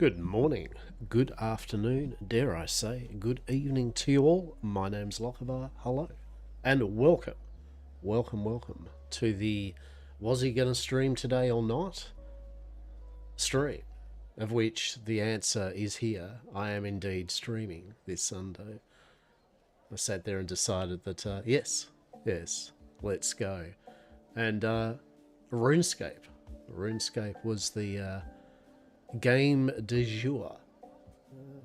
Good morning, good afternoon, dare I say, good evening to you all. My name's Lochinvar. Hello, and welcome to the Was He Gonna Stream Today or Not stream, of which the answer is here. I am indeed streaming this Sunday. I sat there and decided that, yes, let's go. And RuneScape. RuneScape was the game du jour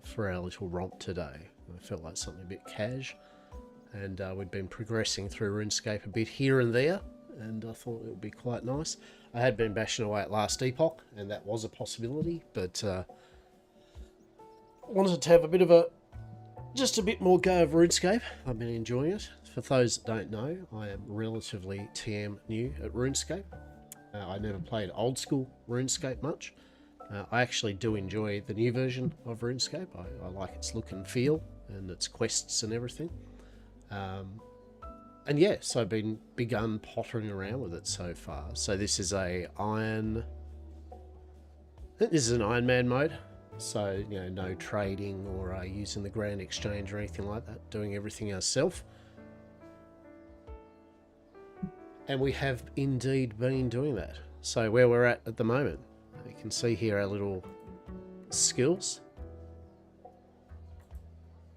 for our little romp today. I felt like something a bit cash, and we'd been progressing through RuneScape a bit here and there, and I thought it would be quite nice. I had been bashing away at last epoch, and that was a possibility, but wanted to have a bit of just a bit more go of RuneScape. I've been enjoying it. For those that don't know, I am relatively TM new at RuneScape. I never played old school RuneScape much. I actually do enjoy the new version of RuneScape. I like its look and feel and its quests and everything. And yeah, so I've begun pottering around with it so far. So this is a Iron... I think this is an Iron Man mode. So, you know, no trading or using the Grand Exchange or anything like that. Doing everything ourselves. And we have indeed been doing that. So where we're at the moment. You can see here our little skills.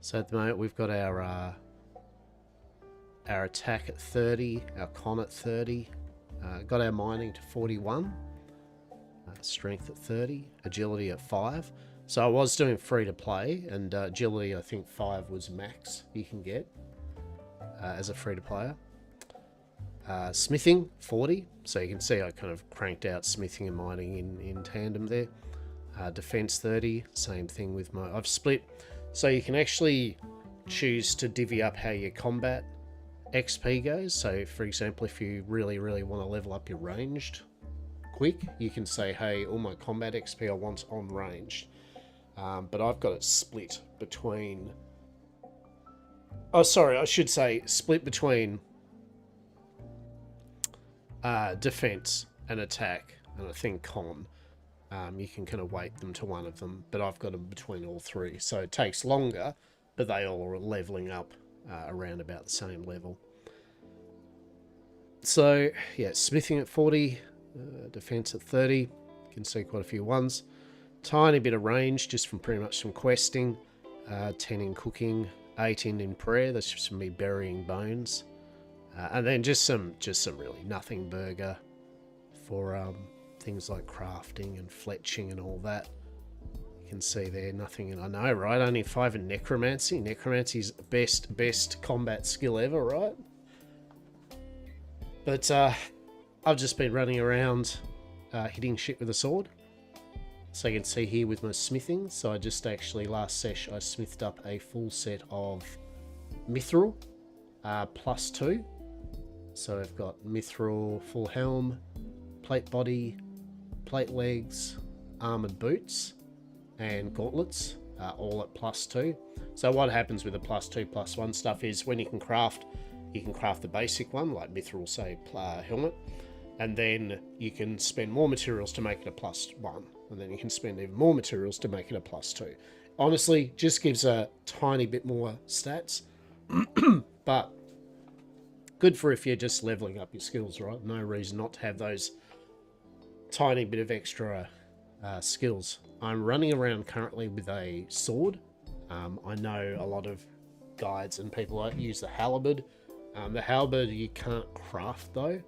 So at the moment we've got our attack at 30, our con at 30, got our mining to 41, strength at 30, agility at 5. So I was doing free to play, and agility I think 5 was max you can get as a free to player. Smithing 40, so you can see I kind of cranked out smithing and mining in tandem there. Defense 30, same thing with my... I've split, so you can actually choose to divvy up how your combat XP goes. So for example, if you really want to level up your ranged quick, you can say, hey, all my combat XP I want on ranged. But I've got it split between... Oh, sorry, I should say split between... defense and attack, and I think con. You can kind of weight them to one of them, but I've got them between all three, so it takes longer, but they all are leveling up around about the same level. So yeah, smithing at 40, defense at 30. You can see quite a few ones. Tiny bit of range just from pretty much some questing. 10 in cooking, 8 in prayer. That's just me burying bones. And then just some really nothing burger for things like crafting and fletching and all that. You can see there, nothing, and I know, right? Only 5 in necromancy. Necromancy's best combat skill ever, right? But I've just been running around hitting shit with a sword. So you can see here with my smithing. So I just actually, last sesh, I smithed up a full set of mithril +2. So I've got mithril, full helm, plate body, plate legs, armored boots, and gauntlets, all at +2. So what happens with the +2, +1 stuff is when you can craft the basic one, like mithril, say, helmet, and then you can spend more materials to make it a +1, and then you can spend even more materials to make it a +2. Honestly, just gives a tiny bit more stats, but good for if you're just leveling up your skills, right? No reason not to have those tiny bit of extra skills. I'm running around currently with a sword. I know a lot of guides and people like use the halberd. The halberd you can't craft though.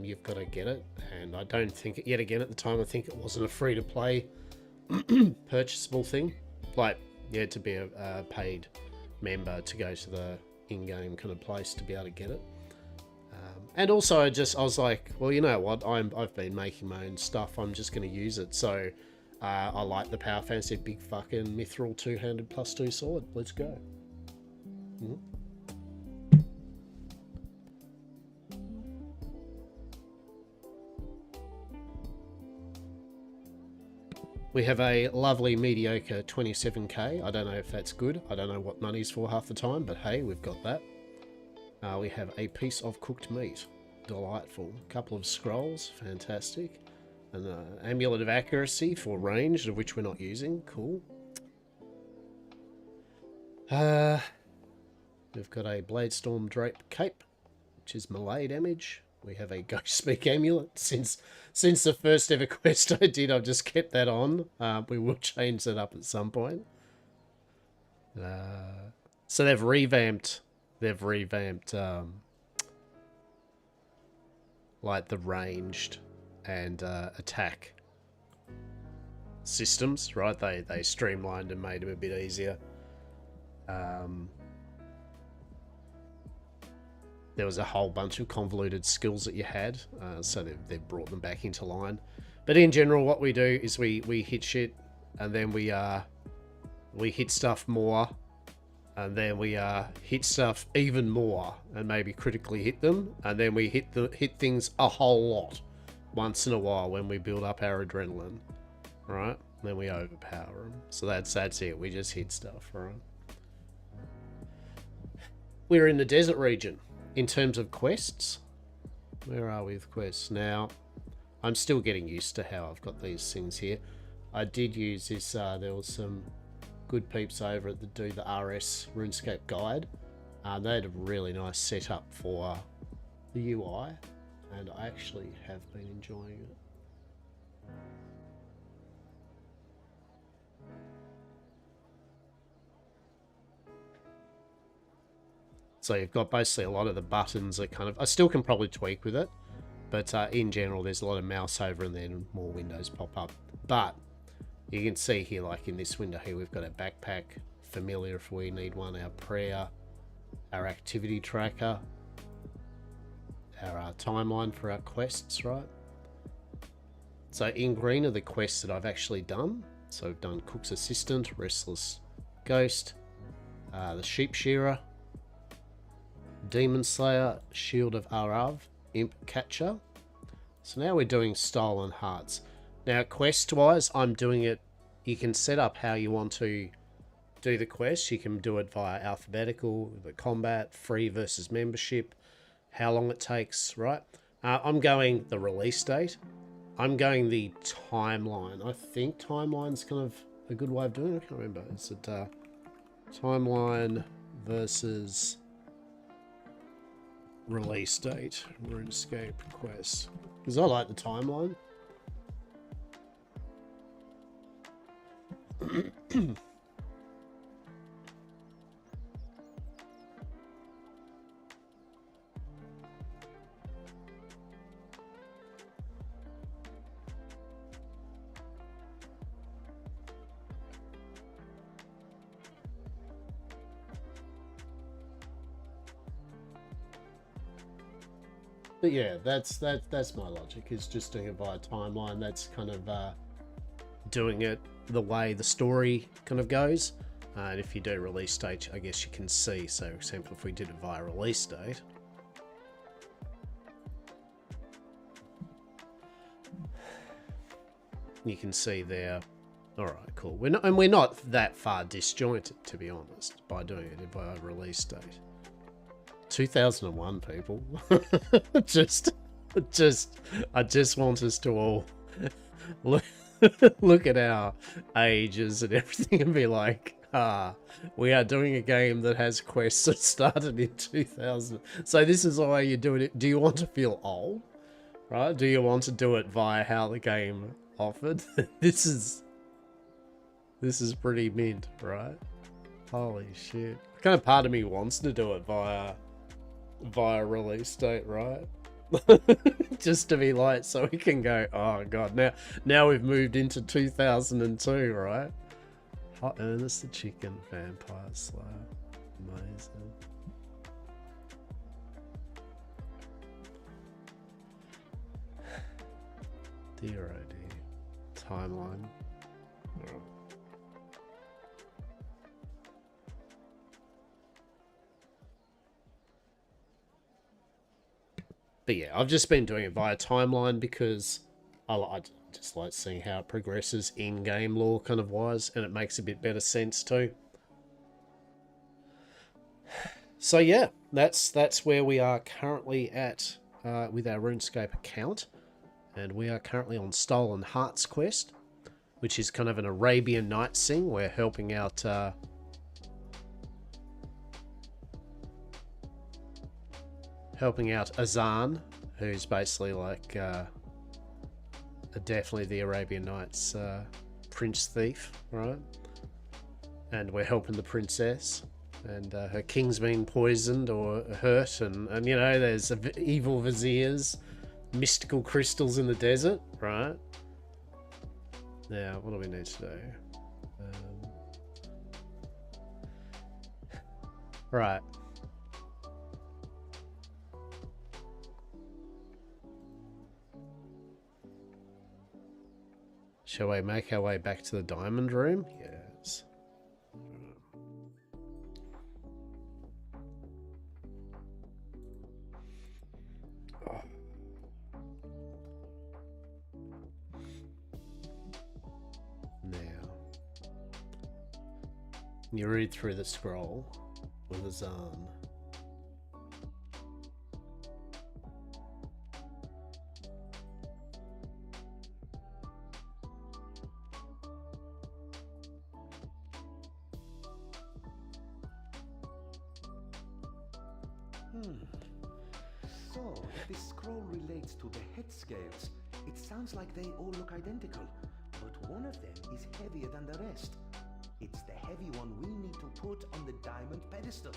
You've got to get it, and I don't think yet again at the time I think it wasn't a free to play purchasable thing. Like you had to be a paid member to go to the in-game kind of place to be able to get it. And also I was like, well, you know what, I've been making my own stuff, I'm just going to use it. So I like the Power Fantasy big fucking mithril two-handed +2 sword. Let's go. We have a lovely mediocre 27k. I don't know if that's good. I don't know what money's for half the time, but hey, we've got that. We have a piece of cooked meat. Delightful. A couple of scrolls. Fantastic. An amulet of accuracy for ranged, of which we're not using. Cool. We've got a Bladestorm Drape Cape, which is melee damage. We have a Ghost Speak Amulet. Since the first ever quest I did, I've just kept that on. We will change that up at some point. So they've revamped. Like the ranged and attack systems, right? They streamlined and made them a bit easier. There was a whole bunch of convoluted skills that you had, so they've brought them back into line. But in general, what we do is we hit shit, and then we hit stuff more, and then we hit stuff even more, and maybe critically hit them, and then we hit things a whole lot once in a while when we build up our adrenaline, right? And then we overpower them. So that's it. We just hit stuff, right? We're in the desert region. In terms of quests, where are we with quests? Now, I'm still getting used to how I've got these things here. I did use this, there was some good peeps over at the Do the RS RuneScape guide. They had a really nice setup for the UI, and I actually have been enjoying it. So you've got basically a lot of the buttons that kind of... I still can probably tweak with it, but in general there's a lot of mouse over and then more windows pop up. But you can see here, like in this window here, we've got a backpack, familiar if we need one, our prayer, our activity tracker, our timeline for our quests, right? So in green are the quests that I've actually done. So I've done Cook's Assistant, Restless Ghost, the Sheep Shearer, Demon Slayer, Shield of Arav, Imp Catcher. So now we're doing Stolen Hearts. Now quest-wise, I'm doing it, you can set up how you want to do the quest. You can do it via alphabetical, the combat, free versus membership, how long it takes, right? I'm going the release date. I'm going the timeline. I think timeline's kind of a good way of doing it. I can't remember. Is it timeline versus release date, RuneScape quest? Because I like the timeline. But yeah, that's my logic, is just doing it via timeline. That's kind of doing it the way the story kind of goes. And if you do release date, I guess you can see. So, for example, if we did it via release date, you can see there. All right, cool. We're not that far disjointed, to be honest, by doing it by release date. 2001, people. I just want us to all look at our ages and everything and be like, we are doing a game that has quests that started in 2000. So this is the way you're doing it. Do you want to feel old? Right? Do you want to do it via how the game offered? This is pretty mint, right? Holy shit. Kind of part of me wants to do it via release date, right? Just to be like, so we can go, oh god, now we've moved into 2002, right? Hot Ernest the Chicken Vampire Slayer. Amazing. Dear oh dear. Timeline. Alright. But yeah, I've just been doing it via timeline because I just like seeing how it progresses in game lore kind of wise, and it makes a bit better sense too. So yeah, that's where we are currently at with our RuneScape account. And we are currently on Stolen Hearts quest, which is kind of an Arabian Nights thing. We're helping out Azan, who's basically like definitely the Arabian Nights prince thief, right? And we're helping the princess, and her king's been poisoned or hurt, and you know, there's evil viziers, mystical crystals in the desert, right? Now, what do we need to do? Right. Shall we make our way back to the diamond room? Yes. Oh. Now, you read through the scroll with Azan. So, if this scroll relates to the head scales, it sounds like they all look identical, but one of them is heavier than the rest. It's the heavy one we need to put on the diamond pedestal.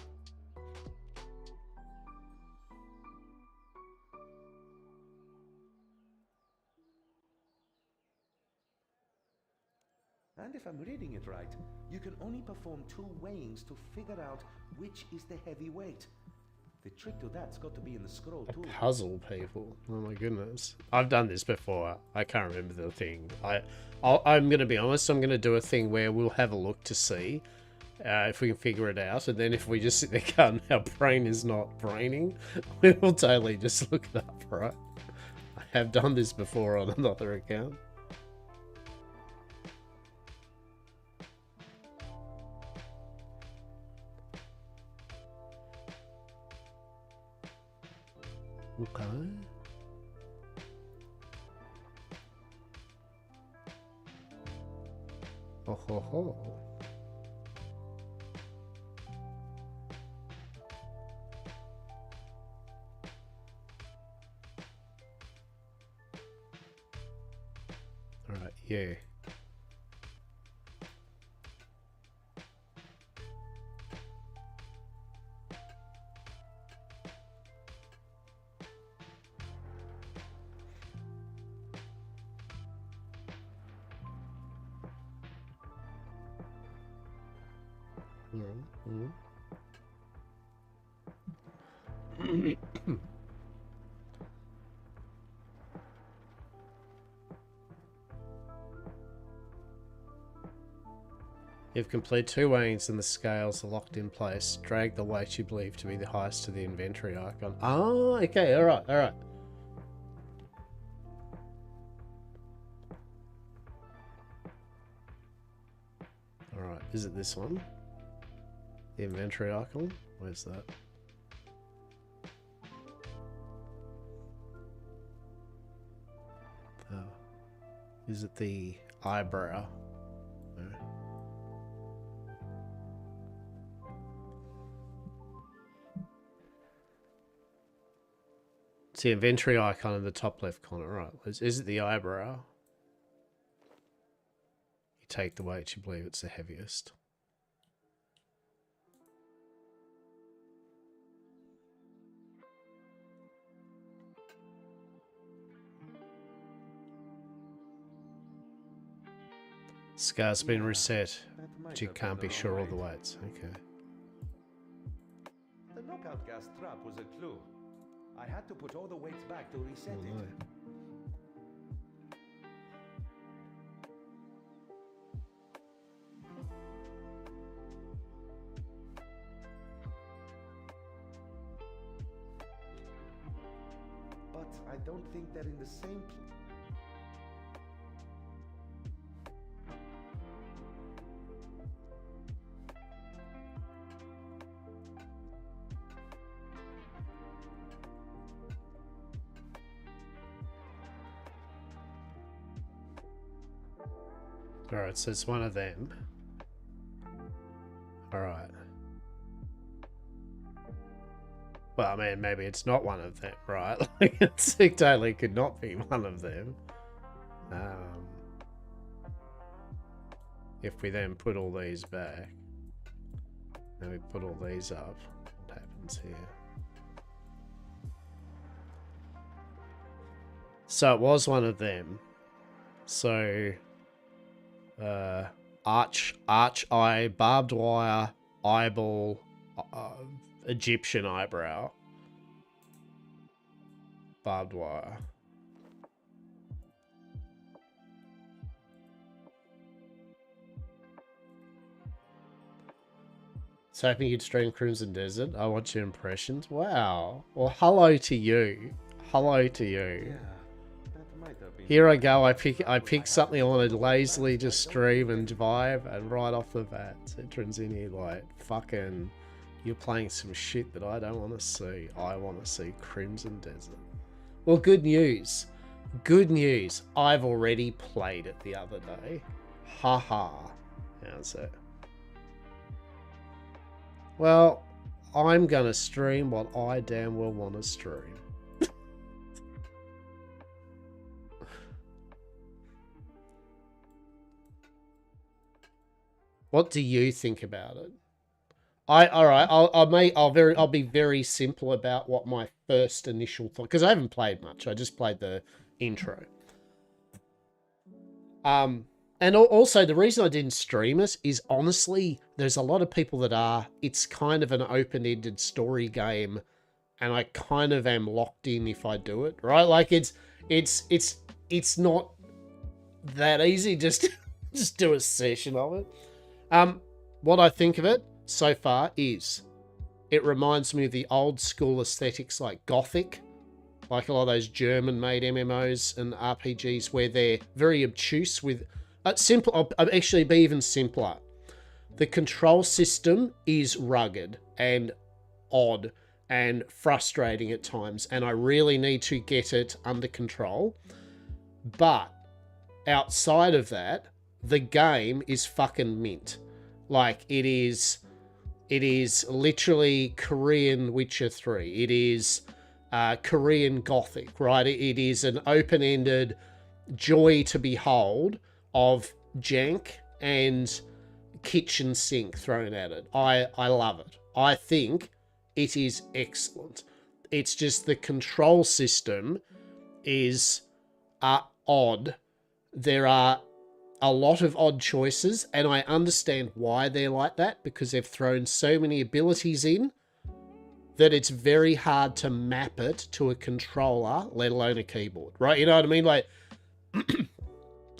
And if I'm reading it right, you can only perform 2 weighings to figure out which is the heavy weight. The trick to that's got to be in the scroll too. Puzzle people. Oh my goodness. I've done this before. I can't remember the thing. I'm going to be honest. I'm going to do a thing where we'll have a look to see if we can figure it out. And then if we just sit there going, our brain is not braining, we'll totally just look it up, right? I have done this before on another account. Okay. Oh ho ho. All right, yeah. You've completed 2 weighings and the scales are locked in place. Drag the weight you believe to be the highest to the inventory icon. Oh, okay, alright, alright. Alright, is it this one? The inventory icon? Where's that? Oh. Is it the eyebrow? No. It's the inventory icon in the top left corner, right? Is it the eyebrow? You take the weight you believe it's the heaviest. Scar's been reset, but you can't be sure all the weights. Okay. The knockout gas trap was a clue. I had to put all the weights back to reset it. But I don't think they're in the same place. Alright, so it's one of them. Alright. Well, I mean, maybe it's not one of them, right? Like, it totally could not be one of them. If we then put all these back, and we put all these up, what happens here? So it was one of them. So, arch eye, barbed wire, eyeball, Egyptian eyebrow, barbed wire. So hoping you'd stream Crimson Desert. I want your impressions. Wow. Well, hello to you. Hello to you. Here I go. I pick something I want to lazily just stream and vibe, and right off the bat, Citron's in here like, fucking, you're playing some shit that I don't want to see. I want to see Crimson Desert. Well, good news. Good news. I've already played it the other day. Haha. How's it? Well, I'm gonna stream what I damn well want to stream. What do you think about it? Alright, I'll be very simple about what my first initial thought, because I haven't played much. I just played the intro. And also the reason I didn't stream it is honestly, there's a lot of people that are. It's kind of an open-ended story game, and I kind of am locked in if I do it, right? Like it's not that easy. Just do a session of it. What I think of it so far is it reminds me of the old school aesthetics like Gothic, like a lot of those German-made MMOs and RPGs where they're very obtuse with simple. I'll actually be even simpler. The control system is rugged and odd and frustrating at times, and I really need to get it under control. But outside of that, the game is fucking mint. Like, it is literally Korean Witcher 3. It is Korean Gothic, right? It is an open-ended joy to behold of jank and kitchen sink thrown at it. I love it. I think it is excellent. It's just the control system is odd. There are a lot of odd choices, and I understand why they're like that, because they've thrown so many abilities in that it's very hard to map it to a controller, let alone a keyboard, right? You know what I mean? Like,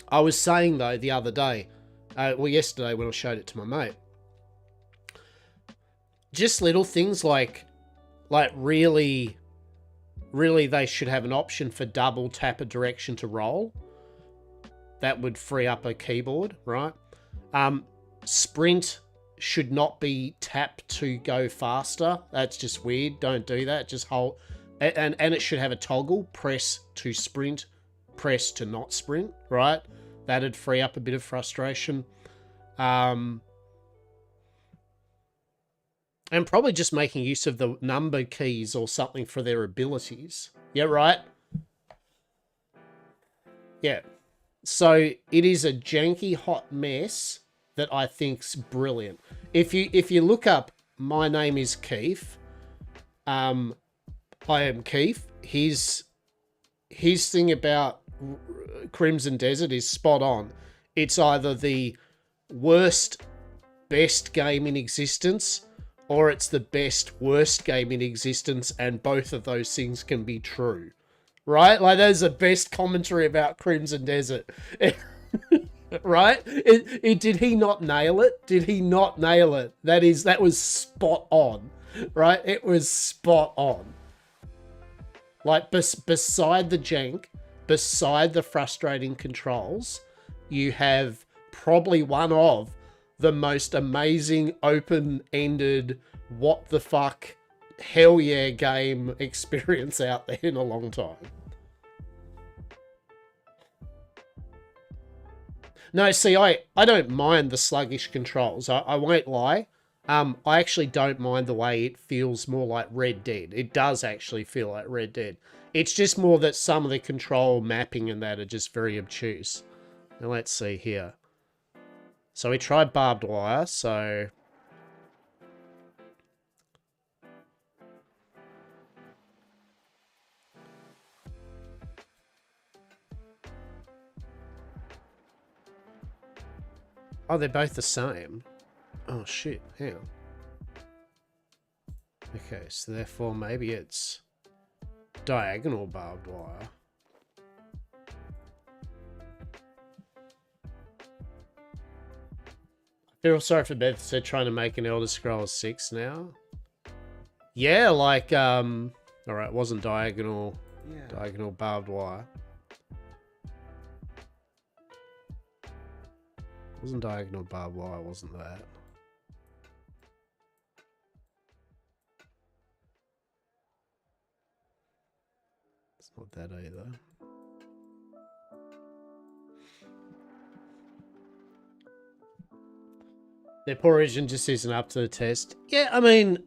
I was saying, though, the other day, yesterday when I showed it to my mate, just little things like really they should have an option for double tap a direction to roll. That would free up a keyboard, right? Sprint should not be tapped to go faster. That's just weird. Don't do that. Just hold. And it should have a toggle. Press to sprint. Press to not sprint, right? That'd free up a bit of frustration. And probably just making use of the number keys or something for their abilities. Yeah, right? Yeah. So it is a janky hot mess that I think's brilliant. If you look up My Name is Keith, I am Keith. His thing about Crimson Desert is spot on. It's either the worst best game in existence, or it's the best worst game in existence, and both of those things can be true. Right? Like, there's the best commentary about Crimson Desert. Right? Did he not nail it? Did he not nail it? That was spot on. Right? It was spot on. Like, beside the jank, beside the frustrating controls, you have probably one of the most amazing open-ended, what the fuck, hell yeah game experience out there in a long time. No, see, I don't mind the sluggish controls. I won't lie. I actually don't mind the way it feels more like Red Dead. It does actually feel like Red Dead. It's just more that some of the control mapping and that are just very obtuse. Now let's see here. So we tried barbed wire, so... Oh, they're both the same. Oh, shit. Hang on. Okay, so therefore maybe it's diagonal barbed wire. I feel sorry for Beth. They're trying to make an Elder Scrolls 6 now. Yeah, like, alright, it wasn't diagonal, diagonal barbed wire. It wasn't diagonal barbed wire, wasn't that? It's not that either. Their poor origin just isn't up to the test. Yeah, I mean,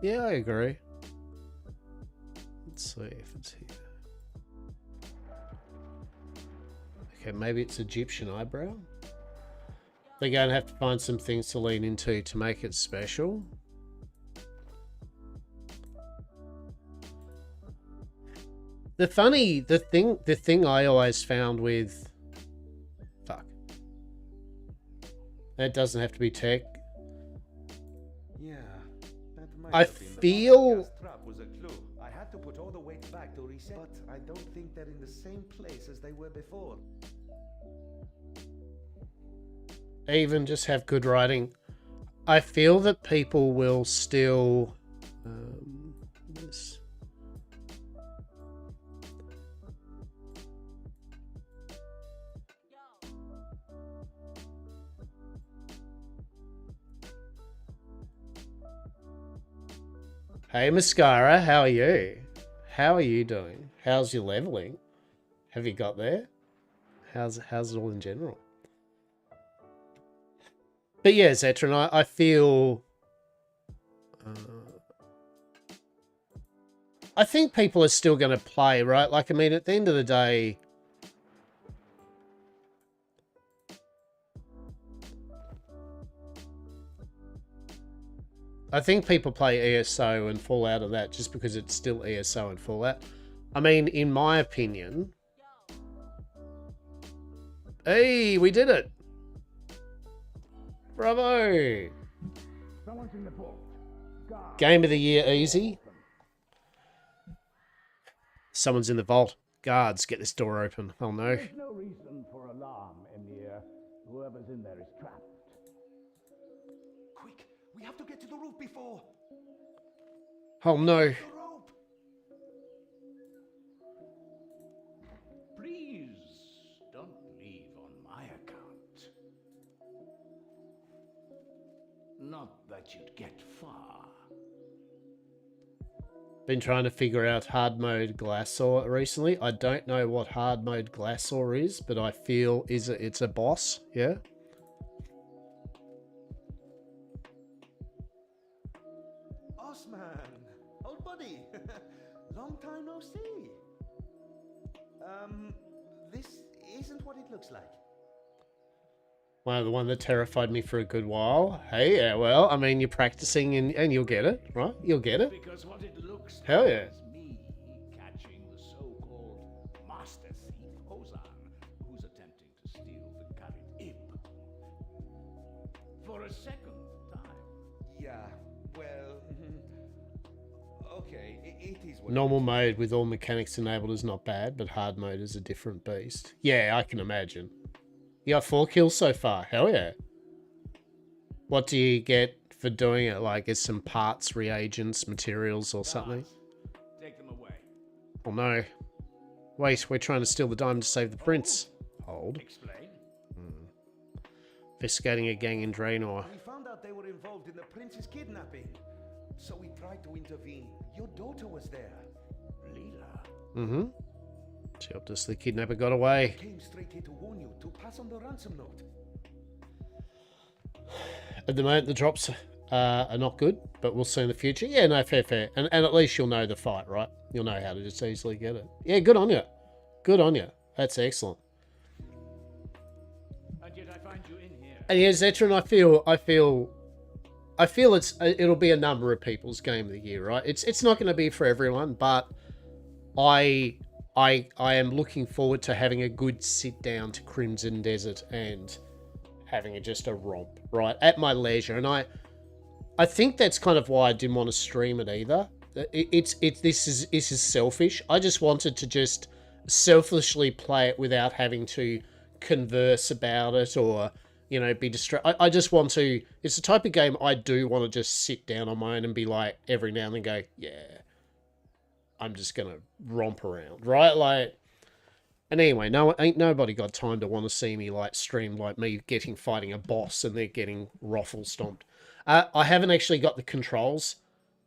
yeah, I agree. Let's see if it's here. Okay, maybe it's Egyptian eyebrow. They're going to have to find some things to lean into to make it special. The thing I always found with... Fuck. That doesn't have to be tech. Yeah, that might I have been. feel... The trap was a clue. I had to put all the weight back to reset, but I don't think they're in the same place as they were before. Even just have good writing. I feel that people will still... this... Hey Mascara, how are you? How are you doing? How's your leveling? Have you got there? How's it all in general? But yeah, Zetron, I feel... I think people are still going to play, right? Like, I mean, at the end of the day... I think people play ESO and fall out of that just because it's still ESO and Fallout. I mean, in my opinion... Hey, we did it! Bravo! Game of the year easy. Someone's in the vault. Guards, get this door open. Oh no. There's no reason for alarm, Emir. Whoever's in there is trapped. Quick, we have to get to the roof before. Oh no. The rope. Please don't leave on my account. Not that you'd get far. Been trying to figure out hard mode Glasssaw recently. I don't know what hard mode Glasssaw is, but I feel it's a boss, yeah? Osman, old buddy. Long time no see. This isn't what it looks like. Wow, the one that terrified me for a good while. Hey, yeah, well, I mean, you're practicing and you'll get it, right? You'll get it. Because what it looks Hell like yeah. is me catching the so-called master thief Ozan, who's attempting to steal the current Ib. For a second time. Yeah, well, okay, it is what Normal mode with all mechanics enabled is not bad, but hard mode is a different beast. Yeah, I can imagine. You got 4 kills so far. Hell yeah. What do you get for doing it? Like, is some parts, reagents, materials, or something? Take them away. Oh no. Wait, we're trying to steal the diamond to save the prince. Hold. Explain. Investigating a gang in Draenor. We found out they were involved in the prince's kidnapping. So we tried to intervene. Your daughter was there. Leela. Mm-hmm. Just the kidnapper got away. Came straight here to warn you to pass on the ransom note. At the moment, the drops are not good, but we'll see in the future. Yeah, no, fair. And at least you'll know the fight, right? You'll know how to just easily get it. Yeah, good on you. Good on you. That's excellent. And yet I find you in here. And yeah, Zetron, I feel it'll be a number of people's game of the year, right? It's not going to be for everyone, but I am looking forward to having a good sit down to Crimson Desert and having just a romp, right, at my leisure. And I think that's kind of why I didn't want to stream it either. This is selfish. I just wanted to just selfishly play it without having to converse about it or, you know, be distracted. I just want to. It's the type of game I do want to just sit down on my own and be like, every now and then go, yeah, I'm just gonna romp around, right? Like, and anyway, ain't nobody got time to want to see me like stream like me fighting a boss and they're getting ruffle stomped. I haven't actually got the controls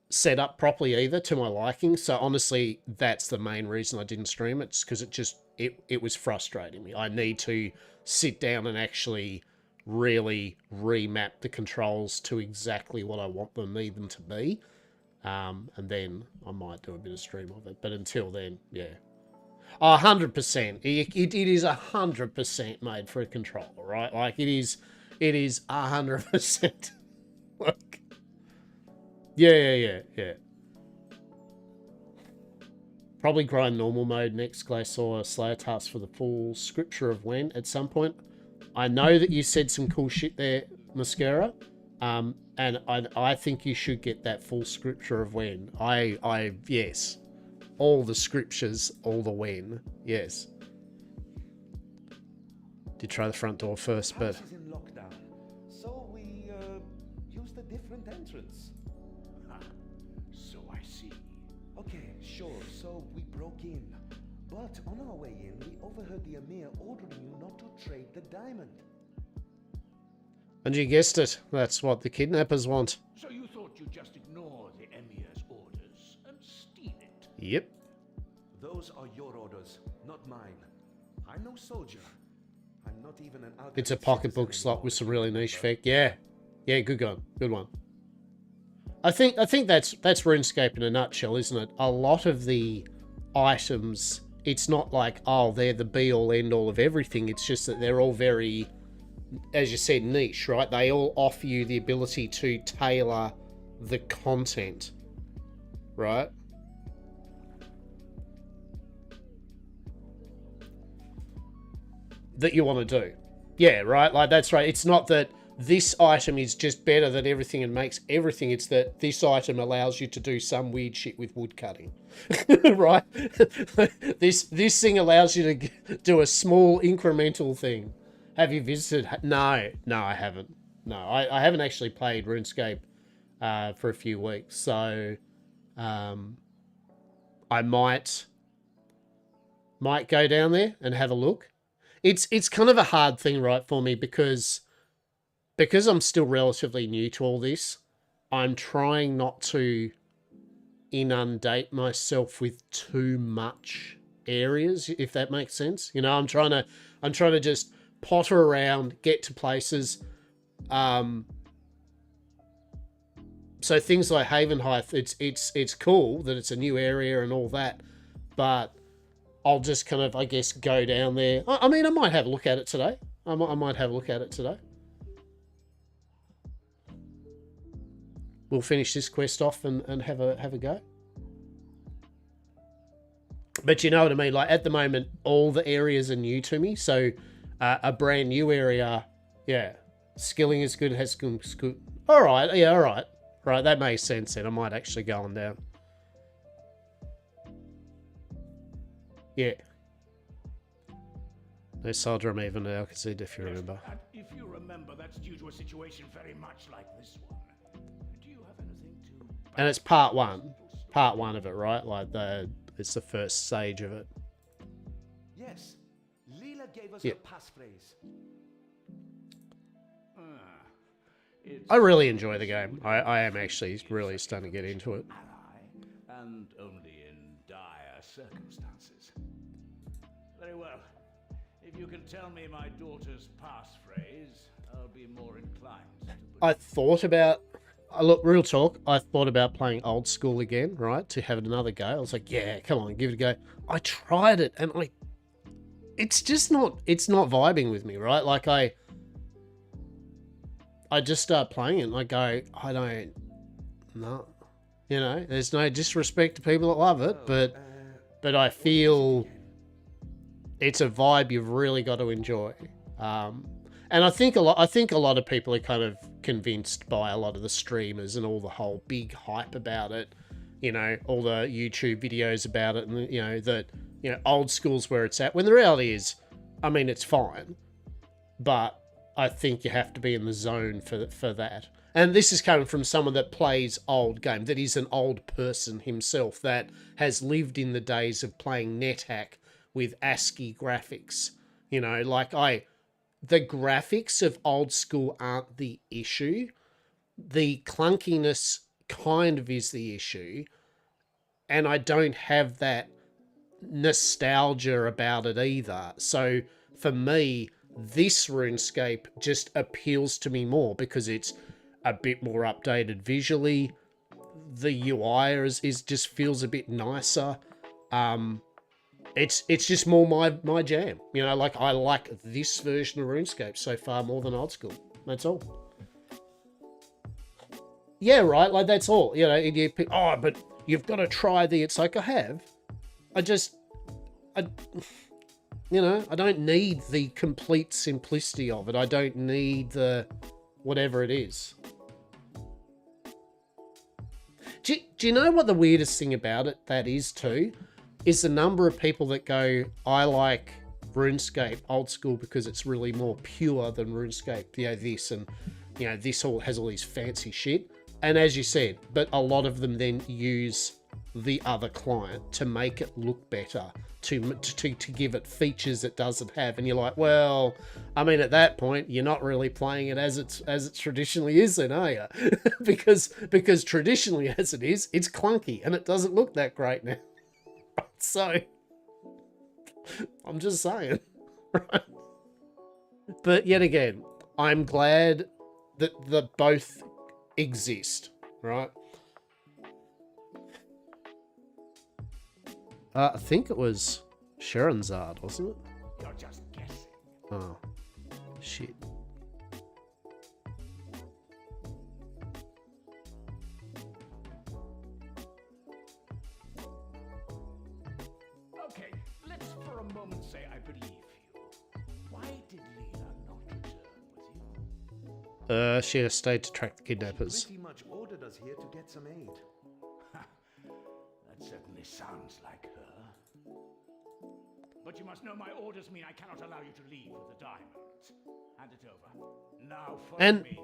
set up properly either to my liking, so honestly, that's the main reason I didn't stream it, because it was frustrating me. I need to sit down and actually really remap the controls to exactly what I need them to be. And then I might do a bit of stream of it. But until then, yeah. 100%. It is 100% made for a controller, right? Like, it is 100%. Look. Yeah. Probably grind normal mode next, Glacier Slayer task for the full scripture of when at some point. I know that you said some cool shit there, Mascara. And I think you should get that full scripture of when. Yes. All the scriptures, all the when. Yes. Did try the front door first, but... House is in lockdown, so we used a different entrance. Ah, so I see. Okay, sure, so we broke in. But on our way in, we overheard the Emir ordering you not to trade the diamond. And you guessed it. That's what the kidnappers want. So you thought you'd just ignore the Emir's orders and steal it? Yep. Those are your orders, not mine. I'm no soldier. I'm not even an alchemist. It's a pocketbook slot with some really niche effect. Yeah, good one. Good one. I think that's RuneScape in a nutshell, isn't it? A lot of the items, it's not like, oh, they're the be-all, end-all of everything. It's just that they're all very, as you said, niche, right? They all offer you the ability to tailor the content, right? That you want to do. Yeah, right? Like, that's right. It's not that this item is just better than everything and makes everything. It's that this item allows you to do some weird shit with wood cutting. Right? This thing allows you to do a small incremental thing. Have you visited? No, I haven't. No, I haven't actually played RuneScape for a few weeks. So I might go down there and have a look. It's kind of a hard thing, right, for me, because I'm still relatively new to all this. I'm trying not to inundate myself with too much areas, if that makes sense. You know, I'm trying to just potter around, get to places. So things like Haven Heights, it's cool that it's a new area and all that, but I'll just kind of, I guess, go down there. I mean, I might have a look at it today. I might have a look at it today. We'll finish this quest off and have a go. But you know what I mean? Like, at the moment, all the areas are new to me. So a brand new area, yeah. Skilling is good, has good. All right, yeah, all right. Right, that makes sense then. I might actually go on down. Yeah. No Saldrum even now, I can see if you remember. And if you remember, that's due to a situation very much like this one. Do you have anything to... And it's part one. Part one of it, right? Like, it's the first stage of it. Yes. Leela gave us Yeah. the passphrase. It's I really enjoy the game. I am actually really starting to get into it. ally, and only in dire circumstances. Very well. If you can tell me my daughter's passphrase, I'll be more inclined to I thought about, look, real talk, I thought about playing old school again, right, to have it another go. I was like, yeah, come on, give it a go. I tried it, and it's just not, it's not vibing with me, right? Like, I just start playing it, and I go, I don't know. You know, there's no disrespect to people that love it, but I feel it's a vibe you've really got to enjoy. And I think a lot of people are kind of convinced by a lot of the streamers and all the whole big hype about it, you know, all the YouTube videos about it, and you know that, you know, old school's where it's at. When the reality is, I mean, it's fine, but I think you have to be in the zone for that. And this is coming from someone that plays old game, that is an old person himself, that has lived in the days of playing NetHack with ASCII graphics. You know, like the graphics of old school aren't the issue. The clunkiness kind of is the issue. And I don't have that nostalgia about it either. So for me, this RuneScape just appeals to me more because it's a bit more updated visually. The UI is just feels a bit nicer. It's just more my jam. You know, like I like this version of RuneScape so far more than old school. That's all. Yeah, right. Like that's all. You know, but you've got to try the. It's like I have. You know, I don't need the complete simplicity of it. I don't need the whatever it is. Do you know what the weirdest thing about it that is too? Is the number of people that go, I like RuneScape old school because it's really more pure than RuneScape. You know, this and, you know, this all has all these fancy shit. And as you said, but a lot of them then use the other client to make it look better, to give it features it doesn't have. And you're like, well, I mean, at that point, you're not really playing it as it traditionally is then, are you? because traditionally as it is, it's clunky and it doesn't look that great now. So, I'm just saying, right? But yet again, I'm glad that both exist, right? I think it was Sharonzard, wasn't it? You're just guessing. Oh, shit. Okay, let's for a moment say I believe you. Why did Leela not return with you? She has stayed to track the kidnappers. Pretty much ordered us here to get some aid. That certainly sounds like her. But you must know my orders mean I cannot allow you to leave with the diamonds. Hand it over. Now follow me.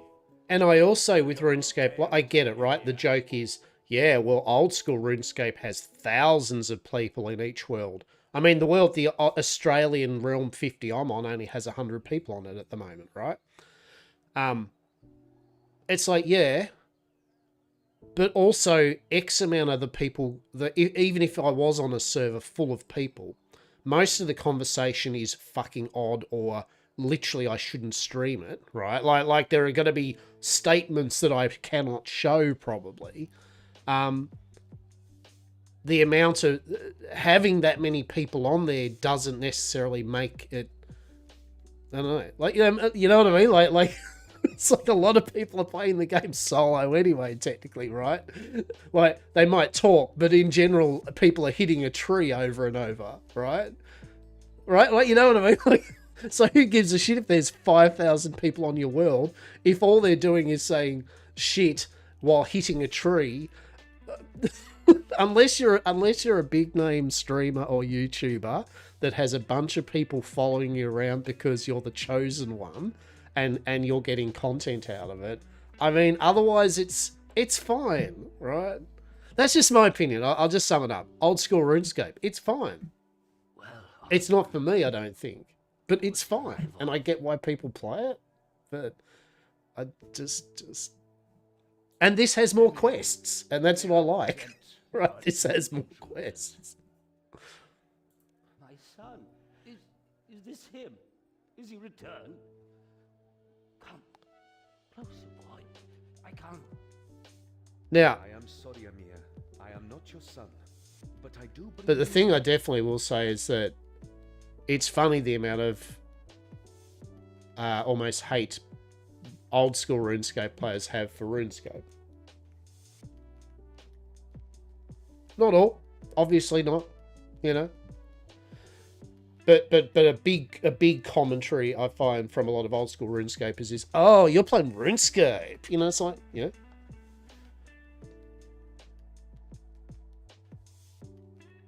And I also, with RuneScape, well, I get it, right? The joke is, yeah, well, old school RuneScape has thousands of people in each world. I mean, the Australian Realm 50 I'm on only has 100 people on it at the moment, right? It's like, yeah, but also X amount of the people that, even if I was on a server full of people, most of the conversation is fucking odd or literally I shouldn't stream it, right? Like there are going to be statements that I cannot show probably. The amount of having that many people on there doesn't necessarily make it, I don't know, like, you know what I mean? Like it's like a lot of people are playing the game solo anyway, technically, right? Like they might talk, but in general, people are hitting a tree over and over, right? Right? Like, you know what I mean? Like, so who gives a shit if there's 5,000 people on your world if all they're doing is saying shit while hitting a tree? unless you're a big name streamer or YouTuber that has a bunch of people following you around because you're the chosen one and you're getting content out of it. I mean, otherwise it's fine, right? That's just my opinion. I'll just sum it up. Old school RuneScape, it's fine. It's not for me, I don't think. But it's fine. And I get why people play it. But I just... And this has more quests. And that's what I like. Right? This has more quests. My son, this him? Is he returned? Come, closer, boy. I can't. Now, I am sorry, Amir. I am not your son. But I do believe... but the thing I definitely will say is that it's funny the amount of almost hate old school RuneScape players have for RuneScape. Not all, obviously not, you know. But a big commentary I find from a lot of old school RuneScapers is, oh, you're playing RuneScape, you know. It's like, you know.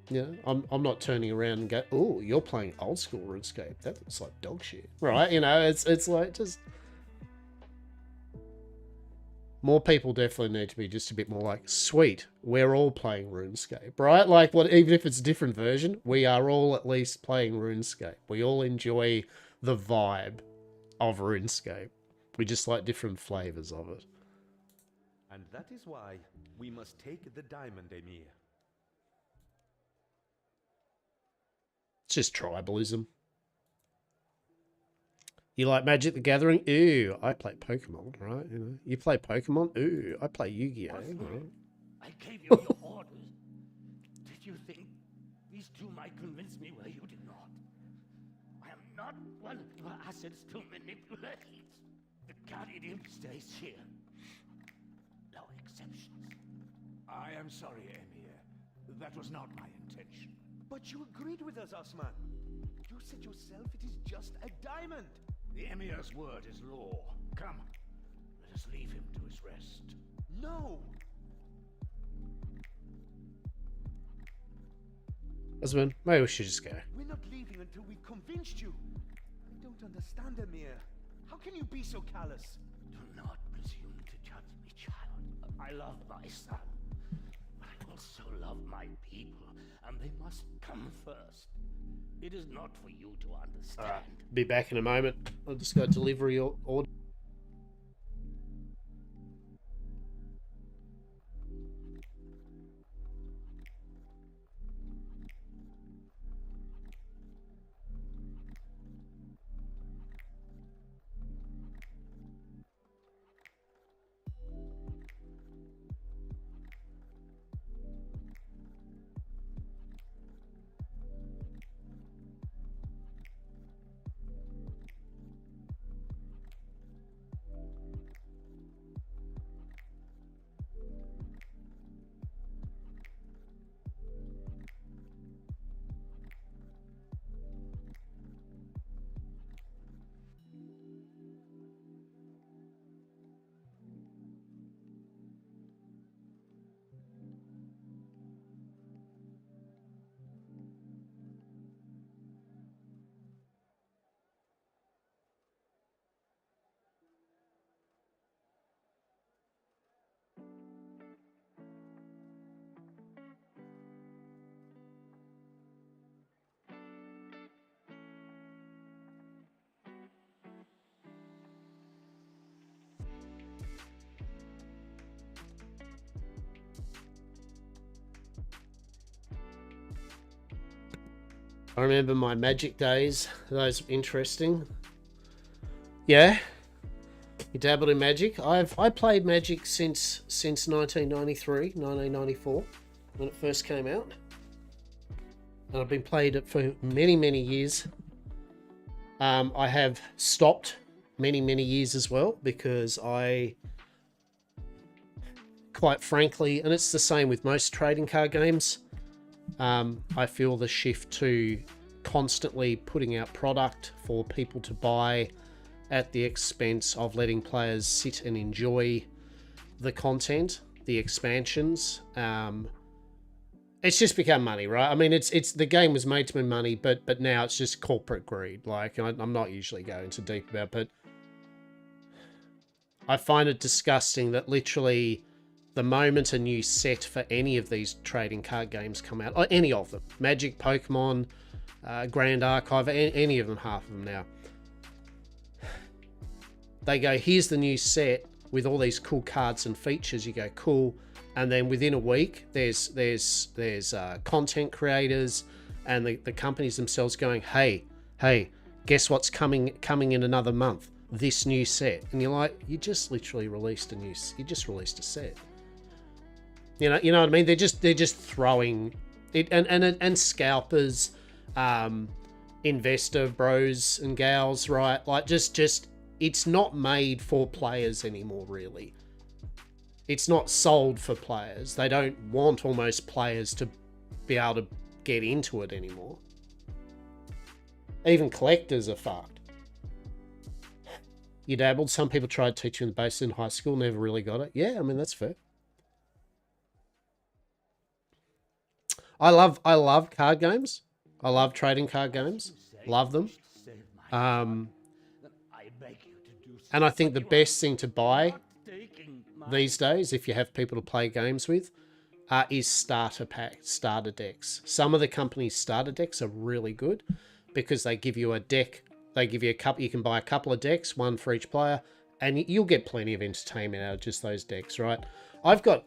Yeah, I'm not turning around and go, oh, you're playing old school RuneScape. That looks like dog shit, right? You know, it's like just more people definitely need to be just a bit more like, sweet, we're all playing RuneScape, right? Like, what, even if it's a different version, we are all at least playing RuneScape. We all enjoy the vibe of RuneScape. We just like different flavors of it. And that is why we must take the diamond, Emir. It's just tribalism. You like Magic the Gathering? Ooh, I play Pokemon, right? You know, you play Pokemon? Ooh, I play Yu-Gi-Oh! Right? I gave you your orders. Did you think these two might convince me where you did not? I am not one of your assets to manipulate. The guardian stays here. No exceptions. I am sorry, Emir. That was not my intention. But you agreed with us, Osman. You said yourself it is just a diamond. The Emir's word is law. Come, let us leave him to his rest. No! Husband, maybe we should just go. We're not leaving until we've convinced you. I don't understand, Emir. How can you be so callous? Do not presume to judge me, child. I love my son. But I also love my people, and they must come first. It is not for you to understand. Be back in a moment. I'll just go delivery order. I remember my Magic days. Those were interesting. Yeah. You dabbled in Magic. I played Magic since 1993, 1994, when it first came out. And I've been playing it for many, many years. I have stopped many, many years as well because I, quite frankly, and it's the same with most trading card games, I feel the shift to constantly putting out product for people to buy at the expense of letting players sit and enjoy the content, the expansions. It's just become money, right? I mean, it's the game was made to be money, but now it's just corporate greed. Like, I'm not usually going too deep about, but I find it disgusting that literally the moment a new set for any of these trading card games come out, or any of them, Magic, Pokemon, Grand Archive, any of them, half of them now, they go, here's the new set with all these cool cards and features. You go, cool. And then within a week, there's content creators and the companies themselves going, hey, Guess what's coming in another month? This new set. And you're like, you just literally released a set. You know what I mean? They're just throwing it, and scalpers, investor bros and gals, right? Like just it's not made for players anymore, really. It's not sold for players. They don't want almost players to be able to get into it anymore. Even collectors are fucked. You dabbled. Some people tried teaching the basics in high school, never really got it. Yeah, I mean, that's fair. I love card games. I love trading card games. Love them. And I think the best thing to buy these days, if you have people to play games with, is starter decks. Some of the companies' starter decks are really good because they give you a deck. They give you a couple. You can buy a couple of decks, one for each player, and you'll get plenty of entertainment out of just those decks, right? I've got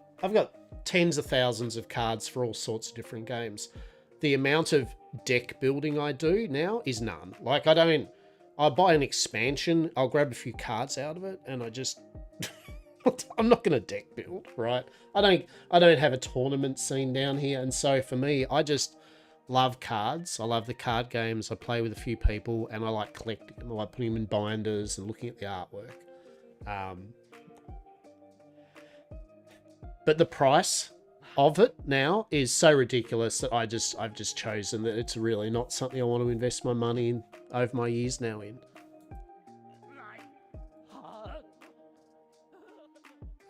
tens of thousands of cards for all sorts of different games. The amount of deck building I do now is none. Like I buy an expansion, I'll grab a few cards out of it, and I'm not going to deck build, right? I don't have a tournament scene down here, and so for me, I just love cards. I love the card games. I play with a few people, and I like collecting them. I like putting them in binders and looking at the artwork. But the price of it now is so ridiculous that I've just chosen that it's really not something I want to invest my money in over my years now in.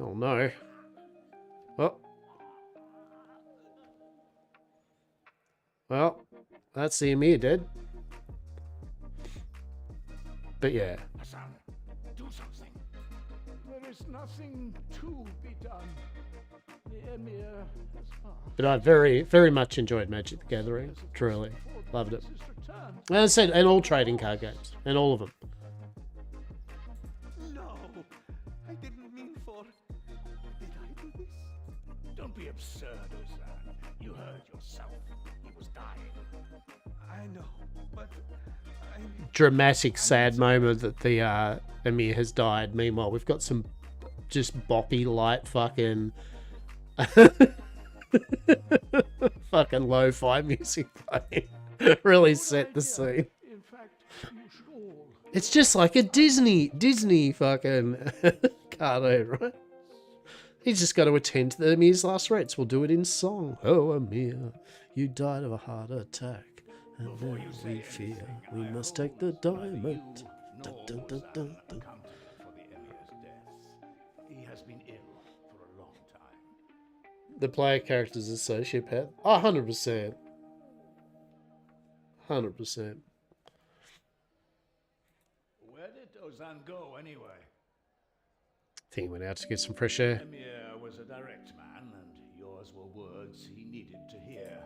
Oh no. Well, that's the Emir dead. But yeah. Hassan, do something. There is nothing to be done. The Emir has passed. But I very, very much enjoyed Magic the Gathering. Truly. Loved it. And I said, and all trading card games. And all of them. No, I didn't mean for... Did I do this? Don't be absurd, Ozan. You heard yourself. He was dying. I know, but I... Dramatic, sad moment that the Emir has died. Meanwhile, we've got some just boppy, light fucking... fucking lo-fi music playing. Really set the scene. In fact, you should all... It's just like a Disney fucking cartoon, right? He's just got to attend to the Emir's last rites. We'll do it in song. Oh, Emir, you died of a heart attack. And now we fear we must take the diamond. Dun, dun, dun, dun, dun. For the Emir's death. He has been ill for a long time. The player character's a sociopath. Oh, 100%. 100%. Where did Ozan go anyway? I think he went out to get some fresh air. Emir was a direct man, and yours were words he needed to hear.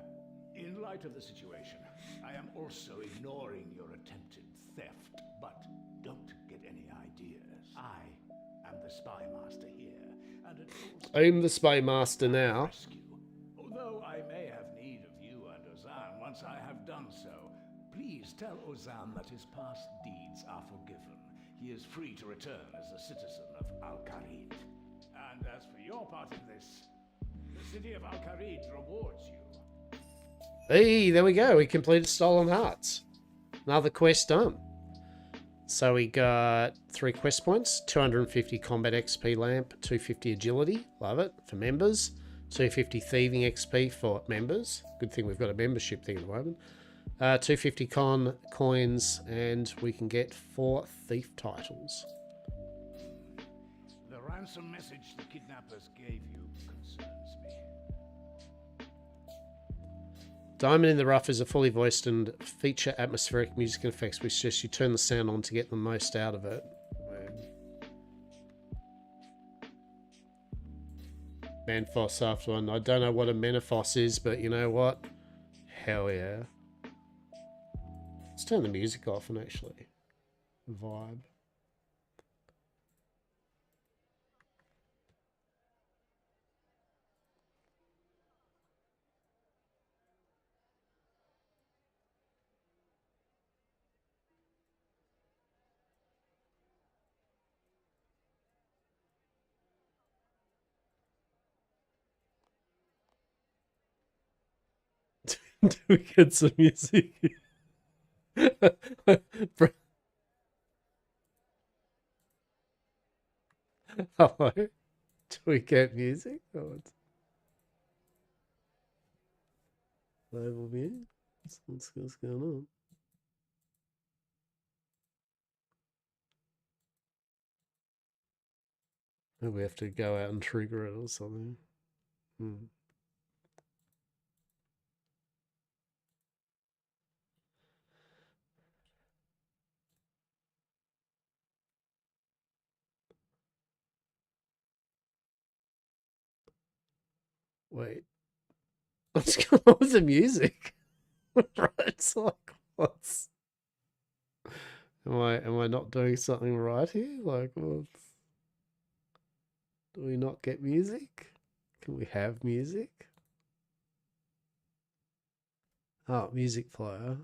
In light of the situation, I am also ignoring your attempted theft, but don't get any ideas. I am the spy master here, and it I'm the spy master now. rescue. Although I may have need of you and Ozan once I have done so, please tell Ozan that his past deeds are forgiven. He is free to return as a citizen of Al-Kharid. And as for your part in this, the city of Al-Kharid rewards you. Hey, there we go. We completed Stolen Hearts. Another quest done. So we got 3 quest points, 250 combat XP lamp, 250 agility, love it, for members, 250 thieving XP for members. Good thing we've got a membership thing at the moment. 250 coins, and we can get 4 thief titles. The ransom message the kidnappers gave you concerns me. Diamond in the Rough is a fully voiced and feature atmospheric music and effects, which just you turn the sound on to get the most out of it. Manfoss after one. I don't know what a Menaphos is, but you know what? Hell yeah. Let's turn the music off and actually vibe. Do we get some music? Hello? Do we get music? Oh, it's label music? What's going on? Maybe we have to go out and trigger it or something. Wait. What's going on with the music? Right, it's like, what's... Am I not doing something right here? Like, what's... Do we not get music? Can we have music? Oh, music player.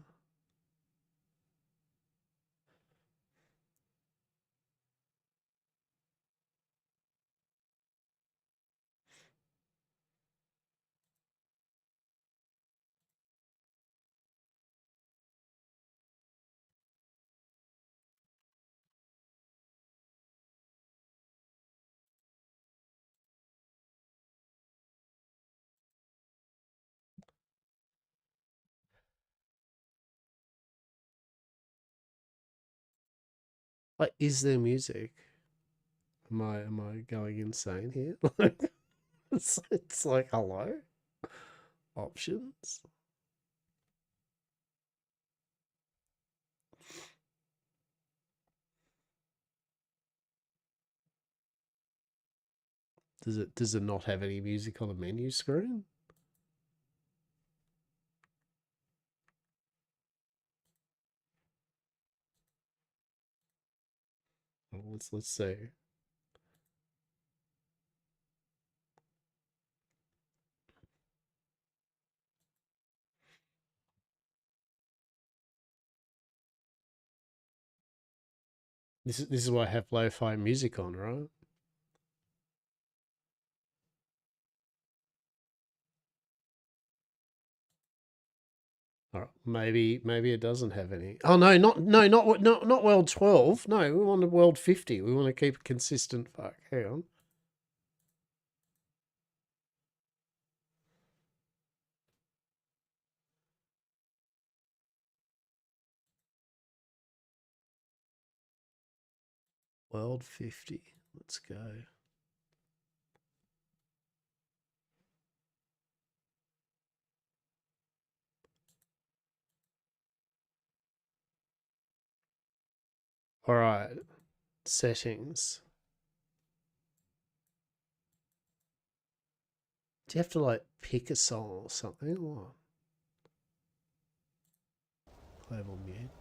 Like, is there music? Am I going insane here? Like, it's like, hello? Options? Does it not have any music on the menu screen? Oh, let's see. This is why I have lo-fi music on, right? All right, maybe it doesn't have any. Oh no, not world 12. No, we want a world 50. We want to keep a consistent. Fuck, hang on. World 50. Let's go. All right. Settings. Do you have to like pick a song or something? Or playable mute?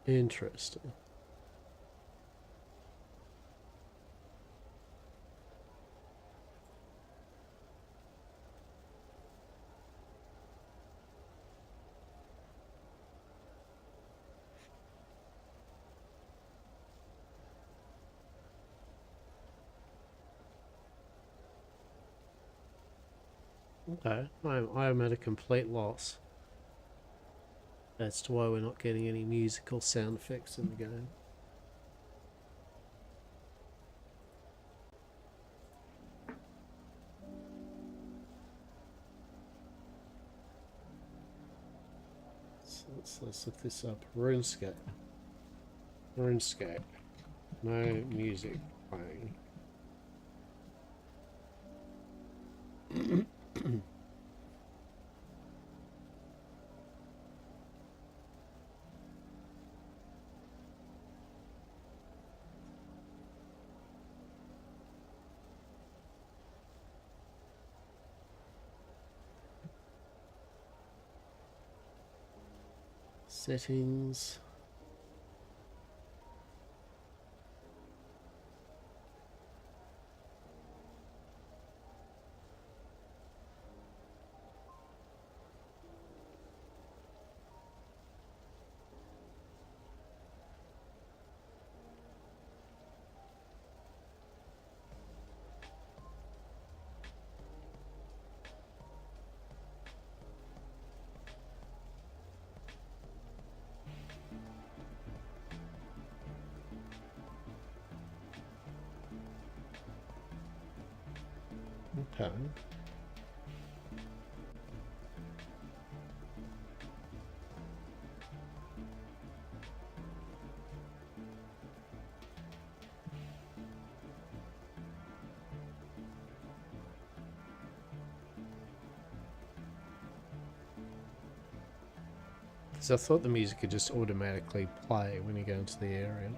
Interesting. Okay, I am at a complete loss as to why we're not getting any musical sound effects in the game. So let's look this up. RuneScape. RuneScape. No music playing. Settings. Okay. Because I thought the music could just automatically play when you go into the area.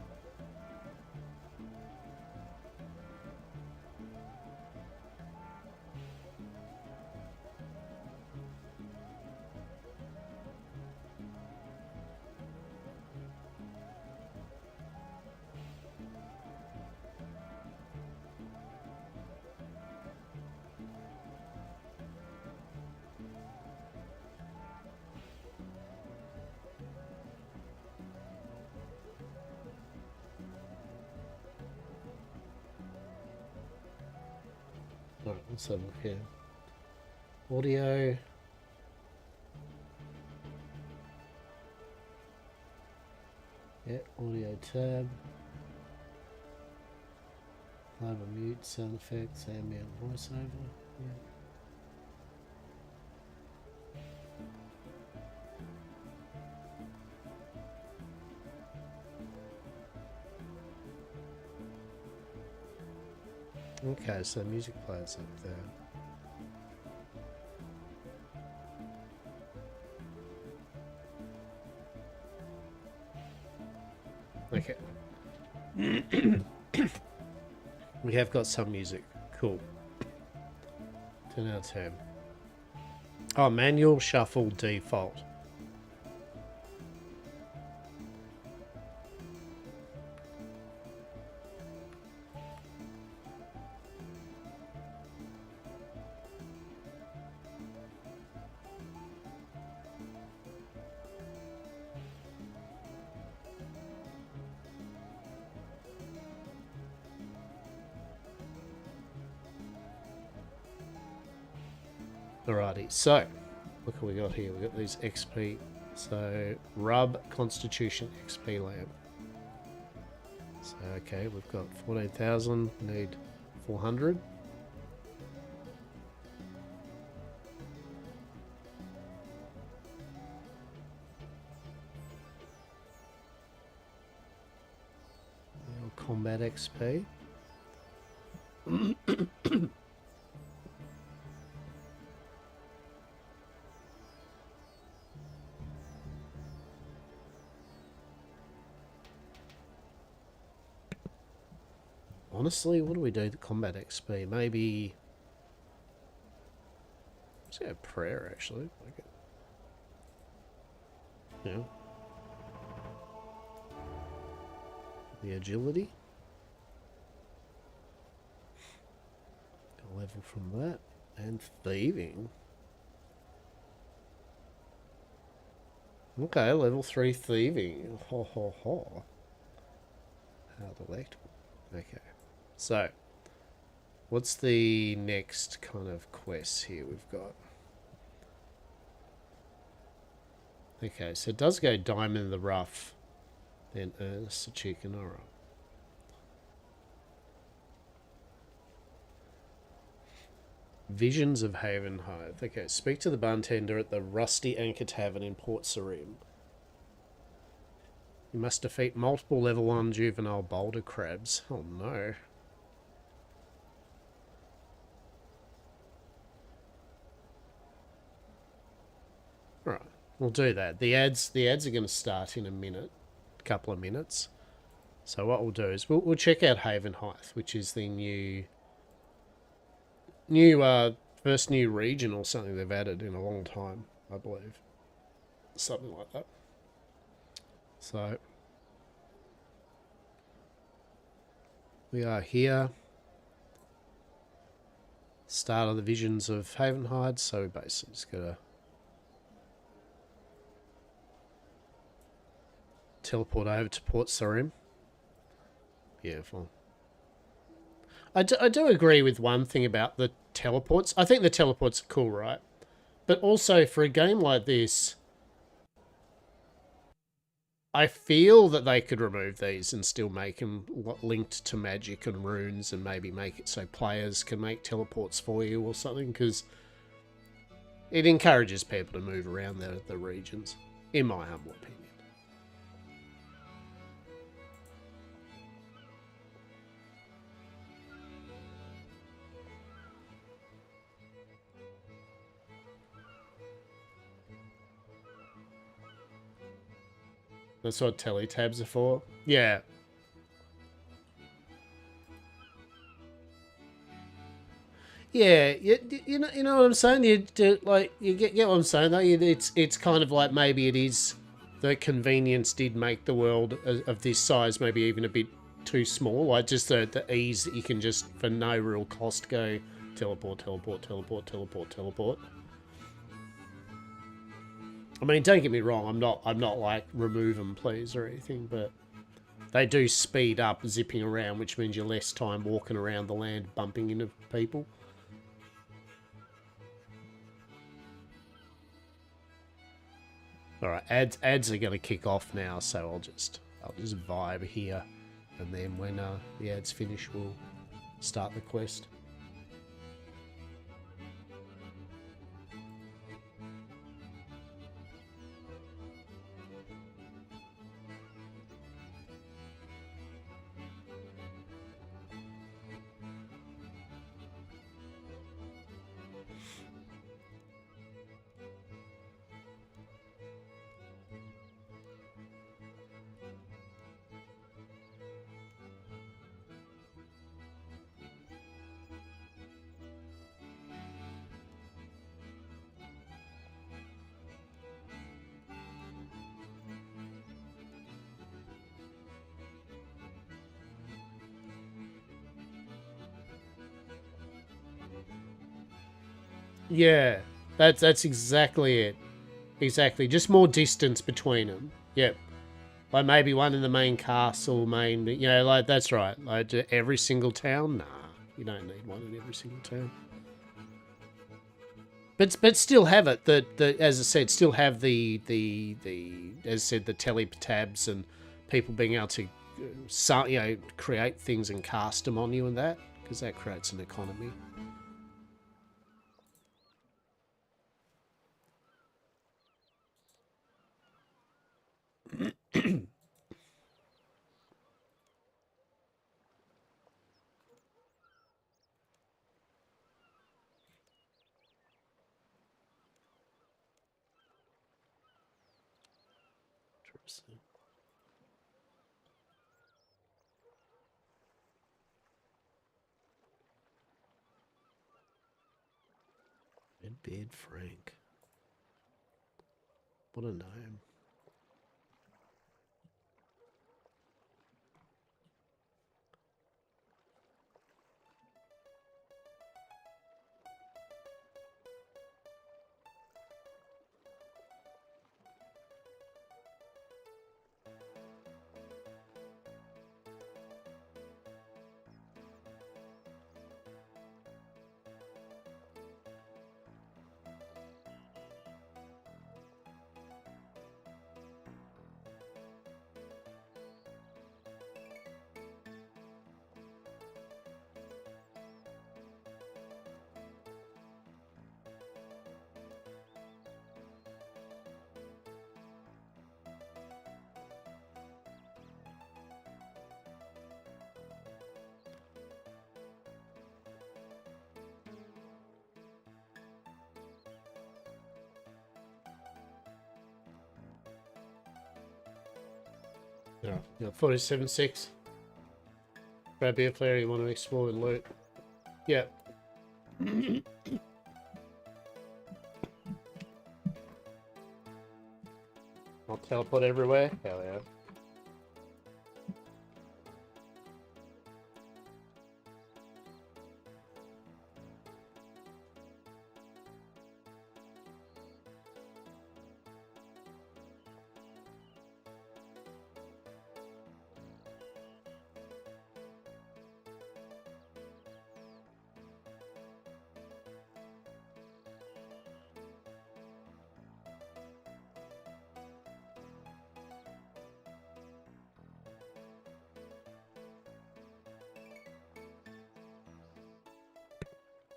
Alright, let's have a look here. Audio. Yeah, audio tab. Live or mute, sound effects, ambient voiceover. Yeah. Okay, so music player's up there. Okay. We have got some music. Cool. 10 out of 10. Oh, manual shuffle default. Alrighty, so look what we got here. We got these XP. So rub Constitution XP lamp. So okay, we've got 14,000. Need 400. Combat XP. Honestly, what do we do to combat XP? Maybe... let's go prayer, actually. Okay. Yeah. The agility. Got a level from that. And thieving. Okay, level 3 thieving. Ho ho ho. How delectable. Okay. So, what's the next kind of quest here we've got? Okay, so it does go diamond in the rough, then Ernest the chicken, alright. Visions of Haven Hive. Okay, speak to the bartender at the Rusty Anchor Tavern in Port Sarim. You must defeat multiple level 1 juvenile boulder crabs. Oh no. Right, we'll do that. The ads are going to start in a couple of minutes. So what we'll do is we'll check out Haven Heights, which is the first new region or something they've added in a long time, I believe. Something like that. So we are here. Start of the Visions of Haven Heights, so we basically just gotta teleport over to Port Sarim. Beautiful. I do agree with one thing about the teleports. I think the teleports are cool, right? But also, for a game like this, I feel that they could remove these and still make them linked to magic and runes, and maybe make it so players can make teleports for you or something, because it encourages people to move around the regions, in my humble opinion. That's what teletabs are for. Yeah. Yeah, you know what I'm saying. You get what I'm saying though. It's kind of like maybe it is the convenience did make the world of this size maybe even a bit too small. Like just the ease that you can just for no real cost go teleport, teleport, teleport, teleport, teleport. I mean, don't get me wrong. I'm not like remove them please or anything, but they do speed up zipping around, which means you're less time walking around the land bumping into people. All right, ads are going to kick off now, so I'll just vibe here, and then when the ads finish, we'll start the quest. Yeah, that's exactly it. Exactly, just more distance between them. Yep. Like maybe one in the main castle, like that's right. Like every single town, nah, you don't need one in every single town. But still have it. The as I said, still have the as I said the teletabs and people being able to, create things and cast them on you and that, because that creates an economy. Interesting. Redbeard Frank. What a name. Yeah, 47.6. Grab beer player, you want to explore and loot. Yeah. I'll teleport everywhere. Hell yeah.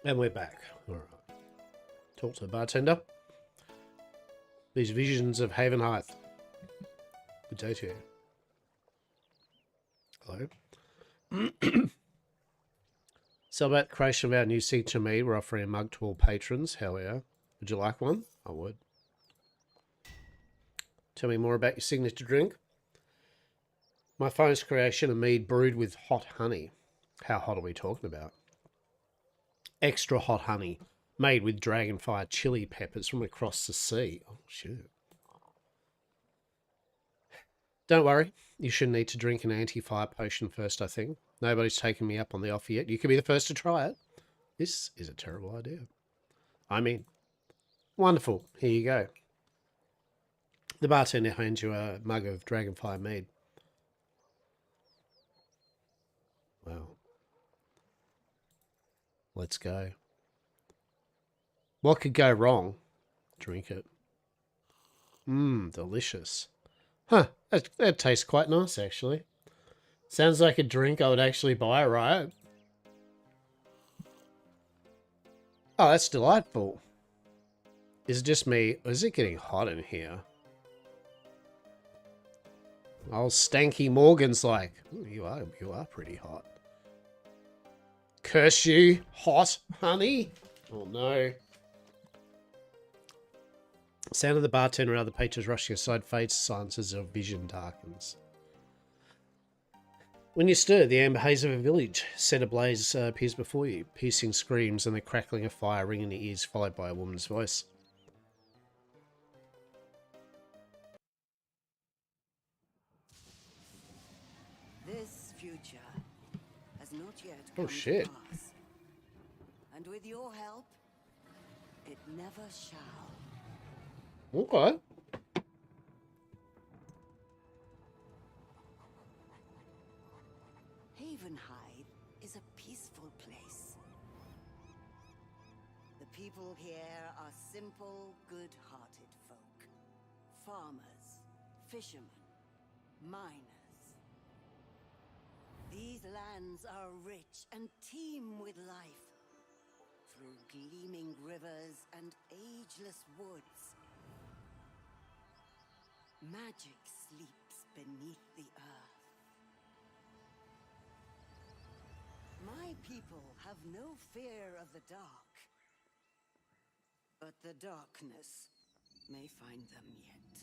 And we're back. All right. Talk to the bartender. These visions of Haven Heights. Good day to you. Hello. So about the creation of our new signature mead, we're offering a mug to all patrons. Hell yeah. Would you like one? I would. Tell me more about your signature drink. My finest creation, a mead brewed with hot honey. How hot are we talking about? Extra hot honey, made with dragonfire chili peppers from across the sea. Oh, shit. Don't worry, you shouldn't need to drink an anti-fire potion first, I think. Nobody's taken me up on the offer yet. You could be the first to try it. This is a terrible idea. I mean, wonderful. Here you go. The bartender hands you a mug of dragonfire mead. Well, let's go. What could go wrong? Drink it. Mmm, delicious. Huh, that tastes quite nice, actually. Sounds like a drink I would actually buy, right? Oh, that's delightful. Is it just me, or is it getting hot in here? Old Stanky Morgan's like, you are pretty hot. Curse you, hot honey. Oh no. Sound of the bartender and other patrons rushing aside fades to silence as their vision darkens. When you stir, the amber haze of a village set ablaze appears before you. Piercing screams and the crackling of fire ring in the ears, followed by a woman's voice. This future has not yet come to pass. And with your help, it never shall. Okay. Havenhide is a peaceful place. The people here are simple, good-hearted folk. Farmers, fishermen, miners. These lands are rich and teem with life. Through gleaming rivers and ageless woods. Magic sleeps beneath the earth. My people have no fear of the dark. But the darkness may find them yet.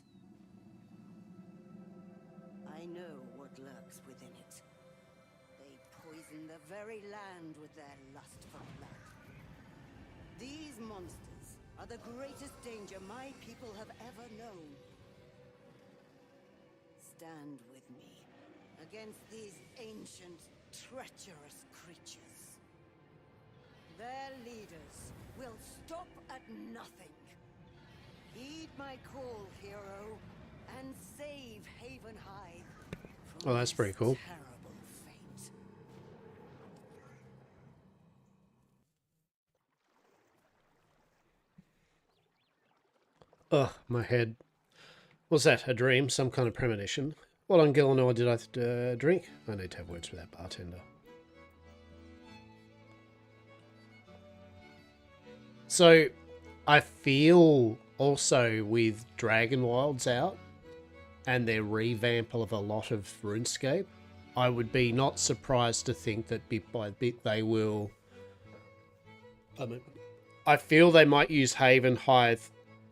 I know what lurks within it. They poison the very land with their lust for blood. These monsters are the greatest danger my people have ever known. Stand with me against these ancient, treacherous creatures. Their leaders will stop at nothing. Heed my call, hero, and save Havenhide from Oh, that's pretty cool. terrible fate. Ugh, my head. Was that a dream? Some kind of premonition? What on Gillenor did I drink? I need to have words with that bartender. So, I feel also with Dragon Wilds out and their revamp of a lot of RuneScape, I would be not surprised to think that bit by bit they will... I feel they might use Havenhide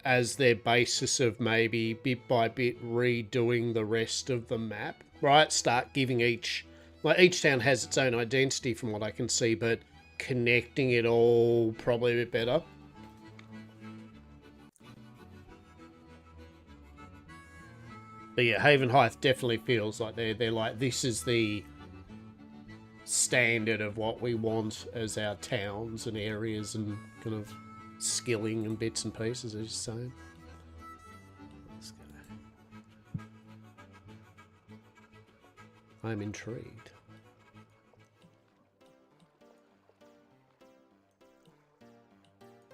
as their basis of maybe bit by bit redoing the rest of the map, right? Start giving each town has its own identity from what I can see, but connecting it all probably a bit better. But yeah, Havenhide definitely feels like they're like, this is the standard of what we want as our towns and areas and kind of skilling and bits and pieces, as you're saying. Let's go. I'm intrigued.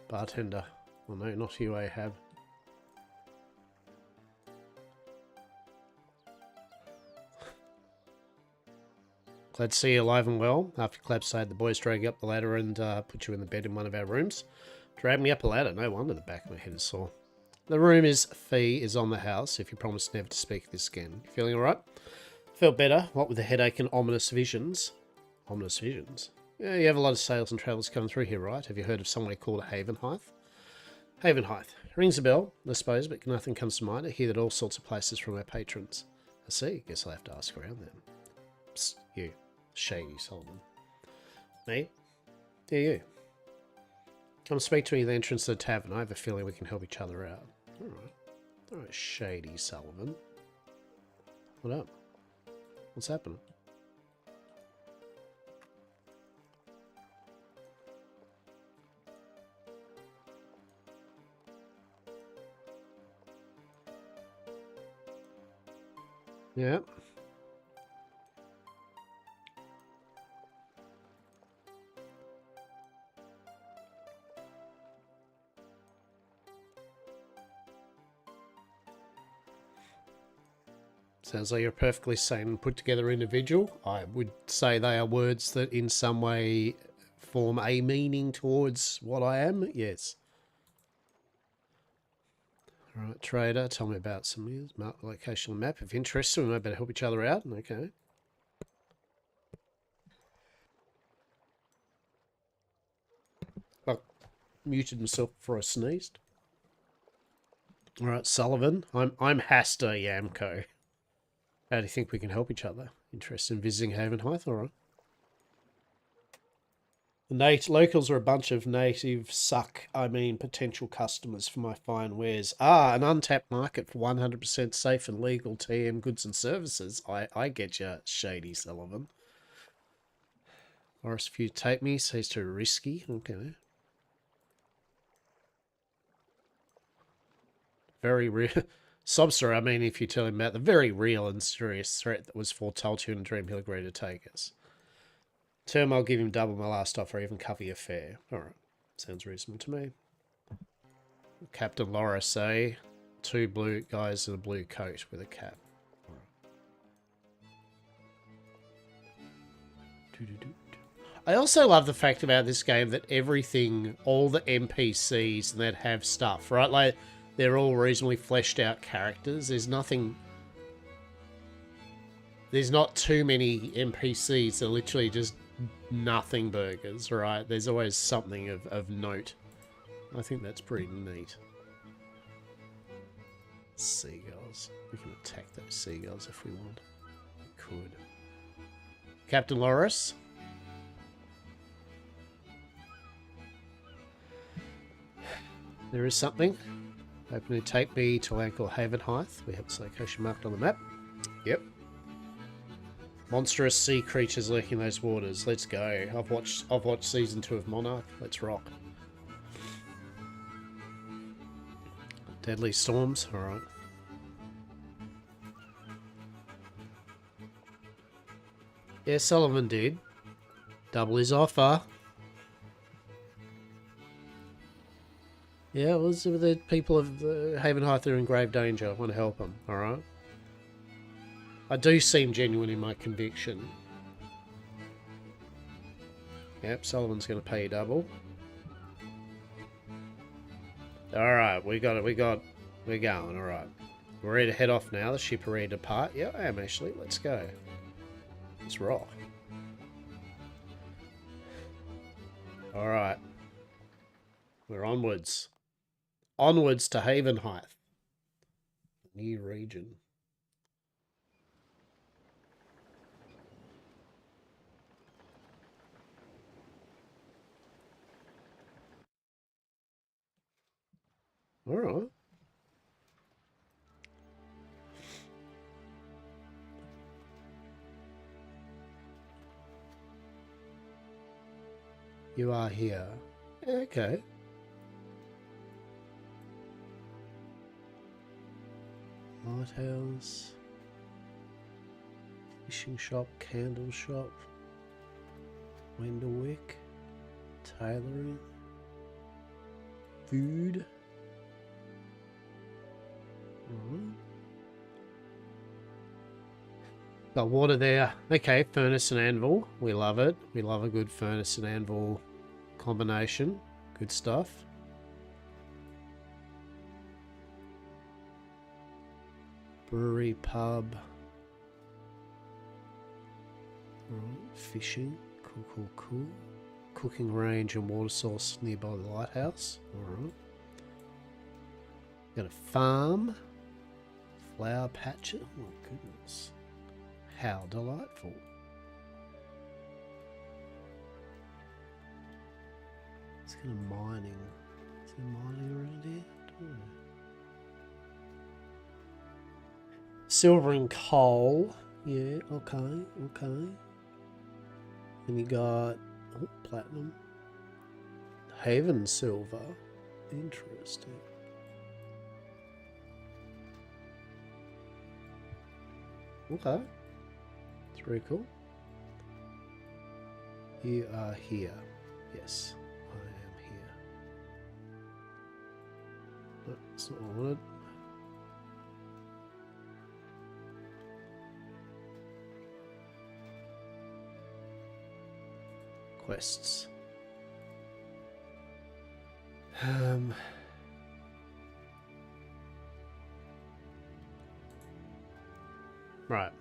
Bartender. Well, no, not you, Ahab. Glad to see you alive and well. After you collapsed, I had the boys drag you up the ladder and put you in the bed in one of our rooms. Drag me up a ladder. No wonder the back of my head is sore. The room fee is on the house if you promise never to speak of this again. You feeling alright? Felt better, what with the headache and ominous visions. Ominous visions? Yeah, you have a lot of sales and travellers coming through here, right? Have you heard of somewhere called Havenhearth? Havenhearth. Rings a bell, I suppose, but nothing comes to mind. I hear that all sorts of places from our patrons. I see. Guess I'll have to ask around then. Psst, you. Shady Solomon. Me? Yeah, you. Come speak to me at the entrance to the tavern. I have a feeling we can help each other out. Alright. Alright, Shady Sullivan. What up? What's happening? Yeah. Sounds like you're a perfectly sane and put together individual. I would say they are words that in some way form a meaning towards what I am. Yes. Alright, trader, tell me about some news. Mark the location on the map. If interested, we might better help each other out. Okay. I muted myself before I sneezed. Alright, Sullivan. I'm Hasta Yamco. How do you think we can help each other? Interested in visiting Havenhearth? Alright. The locals are a bunch of potential customers for my fine wares. Ah, an untapped market for 100% safe and legal TM goods and services. I get you, Shady Sullivan. Or if you take me, says too risky. Okay. Very real. Sobster, I mean, if you tell him about the very real and serious threat that was foretold to you in a dream, he'll agree to take us. Term, I'll give him double my last offer, even cover your fare. Alright. Sounds reasonable to me. Captain Laura say 2 blue guys in a blue coat with a cap. I also love the fact about this game that everything, all the NPCs that have stuff, right? Like, they're all reasonably fleshed out characters. There's nothing... There's not too many NPCs that are literally just nothing burgers, right? There's always something of note. I think that's pretty neat. Seagulls. We can attack those seagulls if we want. We could. Captain Loris. There is something. Hoping to take me to a land called Havenhearth. We have this location marked on the map. Yep. Monstrous sea creatures lurking in those waters. Let's go. I've watched season 2 of Monarch. Let's rock. Deadly storms. Alright. Yeah, Sullivan did. Double his offer. Yeah, it was the people of the Havenhearth are in grave danger. I want to help them. Alright. I do seem genuine in my conviction. Yep, Sullivan's going to pay you double. Alright, we're going. Alright. We're ready to head off now. The ship are ready to depart. Yeah, I am actually. Let's go. Let's rock. Alright. We're onwards. Onwards to Havenhearth. New region. Alright. You are here. Okay. Lighthouse. Fishing shop, candle shop. Window wick. Tailoring. Food. Got water there. Okay, furnace and anvil. We love it. We love a good furnace and anvil combination. Good stuff. Brewery, pub. Alright, fishing. Cool, cool, cool. Cooking range and water source nearby the lighthouse. Alright. Got a farm. Flower patch. Oh my goodness. How delightful. It's kind of mining. Is there mining around here? Don't know. Silver and coal. Yeah, okay, okay. Then you got platinum. Haven silver. Interesting. Okay. It's very cool. You are here. Yes, I am here. No, that's not what I wanted. Quests. Right.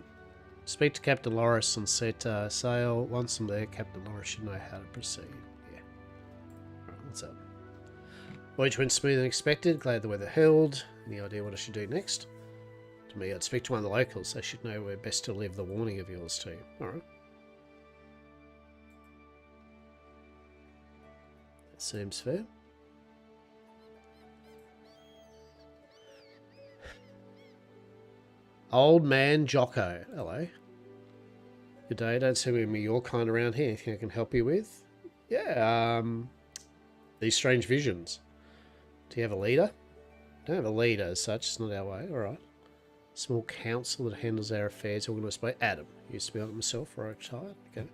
Speak to Captain Loris and set sail. Once I'm there, Captain Loris should know how to proceed. Yeah. Right, what's up? Voyage went smoother than expected. Glad the weather held. Any idea what I should do next? To me, I'd speak to one of the locals. They should know where best to leave the warning of yours to. Alright. That seems fair. Old man Jocko. Hello. Good day. Don't see me your kind around here. Anything I can help you with? Yeah, these strange visions. Do you have a leader? Don't have a leader as such. It's not our way. Alright. Small council that handles our affairs organised by Adam. Used to be on it myself for a child. Okay.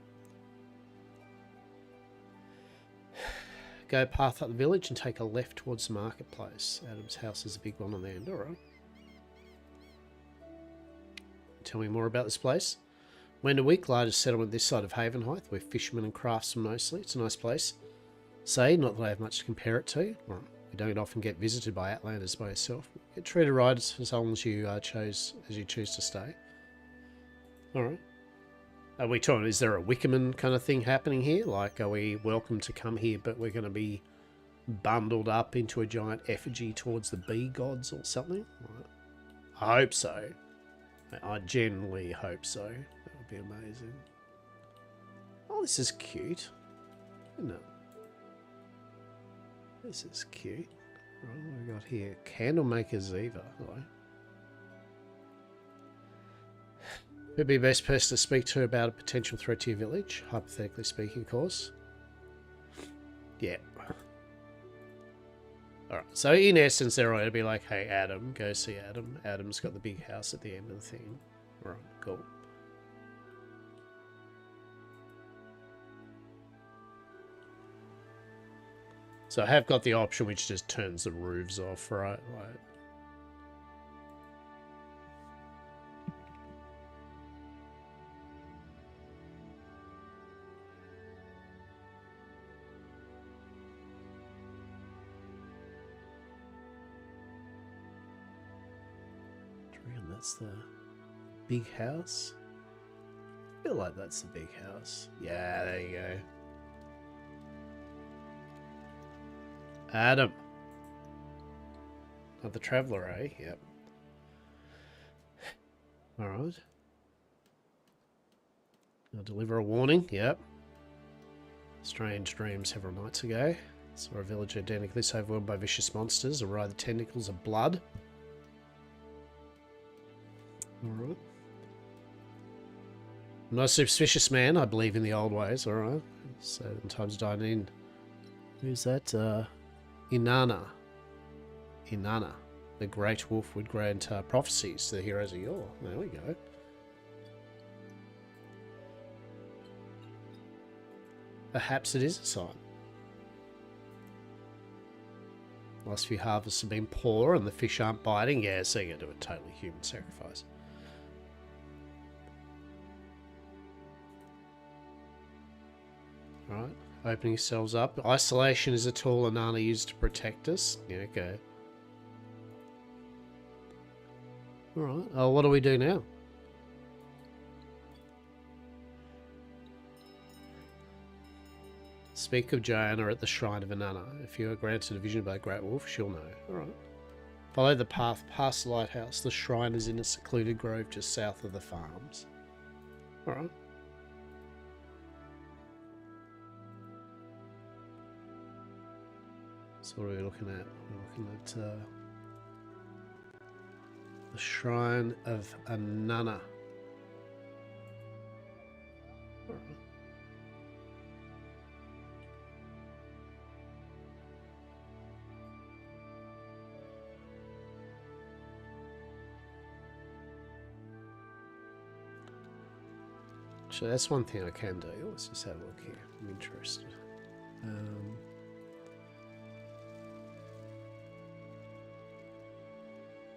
Go path up the village and take a left towards the marketplace. Adam's house is a big one on the end. Alright. Tell me more about this place. Wenderwick, largest settlement this side of Havenheim. We're fishermen and craftsmen mostly. It's a nice place. Say, not that I have much to compare it to. Well, you don't often get visited by Outlanders by yourself. Get treated right as long as you choose to stay. Alright. Are we talking, is there a Wickerman kind of thing happening here? Like, are we welcome to come here, but we're going to be bundled up into a giant effigy towards the bee gods or something? Right. I hope so. I genuinely hope so. That would be amazing. Oh, this is cute. Isn't it? This is cute. Right, what have we got here? Candlemaker Ziva. Hello. Who'd be the best person to speak to about a potential threat to your village? Hypothetically speaking, of course. Yeah. Alright, so in essence, they're going to be like, hey, Adam, go see Adam. Adam's got the big house at the end of the thing. Alright, cool. So I have got the option which just turns the roofs off, right? Like, that's the big house. I feel like that's the big house. Yeah, there you go. Adam. Not the traveller, eh? Yep. Alright. I'll deliver a warning. Yep. Strange dream several nights ago. Saw a village identically overwhelmed by vicious monsters or rather tentacles of blood. Alright. I'm not a superstitious man. I believe in the old ways. Alright. So sometimes dining in. Who's that? Inanna. Inanna. The great wolf would grant prophecies to the heroes of yore. There we go. Perhaps it is a sign. Last few harvests have been poor and the fish aren't biting. Yeah, so you're going to do a totally human sacrifice. Right. Opening yourselves up. Isolation is a tool Anana used to protect us. Yeah, okay. Alright. Oh, what do we do now? Speak of Joanna at the shrine of Anana. If you are granted a vision by a great wolf, she'll know. Alright. Follow the path past the lighthouse. The shrine is in a secluded grove just south of the farms. Alright. So what are we looking at? We're looking at the shrine of Anana. Alright. So that's one thing I can do. Let's just have a look here. I'm interested.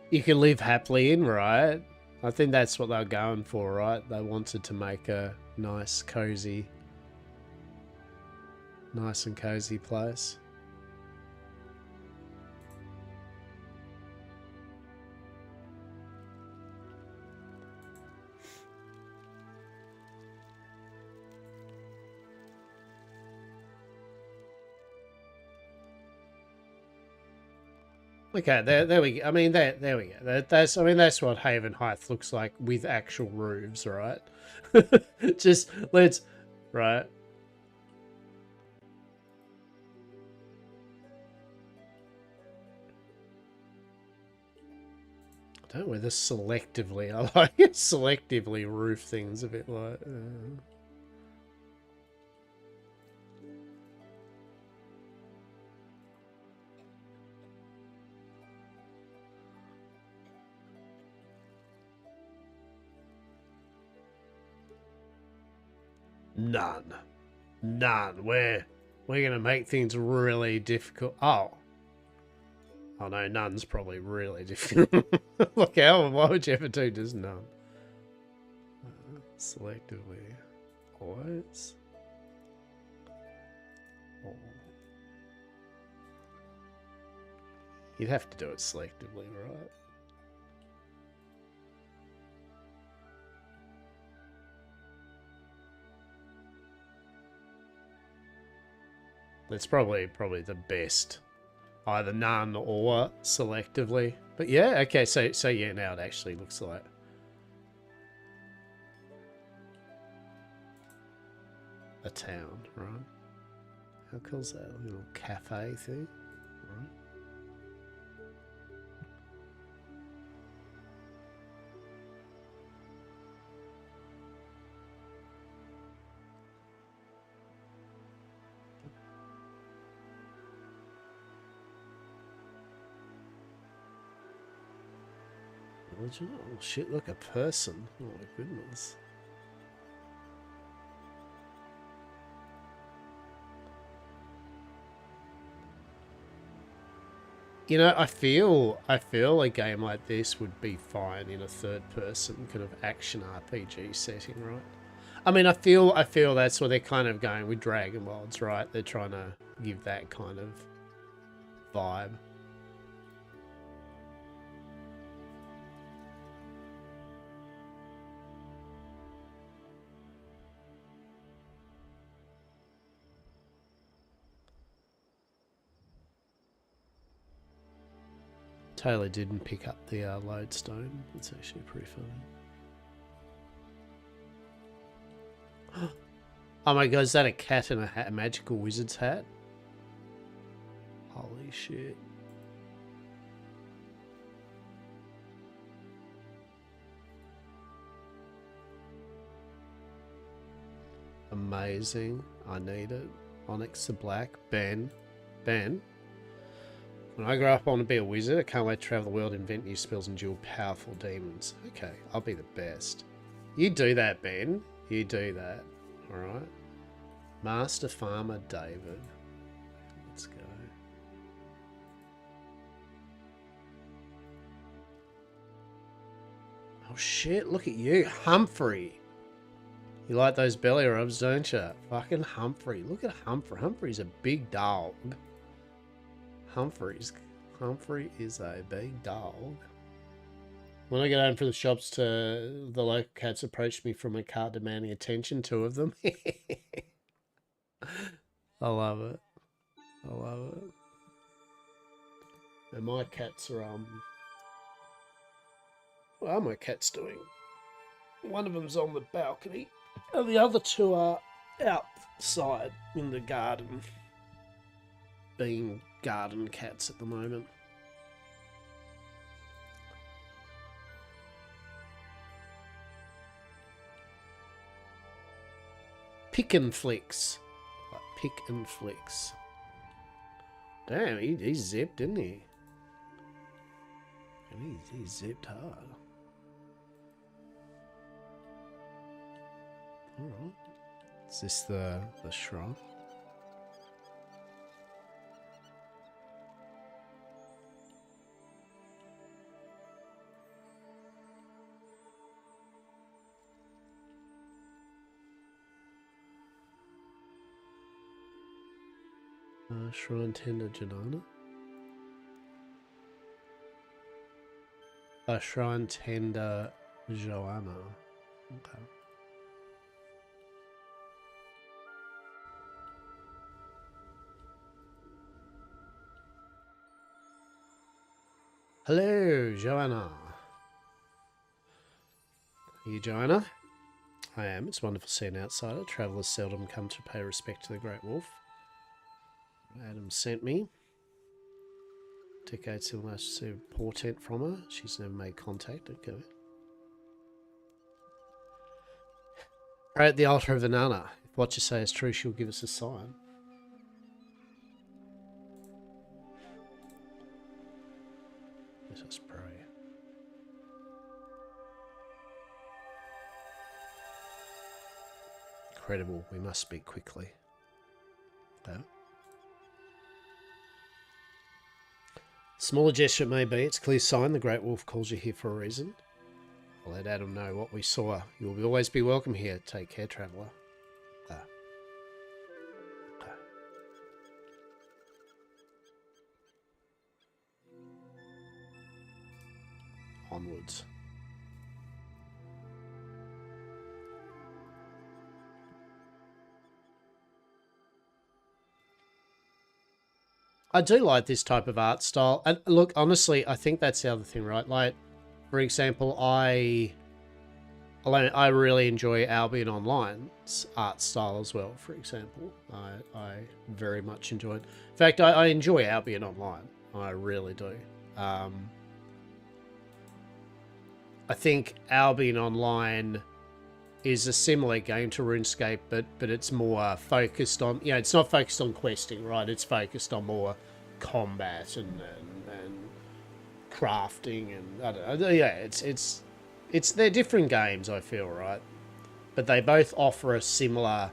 You can live happily in, right? I think that's what they're going for, right? They wanted to make a nice and cozy place. Okay, there we go. I mean, there we go. That's what Haven Heights looks like with actual roofs, right? Just let's, right? I don't know whether selectively. I like it selectively roof things a bit like. None. We're gonna make things really difficult. Oh no, none's probably really difficult. Look, why would you ever do just none? Selectively, always. Oh. You'd have to do it selectively, right? It's probably the best. Either none or selectively. But yeah, okay, so yeah, now it actually looks like a town, right? How cool's that? A little cafe thing, right? Oh shit, look, a person. Oh my goodness. You know, I feel a game like this would be fine in a third person kind of action RPG setting, right? I mean, I feel that's what they're kind of going with Dragon Worlds, right? They're trying to give that kind of vibe. Taylor didn't pick up the lodestone. It's actually pretty funny. Oh my god, is that a cat in a hat, a magical wizard's hat? Holy shit. Amazing. I need it. Onyx the Black. Ben. When I grow up, I want to be a wizard. I can't wait to travel the world, invent new spells, and duel powerful demons. Okay, I'll be the best. You do that, Ben. You do that. Alright. Master Farmer David. Let's go. Oh shit, look at you. Humphrey. You like those belly rubs, don't you? Fucking Humphrey. Look at Humphrey. Humphrey's a big dog. Humphrey is a big dog. When I get home from the shops, the local cats approached me from a car demanding attention. 2 of them. I love it. I love it. And my cats are what are my cats doing? One of them's on the balcony, and the other 2 are outside in the garden, being garden cats at the moment. Pick and flicks. Like pick and flicks. Damn, he zipped, didn't he? And he zipped hard. Alright. Is this the shrine? Shrine Tender Janana. Shrine Tender Joanna. Okay. Hello, Joanna. Are you Joanna? I am. It's wonderful to see an outsider. Travellers seldom come to pay respect to the Great Wolf. Adam sent me. Decades in last received portent from her. She's never made contact. Okay. Pray at the altar of Inanna. If what you say is true, she'll give us a sign. Let us pray. Incredible. We must speak quickly. Okay. Smaller gesture it may be, it's a clear sign the Great Wolf calls you here for a reason. I'll let Adam know what we saw. You will always be welcome here. Take care, traveller. Okay. Onwards. I do like this type of art style. And look, honestly, I think that's the other thing, right? Like, for example, I really enjoy Albion Online's art style as well, for example. I very much enjoy it. In fact, I enjoy Albion Online. I really do. I think Albion Online is a similar game to RuneScape, but it's more focused on, you know, it's not focused on questing, right? It's focused on more combat and crafting and I don't know. Yeah, it's they're different games, I feel, right? But they both offer a similar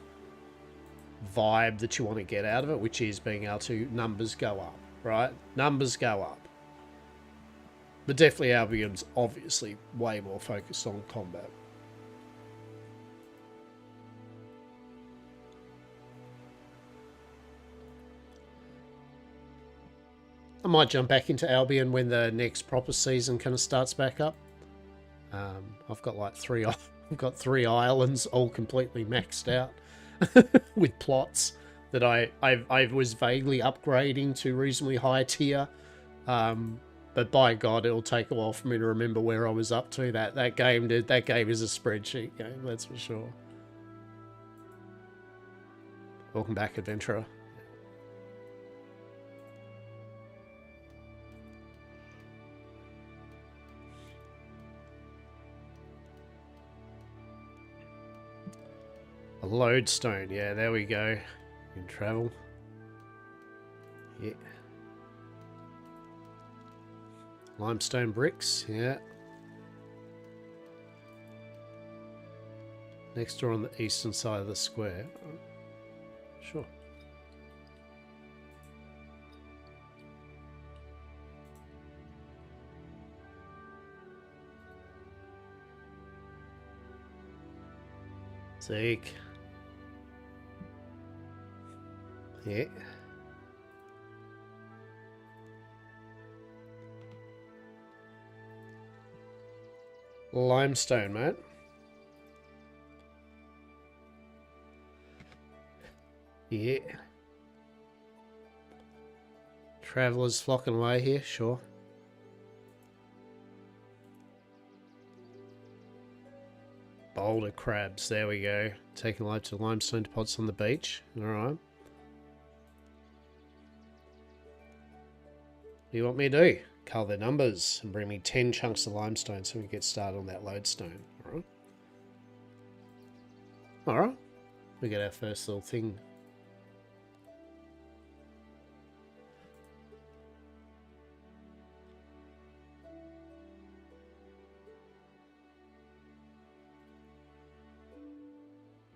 vibe that you want to get out of it, which is being able to numbers go up, right? Numbers go up. But definitely Albion's obviously way more focused on combat. I might jump back into Albion when the next proper season kind of starts back up. I've got like I've got 3 islands all completely maxed out with plots that I was vaguely upgrading to reasonably high tier. But by God, it'll take a while for me to remember where I was up to. That game is a spreadsheet game, that's for sure. Welcome back, adventurer. A lodestone, yeah, there we go. You can travel. Yeah. Limestone bricks, yeah. Next door on the eastern side of the square. Sure. Zeke. Yeah. Limestone, mate. Yeah. Travelers flocking away here, sure. Boulder crabs, there we go. Taking life to limestone deposits on the beach. Alright. What do you want me to do? Cull their numbers and bring me 10 chunks of limestone so we can get started on that lodestone. Alright. Alright. We get our first little thing.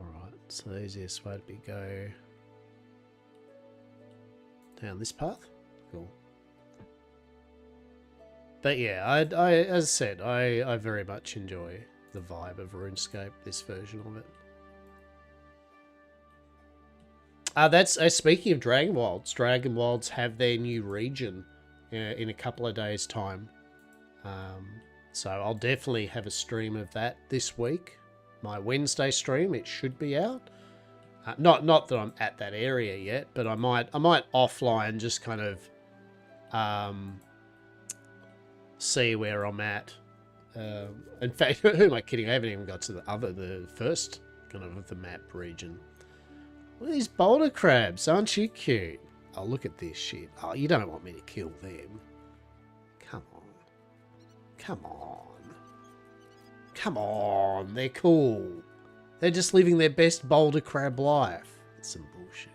Alright, so the easiest way to be go down this path. Cool. But yeah, I as I said, I very much enjoy the vibe of RuneScape, this version of it. That's speaking of Dragon Wilds have their new region in a couple of days' time. So I'll definitely have a stream of that this week. My Wednesday stream, it should be out. Not that I'm at that area yet, but I might offline just kind of see where I'm at. In fact, who am I kidding? I haven't even got to the first kind of the map region. Look at these boulder crabs, aren't you cute? Oh, look at this shit. Oh, you don't want me to kill them. Come on. Come on. Come on. They're cool. They're just living their best boulder crab life. That's some bullshit.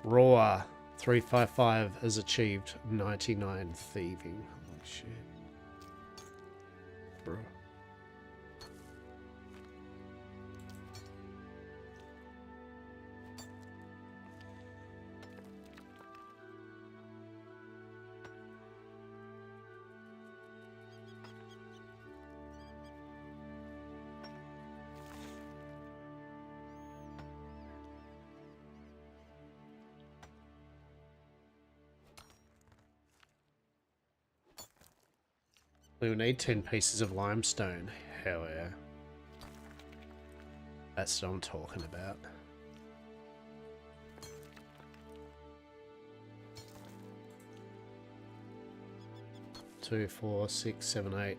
Raw 355 has achieved 99 thieving. Holy shit. Bro. We will need 10 pieces of limestone. Hell yeah. That's what I'm talking about. Two, 4, 6, 7, 8.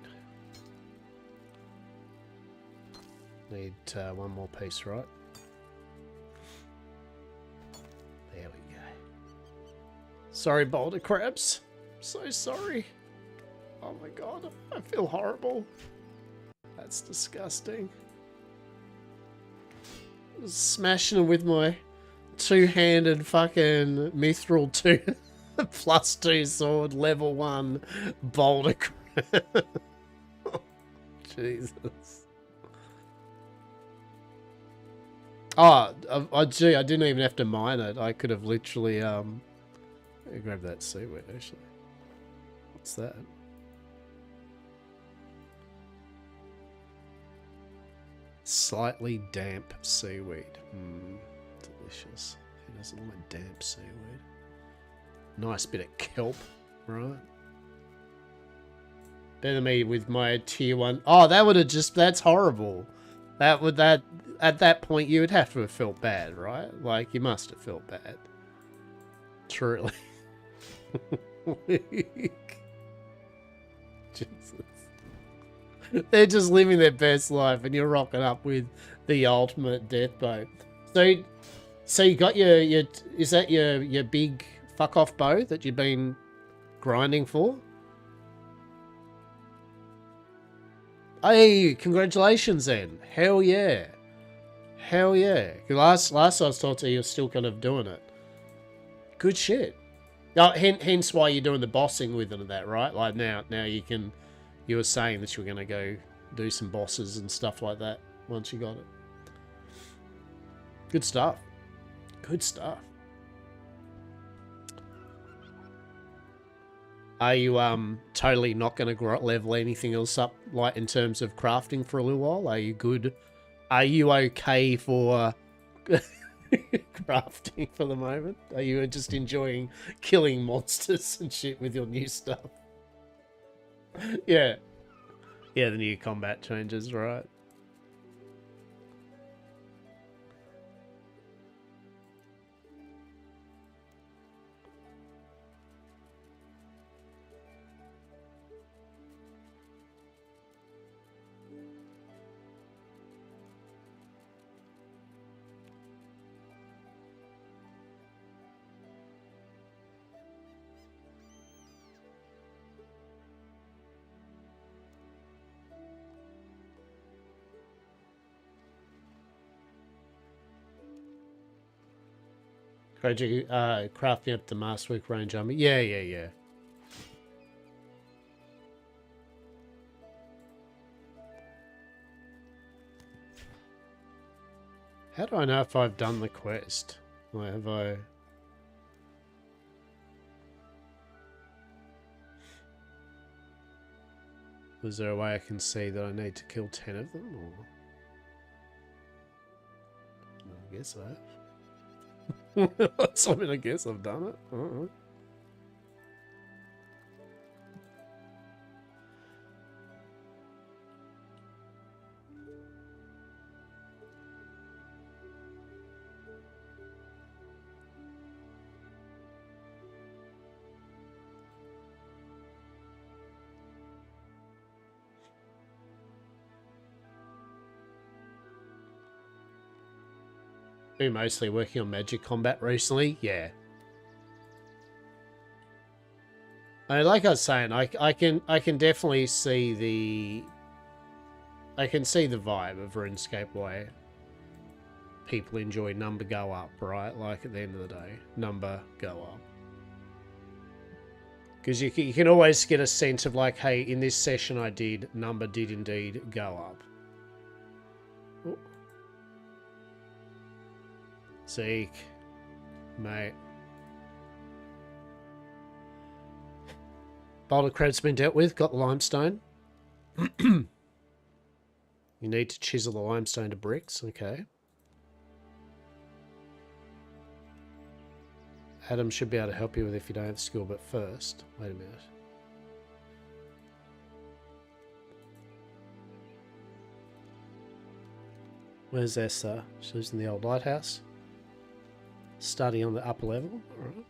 Need one more piece, right? There we go. Sorry, boulder crabs. So sorry. Oh my god, I feel horrible. That's disgusting. Smashing them with my two-handed fucking mithril 2 +2 sword, level 1 boulder crab. Jesus. Oh, gee, I didn't even have to mine it. I could have literally grab that seaweed actually. What's that? Slightly damp seaweed. Delicious. Who doesn't like damp seaweed? Nice bit of kelp, right? Better than me with my tier 1. Oh, that would have just... That's horrible. At that point, you would have to have felt bad, right? Like, you must have felt bad. Truly. Jesus. They're just living their best life, and you're rocking up with the ultimate death bow. So you got your is that your big fuck off bow that you've been grinding for? Hey, congratulations then. Hell yeah. Hell yeah. Last I was told to you were still kind of doing it. Good shit. Oh, hence why you're doing the bossing with it and that, right? Like now you can... You were saying that you were going to go do some bosses and stuff like that once you got it. Good stuff. Good stuff. Are you totally not going to level anything else up, like in terms of crafting for a little while? Are you good? Are you okay for crafting for the moment? Are you just enjoying killing monsters and shit with your new stuff? Yeah. Yeah, the new combat changes, right? Crafting up the Masterwork range armor. Yeah, yeah, yeah. How do I know if I've done the quest? Or have I... Was there a way I can see that I need to kill 10 of them? Or... I guess I have. I mean, I guess I've done it. Been mostly working on magic combat recently. Yeah. Like I was saying, I can definitely see the... I can see the vibe of RuneScape why people enjoy number go up, right? Like at the end of the day, number go up. Because you can always get a sense of like, hey, in this session I did, number did indeed go up. Oh. Zeke, mate. Boulder Crab's been dealt with, got the limestone. You need to chisel the limestone to bricks, okay. Adam should be able to help you with if you don't have the skill, but first, wait a minute. Where's Esther? She lives in the old lighthouse. Study on the upper level, alright.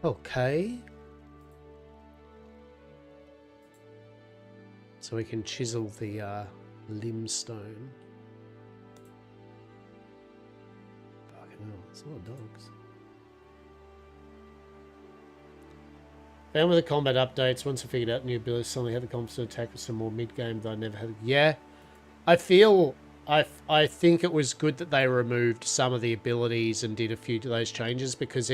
Okay. So we can chisel the limestone. Fucking hell, it's a lot of dogs. Found with the combat updates, once I figured out new abilities, suddenly had the confidence to attack with some more mid-game that I never had. Yeah, I feel... I think it was good that they removed some of the abilities and did a few of those changes because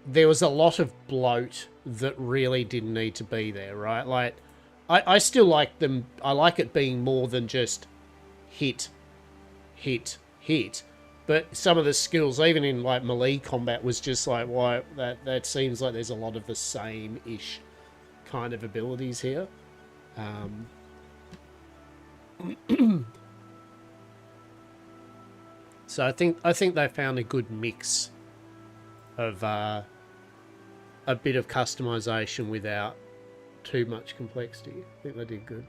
there was a lot of bloat that really didn't need to be there, right? Like, I still like them. I like it being more than just hit, hit, hit. But some of the skills, even in like melee combat, was just like, why that seems like there's a lot of the same-ish kind of abilities here. So I think they found a good mix of a bit of customization without too much complexity. I think they did good.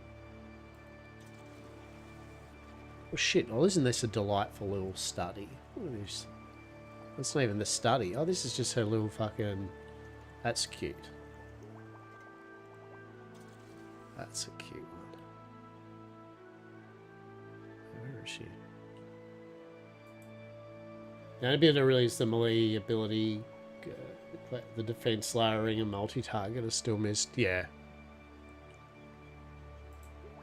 Well, shit! Oh, isn't this a delightful little study? What is this? That's not even the study. Oh, this is just her little fucking... That's cute. That's a cute one. Where is she? The only bit that really is the melee ability, the defense layering and multi-target are still missed. Yeah.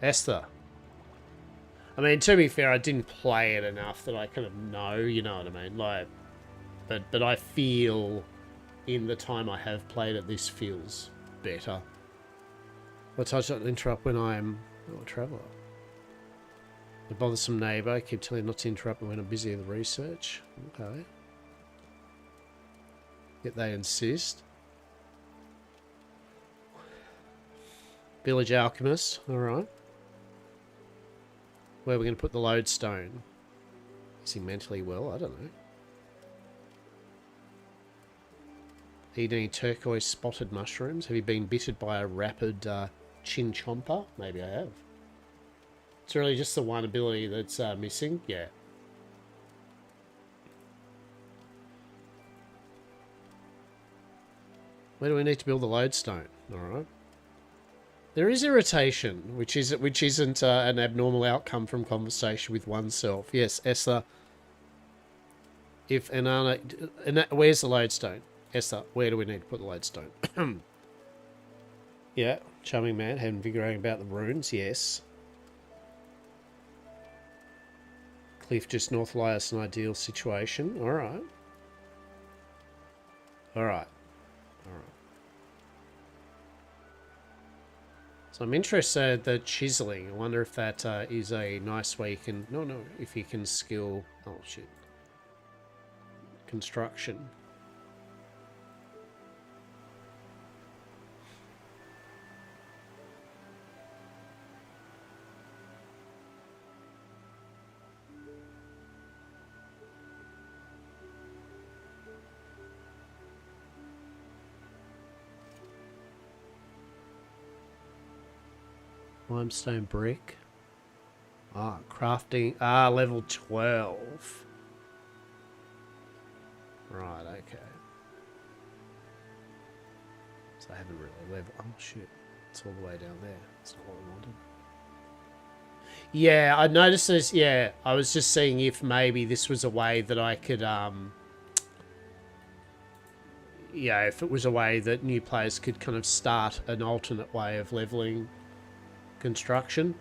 Esther. I mean, to be fair, I didn't play it enough that I kind of know, you know what I mean? Like, but I feel in the time I have played it, this feels better. I touch not to interrupt when I'm a traveller. A bothersome neighbour, keep telling you not to interrupt me when I'm busy in the research. Okay. Yet they insist. Village alchemist. Alright. Where are we going to put the lodestone? Is he mentally well? I don't know. Eat any turquoise spotted mushrooms? Have you been bitten by a rapid chin chomper? Maybe I have. It's really just the one ability that's missing. Yeah. Where do we need to build the lodestone? Alright. There is irritation, which isn't an abnormal outcome from conversation with oneself. Yes, Esther. If Inanna... Where's the lodestone? Esther, where do we need to put the lodestone? Yeah, charming man, had invigorating about the runes, yes. Cliff just north Lias, an ideal situation. Alright. Alright. Alright. So I'm interested at the chiseling. I wonder if that is a nice way you can... No, if you can skill... Oh, shit. Construction. Limestone brick. Ah, crafting. Ah, level 12. Right, okay. So I haven't really leveled. Oh, shit. It's all the way down there. That's not what I wanted. Yeah, I noticed this. Yeah, I was just seeing if maybe this was a way that I could, yeah, if it was a way that new players could kind of start an alternate way of leveling construction.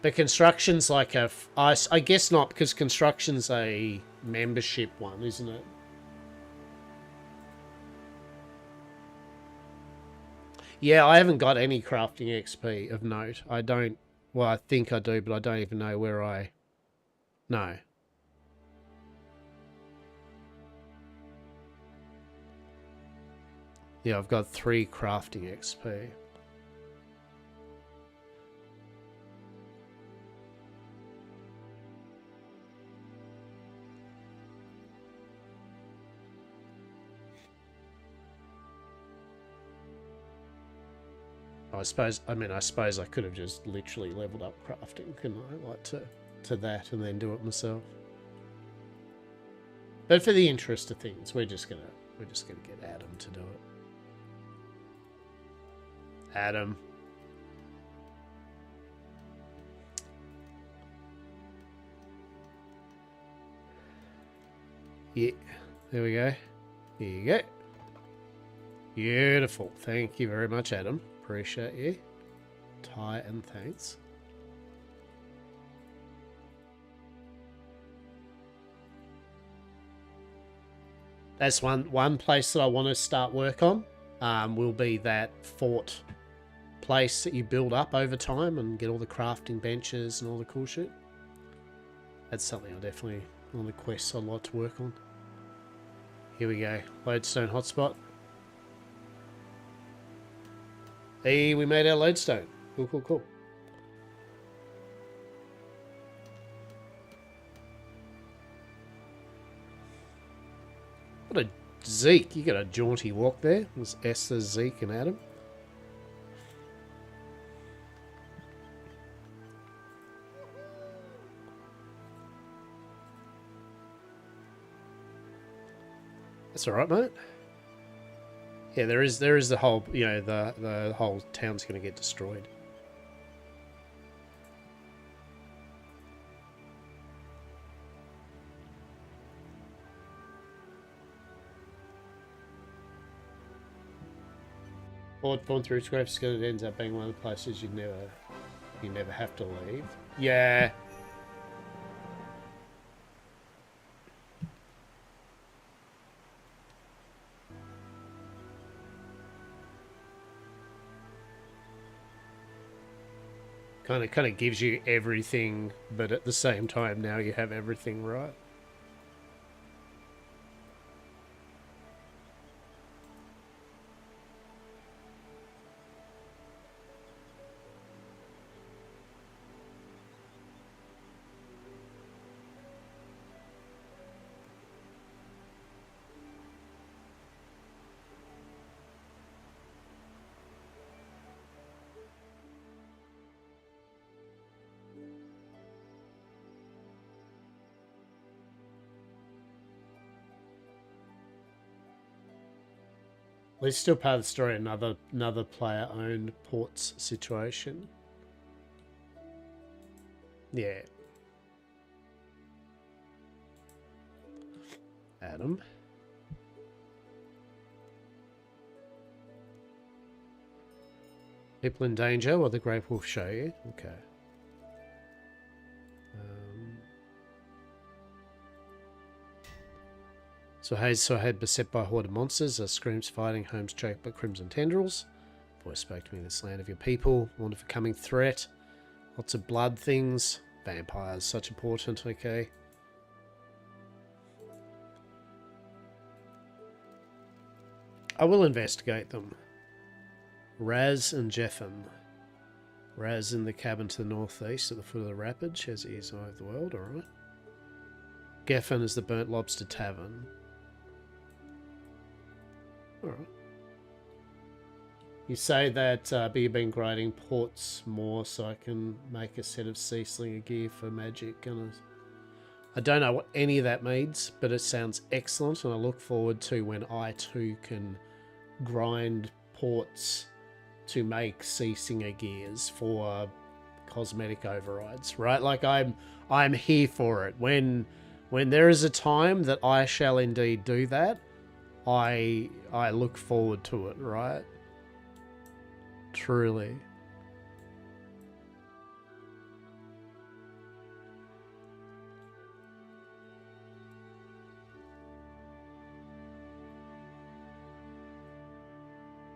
But construction's like a... I guess not, because construction's a membership one, isn't it? Yeah, I haven't got any crafting XP of note. I don't... Well, I think I do, but I don't even know where I... No. Yeah, I've got 3 crafting XP. I suppose I could have just literally leveled up crafting, couldn't I? Like to that and then do it myself. But for the interest of things, we're just gonna get Adam to do it. Adam. Yeah, there we go. Here you go. Beautiful. Thank you very much, Adam. Appreciate you. Tie and thanks. That's one place that I want to start work on. Will be that fort place that you build up over time and get all the crafting benches and all the cool shit. That's something I definitely on the quests I'd like to work on. Here we go. Lodestone hotspot. Hey, we made our lodestone. Cool, cool, cool. What a Zeke. You got a jaunty walk there. There's Esther, Zeke, and Adam. That's alright, mate. Yeah, there is the whole, you know, the whole town's going to get destroyed. Born through Scrape Skill, it ends up being one of the places you never have to leave. Yeah. Kind of gives you everything, but at the same time now you have everything right. least still part of the story. Another player-owned ports situation. Yeah. Adam. People in danger? What the Great Wolf show you? Okay. So Hayes beset by a horde of monsters, screams fighting, homes choked by crimson tendrils. Voice spoke to me in this land of your people, warned of a coming threat. Lots of blood things. Vampires, such important, okay. I will investigate them. Raz and Jeffin. Raz in the cabin to the northeast at the foot of the rapid. She has ears all over the world, alright. Geffen is the Burnt Lobster Tavern. Alright. You say that you've been grading ports more so I can make a set of sea slinger gear for magic. I don't know what any of that means, but it sounds excellent and I look forward to when I too can grind ports to make sea singer gears for cosmetic overrides, right? Like I'm here for it. When there is a time that I shall indeed do that, I look forward to it, right? Truly.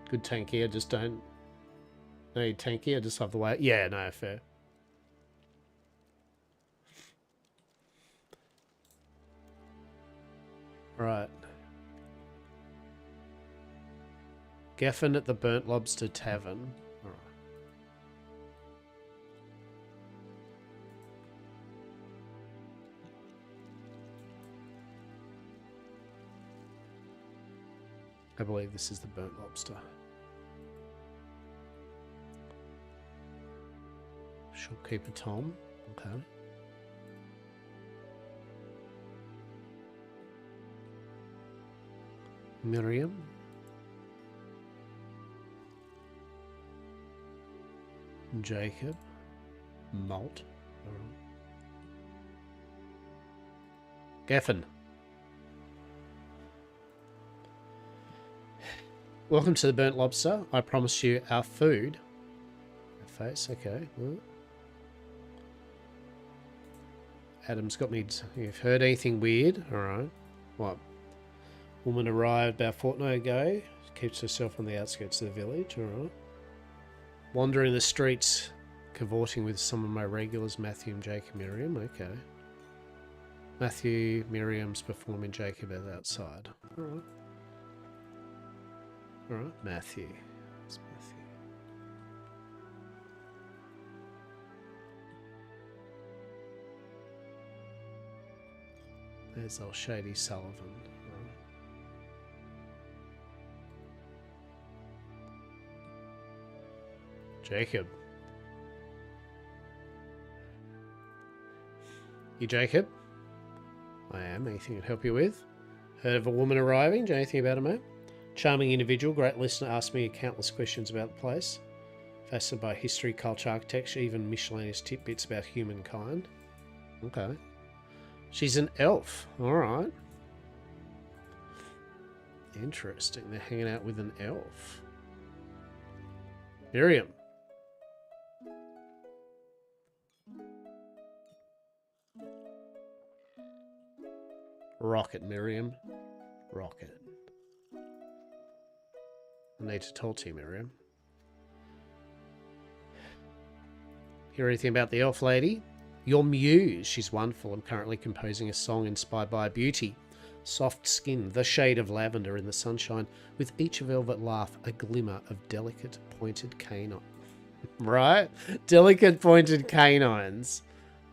Good tanky, I just don't need tanky, I just love the way... Yeah, no, fair. Right. Geffen at the Burnt Lobster Tavern. Alright. I believe this is the Burnt Lobster. Shopkeeper Tom. Okay. Miriam. Jacob. Malt. Geffen. Welcome to the Burnt Lobster. I promise you our food. Our face, okay. Well, Adam's got me... You've heard anything weird? Alright. What? Woman arrived about a fortnight ago. Keeps herself on the outskirts of the village. Alright. Wandering the streets, cavorting with some of my regulars, Matthew and Jacob Miriam. Okay. Matthew, Miriam's performing, Jacob is outside. Alright. Alright, Matthew. It's Matthew. There's old Shady Sullivan. Right. Jacob. You Jacob? I am. Anything I can help you with? Heard of a woman arriving? Do you know anything about her, mate? Charming individual, great listener, asked me countless questions about the place. Fascinated by history, culture, architecture, even miscellaneous tidbits about humankind. Okay. She's an elf. Alright. Interesting. They're hanging out with an elf. Miriam. Rocket, Miriam. Rocket. I need to talk to you, Miriam. Hear anything about the elf lady? Your muse. She's wonderful. I'm currently composing a song inspired by her beauty. Soft skin, the shade of lavender in the sunshine, with each velvet laugh a glimmer of delicate pointed canine. Right? Delicate pointed canines.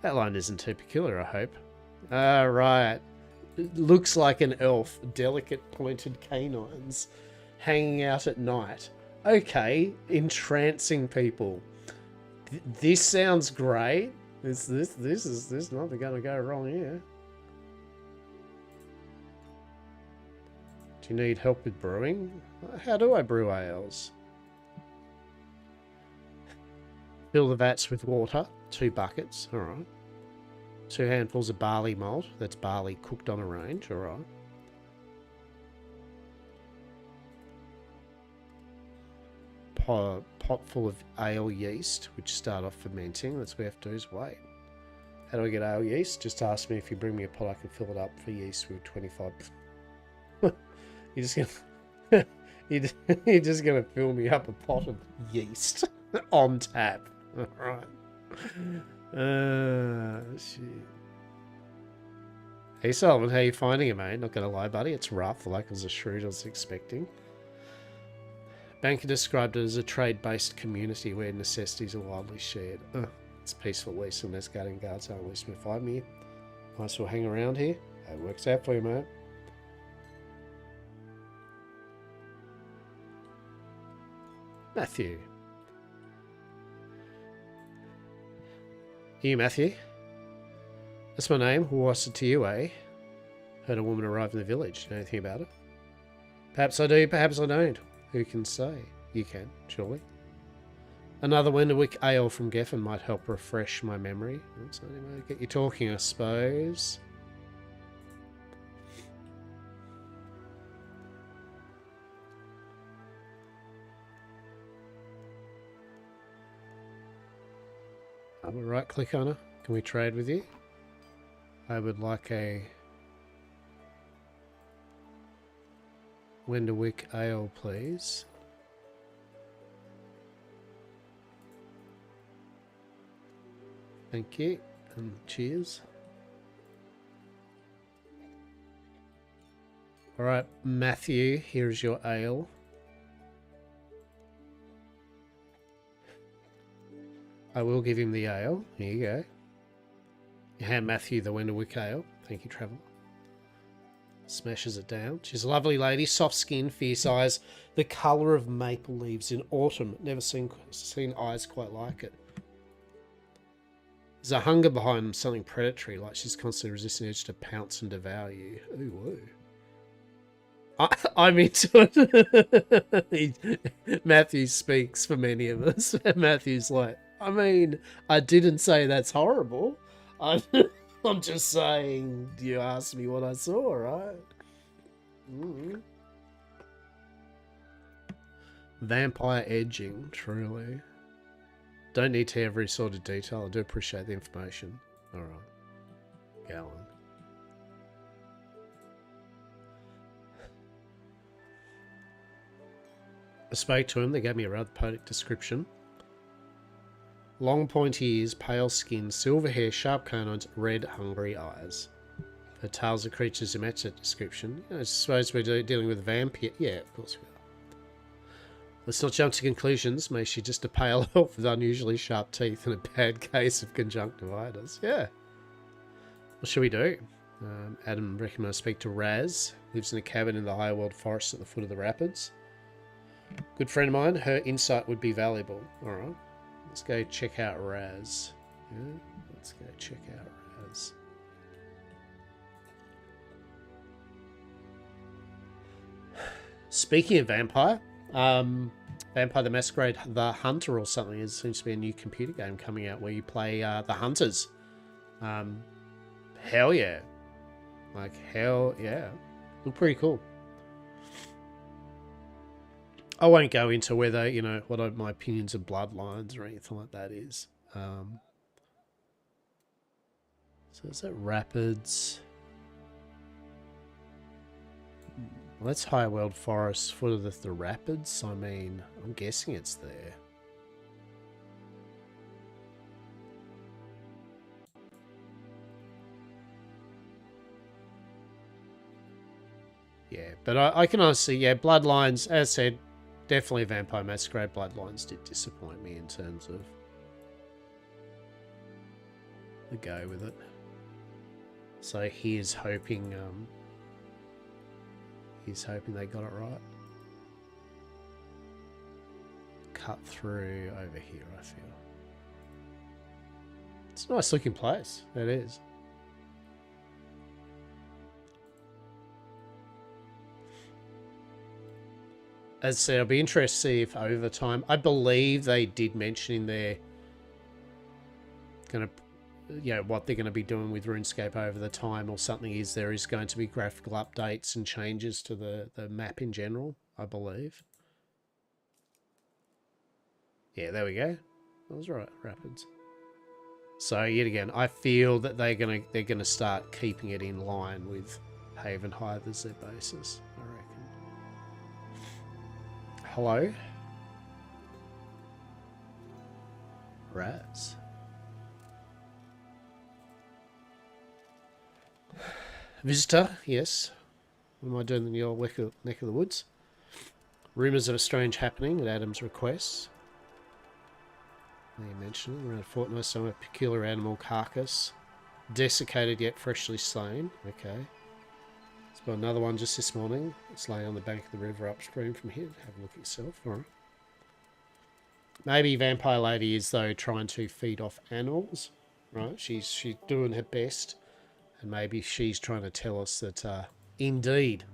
That line isn't too peculiar, I hope. Right. It looks like an elf. Delicate pointed canines. Hanging out at night. Okay, entrancing people. This sounds great. There's nothing gonna go wrong here. Do you need help with brewing? How do I brew ales? Fill the vats with water, 2 buckets, alright. 2 handfuls of barley malt, that's barley cooked on a range, alright. Pot full of ale yeast, which start off fermenting. That's what we have to do is wait. How do I get ale yeast? Just ask me if you bring me a pot, I can fill it up for yeast with 25. You're just gonna you're just gonna fill me up a pot of yeast on tap. Alright. Shit. Hey Solomon, how you finding it, mate? Not gonna lie, buddy, it's rough. The locals are shrewd, I was expecting. Banker described it as a trade-based community where necessities are widely shared. It's peaceful, at least, unless guarding guards aren't least with 5 me. Might as well hang around here. That works out for you, mate. Matthew. You, Matthew? That's my name. What's it to you, eh? Heard a woman arrive in the village. Know anything about it? Perhaps I do, perhaps I don't. Who can say? You can, surely. Another Wenderwick ale from Geffen might help refresh my memory. That's the only way to get you talking, I suppose. I will right click on her. Can we trade with you? I would like a Wenderwick ale, please. Thank you, and cheers. Alright, Matthew, here's your ale. I will give him the ale. Here you go. You hand Matthew the Wenderwick ale. Thank you, Traveller. Smashes it down. She's a lovely lady, soft skin, fierce eyes, the colour of maple leaves in autumn. Never seen eyes quite like it. There's a hunger behind them, something predatory, like she's constantly resisting the urge to pounce and devour you. Ooh, woo. I'm into it. Matthew speaks for many of us. Matthew's like, I mean, I didn't say that's horrible. I'm just saying, you asked me what I saw, right? Mm. Vampire edging, truly. Don't need to have every sort of detail. I do appreciate the information. Alright. Go on. I spoke to him. They gave me a rather poetic description. Long pointy ears, pale skin, silver hair, sharp canines, red hungry eyes. Her tails are creatures who match that description. I suppose we're dealing with a vampire. Yeah, of course we are. Let's not jump to conclusions. Maybe she's just a pale elf with unusually sharp teeth and a bad case of conjunctivitis. Yeah. What should we do? Adam recommended I speak to Raz. Lives in a cabin in the high world forest at the foot of the rapids. Good friend of mine. Her insight would be valuable. Alright. Let's go check out Raz. Yeah, let's go check out Raz. Speaking of Vampire, Vampire the Masquerade The Hunter or something. It seems to be a new computer game coming out where you play the Hunters. Hell yeah. Like, hell yeah. Look pretty cool. I won't go into whether, you know, what my opinions of Bloodlines or anything like that is. So is that Rapids? Well, that's High World Forest, foot of the Rapids. I mean, I'm guessing it's there. Yeah, but I can honestly, yeah, Bloodlines, as I said, definitely Vampire Masquerade. Bloodlines did disappoint me in terms of the go with it. So he's hoping they got it right. Cut through over here, I feel. It's a nice looking place. It is. as I said, I'll be interested to see if over time, I believe they did mention in there, what they're going to be doing with RuneScape over the time or something is there is going to be graphical updates and changes to the map in general, I believe. Yeah, there we go. That was right, Rapids. So yet again, I feel that they're gonna start keeping it in line with Haven Hive as their basis, I reckon. Hello? Raz. Visitor, yes. What am I doing in your neck of the woods? Rumours of a strange happening at Adam's request. You mentioned it. Around a fortnight, some peculiar animal carcass. Desiccated yet freshly slain. Okay. There's got another one just this morning. It's laying on the bank of the river upstream from here. Have a look yourself. All right. Maybe Vampire Lady is, though, trying to feed off animals. Right? She's doing her best. And maybe she's trying to tell us that, indeed,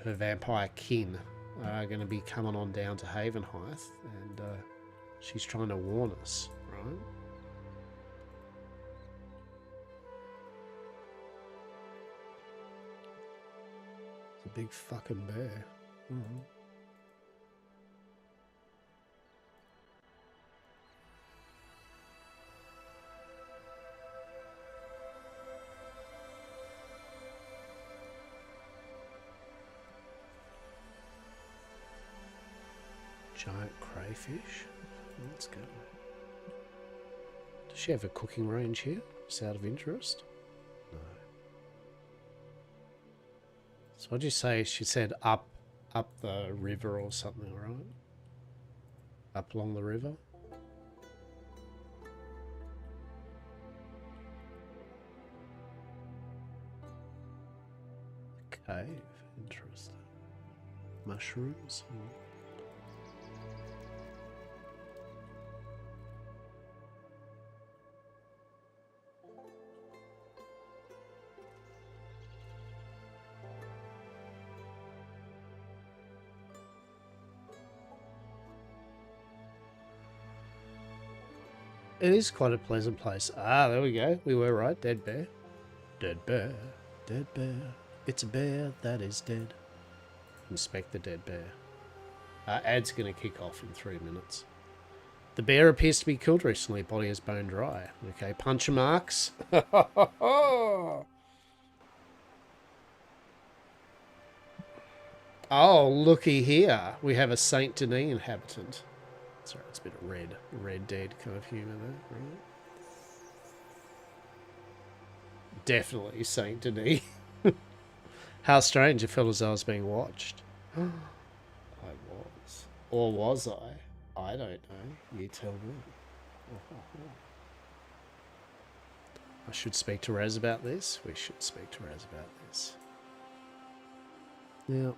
her vampire kin are going to be coming on down to Havenhearth. And she's trying to warn us, right? It's a big fucking bear. Mm-hmm. Giant crayfish. Let's go. Does she have a cooking range here? Just out of interest? No. So what'd you say? She said up the river or something, right? Up along the river? Cave. Interesting. Mushrooms? It is quite a pleasant place. Ah, there we go. We were right. Dead bear. Dead bear. Dead bear. It's a bear that is dead. Inspect the dead bear. Ad's going to kick off in 3 minutes. The bear appears to be killed recently. Body is bone dry. Okay, puncture marks. Oh, looky here. We have a Saint Denis inhabitant. Sorry, it's a bit of red dead kind of humour there, right? Definitely Saint Denis. How strange, it felt as though I was being watched. I was. Or was I? I don't know. You tell me. I should speak to Raz about this. We should speak to Raz about this. Now...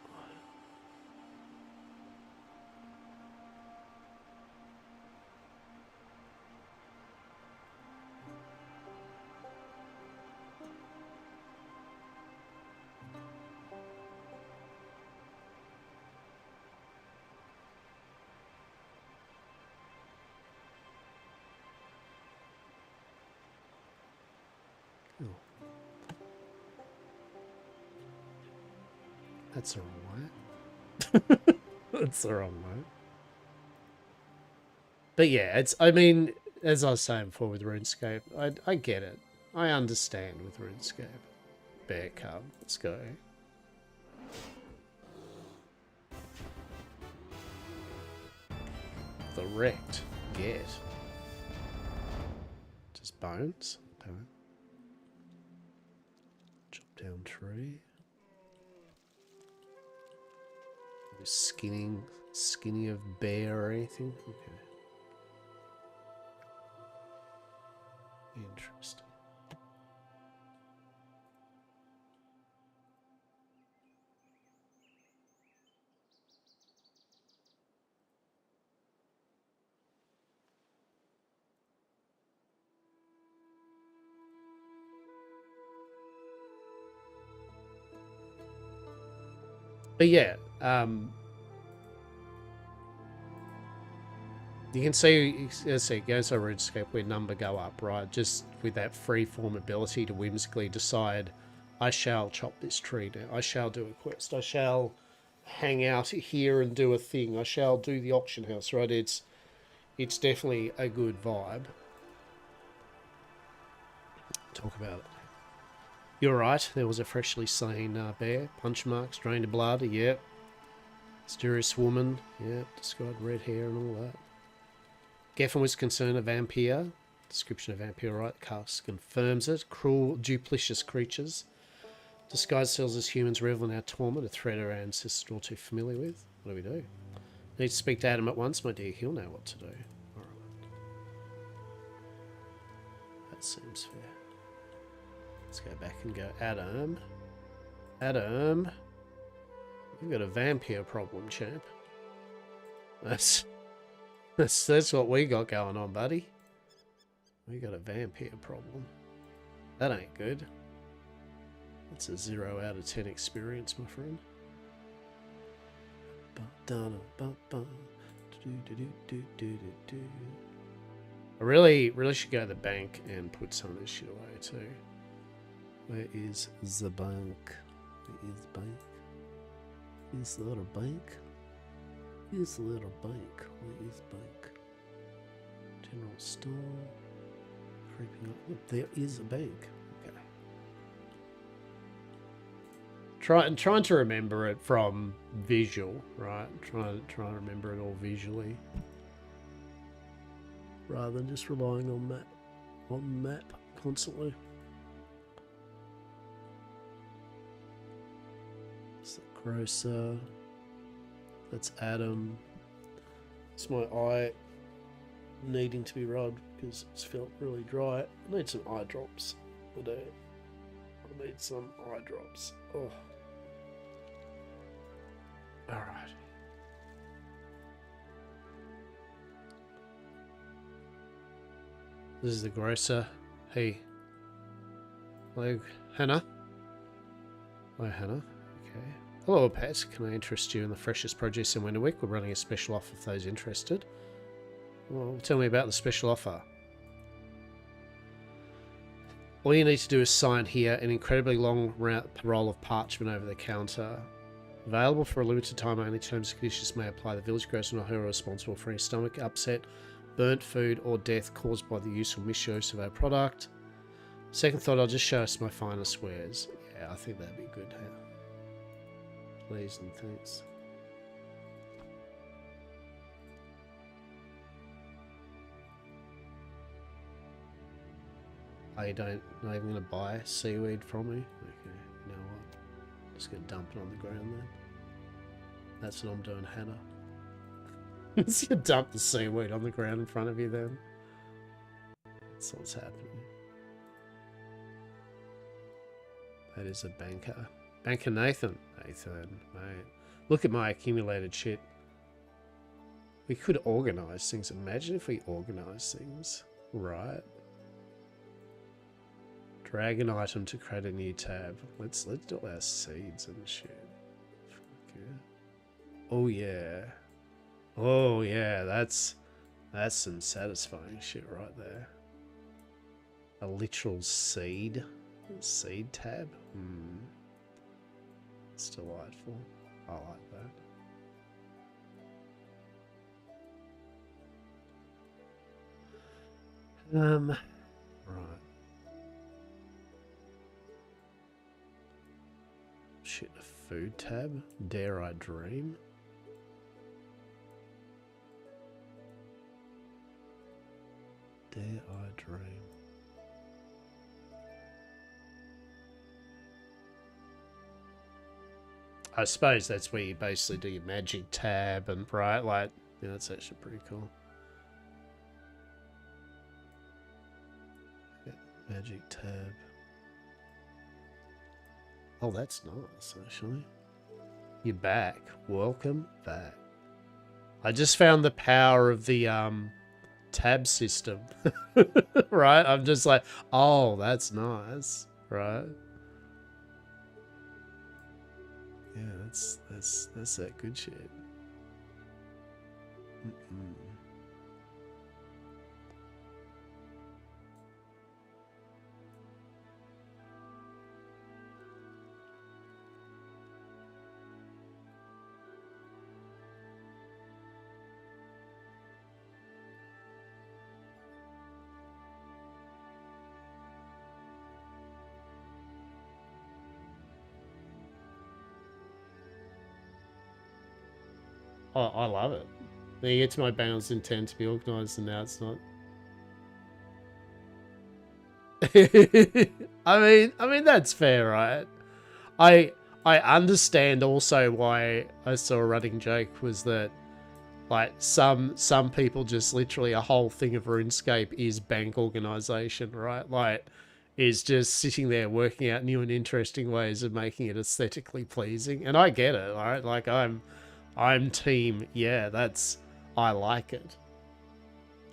That's the wrong way. That's the wrong way. But yeah, I mean, as I was saying before with RuneScape, I get it. I understand with RuneScape. Bear cub, let's go. The wrecked get. Just bones. Okay. Chop down tree. Skinny of bear or anything? Okay. Interesting. But yeah, you can see, as it goes on Runescape, where number go up, right? Just with that free-form ability to whimsically decide, I shall chop this tree down. I shall do a quest. I shall hang out here and do a thing. I shall do the auction house, right? It's definitely a good vibe. Talk about it. You're right. There was a freshly slain bear. Punch marks, drained of blood. Yep. Mysterious woman. Yep. Described red hair and all that. Geffen was concerned a vampire. Description of vampire, right? Cast confirms it. Cruel, duplicitous creatures. Disguised selves as humans revel in our torment. A threat our ancestors are all too familiar with. What do we do? Need to speak to Adam at once, my dear. He'll know what to do. Alright. That seems fair. Let's go back and go, Adam. Adam. You've got a vampire problem, champ. That's what we got going on, buddy. We got a vampire problem. That ain't good. That's a 0 out of 10 experience, my friend. I really should go to the bank and put some of this shit away too. Where is the bank? Where is the bank? Is the little bank? Here's the little bank. Where is the bank? General store. Creeping up. Look, there is a bank. Okay. Trying to remember it from visual, right? Trying to remember it all visually, rather than just relying on map constantly. It's the grocer. That's Adam. It's my eye needing to be rubbed because it's felt really dry. I need some eye drops. I do. I need some eye drops. Oh. Alright. This is the grocer. Hey. Hello, Hannah. Hello, Hannah. Okay. Hello, pet. Can I interest you in the freshest produce in Winterwick? We're running a special offer for those interested. Well, tell me about the special offer. All you need to do is sign here an incredibly long roll of parchment over the counter. Available for a limited time only. Terms and conditions may apply. The village grocer or who are responsible for any stomach upset, burnt food, or death caused by the use or misuse of our product. Second thought, I'll just show us my finest wares. Yeah, I think that'd be good. Huh? Please and thanks. Oh, you don't not even going to buy seaweed from me? Okay, you know what? I'm just going to dump it on the ground then. That's what I'm doing, Hannah. Just going to dump the seaweed on the ground in front of you then. That's what's happening. That is a banker. Banker Nathan. Nathan, mate. Look at my accumulated shit. We could organise things. Imagine if we organise things. Right. Drag an item to create a new tab. Let's do our seeds and shit. Okay. Oh yeah. Oh yeah, that's some satisfying shit right there. A literal seed tab. It's delightful. I like that. Right. Shit, a food tab? Dare I dream? Dare I dream? I suppose that's where you basically do your magic tab and right, like, yeah, that's actually pretty cool. Yeah, magic tab. Oh, that's nice, actually. You're back. Welcome back. I just found the power of the tab system. Right? I'm just like, oh, that's nice. Right? Yeah, that's that good shit. Mm-mm. I love it. Then you get to my balanced intent to be organised, and now it's not. I mean that's fair, right? I I understand also why I saw a running joke was that like some people just literally a whole thing of RuneScape is bank organization, right? Like is just sitting there working out new and interesting ways of making it aesthetically pleasing. And I get it, right? Like I'm team, yeah, that's I like it.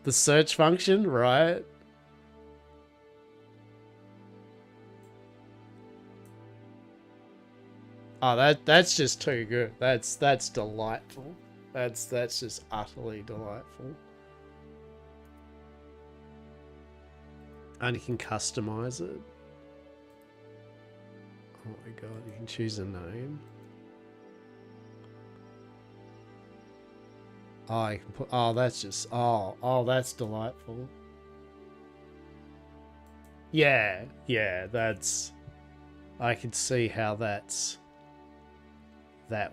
The search function, right? Oh, that's just too good. That's delightful. That's just utterly delightful. And you can customize it. Oh my god, you can choose a name. Oh, you can put. Oh, that's just. Oh, that's delightful. Yeah, yeah, that's. I can see how that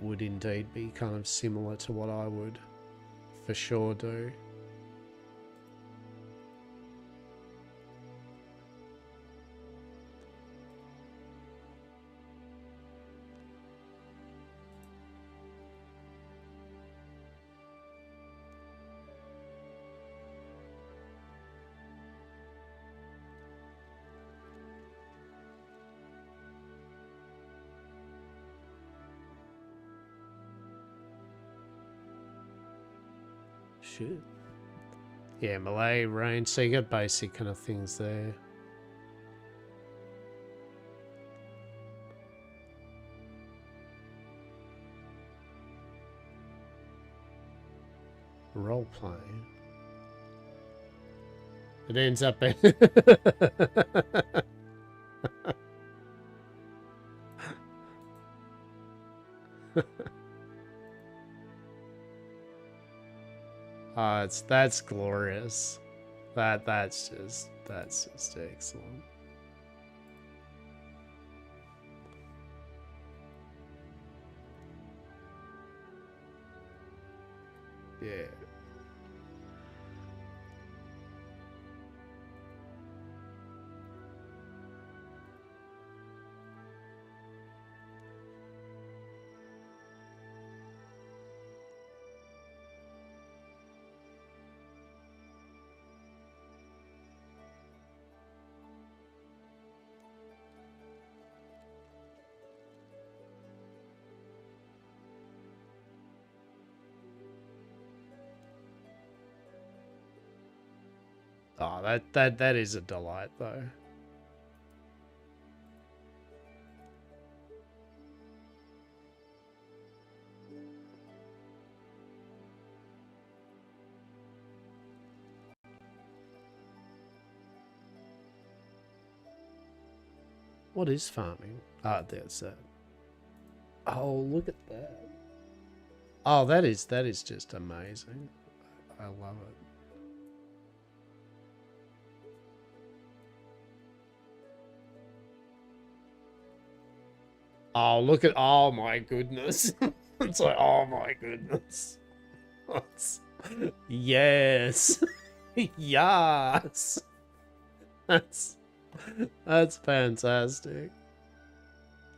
would indeed be kind of similar to what I would for sure do. Shit. Yeah, Malay, range. So you got basic kind of things there. Role playing. It ends up being. That's glorious. That's just excellent. Yeah. Oh, that is a delight though. What is farming? Ah, there's that. Oh, look at that. Oh, that is just amazing. I love it. Oh, look at. Oh my goodness. It's like, oh my goodness. Yes. Yes. That's fantastic.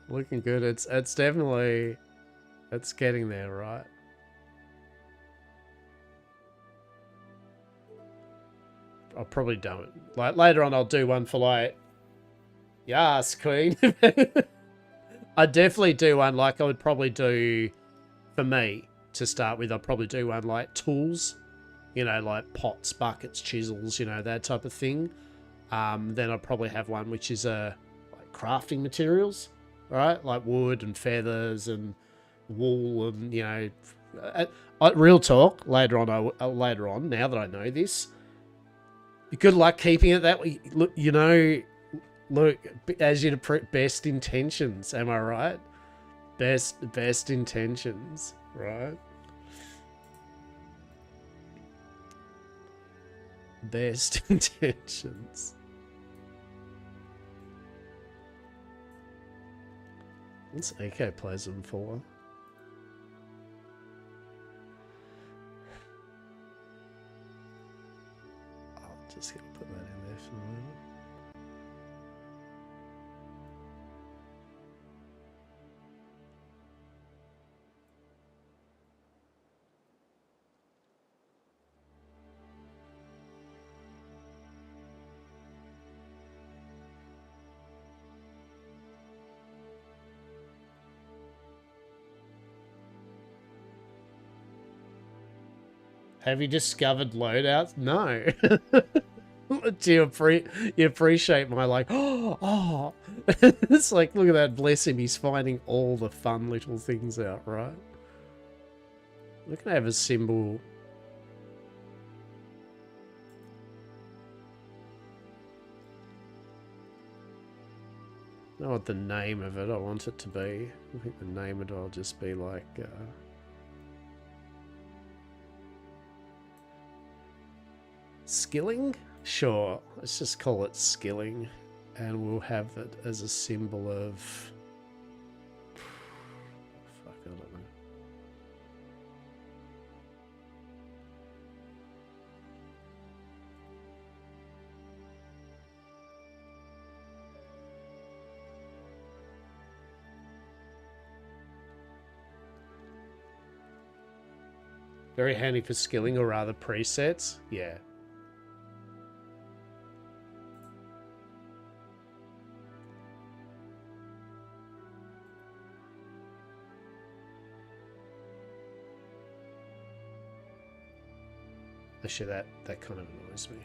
Looking good. It's definitely it's getting there, right? I'll probably do it. Like later on I'll do one for like yes, Queen. I'd definitely do one like I would probably do for me to start with. I'd probably do one like tools, you know, like pots, buckets, chisels, you know, that type of thing. Then I'd probably have one which is like crafting materials. right? Like wood and feathers and wool and, you know... real talk, later on, now that I know this, good luck keeping it that way. Look, you know, as your best intentions, am I right? Best intentions, right? Best intentions. What's ecoplasm for? I'm just gonna put that in there for the moment. Have you discovered loadouts? No. Do you appreciate my like, oh. It's like, look at that, bless him, he's finding all the fun little things out, right? We're gonna have a symbol. I know what the name of it I want it to be. I think the name of it will just be like, skilling? Sure, let's just call it skilling. And we'll have it as a symbol of... Fuck, I don't know. Very handy for skilling, or rather presets. Yeah. Actually, that kind of annoys me.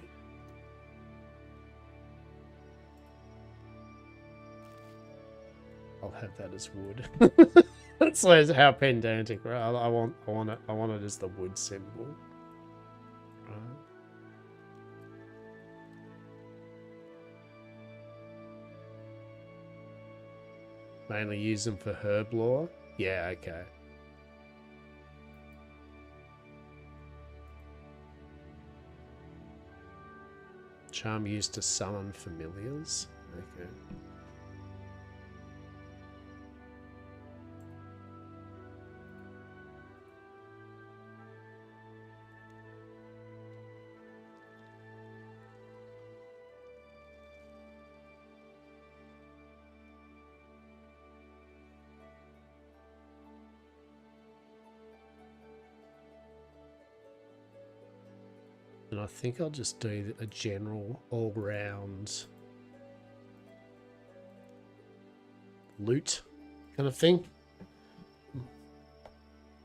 I'll have that as wood. That's like how pedantic, right? I want it as the wood symbol. Right. Mainly use them for herb lore. Yeah, okay. Charm used to summon familiars. Okay. And I think I'll just do a general all-round loot kind of thing.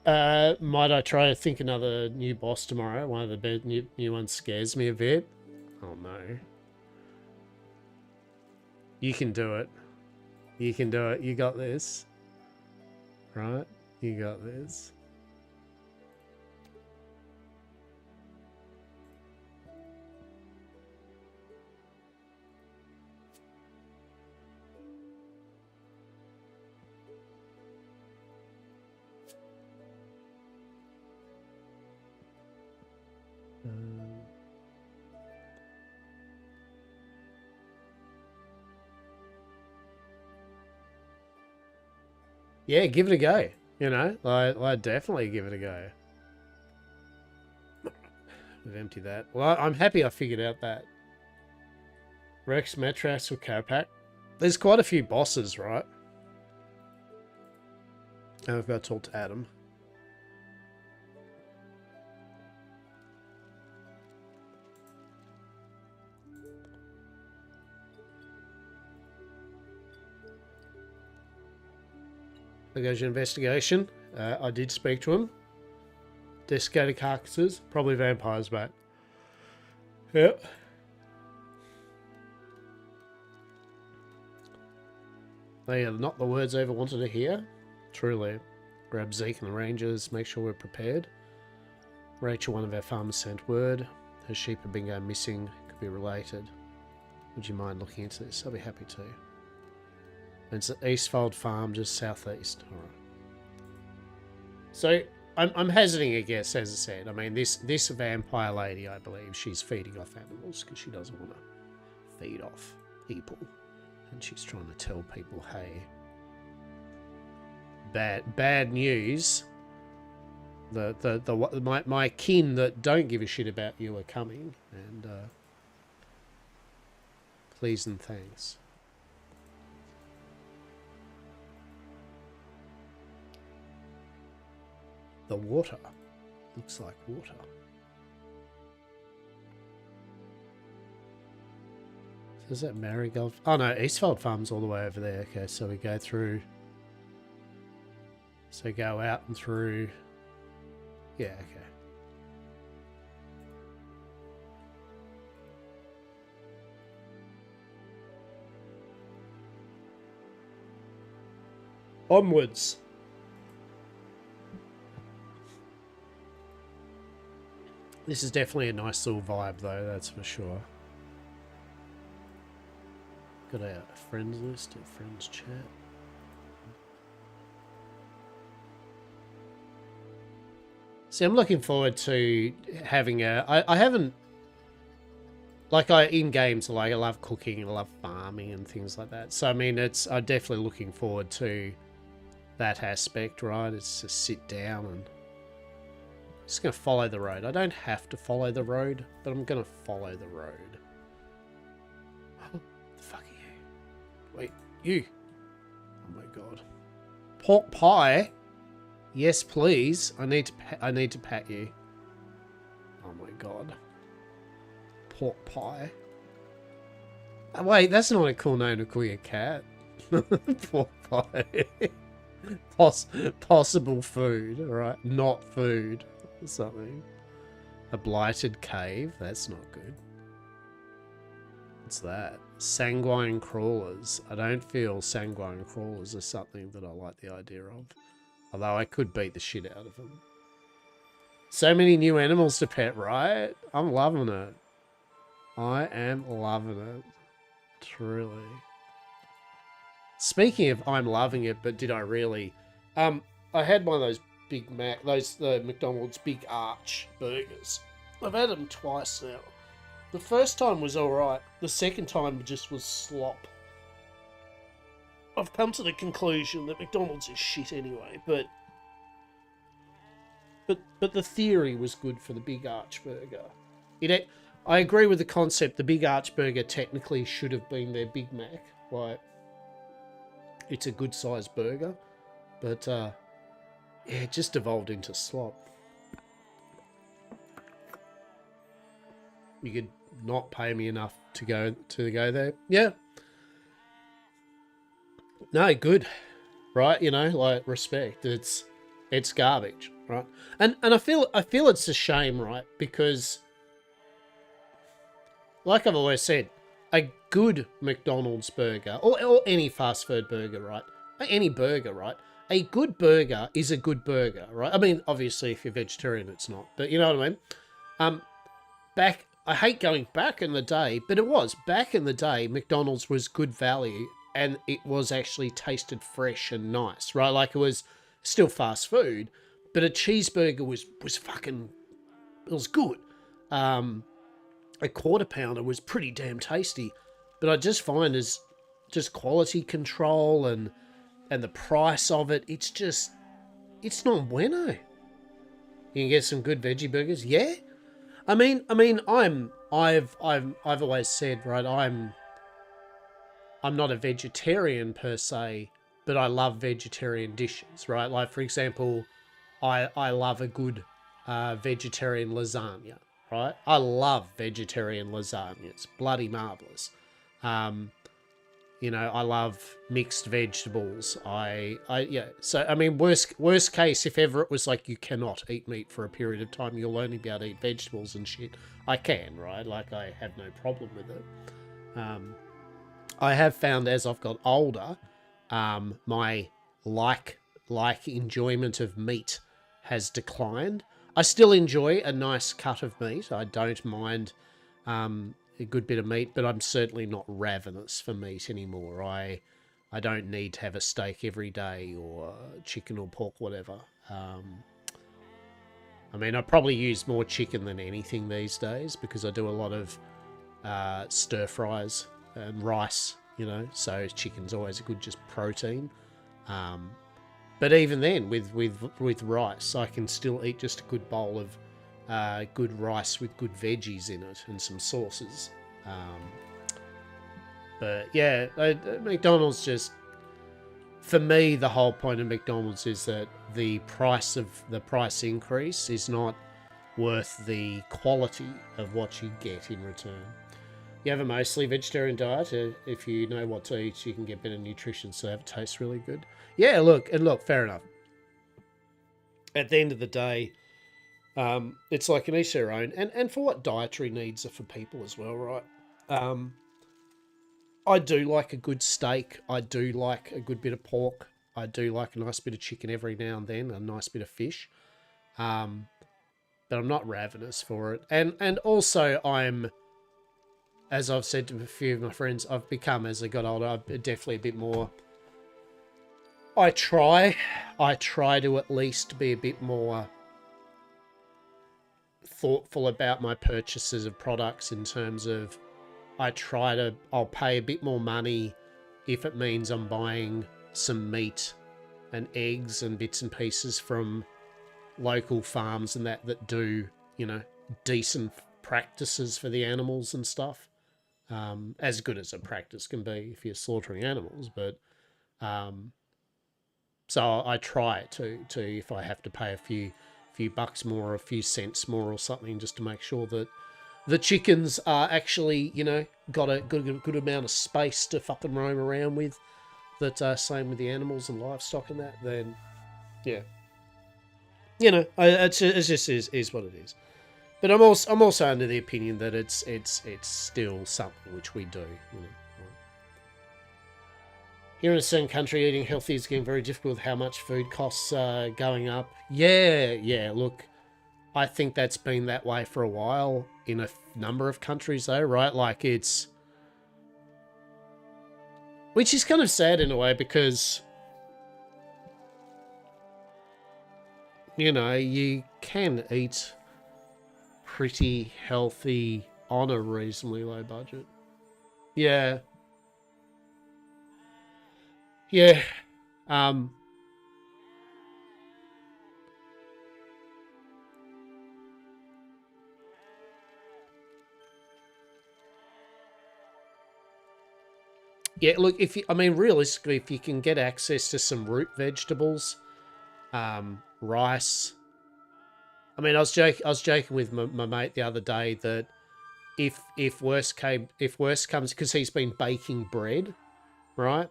Might I try to think another new boss tomorrow? One of the new ones scares me a bit. Oh no. You can do it. You can do it. You got this. Right? You got this. Yeah, give it a go. You know, I'd definitely give it a go. We've emptied that. Well, I'm happy I figured out that Rex, Metras, or Capac. There's quite a few bosses, right? And I've got to talk to Adam. There goes your investigation. I did speak to him. Desiccated carcasses, probably vampires, mate. Yep. They are not the words I ever wanted to hear. Truly. Grab Zeke and the Rangers, make sure we're prepared. Rachel, one of our farmers, sent word. Her sheep have been going missing. Could be related. Would you mind looking into this? I'll be happy to. It's at Eastfold Farm, just southeast. Alright. So, I'm hazarding a guess, as I said. I mean, this vampire lady, I believe, she's feeding off animals because she doesn't want to feed off people. And she's trying to tell people, hey, bad news. My kin that don't give a shit about you are coming, and please and thanks. The water looks like water. So is that Marigold? Oh no, Eastfold Farm's all the way over there. Okay, so we go through. So go out and through. Yeah, okay. Onwards. This is definitely a nice little vibe though, that's for sure. Got a friends list, a friends chat. See, I'm looking forward to having I haven't, like, in games, like, I love cooking and I love farming and things like that. So, I mean, I'm definitely looking forward to that aspect, right? It's just sit down and just going to follow the road. I don't have to follow the road, but I'm going to follow the road. Oh, the fuck are you? Wait, you. Oh my god. Pork pie? Yes, please. I need to pat you. Oh my god. Pork pie. Oh, wait, that's not a cool name to call your cat. Pork pie. Possible food, right? Not food. Something. A blighted cave. That's not good. What's that? Sanguine crawlers. I don't feel sanguine crawlers are something that I like the idea of. Although I could beat the shit out of them. So many new animals to pet, right? I'm loving it. I am loving it. Truly. Speaking of I'm loving it, but did I really? I had one of those Big Mac, the McDonald's Big Arch burgers. I've had them twice now. The first time was alright. The second time just was slop. I've come to the conclusion that McDonald's is shit anyway, but the theory was good for the Big Arch burger. I agree with the concept. The Big Arch burger technically should have been their Big Mac. Like, it's a good sized burger, but yeah, it just evolved into slop. You could not pay me enough to go there. Yeah. No, good. Right, you know, like, respect. It's garbage, right? And I feel it's a shame, right? Because, like I've always said, a good McDonald's burger, or any fast food burger, right? Any burger, right? A good burger is a good burger, right? I mean, obviously, if you're vegetarian, it's not. But you know what I mean? I hate going back in the day, but it was. Back in the day, McDonald's was good value, and it was actually tasted fresh and nice, right? Like, it was still fast food, but a cheeseburger was fucking, it was good. A quarter pounder was pretty damn tasty, but I just find as just quality control and the price of it, it's not bueno. You can get some good veggie burgers, yeah. I mean, I've always said, right, I'm not a vegetarian per se, but I love vegetarian dishes, right? Like, for example, I love a good vegetarian lasagna, right? I love vegetarian lasagna. It's bloody marvellous. You know, I love mixed vegetables. Yeah. So, I mean, worst case, if ever it was like you cannot eat meat for a period of time, you'll only be able to eat vegetables and shit. I can, right? Like, I have no problem with it. I have found as I've got older, my like enjoyment of meat has declined. I still enjoy a nice cut of meat. I don't mind a good bit of meat, but I'm certainly not ravenous for meat anymore. I don't need to have a steak every day or chicken or pork, whatever. I mean, I probably use more chicken than anything these days because I do a lot of stir fries and rice, you know, so chicken's always a good just protein. But even then, with rice, I can still eat just a good bowl of good rice with good veggies in it and some sauces. But yeah, McDonald's just, for me, the whole point of McDonald's is that the price increase is not worth the quality of what you get in return. You have a mostly vegetarian diet. If you know what to eat, you can get better nutrition, so it tastes really good. Yeah, look, fair enough. At the end of the day, it's like an each their own, and for what dietary needs are for people as well, right? I do like a good steak. I do like a good bit of pork. I do like a nice bit of chicken every now and then, a nice bit of fish. But I'm not ravenous for it. And also I'm, as I've said to a few of my friends, I've become, as I got older, I'm definitely a bit more... I try to at least be a bit more thoughtful about my purchases of products in terms of I'll pay a bit more money if it means I'm buying some meat and eggs and bits and pieces from local farms and that do, you know, decent practices for the animals and stuff. As good as a practice can be if you're slaughtering animals, but so I try to if I have to pay a few bucks more or a few cents more or something just to make sure that the chickens are actually, you know, got a good amount of space to fucking roam around with. That same with the animals and livestock and that. Then, yeah, you know, it just is what it is. But I'm also under the opinion that it's still something which we do. You know, here in a certain country, eating healthy is getting very difficult with how much food costs are going up. Yeah. Look, I think that's been that way for a while in a number of countries, though, right? Like which is kind of sad in a way because, you know, you can eat pretty healthy on a reasonably low budget. Yeah. Yeah, look, realistically, if you can get access to some root vegetables, rice. I mean, I was joking with my mate the other day that if worse comes, because he's been baking bread, right?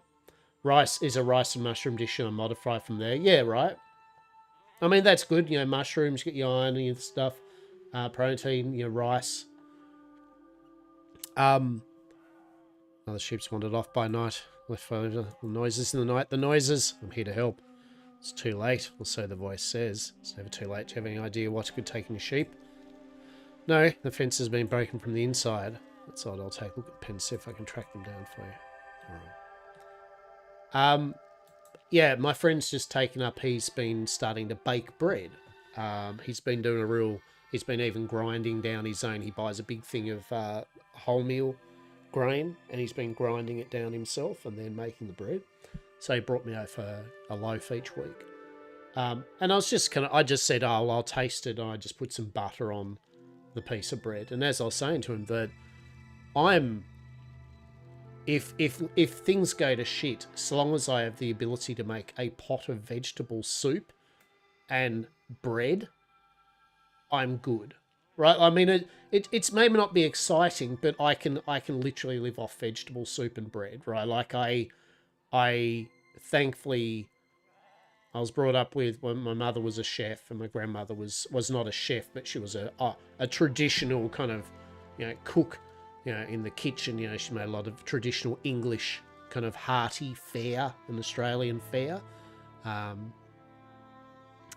Rice is a rice and mushroom dish and I modify from there. Yeah, right. I mean, that's good. You know, mushrooms, get your iron and stuff, protein, you know, rice. Another sheep's wandered off by night. Left for the noises in the night. The noises. I'm here to help. It's too late, or so the voice says. It's never too late. Do you have any idea what's good taking a sheep? No, the fence has been broken from the inside. That's odd. I'll take a look at the pen, see if I can track them down for you. All right. Yeah, my friend's just taken up. He's been starting to bake bread. He's been doing he's been even grinding down his own. He buys a big thing of wholemeal grain, and he's been grinding it down himself and then making the bread. So he brought me over a loaf each week. And I just said, oh, I'll taste it. And I just put some butter on the piece of bread. And as I was saying to him, that if things go to shit, so long as I have the ability to make a pot of vegetable soup and bread, I'm good. Right? I mean, it's maybe not be exciting, but I can literally live off vegetable soup and bread, right? Like I thankfully, I was brought up with, when my mother was a chef and my grandmother was not a chef, but she was a traditional kind of, you know, cook, you know, in the kitchen. You know, she made a lot of traditional English kind of hearty fare, an Australian fare.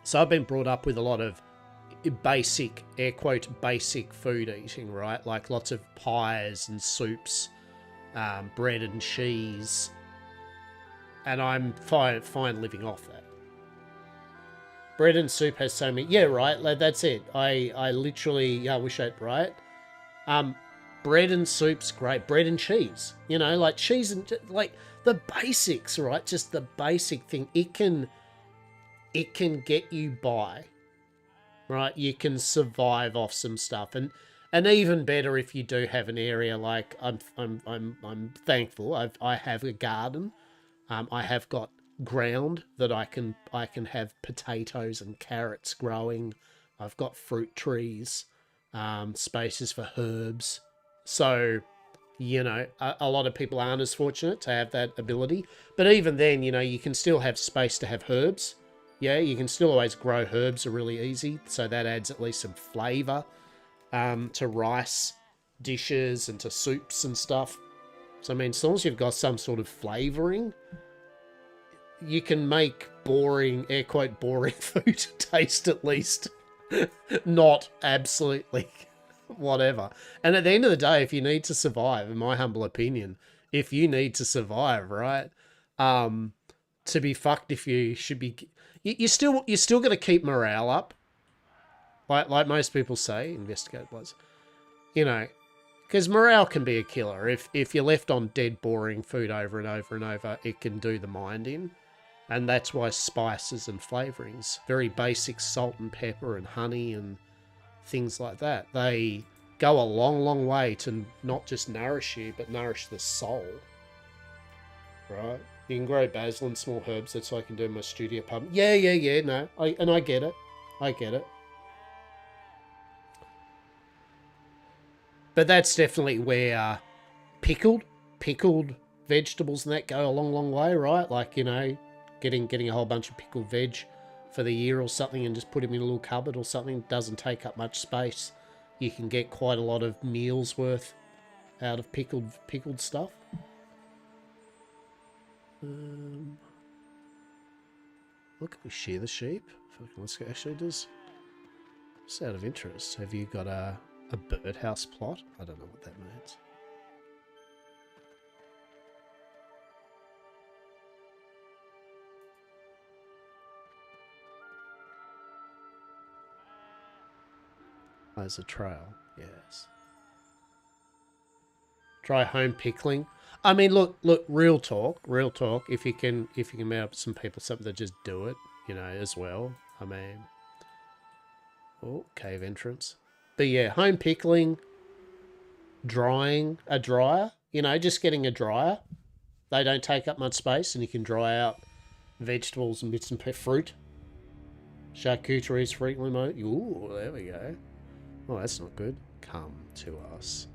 So I've been brought up with a lot of basic, air quote, basic food eating, right? Like lots of pies and soups, bread and cheese. And I'm fine living off that. Bread and soup has so many... Yeah, right, like, that's it. I literally... Yeah, I wish I'd... Right? Bread and soup's great. Bread and cheese. You know, like cheese and... Like, the basics, right? Just the basic thing. It can get you by. Right? You can survive off some stuff. And even better if you do have an area like... I'm thankful. I have a garden. I have got ground that I can have potatoes and carrots growing. I've got fruit trees, spaces for herbs. So, you know, a lot of people aren't as fortunate to have that ability. But even then, you know, you can still have space to have herbs. Yeah, you can still always grow herbs are really easy. So that adds at least some flavour to rice dishes and to soups and stuff. So, I mean, as long as you've got some sort of flavouring, you can make boring, air quote, boring food taste at least not absolutely whatever. And at the end of the day, if you need to survive, in my humble opinion, if you need to survive, right, to be fucked if you should be... You're still going to keep morale up. Like most people say, investigate was. You know, because morale can be a killer. If you're left on dead, boring food over and over and over, it can do the mind in. And that's why spices and flavourings, very basic salt and pepper and honey and things like that, they go a long, long way to not just nourish you, but nourish the soul. Right? You can grow basil and small herbs. That's what I can do in my studio pub. Yeah, no. I get it. I get it. But that's definitely where pickled vegetables and that go a long, long way, right? Like, you know, getting a whole bunch of pickled veg for the year or something and just put them in a little cupboard or something. Doesn't take up much space. You can get quite a lot of meals worth out of pickled stuff. Look, we shear the sheep. Let's go. Actually, does just out of interest, have you got a birdhouse plot? I don't know what that means. There's a trail, yes. Try home pickling. I mean, look, real talk. If you can meet up with some people, something that just do it, you know, as well. I mean, oh, cave entrance. But yeah, home pickling, drying, a dryer, you know, just getting a dryer. They don't take up much space and you can dry out vegetables and bits and fruit. Charcuterie is frequently made. Ooh, there we go. Oh, that's not good. Come to us.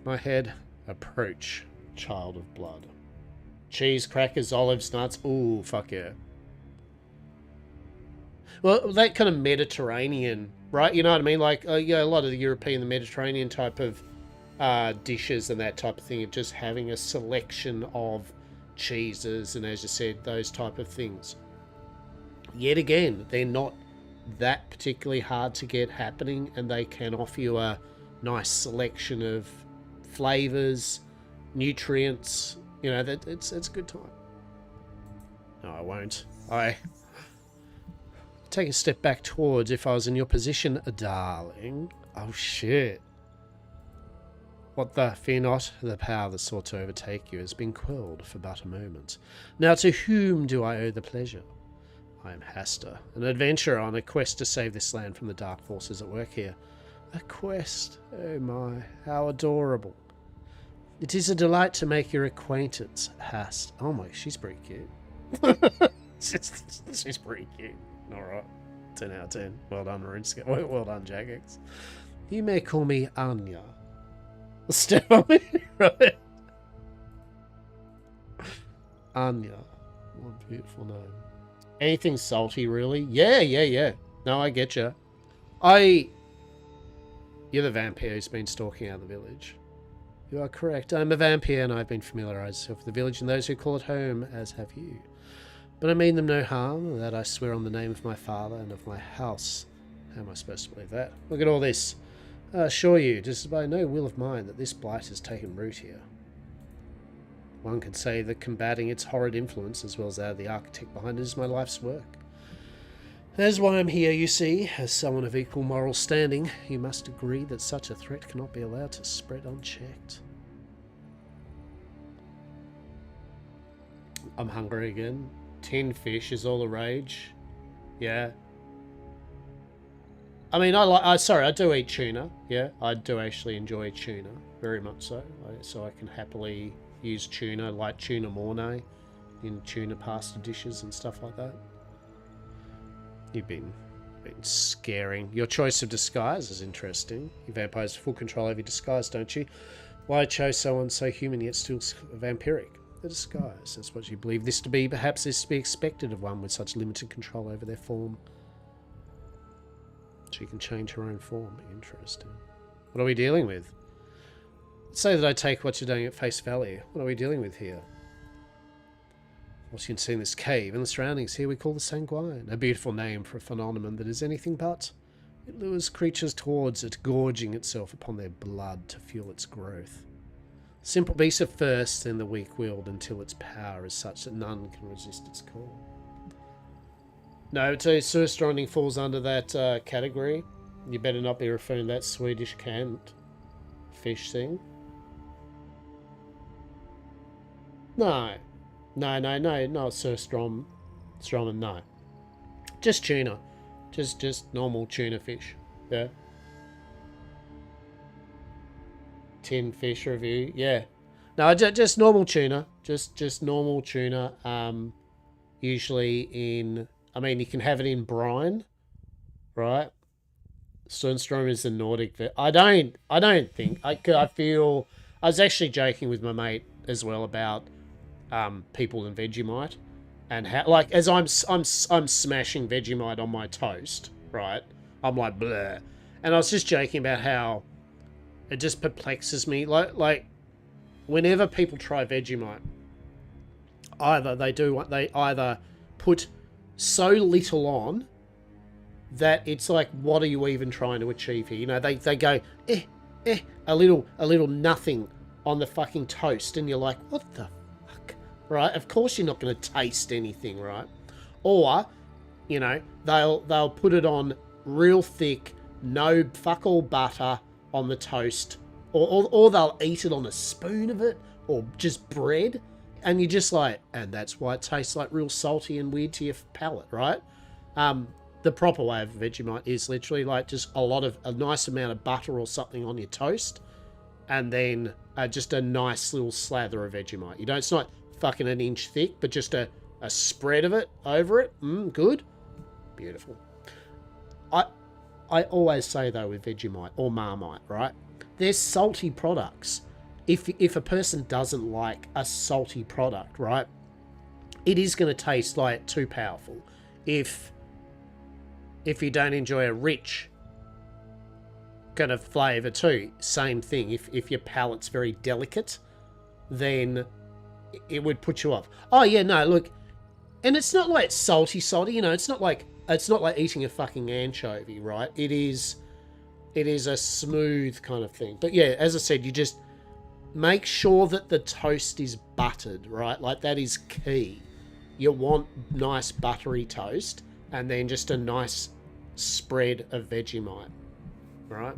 My head. Approach, child of blood. Cheese, crackers, olives, nuts. Ooh, fuck yeah. Well, that kind of Mediterranean, right? You know what I mean? Like, yeah, a lot of the European, the Mediterranean type of dishes and that type of thing, of just having a selection of cheeses and, as you said, those type of things. Yet again, they're not that particularly hard to get happening, and they can offer you a nice selection of flavors, nutrients. You know, that it's a good time. No, I won't. I take a step back towards if I was in your position, darling. Oh shit. What the? Fear not, the power that sought to overtake you has been quelled for but a moment. Now to whom do I owe the pleasure? I am Hasta, an adventurer on a quest to save this land from the dark forces at work here. A quest? Oh my, how adorable. It is a delight to make your acquaintance, Hast. Oh my, she's pretty cute. she's pretty cute. Alright, 10 out of 10. Well done, Runescape. Well done, Jagex. You may call me Anya. Step on me, right? Anya. What a beautiful name. Anything salty, really? Yeah. No, I get you. You're the vampire who's been stalking out the village. You are correct. I am a vampire, and I have been familiarized with the village and those who call it home, as have you. But I mean them no harm, that I swear on the name of my father and of my house. How am I supposed to believe that? Look at all this. I assure you, it is by no will of mine that this blight has taken root here. One could say that combating its horrid influence, as well as that of the architect behind it, is my life's work. That is why I'm here, you see. As someone of equal moral standing, you must agree that such a threat cannot be allowed to spread unchecked. I'm hungry again. 10 fish is all the rage. Yeah. I mean, I do eat tuna. Yeah, I do actually enjoy tuna. Very much so. So I can happily use tuna, like tuna mornay, in tuna pasta dishes and stuff like that. You've been scaring. Your choice of disguise is interesting. You vampires have full control over your disguise, don't you? Why chose someone so human yet still vampiric? The disguise. That's what you believe this to be. Perhaps this to be expected of one with such limited control over their form. She can change her own form. Interesting. What are we dealing with? Let's say that I take what you're doing at face value. What are we dealing with here? What you can see in this cave and the surroundings here we call the Sanguine, a beautiful name for a phenomenon that is anything but. It lures creatures towards it, gorging itself upon their blood to fuel its growth. Simple beasts at first, then the weak-willed, until its power is such that none can resist its call. No, so Surströmming falls under that category. You better not be referring to that Swedish canned fish thing. No, not Surströmming, no. Just tuna. Just normal tuna fish. Yeah. 10 fish review. Yeah. No, just normal tuna. Just normal tuna. Usually in... I mean, you can have it in brine, right? Sundström is the Nordic. I don't think... I feel... I was actually joking with my mate as well about people in Vegemite. And how, like, as I'm smashing Vegemite on my toast, right? I'm like, bleh. And I was just joking about how it just perplexes me. Like whenever people try Vegemite, they either put so little on that it's like, what are you even trying to achieve here? You know, they go, a little nothing on the fucking toast, and you're like, what the fuck? Right? Of course you're not going to taste anything, right? Or, you know, they'll put it on real thick, no fuck all butter on the toast, or they'll eat it on a spoon of it, or just bread, and you're just like, and that's why it tastes like real salty and weird to your palate, right? The proper way of Vegemite is literally like just a nice amount of butter or something on your toast, and then just a nice little slather of Vegemite. You know, it's not fucking an inch thick, but just a spread of it over it. Good. Beautiful. I always say though with Vegemite or Marmite, right? They're salty products. If a person doesn't like a salty product, right, it is going to taste like too powerful. If you don't enjoy a rich kind of flavour too, same thing. If your palate's very delicate, then it would put you off. Oh yeah, no, look, and it's not like salty, you know, it's not like eating a fucking anchovy, right? It is a smooth kind of thing. But yeah, as I said, you just make sure that the toast is buttered, right? Like, that is key. You want nice buttery toast, and then just a nice spread of Vegemite, right?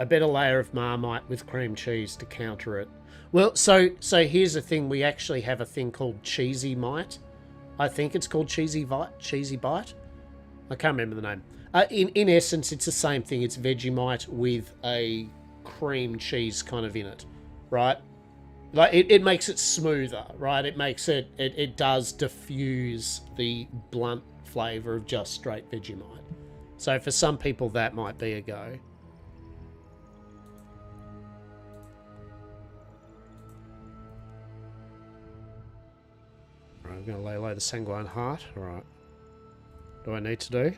A better layer of Marmite with cream cheese to counter it. Well, so here's the thing. We actually have a thing called Cheesy Mite. I think it's called Cheesy Bite. I can't remember the name. In essence, it's the same thing. It's Vegemite with a cream cheese kind of in it, right? Like, it makes it smoother, right? It makes it does diffuse the blunt flavour of just straight Vegemite. So for some people, that might be a go. Right, I'm going to lay low the Sanguine Heart. All right. What do I need to do?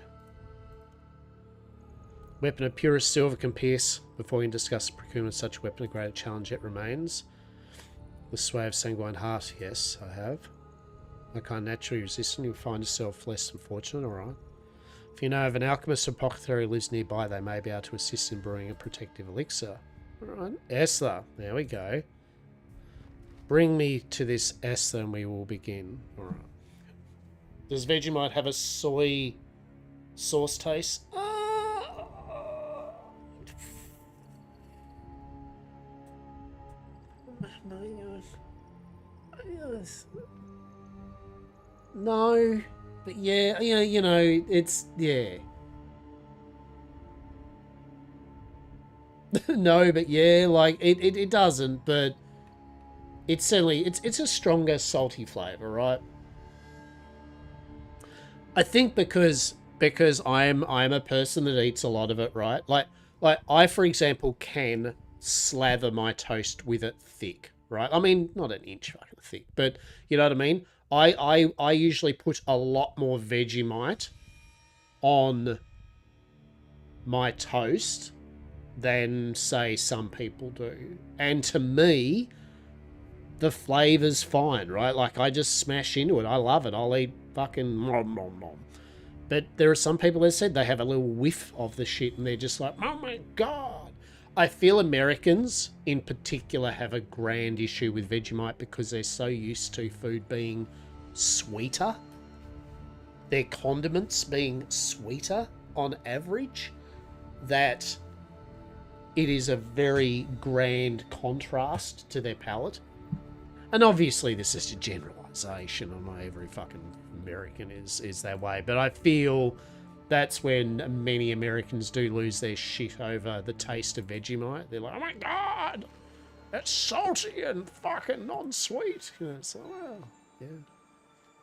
Weapon of purest silver can pierce. Before we can discuss the procurement of such a weapon, a greater challenge yet remains. The sway of sanguine heart, yes, I have. I can't naturally resist, and you find yourself less than fortunate, alright. If you know of an alchemist or apothecary who lives nearby, they may be able to assist in brewing a protective elixir. Alright, Esther, there we go. Bring me to this Esther and we will begin. Alright. Does Vegemite have a soy sauce taste? No, but yeah, you know, it's, yeah. No, but yeah, like, it doesn't, but it's certainly, it's a stronger salty flavour, right? I think because I'm a person that eats a lot of it, right? Like I, for example, can slather my toast with it thick, right? I mean, not an inch fucking thick, but you know what I mean? I usually put a lot more Vegemite on my toast than, say, some people do. And to me, the flavour's fine, right? Like, I just smash into it. I love it. I'll eat fucking nom, nom, nom. But there are some people that said they have a little whiff of the shit and they're just like, oh my God. I feel Americans in particular have a grand issue with Vegemite because they're so used to food being sweeter. Their condiments being sweeter on average, that it is a very grand contrast to their palate. And obviously this is a generalization. I'm not every fucking American is that way. But I feel that's when many Americans do lose their shit over the taste of Vegemite. They're like, oh my God, it's salty and fucking non-sweet. You know, it's like, well, yeah.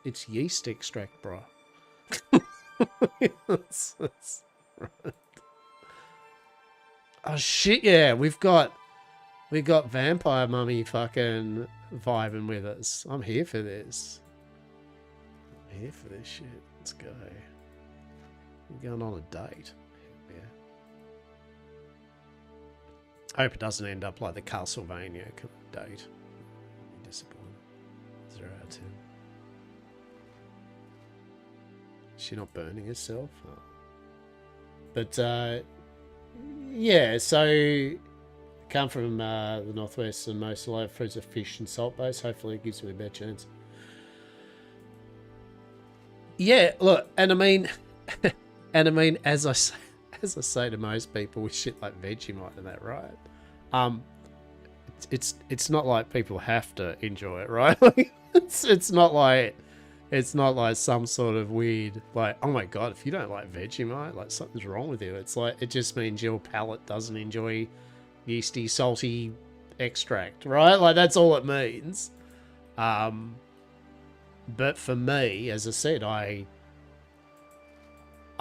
It's yeast extract, bro. that's right. Oh shit, yeah, we've got Vampire Mummy fucking vibing with us. I'm here for this. I'm here for this shit. Let's go. We're going on a date. Yeah. I hope it doesn't end up like the Castlevania kind of date. I'm disappointed. 0 out of 10. Is she not burning herself? Oh. But, yeah, so come from the northwest and most live fruits are fish and salt base. Hopefully it gives me a better chance. Yeah, look, and I mean, as I say to most people with shit like Vegemite and that, right? It's not like people have to enjoy it, right? Like, it's not like some sort of weird, like, oh my God, if you don't like Vegemite, like something's wrong with you. It's like, it just means your palate doesn't enjoy yeasty, salty extract, right? Like, that's all it means. But for me, as I said, I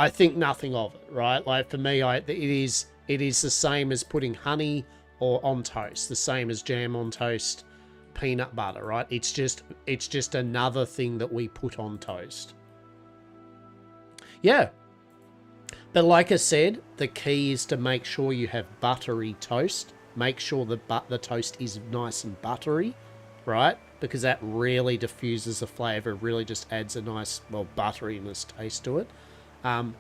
think nothing of it, right? Like, for me, it is the same as putting honey or on toast, the same as jam on toast, peanut butter, right? It's just another thing that we put on toast. Yeah. But like I said, the key is to make sure you have buttery toast. Make sure the toast is nice and buttery, right? Because that really diffuses the flavour, really just adds a nice, well, butteriness taste to it. And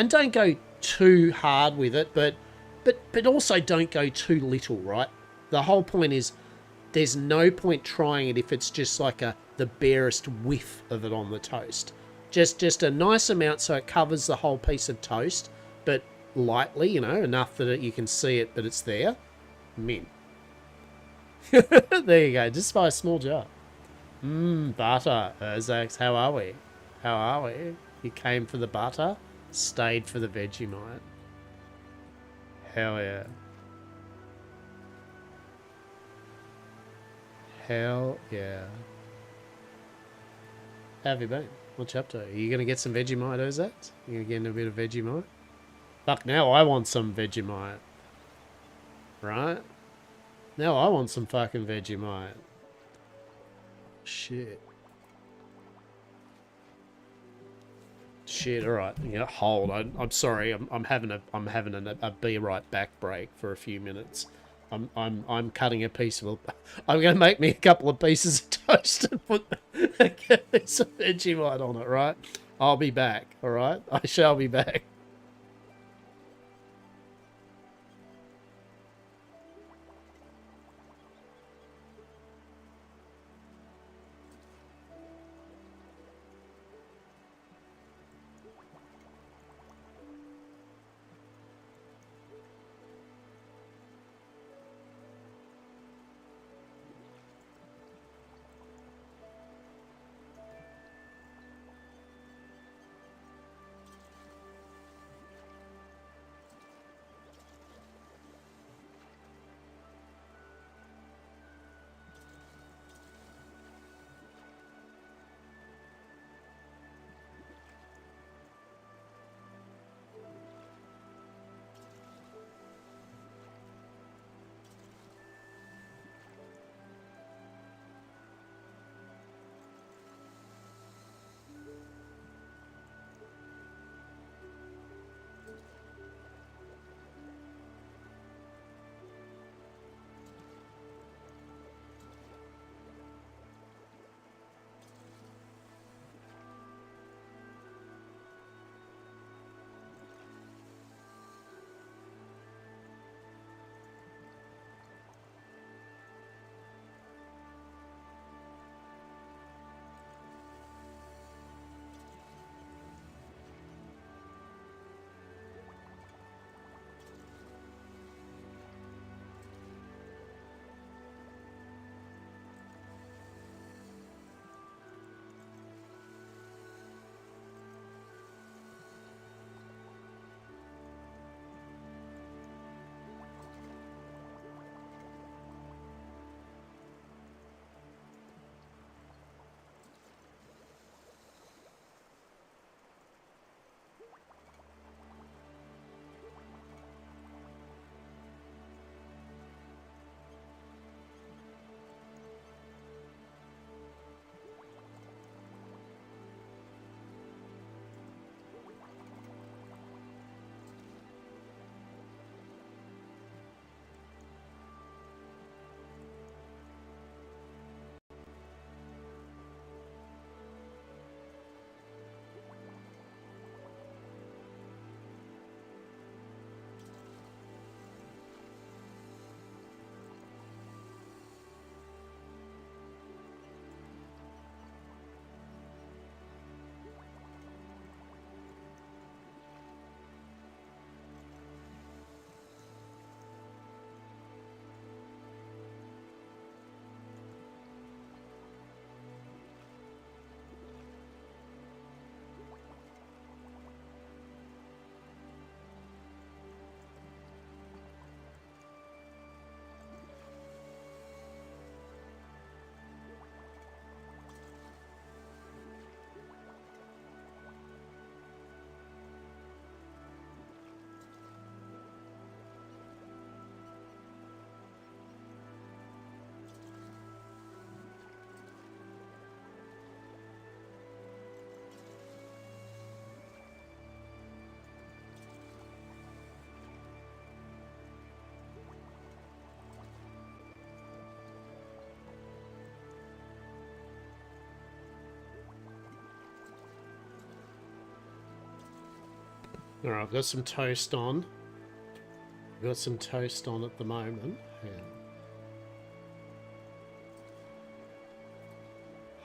don't go too hard with it, but also don't go too little, right? The whole point is there's no point trying it if it's just like the barest whiff of it on the toast. Just a nice amount so it covers the whole piece of toast, but lightly, you know, enough that you can see it, but it's there. Mint. There you go. Just by a small jar. Butter. Zax, how are we? How are we? You came for the butter, stayed for the Vegemite. Hell yeah. Hell yeah. How have you been? What you up to? Are you going to get some Vegemite, Zax? You going to get in a bit of Vegemite? Fuck, now I want some Vegemite. Right? Now I want some fucking Vegemite. Shit. Shit. All right. Yeah. Hold. I'm sorry. I'm having a be right back break for a few minutes. I'm cutting a piece of. I'm going to make me a couple of pieces of toast and put some Vegemite on it. Right. I'll be back. All right. I shall be back. All right, I've got some toast on. I've got some toast on at the moment. Yeah.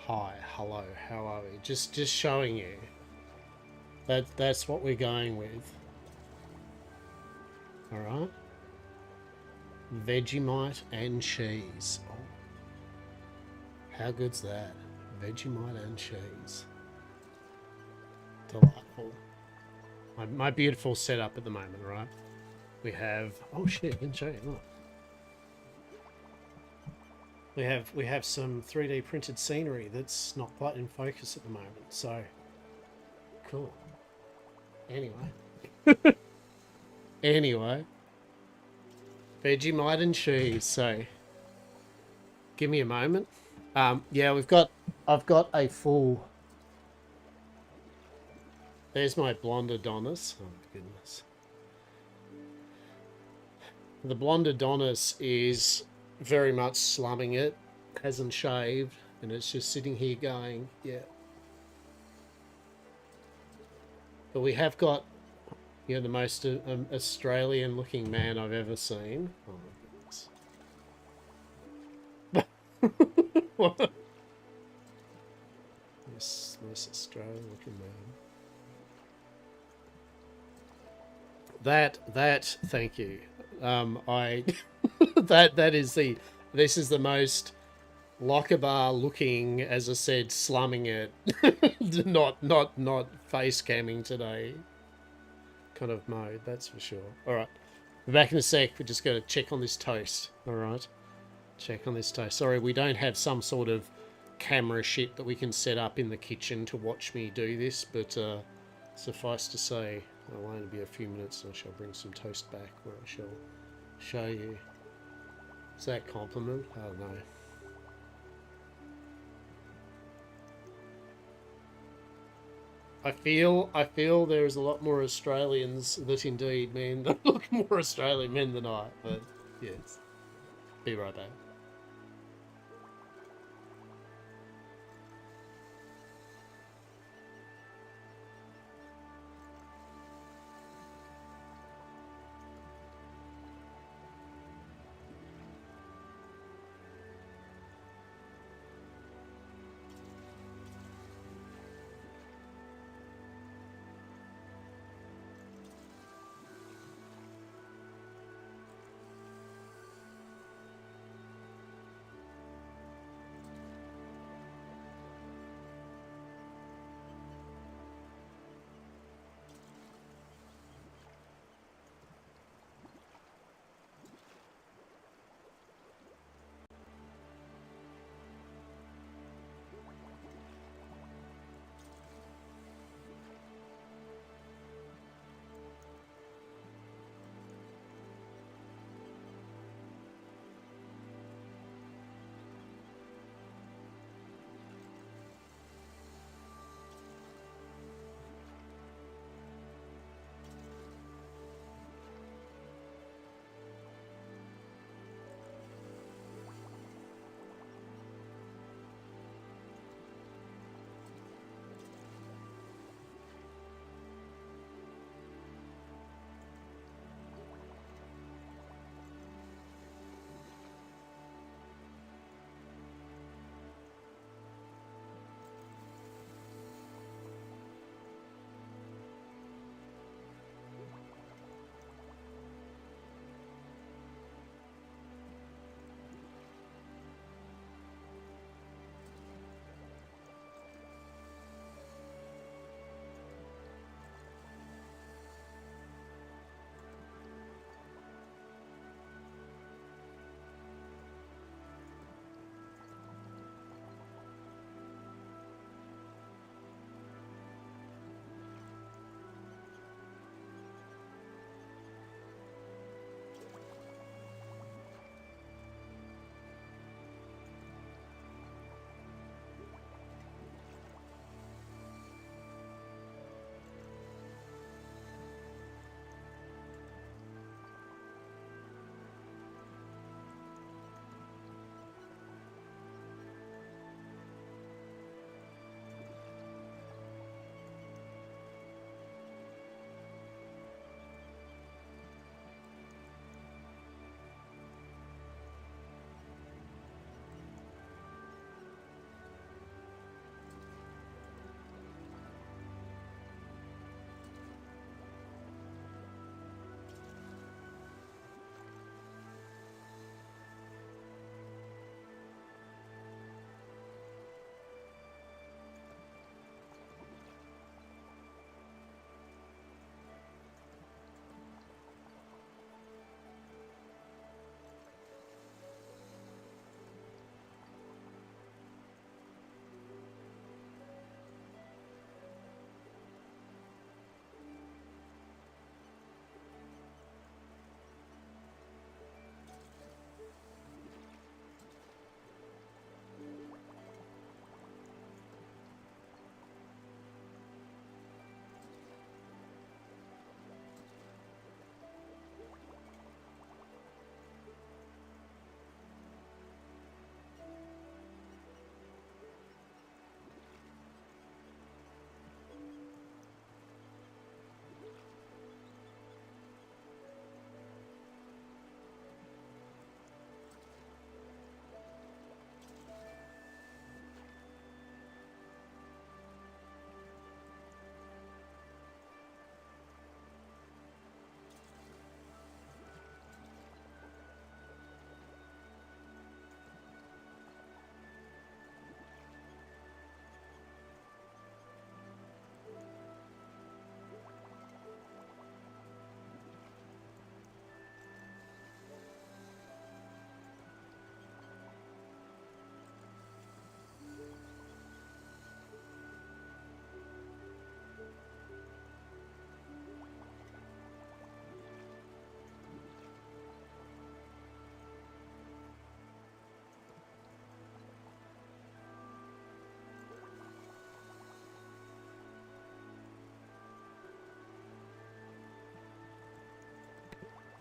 Hi, hello, how are we? Just showing you. That's what we're going with. All right. Vegemite and cheese. Oh, how good's that? Vegemite and cheese. Delightful. My beautiful setup at the moment, right? We have... Oh shit, I didn't show you. Look. We have some 3D printed scenery that's not quite in focus at the moment, so... Cool. Anyway. Anyway. Vegemite and cheese, so... Give me a moment. Yeah, I've got a full... There's my blonde Adonis. Oh, goodness. The blonde Adonis is very much slumming it, hasn't shaved, and it's just sitting here going, yeah. But we have got, you know, the most Australian looking man I've ever seen. Oh my goodness. What? Yes, most Australian looking man. That, thank you. I, this is the most Lockabar looking, as I said, slumming it, not face camming today kind of mode, that's for sure. Alright, we're back in a sec. We're just going to check on this toast. Alright, check on this toast. Sorry, we don't have some sort of camera shit that we can set up in the kitchen to watch me do this, but suffice to say, it'll only be a few minutes and I shall bring some toast back where I shall show you. Is that a compliment? I don't know. I feel there's a lot more Australians that indeed mean that look more Australian men than I, but yes. Be right back.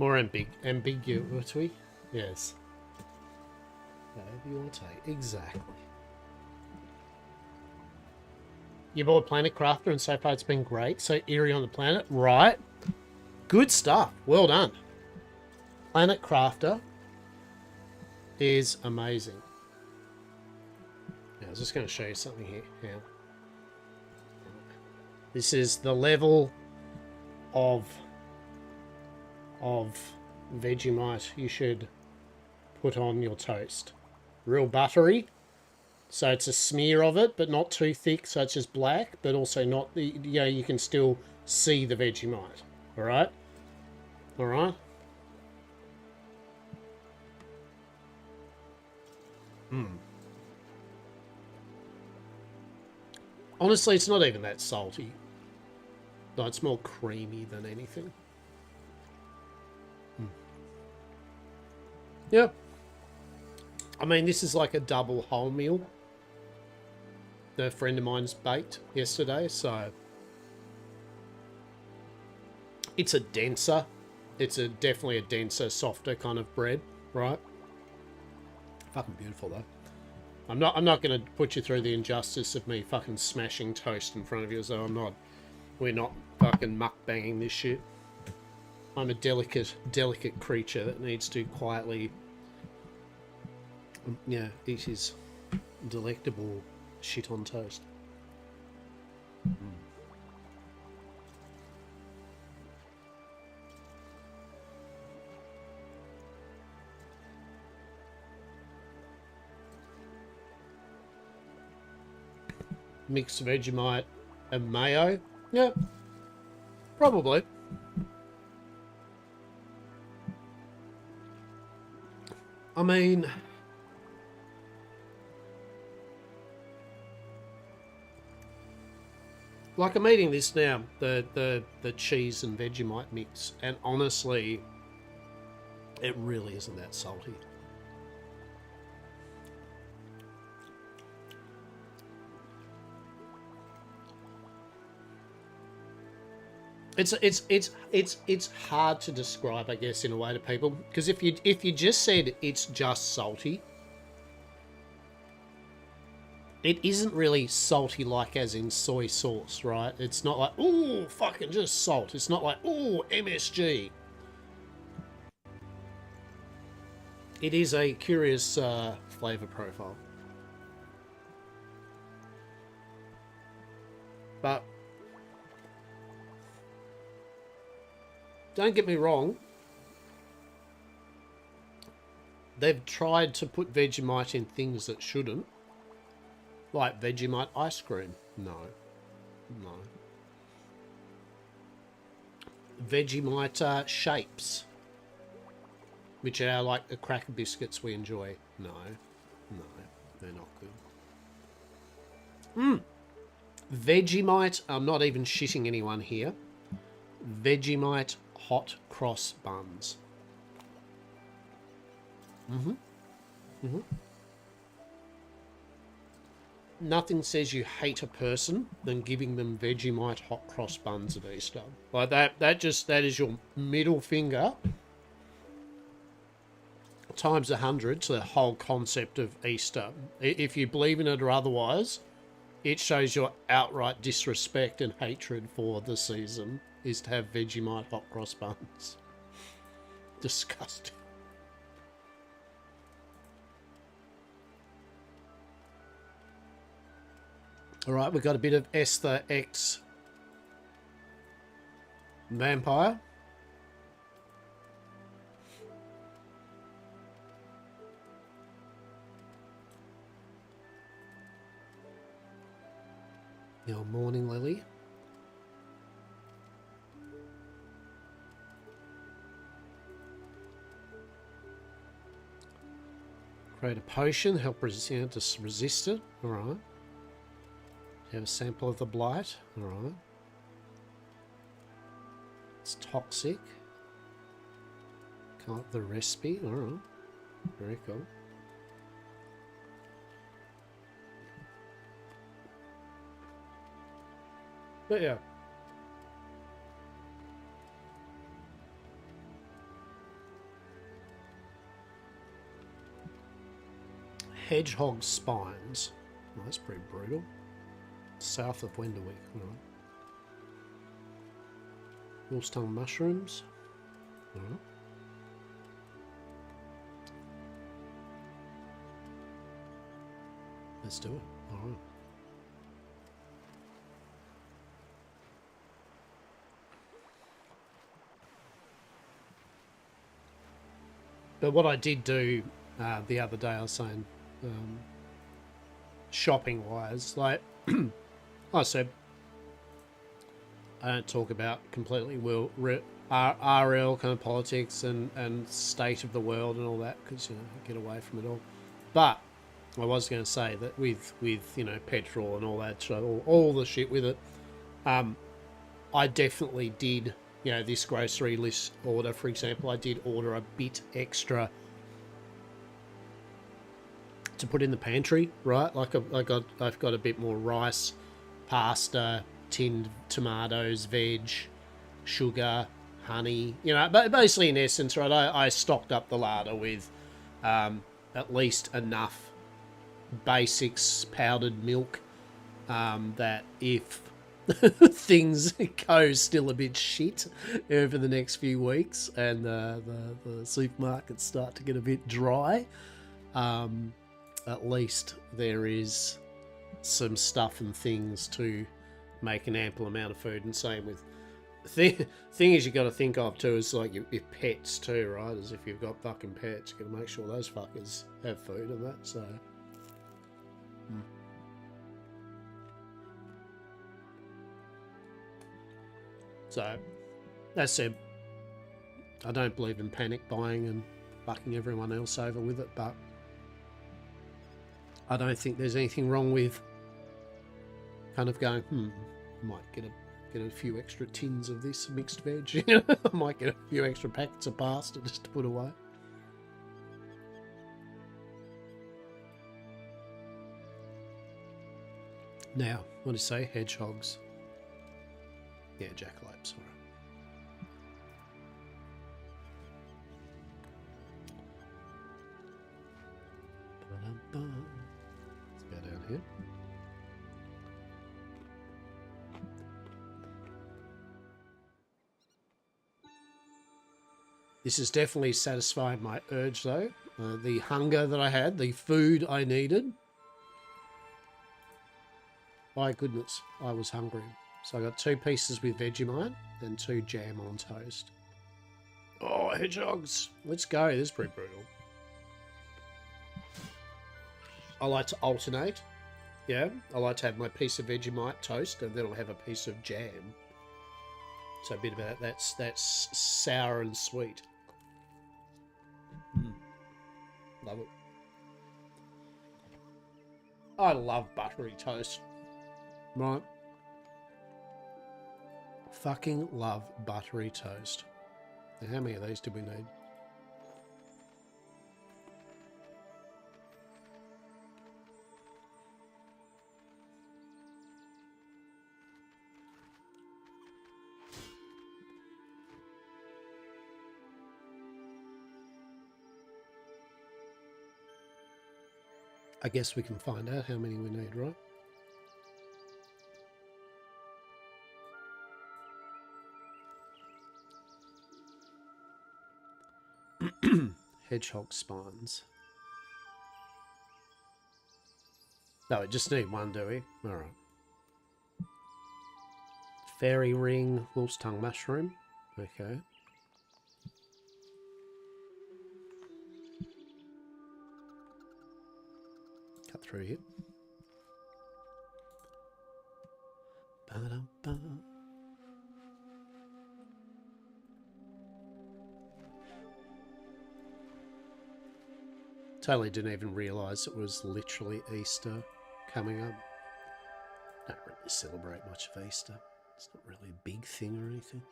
More ambiguity. Yes. Ambiguity. Exactly. You bought Planet Crafter and so far it's been great. So eerie on the planet. Right. Good stuff. Well done. Planet Crafter is amazing. Yeah, I was just going to show you something here. Yeah. This is the level of Vegemite you should put on your toast. Real buttery. So it's a smear of it, but not too thick, so it's just black, but also not the, you know, you can still see the Vegemite. Alright? Alright? Honestly, it's not even that salty. No, it's more creamy than anything. Yeah. I mean, this is like a double wholemeal. A friend of mine's baked yesterday, so it's a denser. It's definitely a denser, softer kind of bread, right? Fucking beautiful though. I'm not going to put you through the injustice of me fucking smashing toast in front of you, as though we're not fucking mukbanging this shit. I'm a delicate creature that needs to quietly, yeah, eat his delectable shit on toast. Mixed Vegemite and mayo? Yeah, probably. I mean, like I'm eating this now, the cheese and Vegemite mix, and honestly, it really isn't that salty. It's hard to describe, I guess, in a way to people, because if you just said it's just salty, it isn't really salty like as in soy sauce, right? It's not like, ooh, fucking just salt. It's not like, ooh, MSG. It is a curious flavour profile. But don't get me wrong. They've tried to put Vegemite in things that shouldn't. Like Vegemite ice cream. No. No. Vegemite shapes. Which are like the cracker biscuits we enjoy. No. No. They're not good. Vegemite, I'm not even shitting anyone here. Vegemite hot cross buns. Nothing says you hate a person than giving them Vegemite hot cross buns at Easter. Like that is your middle finger times 100 to the whole concept of Easter. If you believe in it or otherwise, it shows your outright disrespect and hatred for the season is to have Vegemite hot cross buns. Disgusting. All right, we've got a bit of Esther X Vampire. Your morning lily. Create a potion, help to resist it. All right. You have a sample of the blight. All right. It's toxic. Come up with the recipe. All right. Very cool. But yeah. Hedgehog spines. Oh, that's pretty brutal. South of Wenderwick. Alright. Wolf's tongue mushrooms. Alright. Let's do it. Alright. But what I did do the other day, I was saying, shopping wise, like I said, I don't talk about completely RL kind of politics and state of the world and all that, because you know, I get away from it all. But I was going to say that with you know, petrol and all that, so all the shit with it, I definitely did, you know, this grocery list order, for example, I did order a bit extra to put in the pantry, right? Like I've got a bit more rice, pasta, tinned tomatoes, veg, sugar, honey, you know, but basically in essence, right, I stocked up the larder with at least enough basics, powdered milk, that if things go still a bit shit over the next few weeks and the supermarkets start to get a bit dry, at least there is some stuff and things to make an ample amount of food. And same with thing is, you got to think of too is like your pets too, right? As if you've got fucking pets, you got to make sure those fuckers have food and that. So so that said, I don't believe in panic buying and fucking everyone else over with it, but I don't think there's anything wrong with kind of going, I might get a few extra tins of this mixed veg. You know? I might get a few extra packets of pasta just to put away. Now, what do you say? Hedgehogs. Yeah, jackalopes, alright. Let's go down here. This is definitely satisfying my urge though. The hunger that I had, the food I needed. My goodness, I was hungry. So I got 2 pieces with Vegemite and 2 jam on toast. Oh, hedgehogs. Let's go. This is pretty brutal. I like to alternate. Yeah, I like to have my piece of Vegemite toast and then I'll have a piece of jam. So a bit of that's sour and sweet. Love it. I love buttery toast. Right. Fucking love buttery toast. Now, how many of these do we need? I guess we can find out how many we need, right? Hedgehog spines. No, we just need 1, do we? Alright. Fairy ring, wolf's tongue mushroom. Okay. Cut through here. Ba-dum-ba. Totally didn't even realise it was literally Easter coming up. Don't really celebrate much of Easter. It's not really a big thing or anything.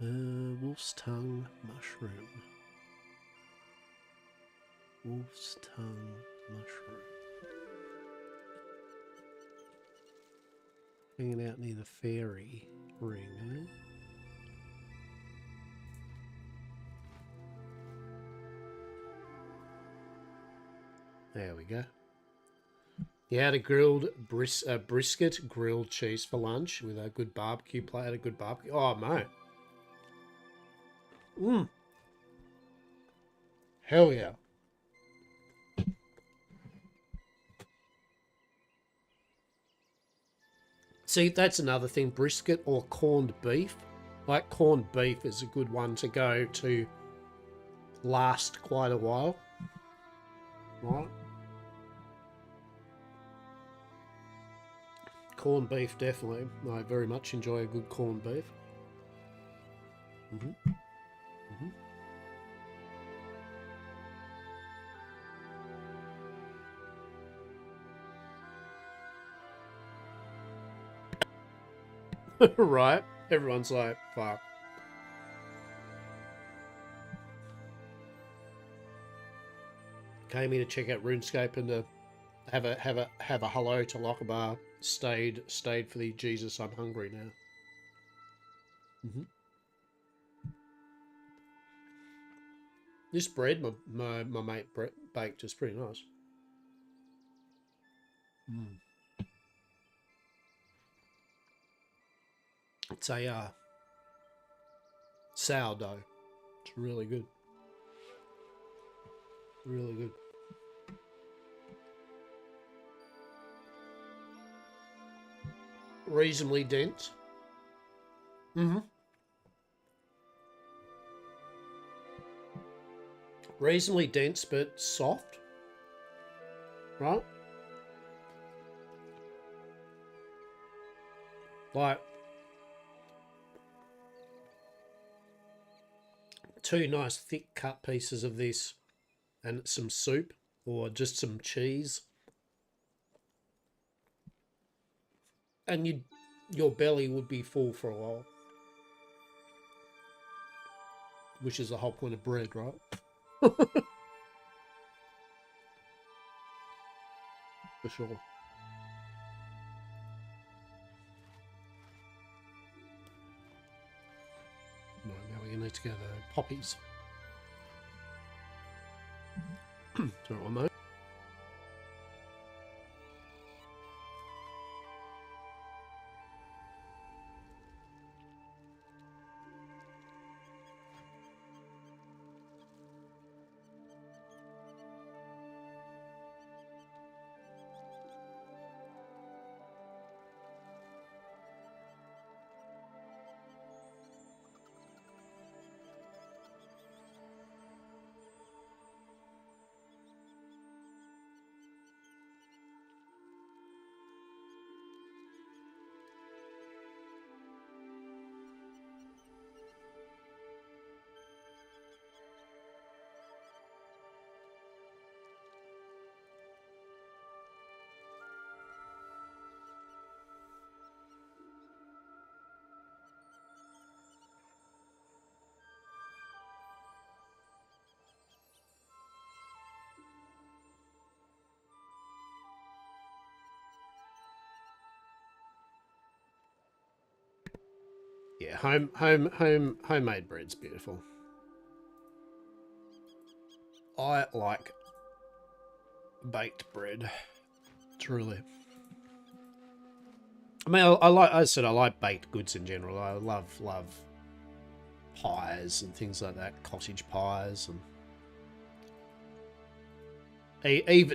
Wolf's tongue mushroom. Wolf's tongue mushroom. Hanging out near the fairy ring, eh? There we go. You had a grilled brisket, grilled cheese for lunch with a good barbecue plate. Had a good barbecue. Oh, mate. Hell yeah. See, that's another thing. Brisket or corned beef. Like, corned beef is a good one to go to last quite a while. Right? Corned beef, definitely. I very much enjoy a good corned beef. Right? Everyone's like, fuck. Came here to check out RuneScape and to have a hello to Lockabar. Stayed for the Jesus, I'm hungry now. This bread, my mate baked, is pretty nice. It's a sourdough. It's really good. Really good. Reasonably dense. Reasonably dense, but soft. Right? Like, two nice thick cut pieces of this and some soup or just some cheese. And your belly would be full for a while. Which is the whole point of bread, right? For sure. Right, now we're going to need to go to Poppy's. Sorry, one moment. Yeah, homemade bread's beautiful. I like baked bread, truly. I mean, I like baked goods in general. I love pies and things like that, cottage pies, and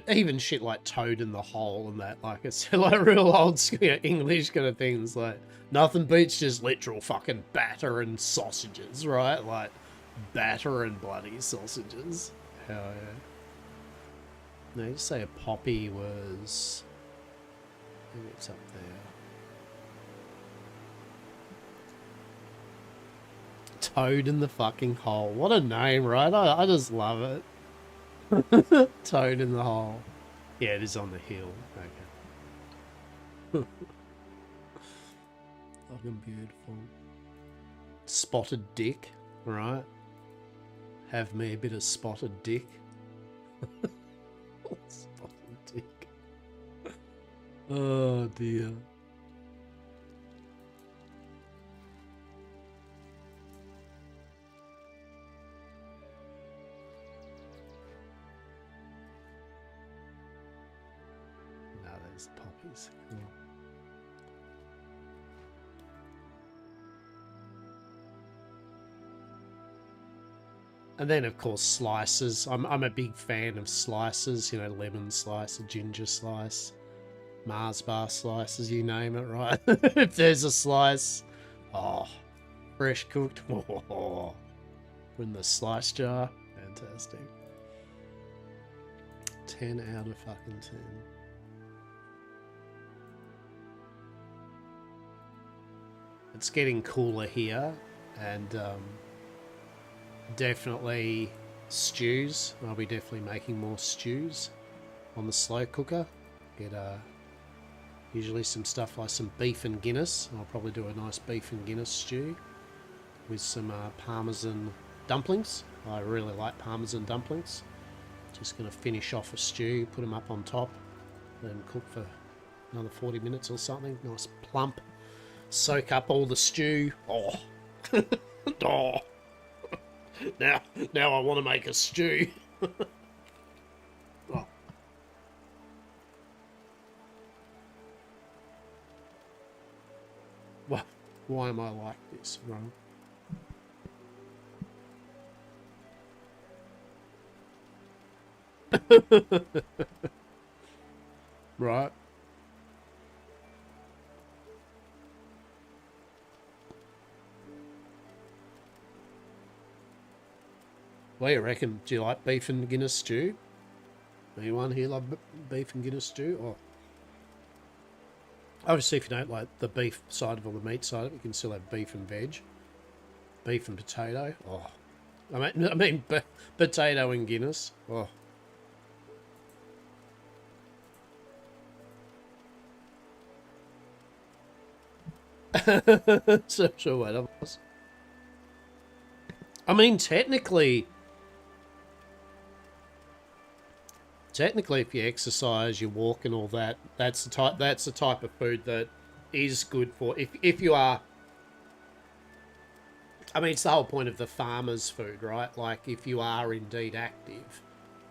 even shit like Toad in the Hole and that. Like, it's like real old school English kind of things. Like, nothing beats just literal fucking batter and sausages, right? Like, batter and bloody sausages. Hell yeah. No, you say a Poppy was... Maybe it's up there. Toad in the fucking Hole. What a name, right? I just love it. Toad in the Hole. Yeah, it is on the hill. Okay. Fucking beautiful. Spotted dick, right? Have me a bit of spotted dick. Spotted dick. Oh dear. is. Cool. And then, of course, slices. I'm a big fan of slices. You know, lemon slice, a ginger slice, Mars bar slices, you name it, right? If there's a slice, oh, fresh cooked, oh, in the slice jar, fantastic. 10 out of fucking 10. It's getting cooler here, and definitely stews. I'll be definitely making more stews on the slow cooker. Get usually some stuff like some beef and Guinness. I'll probably do a nice beef and Guinness stew with some Parmesan dumplings. I really like Parmesan dumplings. Just going to finish off a stew, put them up on top, then cook for another 40 minutes or something. Nice plump. Soak up all the stew. Oh. Oh. Now I want to make a stew. Oh. Why am I like this, Ron? Right. What do you reckon? Do you like beef and Guinness stew? Anyone here love beef and Guinness stew? Oh. Obviously, if you don't like the beef side of it or the meat side of it, you can still have beef and veg. Beef and potato. Oh. I mean potato and Guinness. Oh. So sure what it was. I mean, technically, if you exercise, you walk and all that, that's the type of food that is good for if you are. I mean, it's the whole point of the farmer's food, right? Like, if you are indeed active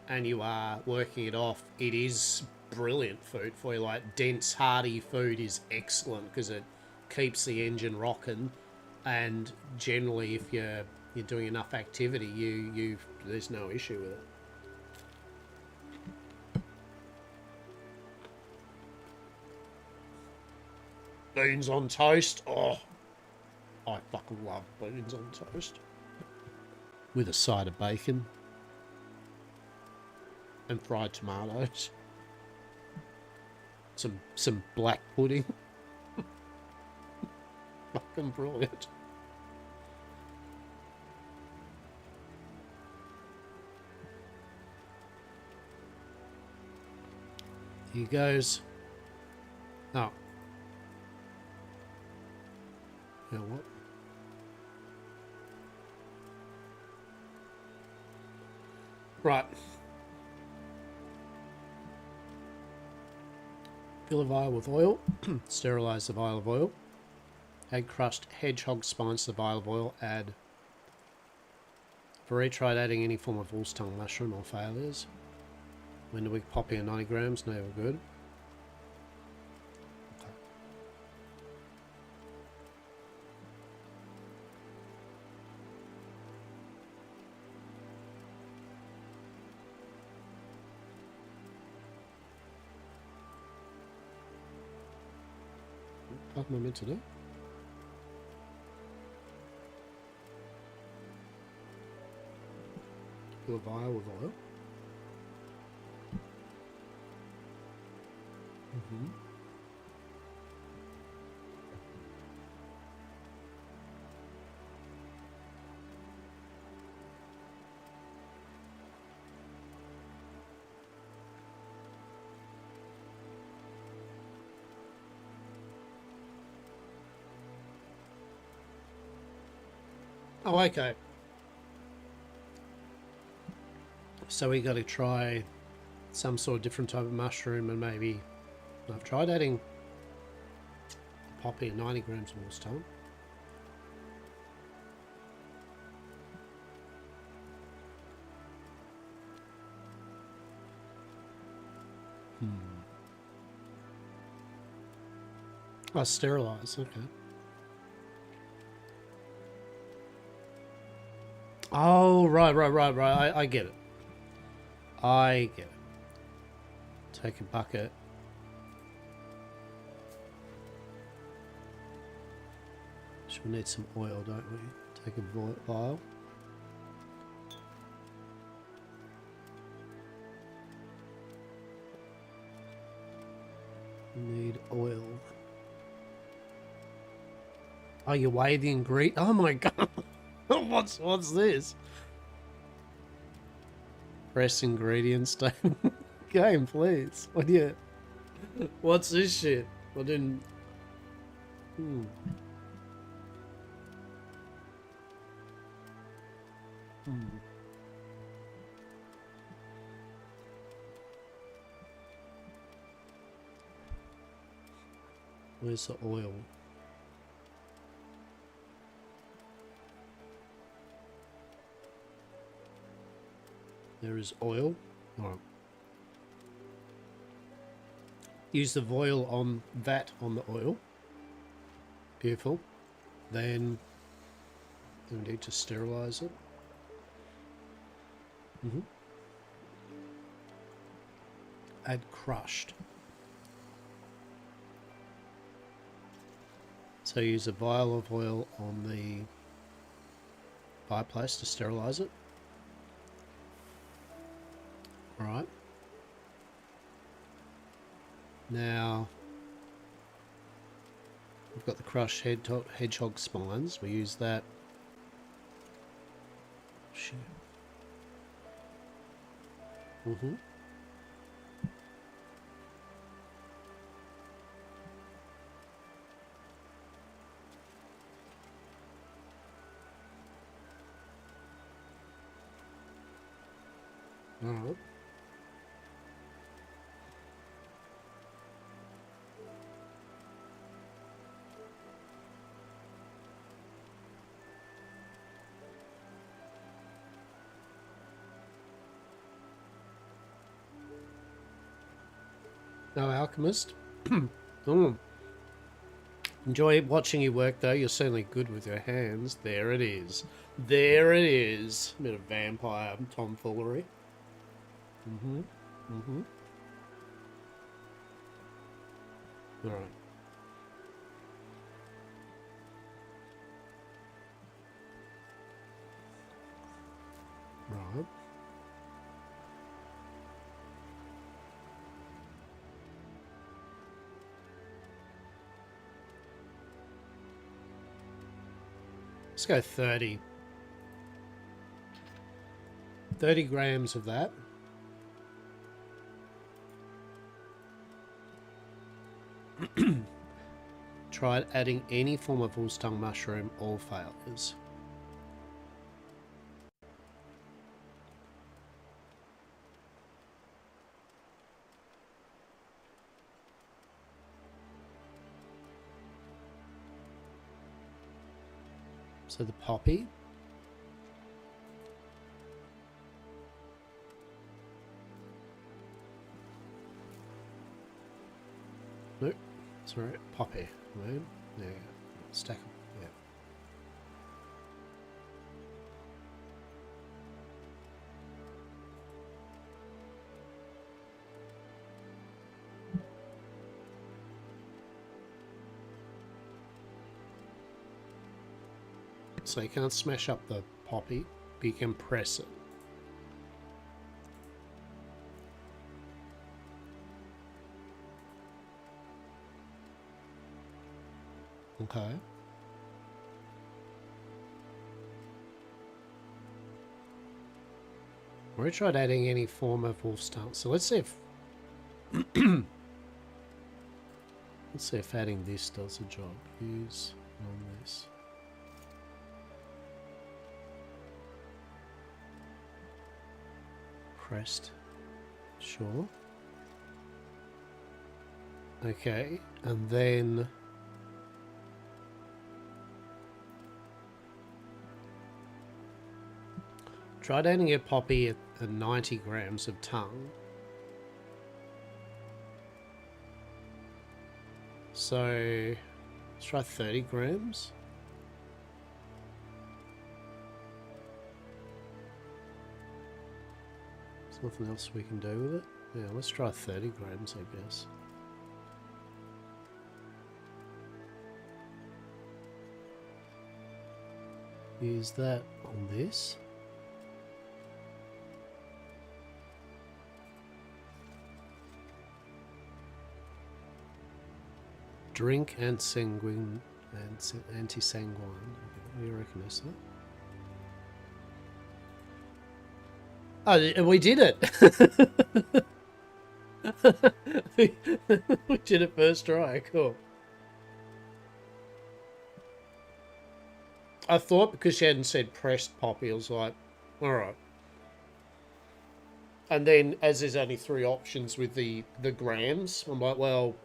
and you are working it off, it is brilliant food for you. Like, dense, hearty food is excellent because it keeps the engine rocking, and generally, if you're doing enough activity, there's no issue with it. Beans on toast. Oh, I fucking love beans on toast. With a side of bacon. And fried tomatoes. Some black pudding. Fucking brilliant. Here goes. Oh. You know what? Right. Fill a vial with oil. Sterilize the vial of oil. Add crushed hedgehog spines to the vial of oil. Add. For tried adding any form of wolf's tongue mushroom or failures. When do we pop in 90 grams? No, we're good. What am I meant to do? Fill a vial with oil. Oh, okay. So we got to try some sort of different type of mushroom, and maybe I've tried adding poppy and 90 grams of wolf's tongue. Oh, sterilize, okay. Oh, right. I get it. I get it. Take a bucket. So we need some oil, don't we? Take a vial. We need oil. Oh, you weigh the ingredient? Oh my god! what's this? Press ingredients. Game, please. What do you? What's this shit? I didn't. Hmm. Where's the oil? There is oil. Alright. Use the vial on that on the oil. Beautiful. Then we need to sterilize it. Add crushed. So use a vial of oil on the fireplace to sterilize it. Alright. Now we've got the crushed hedgehog spines. We use that. Shit. Alright. No alchemist. Enjoy watching you work though. You're certainly good with your hands. There it is. There it is. A bit of vampire tomfoolery. Alright. Right. Let's go 30. 30 grams of that. Tried adding any form of wolf's tongue mushroom, all failures. So the poppy. Nope. Sorry, poppy. Right? There you go. Stack them. Yeah. So you can't smash up the poppy, but you can press it. Okay. We tried adding any form of wolf's tongue. So let's see if let's see if adding this does the job. Use on this. Pressed. Sure. Okay, and then tried adding a poppy at 90 grams of tongue. So let's try 30 grams. There's nothing else we can do with it. Yeah, let's try 30 grams, I guess. Use that on this. Drink and sanguine and anti-sanguine. What do you reckon is that? Oh, we did it! We did it first try. Cool. I thought because she hadn't said pressed poppy, I was like, alright. And then, as there's only 3 options with the grams, I'm like, well,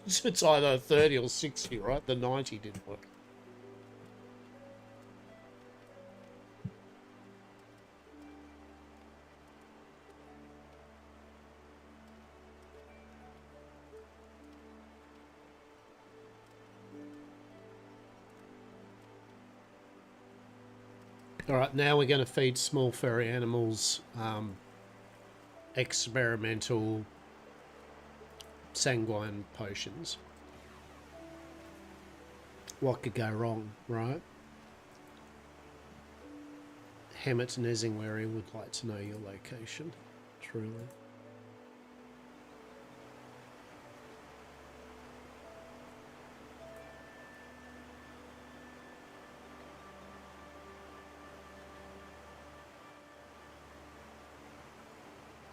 it's either 30 or 60, right? The 90 didn't work. Alright, now we're going to feed small furry animals experimental sanguine potions. What could go wrong, right? Hammett and Ezingwary would like to know your location, truly.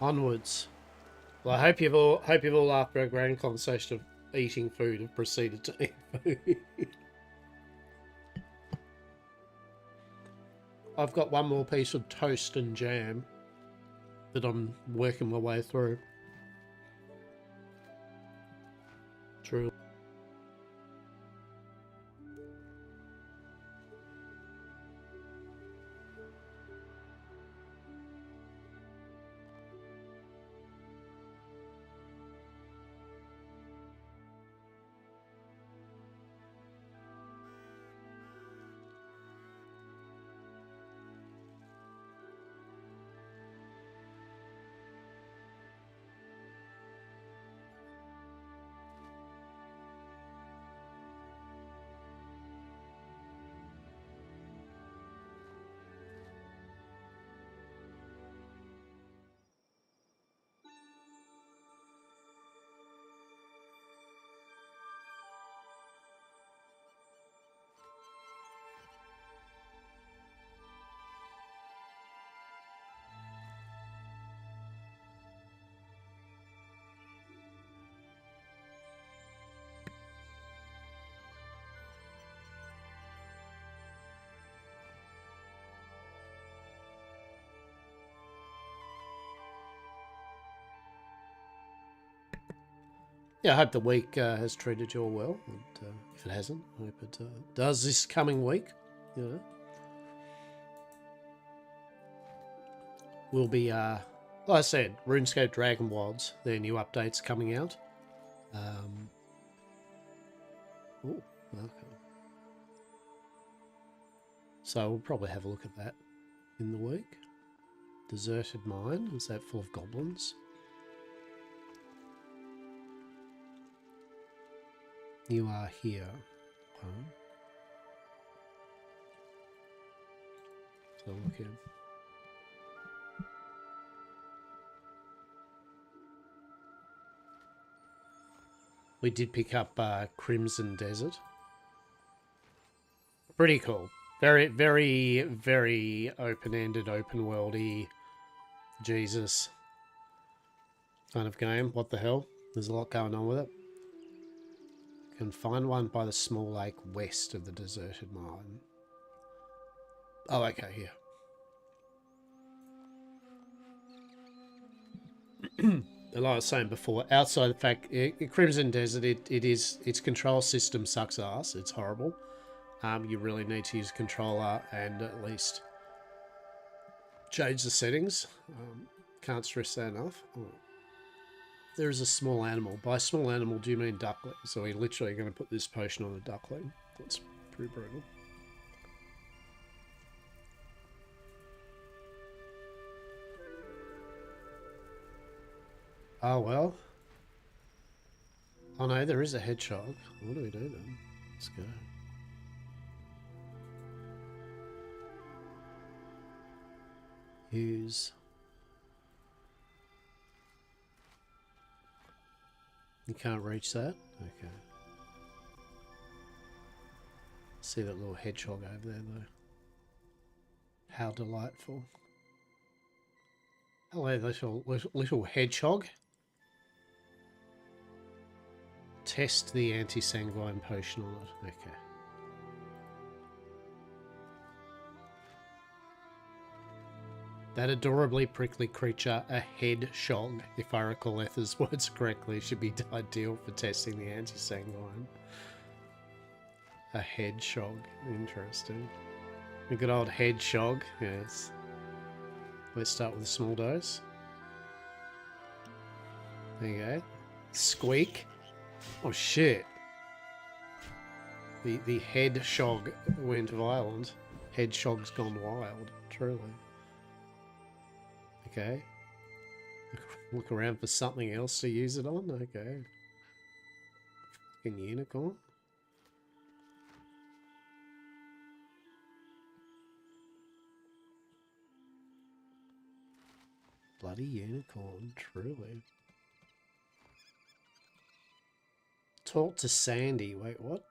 Onwards. Well, I hope you've all after our grand conversation of eating food have proceeded to eat food. I've got one more piece of toast and jam that I'm working my way through. True. Yeah, I hope the week has treated you all well. And if it hasn't, I hope it does this coming week. You know, we'll be, like I said, RuneScape Dragon Wilds. Their new updates coming out. Oh, okay. So we'll probably have a look at that in the week. Deserted mine. Is that full of goblins? You are here. Huh? So look here. We did pick up Crimson Desert. Pretty cool. Very, very, very open-ended, open-worldy, Jesus kind of game. What the hell? There's a lot going on with it. Can find one by the small lake west of the deserted mine. Oh, okay, here. Like I was saying before, outside the fact, Crimson Desert, its control system sucks ass. It's horrible. You really need to use a controller and at least change the settings. Can't stress that enough. Oh. There's a small animal. By small animal, do you mean duckling? So we're literally going to put this potion on a duckling. That's pretty brutal. Oh, well. Oh, no, there is a hedgehog. What do we do then? Let's go. Use. You can't reach that? Okay. See that little hedgehog over there, though. How delightful. Hello, little hedgehog. Test the anti-sanguine potion on it. Okay. That adorably prickly creature, a hedgehog, if I recall Ether's words correctly, should be ideal for testing the anti-sanguine. A hedgehog. Interesting. A good old hedgehog, yes. Let's start with a small dose. There you go. Squeak. Oh shit. The hedgehog went violent. Hedgehog's gone wild, truly. Okay. Look around for something else to use it on. Okay. Fucking unicorn. Bloody unicorn, truly. Talk to Sandy. Wait, what?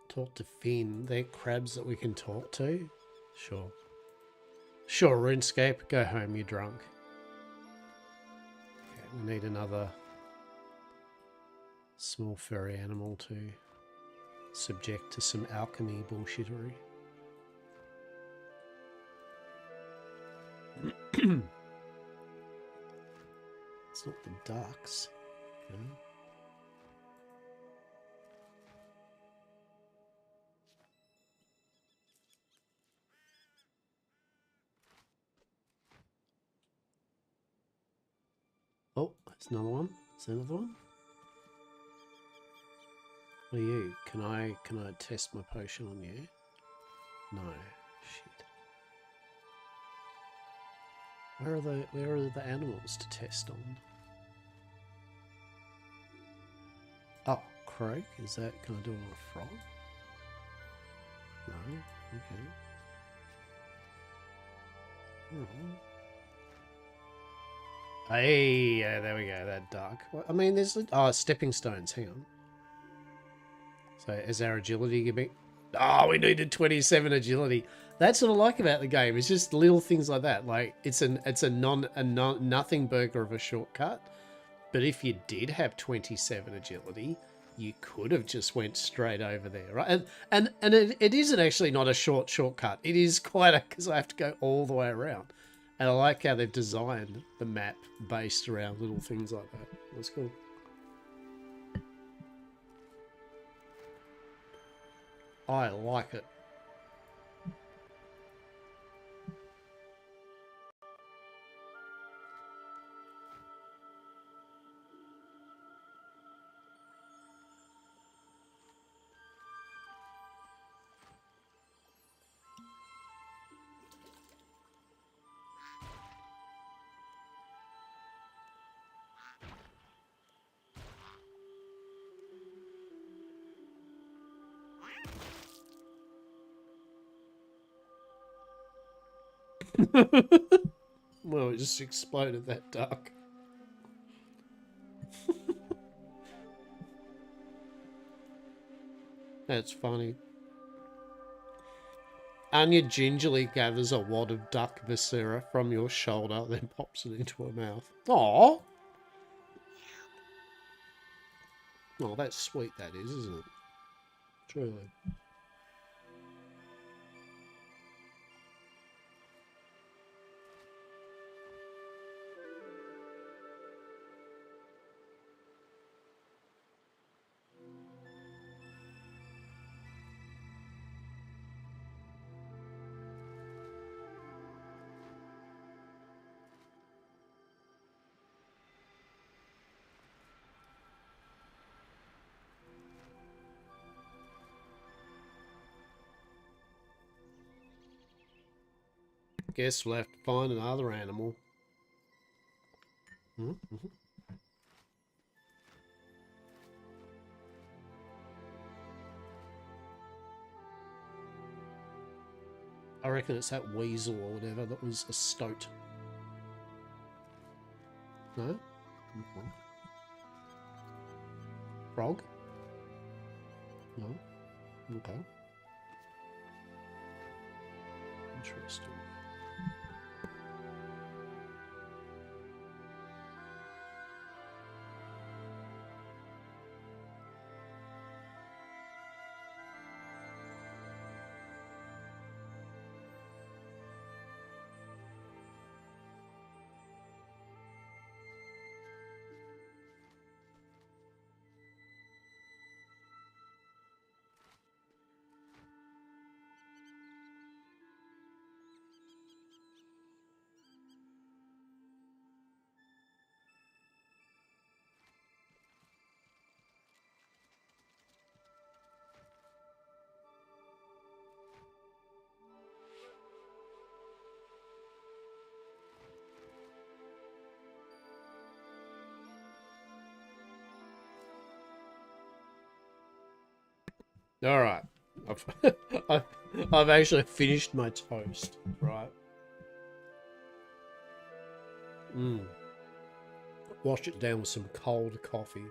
Talk to Finn. They're crabs that we can talk to? Sure. Sure, RuneScape. Go home, you're drunk. Okay, we need another small furry animal to subject to some alchemy bullshittery. It's not the ducks. Okay. Oh, there's another one. Is there another one? What are you? Can I test my potion on you? No. Shit. Where are the animals to test on? Oh, croak. Is that, can I do it on a frog? No. Okay. Alright. Hey, yeah, there we go. That duck. I mean, there's stepping stones. Hang on. So is our agility giving? Oh, we needed 27 agility. That's what I like about the game. It's just little things like that. Like it's a nothing burger of a shortcut. But if you did have 27 agility, you could have just went straight over there, right? And it isn't actually not a shortcut. It is quite because I have to go all the way around. And I like how they've designed the map based around little things like that. That's cool. I like it. Well, it just exploded that duck. That's funny. Anya gingerly gathers a wad of duck viscera from your shoulder, then pops it into her mouth. Aww! Oh, that's sweet, that is, isn't it? Truly. Guess we'll have to find another animal. Mm-hmm. I reckon it's that weasel or whatever that was a stoat. No? Okay. Frog? No? Okay. Interesting. All right, I've actually finished my toast. Right. Wash it down with some cold coffee.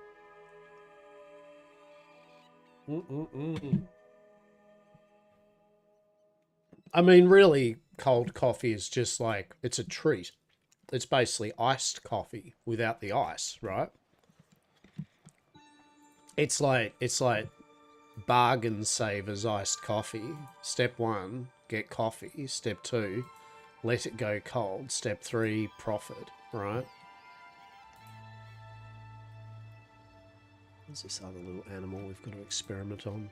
I mean, really, cold coffee is just like, it's a treat. It's basically iced coffee without the ice, right? It's like bargain savers iced coffee. Step 1, get coffee. Step 2, let it go cold. Step 3, profit, right? What's this other little animal we've got to experiment on?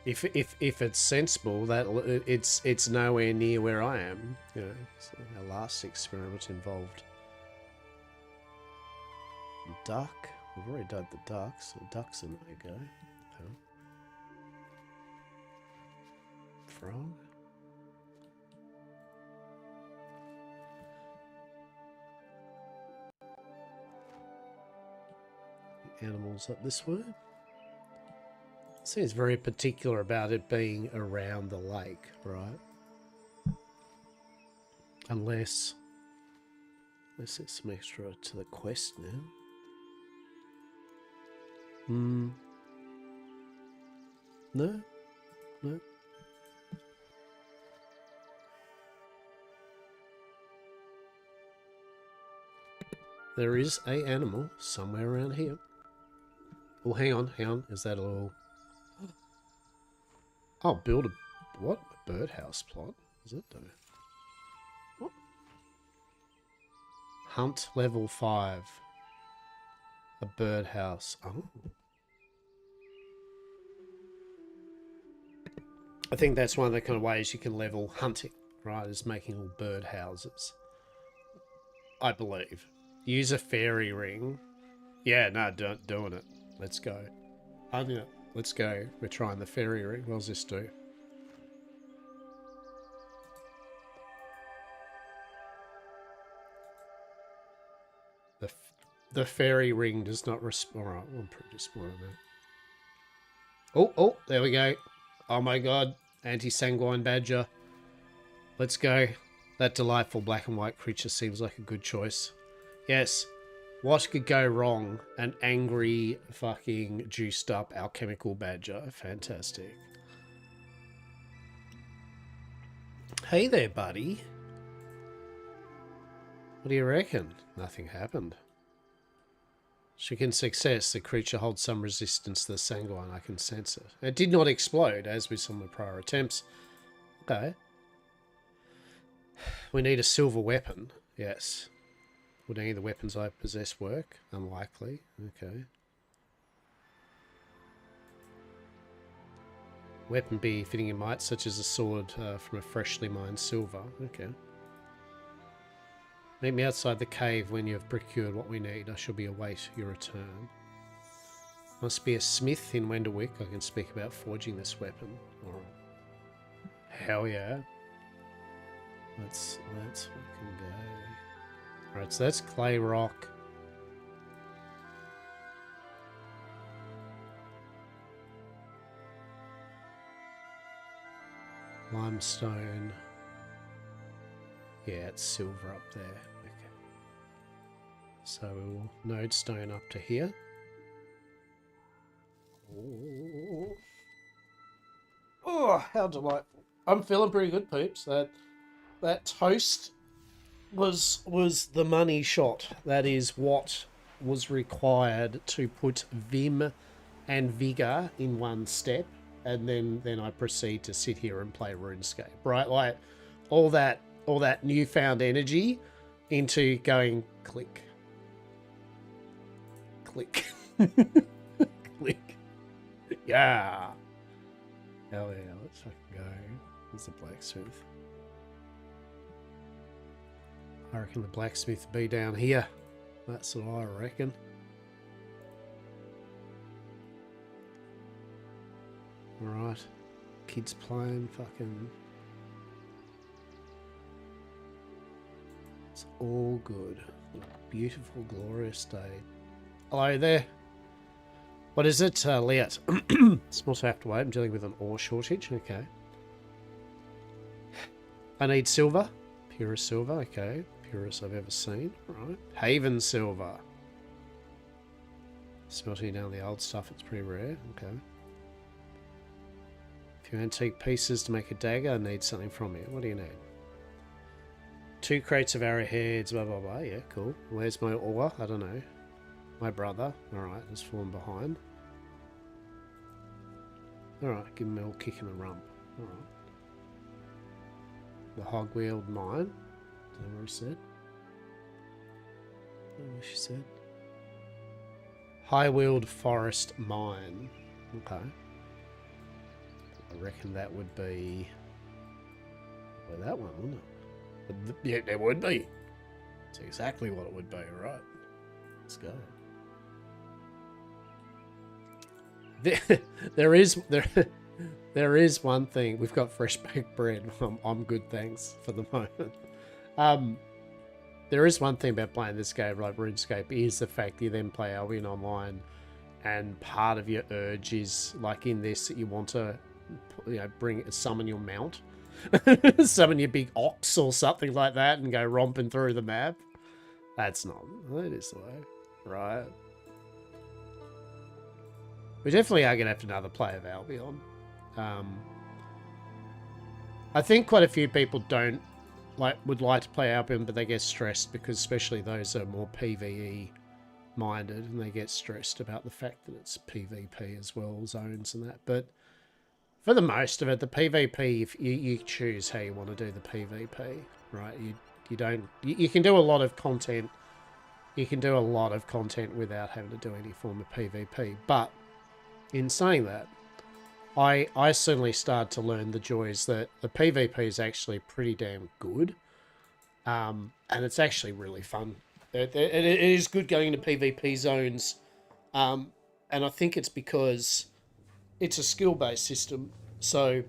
If it's sensible, that it's nowhere near where I am. You know, so our last experiment involved duck. We've already done the ducks. So ducks a no-go. Okay. Frog. The animals up this way. Seems very particular about it being around the lake, right? Unless there's some extra to the quest now. No? No? There is a animal somewhere around here. Oh, hang on. Is that a little... Oh, build a... What? A birdhouse plot? Is it though? What? Hunt level 5. A birdhouse. Oh. I think that's one of the kind of ways you can level hunting, right? Is making all birdhouses. I believe. Use a fairy ring. Yeah, no, doing it. Let's go. Yeah, let's go. We're trying the fairy ring. What does this do? The fairy ring does not respond. Alright, we'll improve this more on that. Oh, there we go. Oh my god. Anti-sanguine badger. Let's go. That delightful black and white creature seems like a good choice. Yes. What could go wrong? An angry, fucking, juiced up alchemical badger. Fantastic. Hey there, buddy. What do you reckon? Nothing happened. Stricken success. The creature holds some resistance to the sanguine. I can sense it. It did not explode, as with some of the prior attempts. Okay. We need a silver weapon. Yes. Would any of the weapons I possess work? Unlikely. Okay. Weapon be fitting in might, such as a sword from a freshly mined silver. Okay. Meet me outside the cave when you have procured what we need. I shall be await your return. Must be a smith in Wenderwick. I can speak about forging this weapon. Alright. Hell yeah. Let's fucking go. Alright, so that's clay rock. Limestone. Yeah, it's silver up there. Okay. So we'll node stone up to here. Oh, how delightful. I'm feeling pretty good, peeps. That toast was the money shot. That is what was required to put vim and vigor in one step, and then I proceed to sit here and play RuneScape. Right, like all that newfound energy into going click, click, click. Yeah. Hell yeah, let's fucking go. There's the blacksmith. I reckon the blacksmith will be down here. That's what I reckon. Alright. Kids playing fucking... It's all good. Beautiful, glorious day. Hello there. What is it, Liat? Small have to wait. I'm dealing with an ore shortage. Okay. I need silver. Purest silver. Okay. Purest I've ever seen. Right. Haven silver. Smelting down the old stuff. It's pretty rare. Okay. A few antique pieces to make a dagger. I need something from you. What do you need? 2 crates of arrowheads. Blah, blah, blah. Yeah, cool. Where's my ore? I don't know. My brother. Alright, has fallen behind. Alright, give him a little kick in the rump. Alright. The hog-wheeled mine. Is that what he said? What she said? High-wheeled forest mine. Okay. I reckon that would be... Well, that one, wouldn't it? Yeah, there would be. It's exactly what it would be, right? Let's go. There is one thing. We've got fresh baked bread. I'm good, thanks for the moment. There is one thing about playing this game like RuneScape is the fact that you then play Albion online, and part of your urge is like in this that you want to, you know, summon your mount, summon your big ox or something like that, and go romping through the map. That's not. That is the way, right? We definitely are going to have another play of Albion. I think quite a few people would like to play Albion, but they get stressed because especially those that are more PvE minded, and they get stressed about the fact that it's PvP as well, zones and that. But for the most of it, the PvP, if you choose how you want to do the PvP, right? You can do a lot of content. You can do a lot of content without having to do any form of PvP, but in saying that, I certainly started to learn the joys that the PvP is actually pretty damn good. And it's actually really fun. It is good going into PvP zones. And I think it's because it's a skill-based system. So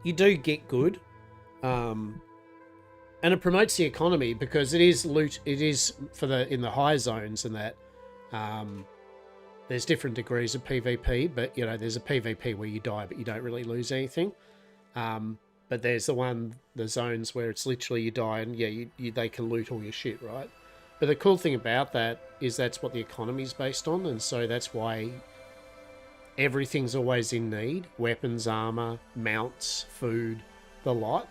you do get good. And it promotes the economy because it is loot. It is in the high zones and that. There's different degrees of PvP, but you know, there's a PvP where you die, but you don't really lose anything. But there's the zones where it's literally you die and yeah, they can loot all your shit, right? But the cool thing about that is that's what the economy is based on, and so that's why everything's always in need: weapons, armor, mounts, food, the lot,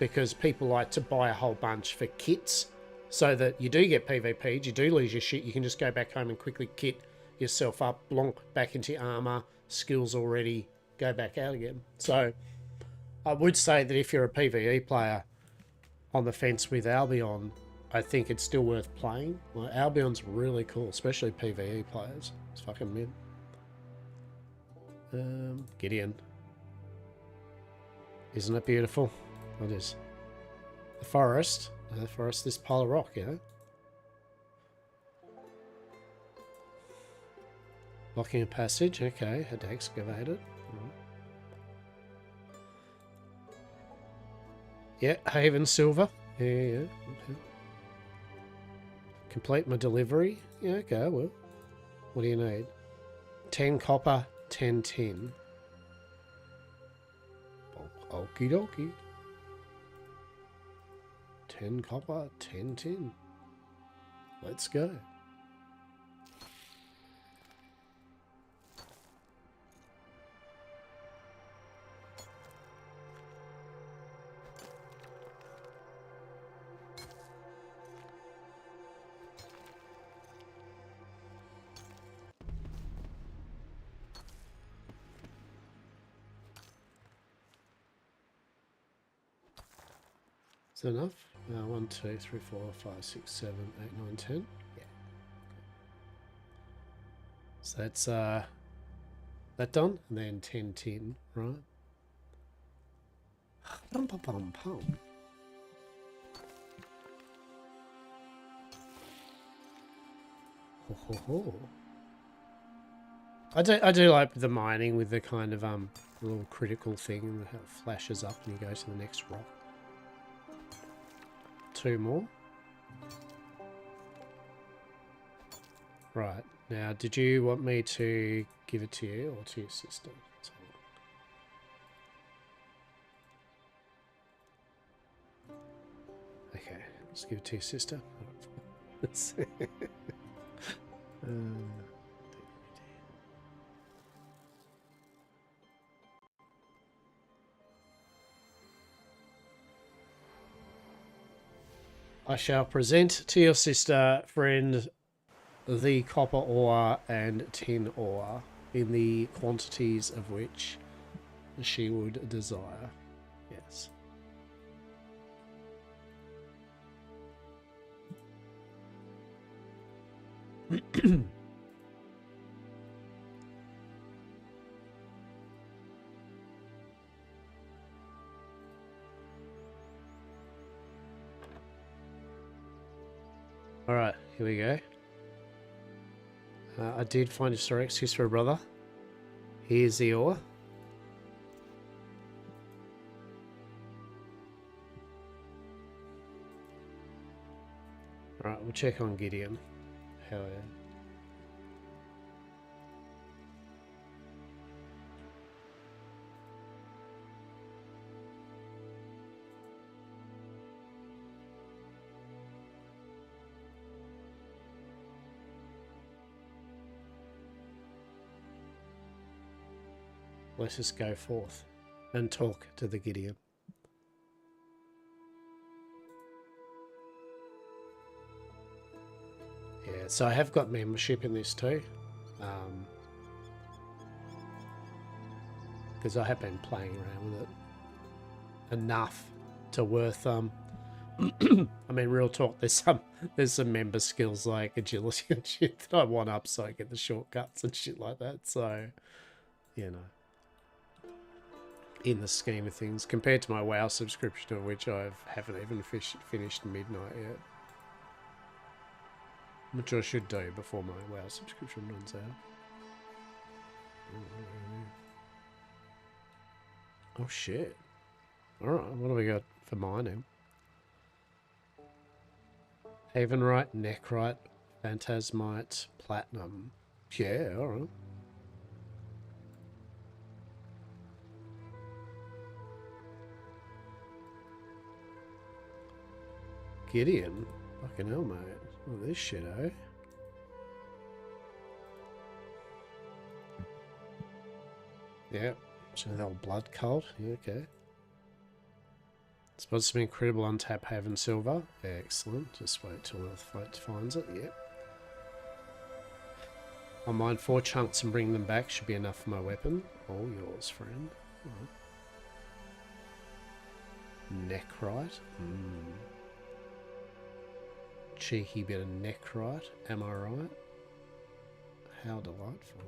because people like to buy a whole bunch for kits, so that you do get PvP'd, you do lose your shit, you can just go back home and quickly kit yourself up, blonk back into your armor, skills already, go back out again. So I would say that if you're a PvE player on the fence with Albion, I think it's still worth playing. Like, Albion's really cool, especially PvE players. It's fucking mint. Gideon. Isn't it beautiful? What is? The forest. The forest, this pile of rock, you know? Blocking a passage, okay, had to excavate it. Yeah, Haven Silver. Yeah. Okay. Complete my delivery. Yeah, okay, well. What do you need? 10 copper, 10 tin. Okie dokie. 10 copper, 10 tin. Let's go. Is that enough? 1, 2, 3, 4, 5, 6, 7, 8, 9, 10. Yeah. So that's that done, and then 10 tin, right? Pum pum pum pum. Ho ho ho. I do like the mining with the kind of little critical thing and how it flashes up and you go to the next rock. 2 more. Right, now did you want me to give it to you or to your sister? Okay, let's give it to your sister. Let's see. I shall present to your sister, friend, the copper ore and tin ore in the quantities of which she would desire. Yes. Alright, here we go. I did find a story excuse for a brother. Here's the ore. Alright, we'll check on Gideon. Hell yeah. Let us go forth and talk to the Gideon. Yeah, so I have got membership in this too. Because I have been playing around with it enough to worth I mean, real talk, there's some member skills like agility and shit that I want up so I get the shortcuts and shit like that. So, you know, in the scheme of things, compared to my WoW subscription, of which I haven't even finished midnight yet, which I should do before my WoW subscription runs out. Oh shit! All right, what do we got for mining? Havenite, Necrite, Phantasmite, Platinum. Yeah, all right. Gideon? Fucking hell, mate. Look at this shit, eh? Yeah. So the old blood cult. Yeah, okay. Supposed to be incredible untap Haven Silver. Excellent. Just wait till another fight finds it. Yep. I'll mine 4 chunks and bring them back. Should be enough for my weapon. All yours, friend. Right. Necrite. Cheeky bit of necrite. Am I right? How delightful.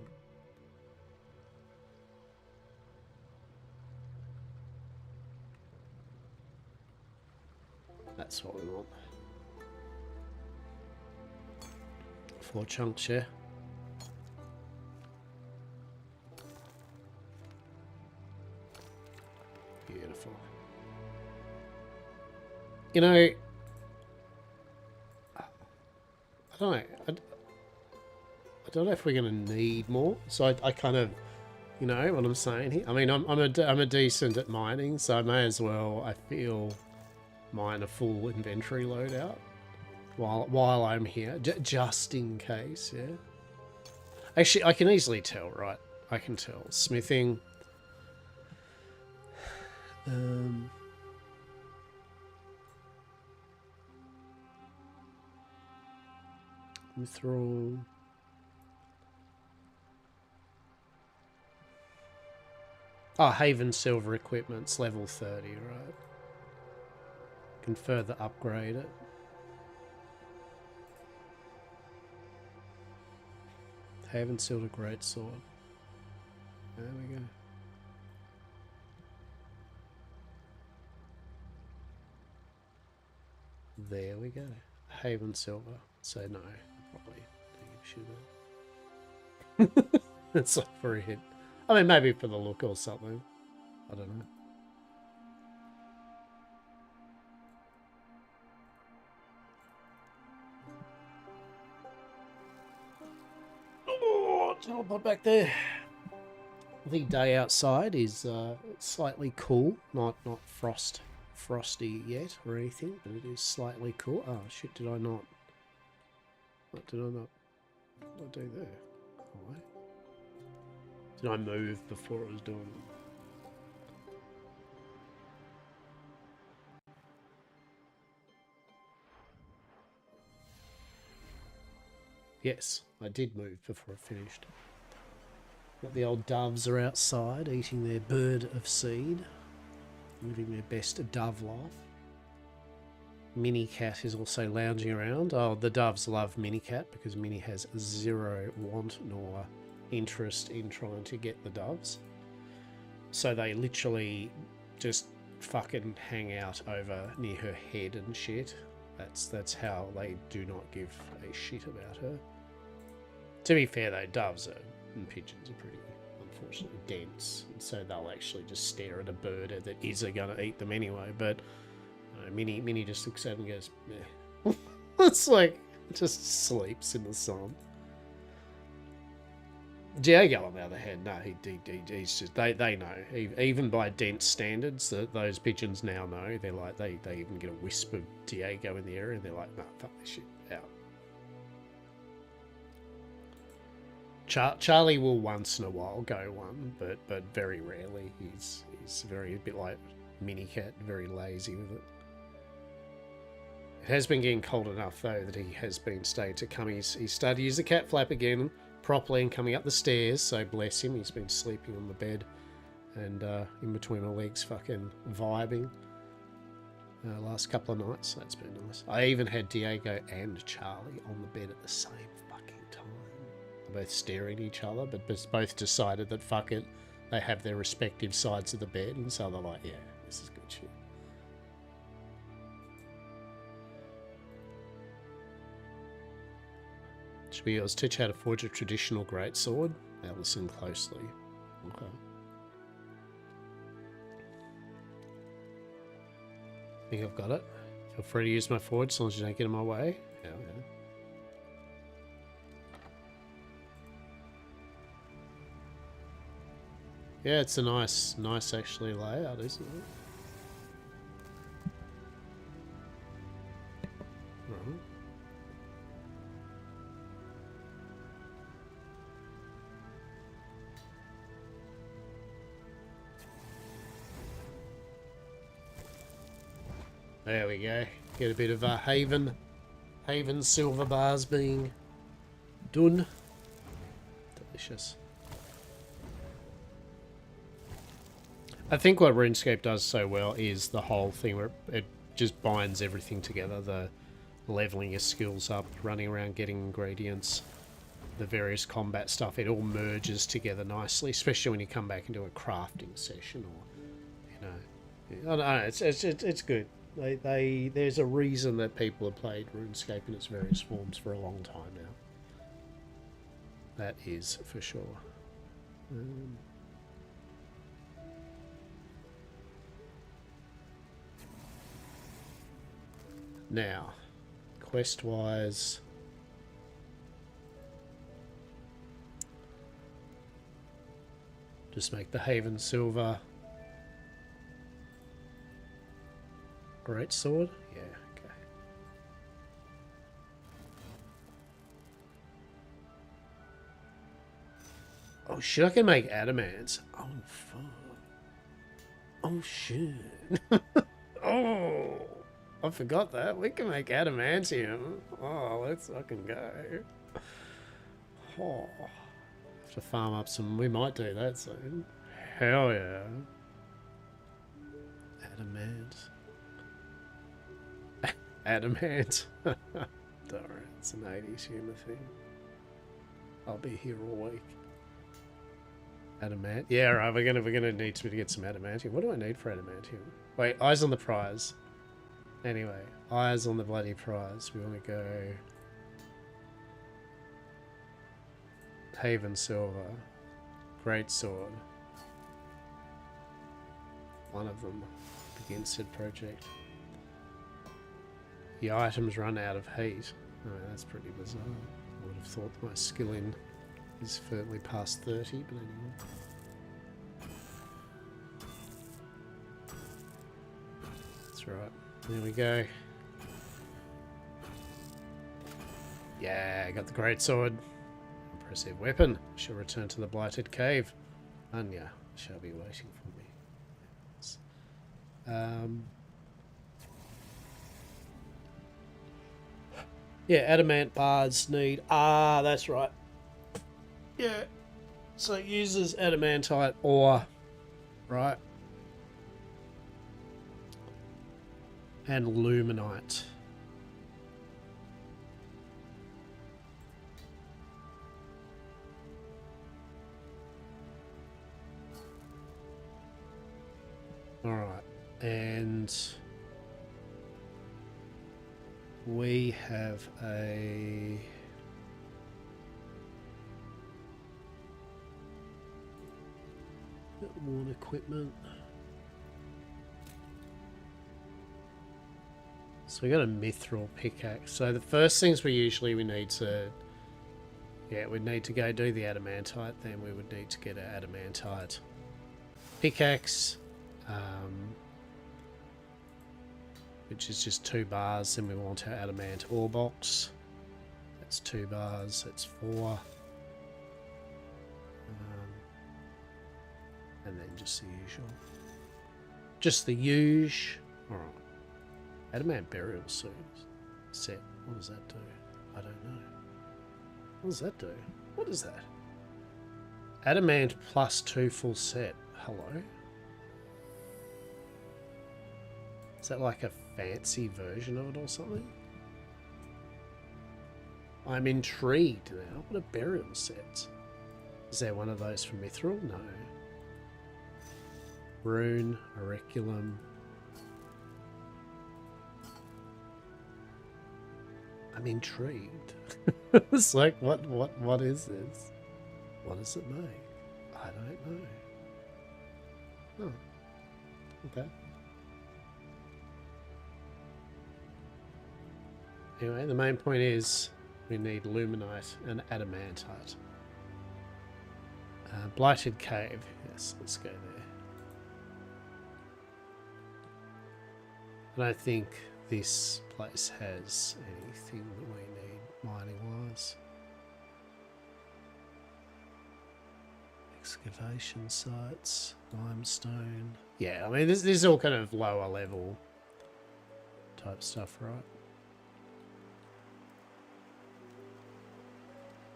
That's what we want. 4 chunks, yeah. Beautiful. You know, I don't know. I don't know if we're going to need more. So I kind of, you know what I'm saying here? I mean, I'm a decent at mining, so I may as well, I feel, mine a full inventory loadout while I'm here, just in case, yeah. Actually, I can easily tell, right? I can tell. Smithing. Mithril. Oh, Haven Silver Equipment's level 30, right? Can further upgrade it. Haven Silver Greatsword. There we go. There we go. Haven Silver. So no, probably don't give a shit. It's like for a hit. I mean, maybe for the look or something. I don't know. Oh, teleport back there. The day outside is slightly cool, not frosty yet or anything, but it is slightly cool. Oh shit! Did I not? What did I not do there? Oh, wait. Did I move before it was doing it? Yes, I did move before I finished. Got the old doves are outside eating their bird of seed, living their best dove life. Minnie Cat is also lounging around. Oh, the doves love Minnie Cat because Minnie has zero want nor interest in trying to get the doves. So they literally just fucking hang out over near her head and shit. That's how they do not give a shit about her. To be fair though, doves and pigeons are pretty, unfortunately, dense, and so they'll actually just stare at a bird that is going to eat them anyway. But Minnie just looks at it and goes, "Meh." It's like just sleeps in the sun. Diego, on the other hand, no, he's just they know, even by dense standards, that those pigeons now know. They're like they even get a wisp of Diego in the area, and they're like, no, fuck this shit out. Charlie will once in a while go one, but very rarely. He's very a bit like Minnie Cat, very lazy with it. It has been getting cold enough though that he has been staying to come. He's started to use the cat flap again properly and coming up the stairs. So bless him, he's been sleeping on the bed and in between my legs, fucking vibing. Last couple of nights, so that's been nice. I even had Diego and Charlie on the bed at the same fucking time. They're both staring at each other, but both decided that fuck it, they have their respective sides of the bed, and so they're like, yeah, this is good shit. Should we teach how to forge a traditional greatsword? Now listen closely. Okay. I think I've got it. Feel free to use my forge as long as you don't get in my way. Yeah, yeah. Yeah, it's a nice actually layout, isn't it? Right. There we go. Get a bit of Haven silver bars being done. Delicious. I think what RuneScape does so well is the whole thing where it just binds everything together. The leveling your skills up, running around getting ingredients, the various combat stuff. It all merges together nicely, especially when you come back and do a crafting session or, you know. I don't know, it's good. There's a reason that people have played RuneScape in its various forms for a long time now. That is for sure. Now, quest-wise... Just make the Haven Silver. Great sword? Yeah, okay. Oh shit, I can make adamant. Oh fuck. Oh shit. Oh, I forgot that. We can make adamantium. Oh, let's fucking go. Oh. Have to farm up some. We might do that soon. Hell yeah. Adamant. Adamant. Darn, it's an 80s humour thing. I'll be here all week. Adamant. Yeah, right. We're gonna need to get some adamantium. What do I need for adamantium? Wait, eyes on the prize. Anyway, eyes on the bloody prize. We want to go Haven Silver, Great Sword. One of them. Begin said project. The items run out of heat. Oh, that's pretty bizarre. I would have thought my skilling is firmly past 30, but anyway. That's right. There we go. Yeah, I got the great sword. Impressive weapon. I shall return to the blighted cave. Anya shall be waiting for me. Yeah, adamant bards need... Ah, that's right. Yeah. So it uses adamantite ore, right? And luminite. Alright, and we have a... Worn equipment. So we got a mithril pickaxe. So the first things we need to... Yeah, we'd need to go do the adamantite. Then we would need to get an adamantite pickaxe. Which is just 2 bars. Then we want our adamant ore box. That's 2 bars. That's 4. And then just the usual. Just the usual. Alright. Adamant burial suit set. What does that do? I don't know. What does that do? What is that? Adamant plus 2 full set. Hello? Is that like a fancy version of it or something? I'm intrigued now. What a burial set. Is there one of those for Mithril? No. Rune, Auriculum. I'm intrigued. It's like, what is this? What does it make? I don't know. Oh. Okay. Anyway, the main point is we need luminite and adamantite. Blighted cave. Yes, let's go there. I don't think this place has anything that we need mining-wise. Excavation sites, limestone. Yeah, I mean, this is all kind of lower level type stuff, right?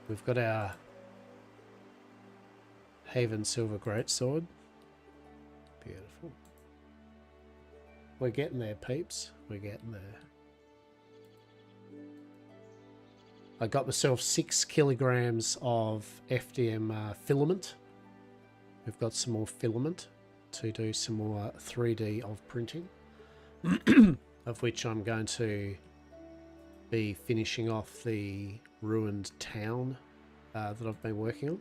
We've got our Haven Silver Greatsword. Beautiful. We're getting there, peeps. We're getting there. I got myself 6 kilograms of FDM filament. We've got some more filament to do some more 3D of printing, of which I'm going to be finishing off the ruined town that I've been working on.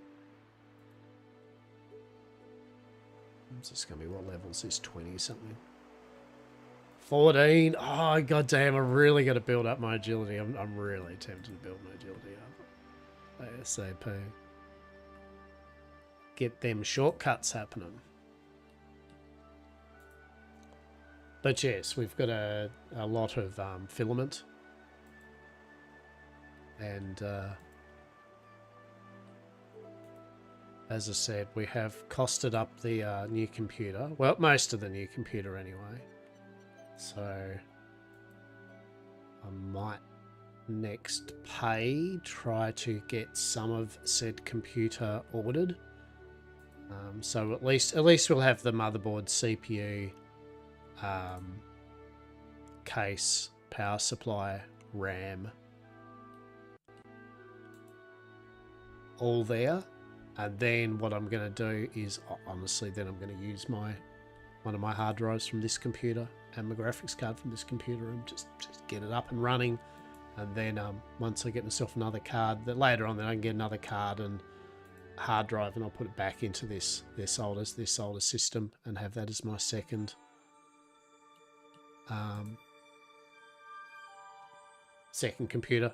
Is this going to be what level is this? 20 something. 14. Oh, goddamn. I really got to build up my agility. I'm really tempted to build my agility up. ASAP. Get them shortcuts happening. But yes, we've got a lot of filament. And as I said, we have costed up the new computer. Well, most of the new computer anyway. So I might next try to get some of said computer ordered. So at least we'll have the motherboard, CPU, case, power supply, RAM, all there. And then what I'm going to do is, honestly, then I'm going to use one of my hard drives from this computer and my graphics card from this computer and just get it up and running. And then once I get myself another card, that later on then I can get another card and hard drive, and I'll put it back into this older system and have that as my second computer.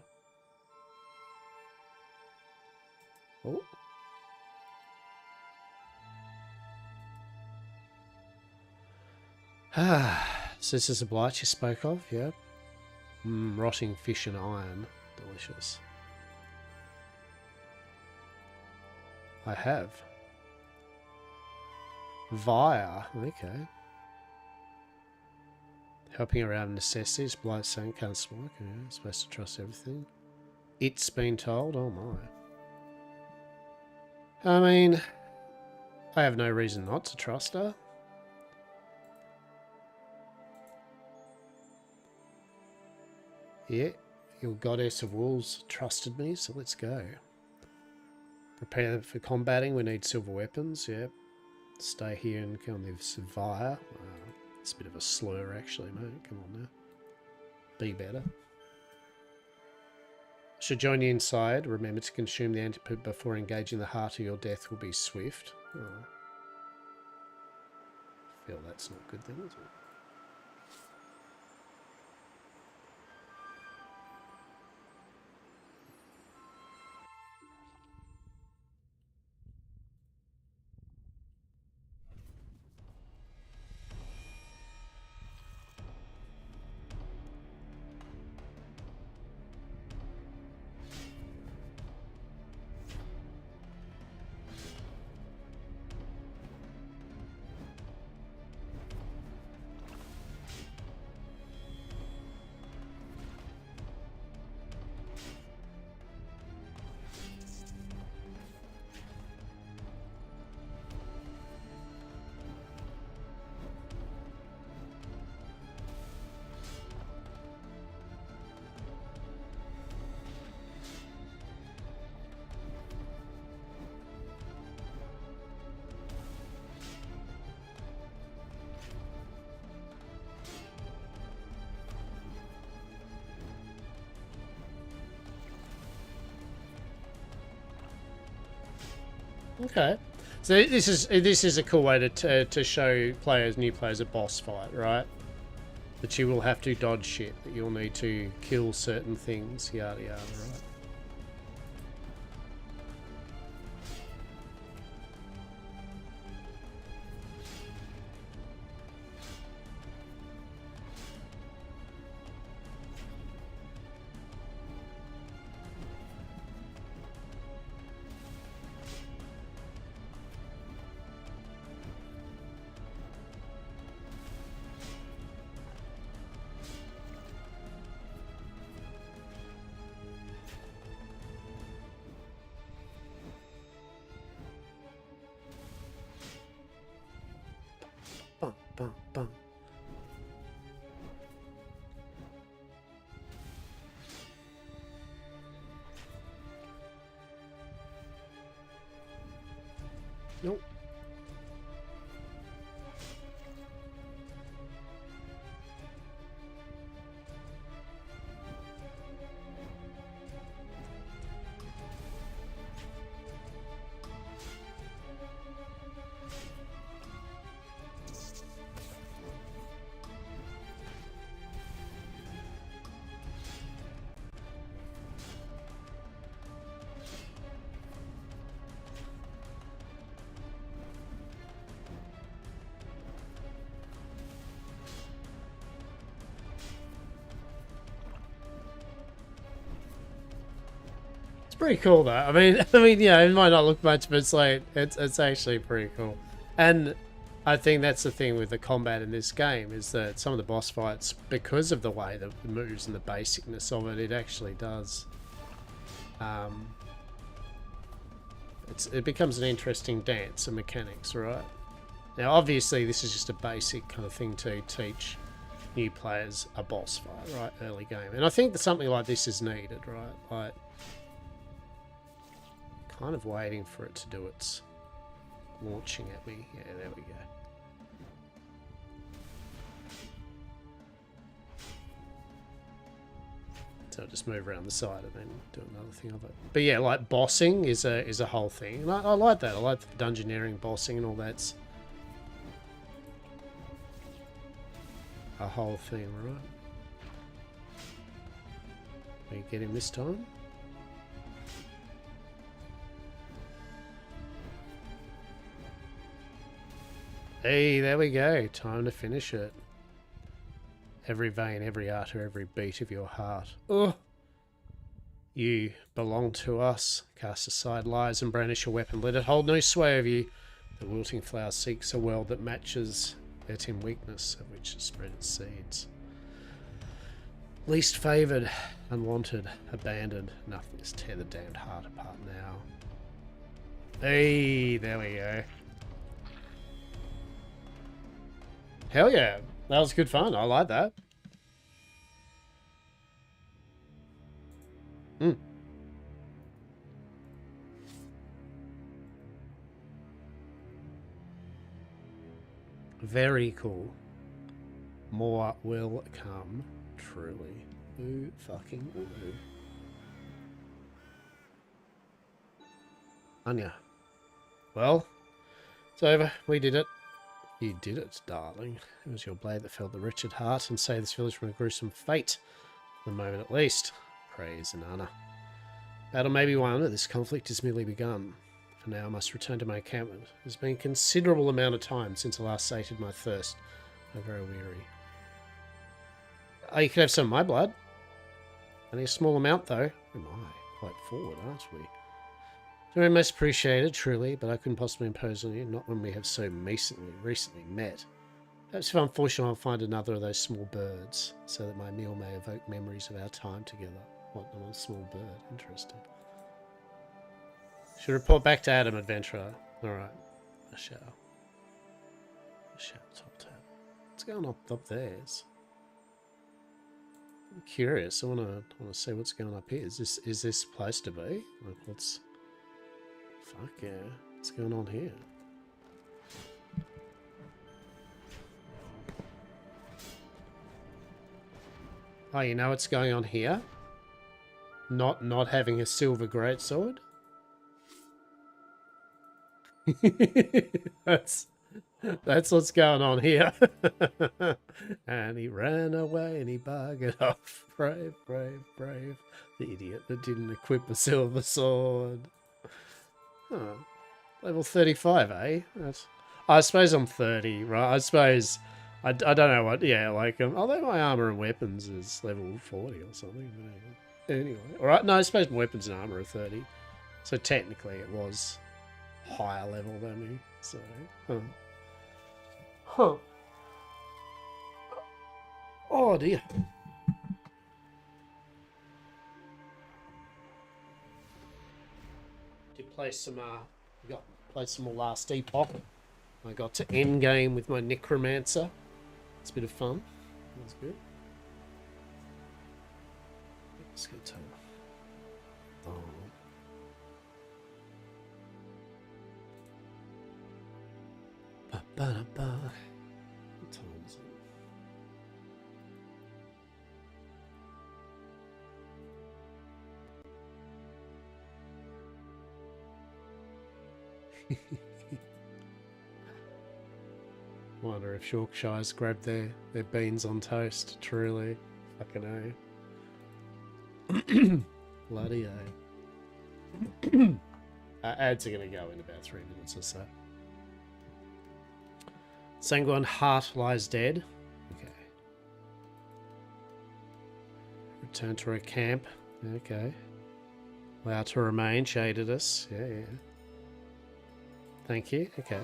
Oh. So this is a blight you spoke of, yeah? Rotting fish and iron. Delicious. I have. Via. Okay. Helping around necessities. Blight saying can't smoke. Yeah, supposed to trust everything. It's been told. Oh my. I mean, I have no reason not to trust her. Yeah, your goddess of wolves trusted me, so let's go. Prepare for combating. We need silver weapons. Yep. Stay here and come live Sevilla. It's a bit of a slur, actually, mate. Come on now. Be better. Should join you inside. Remember to consume the antidote before engaging the heart, or your death will be swift. Oh. I feel that's not good then, is it? Okay, so this is a cool way to show new players a boss fight, right? That you will have to dodge shit, that you'll need to kill certain things, yada yada, right? Bum, bum, bum. Nope. pretty cool though. I mean, yeah, it might not look much, but it's like it's actually pretty cool. And I think that's the thing with the combat in this game is that some of the boss fights, because of the way that it moves and the basicness of it, it actually does. It becomes an interesting dance of mechanics, right? Now, obviously, this is just a basic kind of thing to teach new players a boss fight, right? Early game. And I think that something like this is needed, right? Like, kind of waiting for it to do its launching at me. Yeah, there we go. So I'll just move around the side and then do another thing of it. But yeah, like bossing is a whole thing. And I like that. I like the dungeoneering bossing and all that's a whole thing, right? We get him this time. Hey, there we go. Time to finish it. Every vein, every artery, every beat of your heart. Oh! You belong to us. Cast aside lies and brandish your weapon. Let it hold no sway over you. The wilting flower seeks a world that matches it in weakness, of which it spread its seeds. Least favoured, unwanted, abandoned. Nothingness tear the damned heart apart now. Hey, there we go. Hell yeah. That was good fun. I like that. Very cool. More will come, truly. Ooh, fucking ooh. Anya. Well, it's over. We did it. You did it, darling. It was your blade that felled the wretched heart and saved this village from a gruesome fate. For the moment at least. Praise and honour. Battle may be won, but this conflict has merely begun. For now I must return to my encampment. It has been a considerable amount of time since I last sated my thirst. I'm very weary. Oh, you could have some of my blood. Only a small amount, though. Oh my, quite forward, aren't we? Very most appreciated, truly, but I couldn't possibly impose on you, not when we have so recently met. Perhaps if I'm fortunate, I'll find another of those small birds, so that my meal may evoke memories of our time together. What, a small bird? Interesting. Should report back to Adam, adventurer. Alright. I shall. Top tab. What's going on up there? I'm curious. I wanna see what's going up here. Is this place to be? Like what's fuck yeah. What's going on here? Oh, you know what's going on here? Not having a silver greatsword? That's what's going on here. And he ran away and he buggered off. Brave, brave, brave. The idiot that didn't equip a silver sword. Huh. Level 35, eh? I suppose I'm 30, right? I suppose... I don't know what... Yeah, like... although my armor and weapons is level 40 or something. But anyway. Alright, no, I suppose my weapons and armor are 30. So technically it was higher level than me. So... Huh. Oh dear. Did play some play some more Last Epoch. I got to end game with my Necromancer. It's a bit of fun. That's good. Let's go to Ba-ba-da-ba. What time is it? Wonder if Yorkshire's grabbed their beans on toast. Truly. Fucking A. Bloody A. Ads are going to go in about 3 minutes or so. Sanguine heart lies dead. Okay. Return to a camp. Okay. Allowed to remain. Shaded us. Yeah, yeah. Thank you. Okay.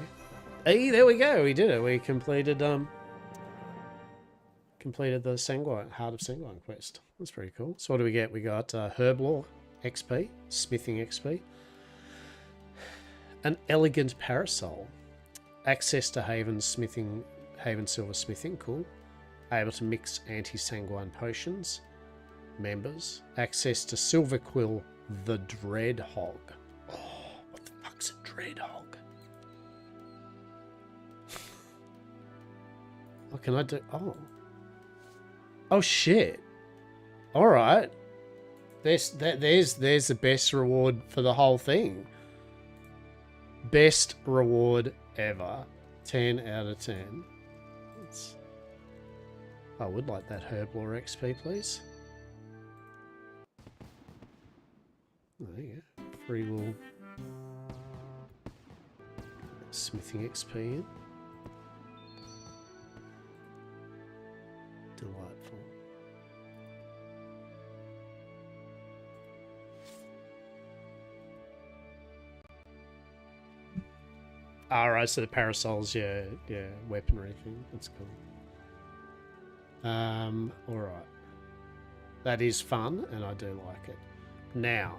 Hey, there we go. We did it. We completed completed the Sanguine Heart of Sanguine quest. That's pretty cool. So what do we get? We got Herblore XP, Smithing XP, an elegant parasol, access to Haven Silver Smithing. Cool. Able to mix anti-sanguine potions. Members. Access to Silver Quill, the Dread Hog. Oh, what the fuck's a Dread Hog? What can I do? Oh. Oh shit. Alright. There's the best reward for the whole thing. Best reward ever. 10 out of 10. I would like that Herblore XP, please. There you go. Free will. Smithing XP in. Delightful. Alright, so the parasols, yeah, weaponry thing. That's cool. Alright. That is fun, and I do like it. Now.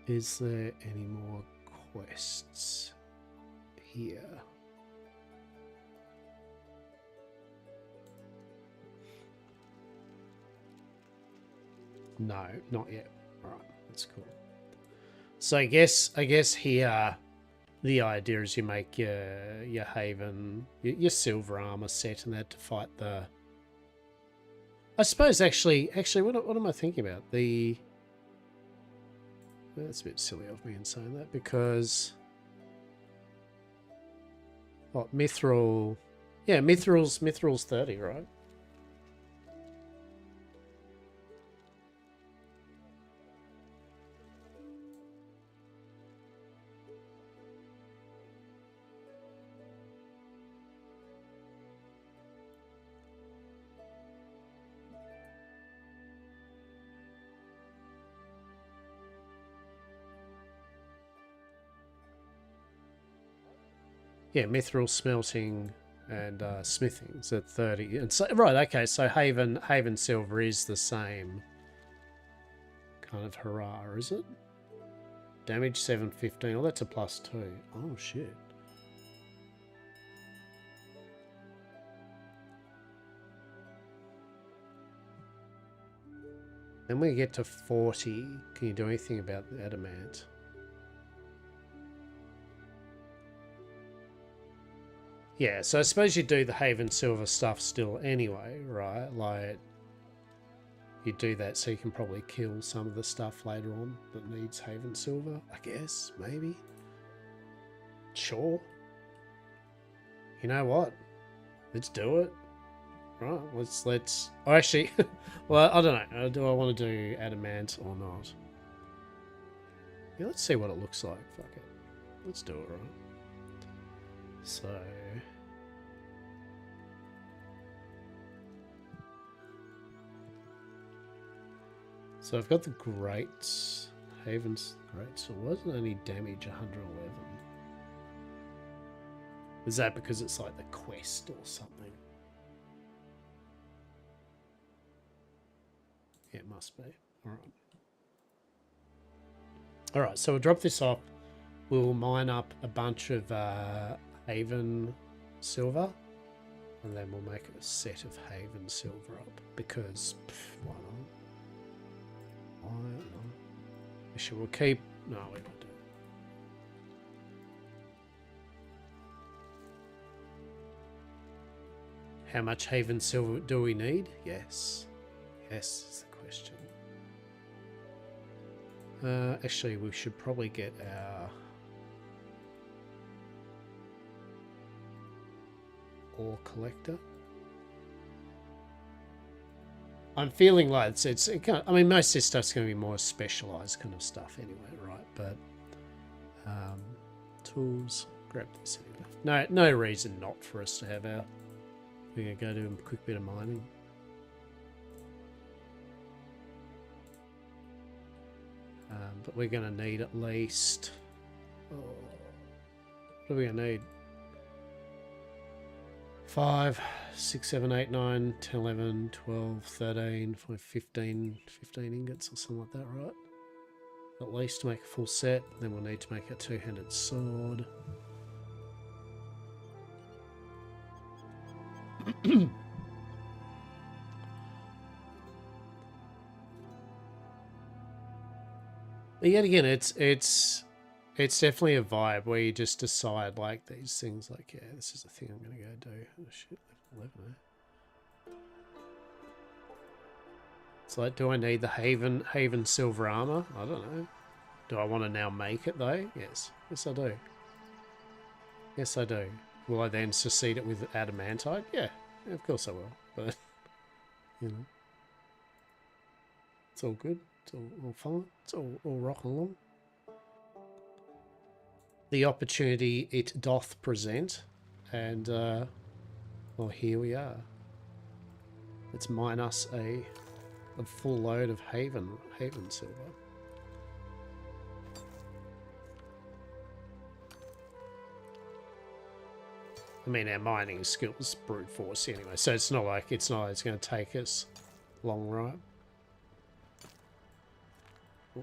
Is there any more quests here? No, not yet. All right, that's cool. So I guess here the idea is you make your Haven, your silver armor set, and that to fight the. I suppose actually, what am I thinking about? That's a bit silly of me in saying that because. What Mithril? Yeah, Mithril's 30, right? Yeah, mithril smelting and smithing's at 30. And so, right, okay, so Haven Silver is the same kind of hurrah, is it? Damage 715. Oh, that's a +2. Oh, shit. Then we get to 40. Can you do anything about the adamant? Yeah, so I suppose you do the Haven Silver stuff still anyway, right? Like, you do that so you can probably kill some of the stuff later on that needs Haven Silver, I guess, maybe. Sure. You know what? Let's do it. Right, let's... Oh, actually, well, I don't know. Do I want to do adamant or not? Yeah, let's see what it looks like. Fuck it. Let's do it, right? So... So I've got the Greats, Haven's Greats, so it wasn't only damage 111. Is that because it's like the quest or something? Yeah, it must be. Alright. Alright, so we'll drop this off. We'll mine up a bunch of Haven Silver. And then we'll make a set of Haven Silver up. Because, why not? Actually, we'll keep... No, we won't do it. How much Haven Silver do we need? Yes. Yes, is the question. Actually, we should probably get our... ore collector. I'm feeling like it's kind of, I mean, most of this stuff's going to be more specialized kind of stuff anyway, right? But Tools. Grab this anyway. No reason not for us to have our... We're going to go do a quick bit of mining. But we're going to need at least... Oh, what are we going to need? 5, 6, 7, 8, 9, 10, 11, 12, 13, 15 ingots or something like that, right? At least to make a full set. Then we'll need to make a two-handed sword. But yet again, it's definitely a vibe where you just decide like these things like, yeah, this is the thing I'm going to go do. Oh shit, level 11, eh? It's like, do I need the Haven silver armor? I don't know. Do I want to now make it though? Yes. Yes I do. Yes I do. Will I then succeed it with adamantite? Yeah, of course I will. But, you know. It's all good. It's all fine. It's all rocking along. The opportunity it doth present. And, well, here we are. Let's mine us a full load of Haven silver. I mean, our mining skills brute force anyway, so it's not like it's going to take us long, right? Oh.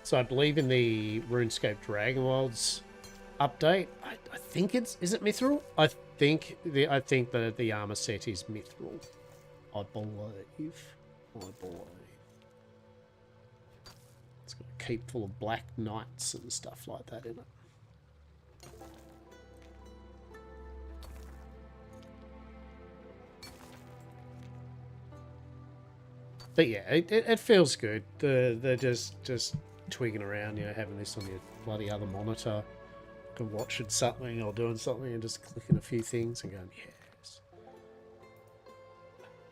So I believe in the RuneScape Dragon Wilds update, I think is it mithril? I think that the armor set is mithril. I believe. It's got a keep full of black knights and stuff like that in it. But yeah, it feels good. They're just twigging around, you know, having this on your bloody other monitor, and watching something or doing something and just clicking a few things and going, yes.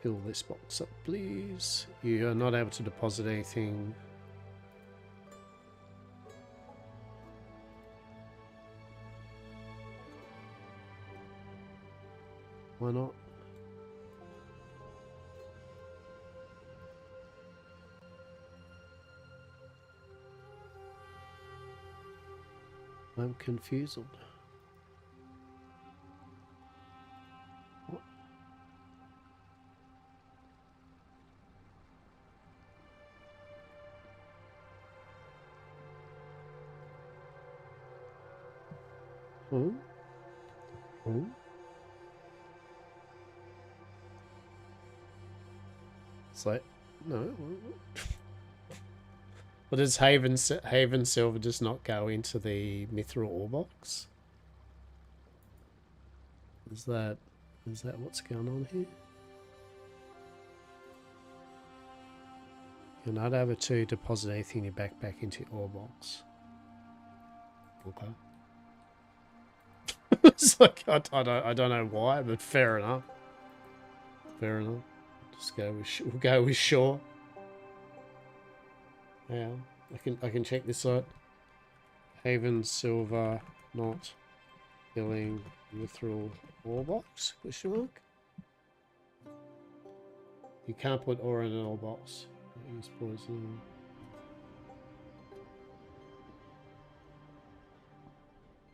Fill this box up, please. You are not able to deposit anything. Why not? I'm confused. What? It's like, no. Well, does Haven Silver just not go into the mithril ore box? Is that what's going on here? You're not able to deposit anything in your backpack into your ore box. Okay. It's like, I don't know why, but fair enough. Fair enough. Just we'll go with sure. Yeah, I can check this out. Haven silver not filling mithril ore box? Question mark. You can't put ore in an ore box. Use poison.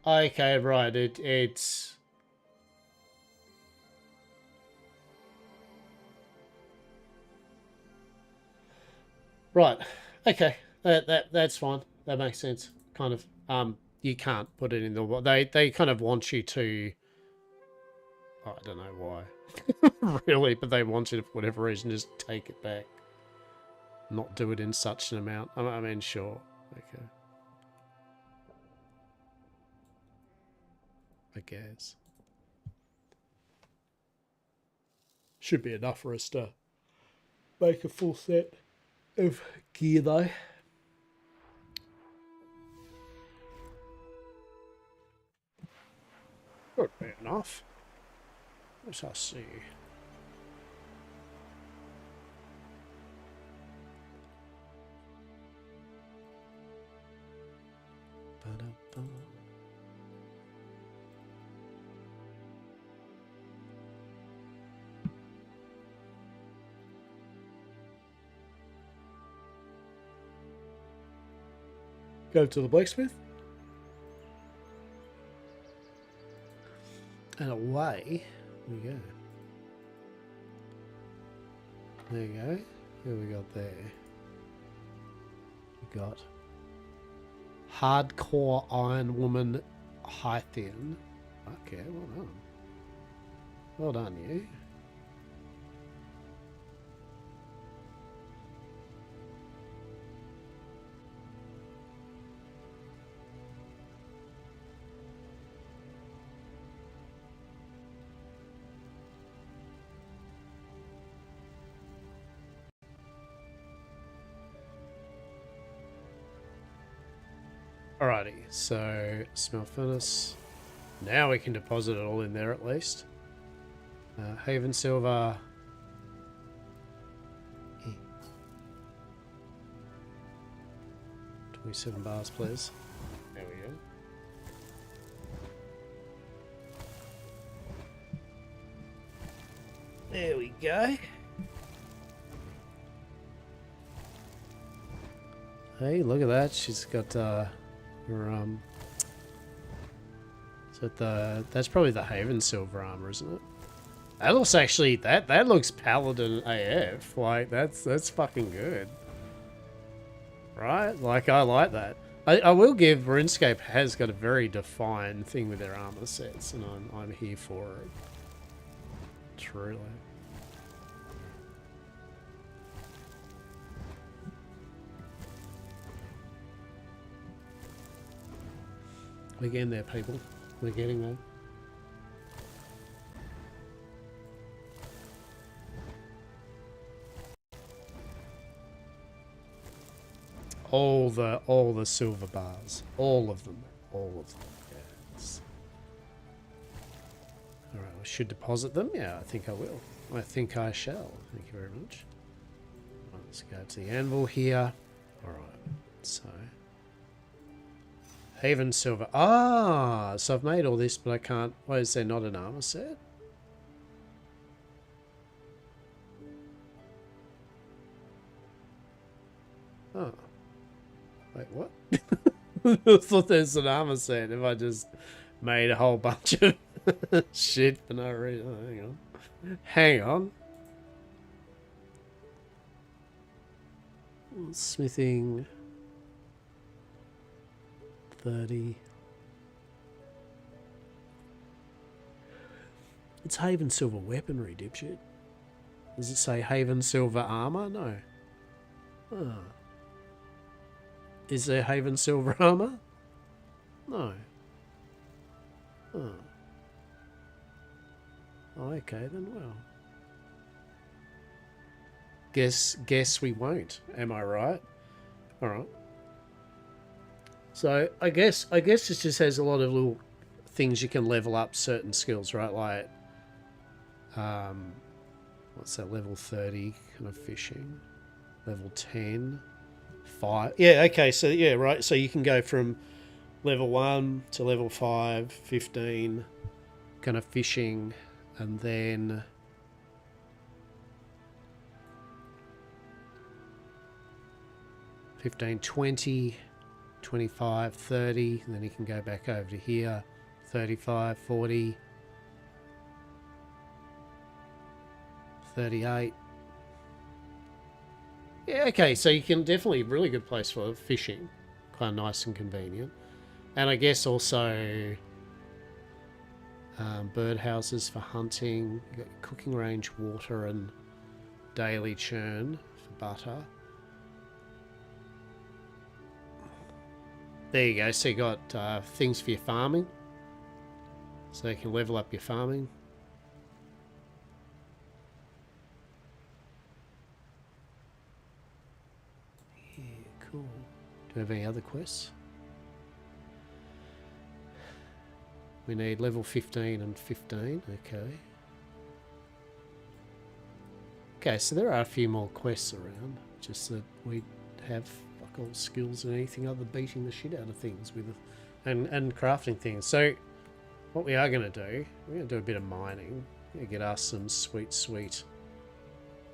Okay, right. It's right. Okay, that's fine. That makes sense. Kind of. You can't put it in the. They kind of want you to. I don't know why, really, but they want you to, for whatever reason, just take it back. Not do it in such an amount. I mean, sure. Okay. I guess. Should be enough for us to make a full set of gear, though. Would be enough. Let us see. Ba-da-ba. Go to the blacksmith. And away we go. There you go. Who we got there? We got Hardcore Iron Woman Hythian. Okay, well done. Well done, you. Alrighty, so smell furnace. Now we can deposit it all in there at least. Haven silver. 27 bars, please. There we go. There we go. Hey, look at that. She's got her so that's probably the Haven silver armor, isn't it? That looks actually that looks paladin AF. Like that's fucking good. Right? Like I like that. I will give RuneScape has got a very defined thing with their armor sets, and I'm here for it. Truly. We're getting there, people. We're getting there. All the silver bars. All of them. All of them. Yes. Alright, I should deposit them. Yeah, I think I will. I think I shall. Thank you very much. Right, let's go to the anvil here. Alright, so Haven silver. Ah, so I've made all this, but I can't. Why is there not an armor set? Oh. Wait, what? I thought there's an armor set if I just made a whole bunch of shit for no reason. Oh, hang on. Hang on. Smithing. 30. It's Haven silver weaponry, dipshit. Does it say Haven silver armor? No. Oh. Is there Haven silver armor? No. Oh. Oh, okay then. Well. Guess we won't. Am I right? All right. So I guess it just has a lot of little things you can level up certain skills, right? Like, what's that? Level 30 kind of fishing, level 10, 5. Yeah, okay. So yeah, right. So you can go from level 1 to level 5, 15, kind of fishing, and then 15, 20. 25, 30, and then you can go back over to here, 35, 40, 38. Yeah, okay, so you can definitely, really good place for fishing. Quite nice and convenient. And I guess also birdhouses for hunting, you've got cooking range, water, and daily churn for butter. There you go. So you got things for your farming. So you can level up your farming. Yeah, cool. Do we have any other quests? We need level 15 and 15. Okay. Okay, so there are a few more quests around. Just that we have fuck all skills in anything other than beating the shit out of things with, and crafting things. So what we are going to do, we're going to do a bit of mining. We're going to get us some sweet, sweet.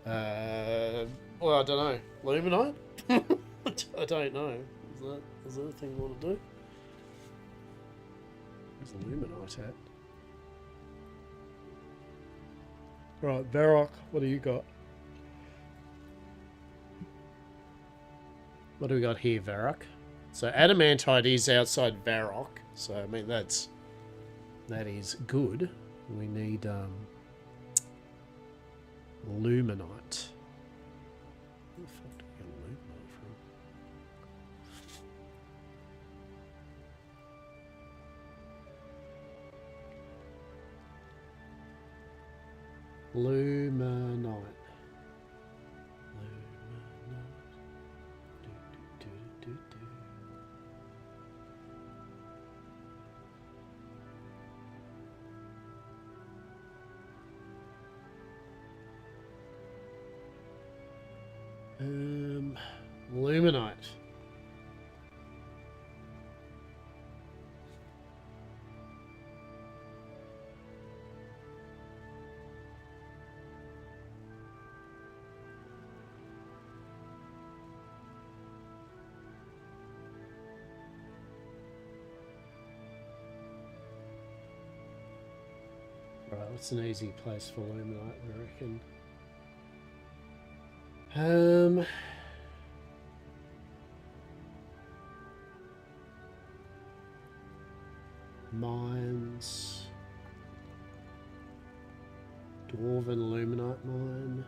Well, I don't know. Luminite? I don't know. Is that a thing you want to do? Where's the Luminite at? Right, Varrock, what do you got? What do we got here, Varrock? So adamantite is outside Varrock, so I mean that is good. We need luminite. Where the fuck do we get luminite from? Luminite. Luminite. Right, what's an easy place for luminite, I reckon? Mines. Dwarven luminite mine.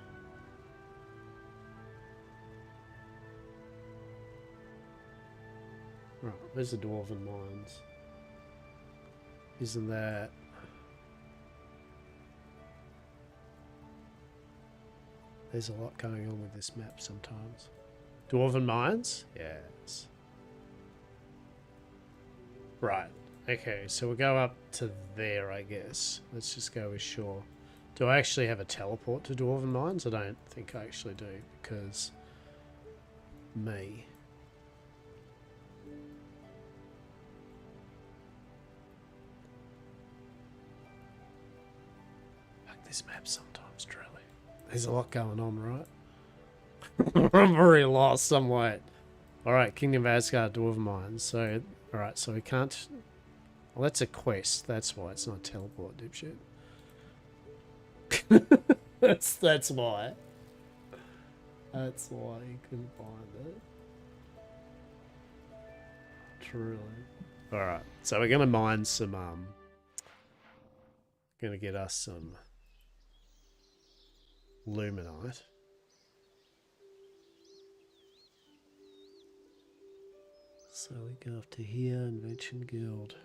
Right, where's the dwarven mines? Isn't that... There's a lot going on with this map sometimes. Dwarven mines? Yes. Right. Okay, so we'll go up to there, I guess. Let's just go with shore. Do I actually have a teleport to Dwarven Mines? I don't think I actually do, because... me. Fuck this map sometimes, truly. There's a lot going on, right? I'm very lost somewhat. Alright, Kingdom of Asgard, Dwarven Mines. So, alright, so we can't... Well, that's a quest. That's why it's not teleport, dipshit. that's why. That's why you couldn't find it. Truly. Alright, so we're gonna mine some, gonna get us some luminite. So we go up to here, Invention Guild.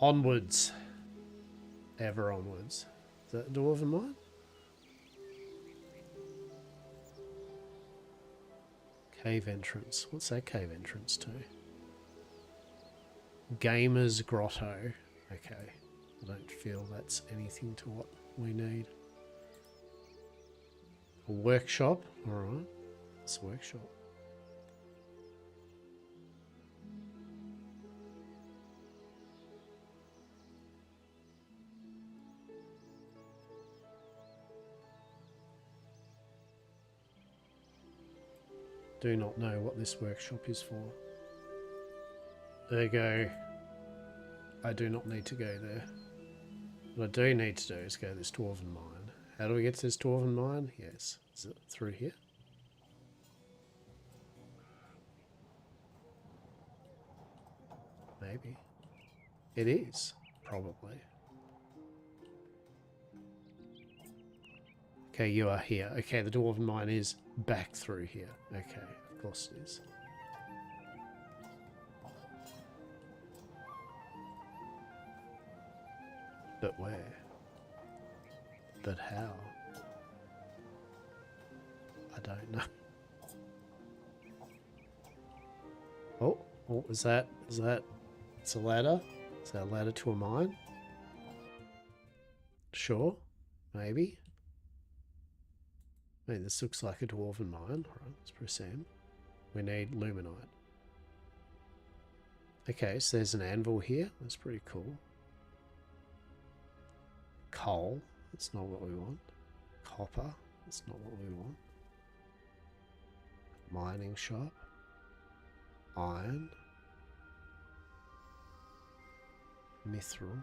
Onwards. Ever onwards. Is that a Dwarven mine? Cave entrance. What's that cave entrance to? Gamer's Grotto. Okay. I don't feel that's anything to what we need. A workshop. Alright. It's a workshop. Do not know what this workshop is for. Ergo, I do not need to go there. What I do need to do is go to this Dwarven Mine. How do we get to this Dwarven Mine? Yes. Is it through here? Maybe. It is, probably. Okay, you are here. Okay, the Dwarven Mine is back through here. Okay, of course it is. But where? But how? I don't know. Oh, what was that? Is that... It's a ladder? Is that a ladder to a mine? Sure. Maybe. I mean, this looks like a dwarven mine. Alright, let's press M. We need luminite. Okay, so there's an anvil here. That's pretty cool. Coal. That's not what we want. Copper. That's not what we want. Mining shop. Iron. Mithril.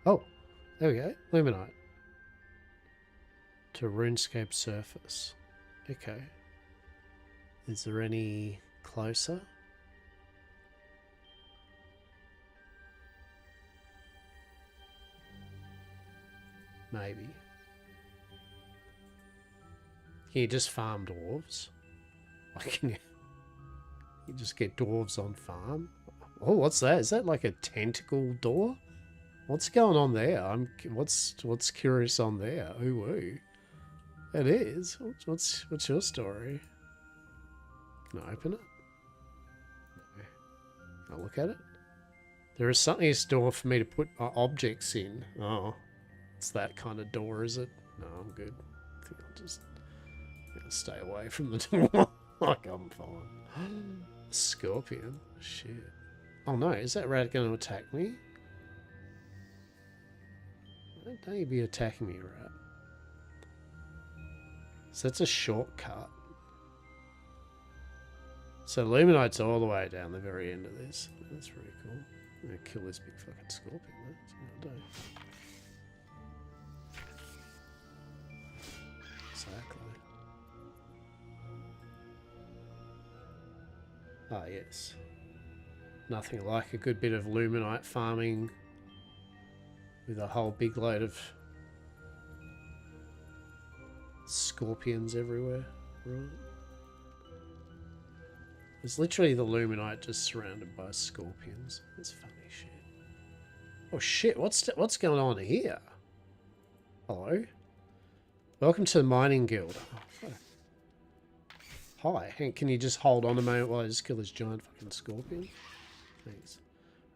Oh, there we go. Luminite. To Runescape surface. Okay. Is there any closer? Maybe. Can you just farm dwarves? Like, can you just get dwarves on farm? Oh, what's that? Is that like a tentacle door? What's going on there? What's curious on there? Ooh, ooh. It is. What's your story? Can I open it? No. Can I look at it? There is something in this door for me to put objects in. Oh, it's that kind of door, is it? No, I'm good. I think I'll just stay away from the door. Like I'm fine. Scorpion. Shit. Oh no, is that rat going to attack me? Don't you be attacking me, rat. So that's a shortcut. So Luminite's all the way down the very end of this. That's really cool. I'm going to kill this big fucking scorpion. That's what I'll do. Exactly. Ah, yes. Nothing like a good bit of Luminite farming with a whole big load of scorpions everywhere. Right. There's literally the Luminite just surrounded by scorpions. That's funny shit. Oh shit, what's going on here? Hello? Welcome to the mining guild. Oh, hi, Hank, can you just hold on a moment while I just kill this giant fucking scorpion? Thanks.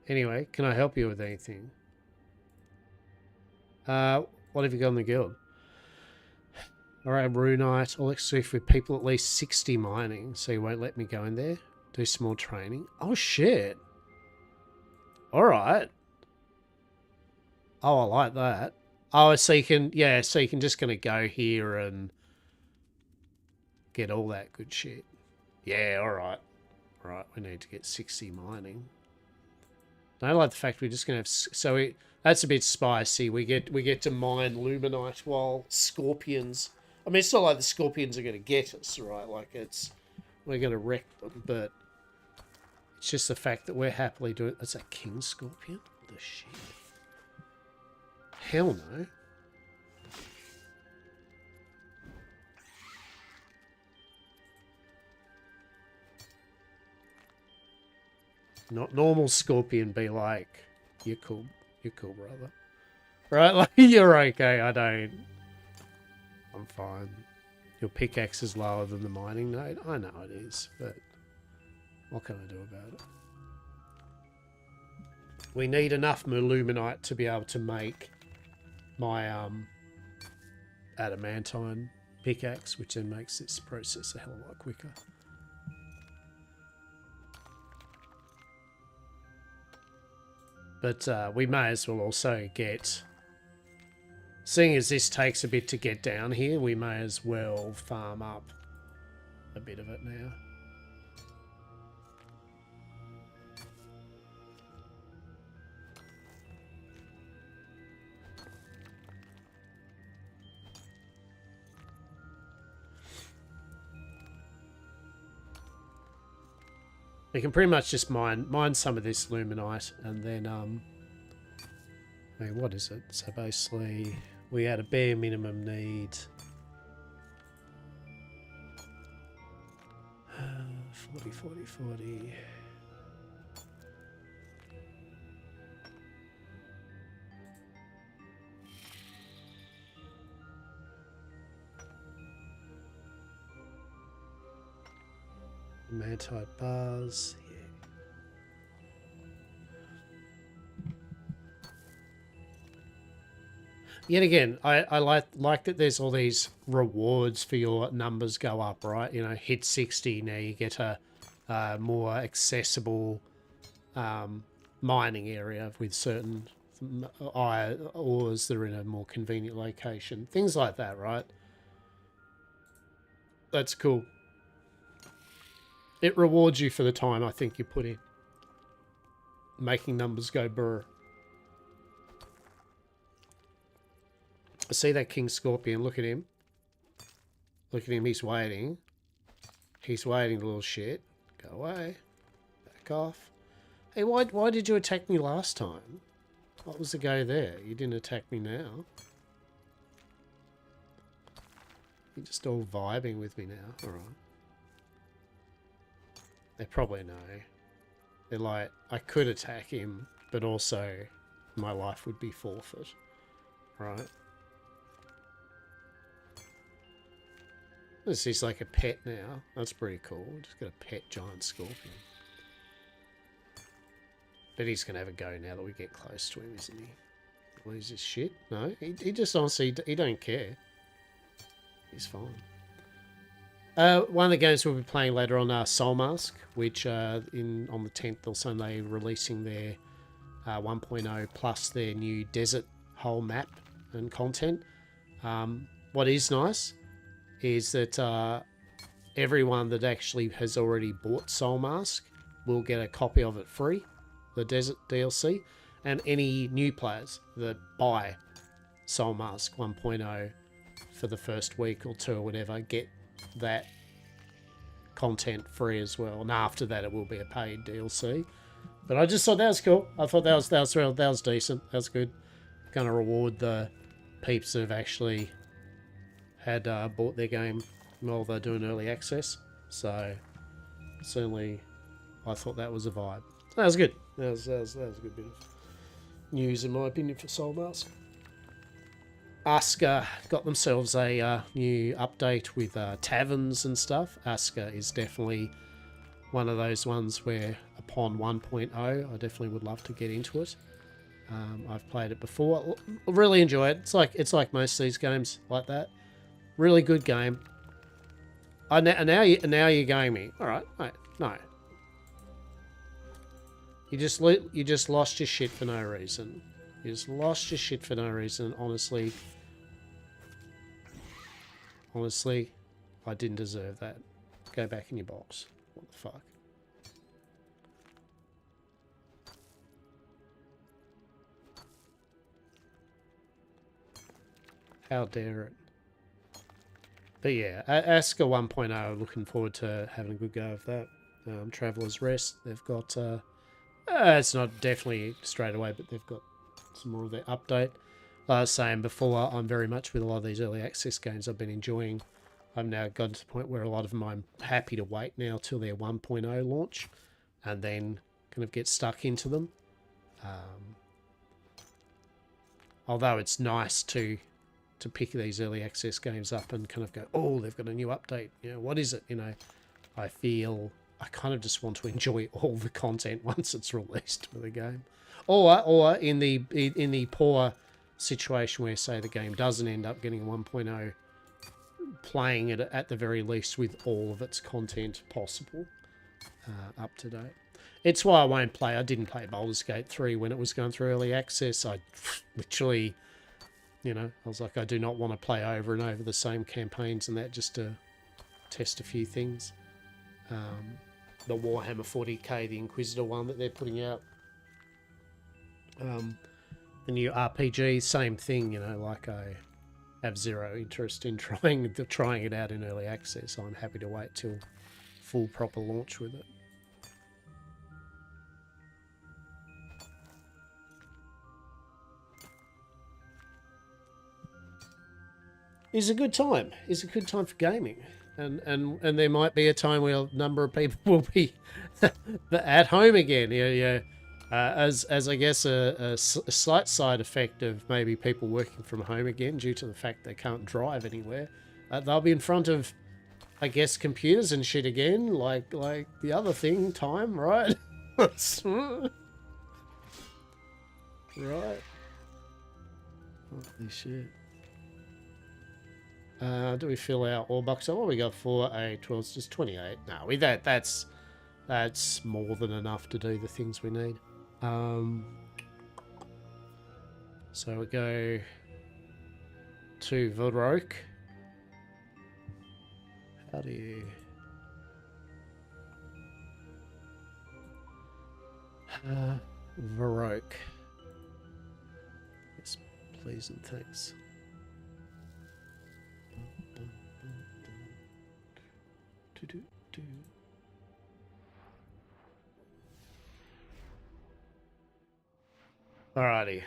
Anyway, can I help you with anything? What have you got in the guild? Alright, Runite. I'll exclude with people at least 60 mining, so you won't let me go in there. Do some more training. Oh, shit. Alright. Oh, I like that. Oh, so you can, yeah, so you can just gonna go here and get all that good shit. Yeah, alright. Right, we need to get 60 mining. I like the fact we're just gonna have, so that's a bit spicy. We get to mine Luminite while scorpions. I mean, it's not like the scorpions are going to get us, right? Like, we're going to wreck them, but it's just the fact that we're happily doing it. That's a king scorpion? What the shit? Hell no. Not normal scorpion be like, you're cool, brother. Right? Like, you're okay, I'm fine. Your pickaxe is lower than the mining node. I know it is, but what can I do about it? We need enough Luminite to be able to make my adamantine pickaxe, which then makes this process a hell of a lot quicker. But we may as well also get... Seeing as this takes a bit to get down here, we may as well farm up a bit of it now. We can pretty much just mine some of this Luminite and then, I mean, what is it? So basically, we had a bare minimum need. 40, 40, 40. Mantite bars, yeah. yet again, I like that there's all these rewards for your numbers go up, right? You know, hit 60, now you get a more accessible mining area with certain ores that are in a more convenient location. Things like that, right? That's cool. It rewards you for the time I think you put in. Making numbers go brr. I see that King Scorpion. Look at him. Look at him. He's waiting. He's waiting, little shit. Go away. Back off. Hey, why did you attack me last time? What was the go there? You didn't attack me now. You're just all vibing with me now. Alright. They probably know. They're like, I could attack him, but also my life would be forfeit. Right? This is like a pet now. That's pretty cool. Just got a pet giant scorpion. But he's going to have a go now that we get close to him, isn't he? Lose his shit? No, he just honestly, he don't care. He's fine. One of the games we'll be playing later on, Soul Mask, which on the 10th or so they're releasing their 1.0 plus their new desert hole map and content. What is nice is that everyone that actually has already bought Soul Mask will get a copy of it free, the desert DLC, and any new players that buy Soul Mask 1.0 for the first week or two or whatever get that content free as well, and after that it will be a paid DLC. But I just thought that was cool. I thought that was decent. That was good. Going to reward the peeps that have actually had bought their game while they're doing early access. So certainly, I thought that was a vibe. That was good. That was a good bit of news in my opinion for Soul Mask. Aska got themselves a new update with taverns and stuff. Aska is definitely one of those ones where upon 1.0 I definitely would love to get into it. I've played it before. Really enjoy it. It's like most of these games like that. Really good game. Now you're going me. All right, no. You just lost your shit for no reason. You just lost your shit for no reason. Honestly, I didn't deserve that. Go back in your box. What the fuck? How dare it? But yeah, Aska 1.0, looking forward to having a good go of that. Traveller's Rest, they've got... it's not definitely straight away, but they've got some more of their update. Like I was saying before, I'm very much with a lot of these early access games I've been enjoying. I've now gotten to the point where a lot of them I'm happy to wait now till their 1.0 launch and then kind of get stuck into them. Although it's nice to pick these early access games up and kind of go, oh, they've got a new update. You know, what is it? You know, I feel I kind of just want to enjoy all the content once it's released for the game. Or in the poor situation where, say, the game doesn't end up getting 1.0, playing it at the very least with all of its content possible up to date. It's why I didn't play Baldur's Gate 3 when it was going through early access. I literally, you know, I was like, I do not want to play over and over the same campaigns and that just to test a few things. The Warhammer 40k, the Inquisitor one that they're putting out. The new RPG, same thing, you know, like I have zero interest in trying it out in early access. So I'm happy to wait till full proper launch with it. Is a good time. Is a good time for gaming. And there might be a time where a number of people will be at home again. Yeah. As I guess a slight side effect of maybe people working from home again due to the fact they can't drive anywhere. They'll be in front of, I guess, computers and shit again, like the other thing, time, right? Right. Holy shit. Do we fill our ore box? What we got for a 12? It's just 28. No, with that's more than enough to do the things we need. So we go to Varroke. How do you... Varroke. Yes, please and thanks. Alrighty.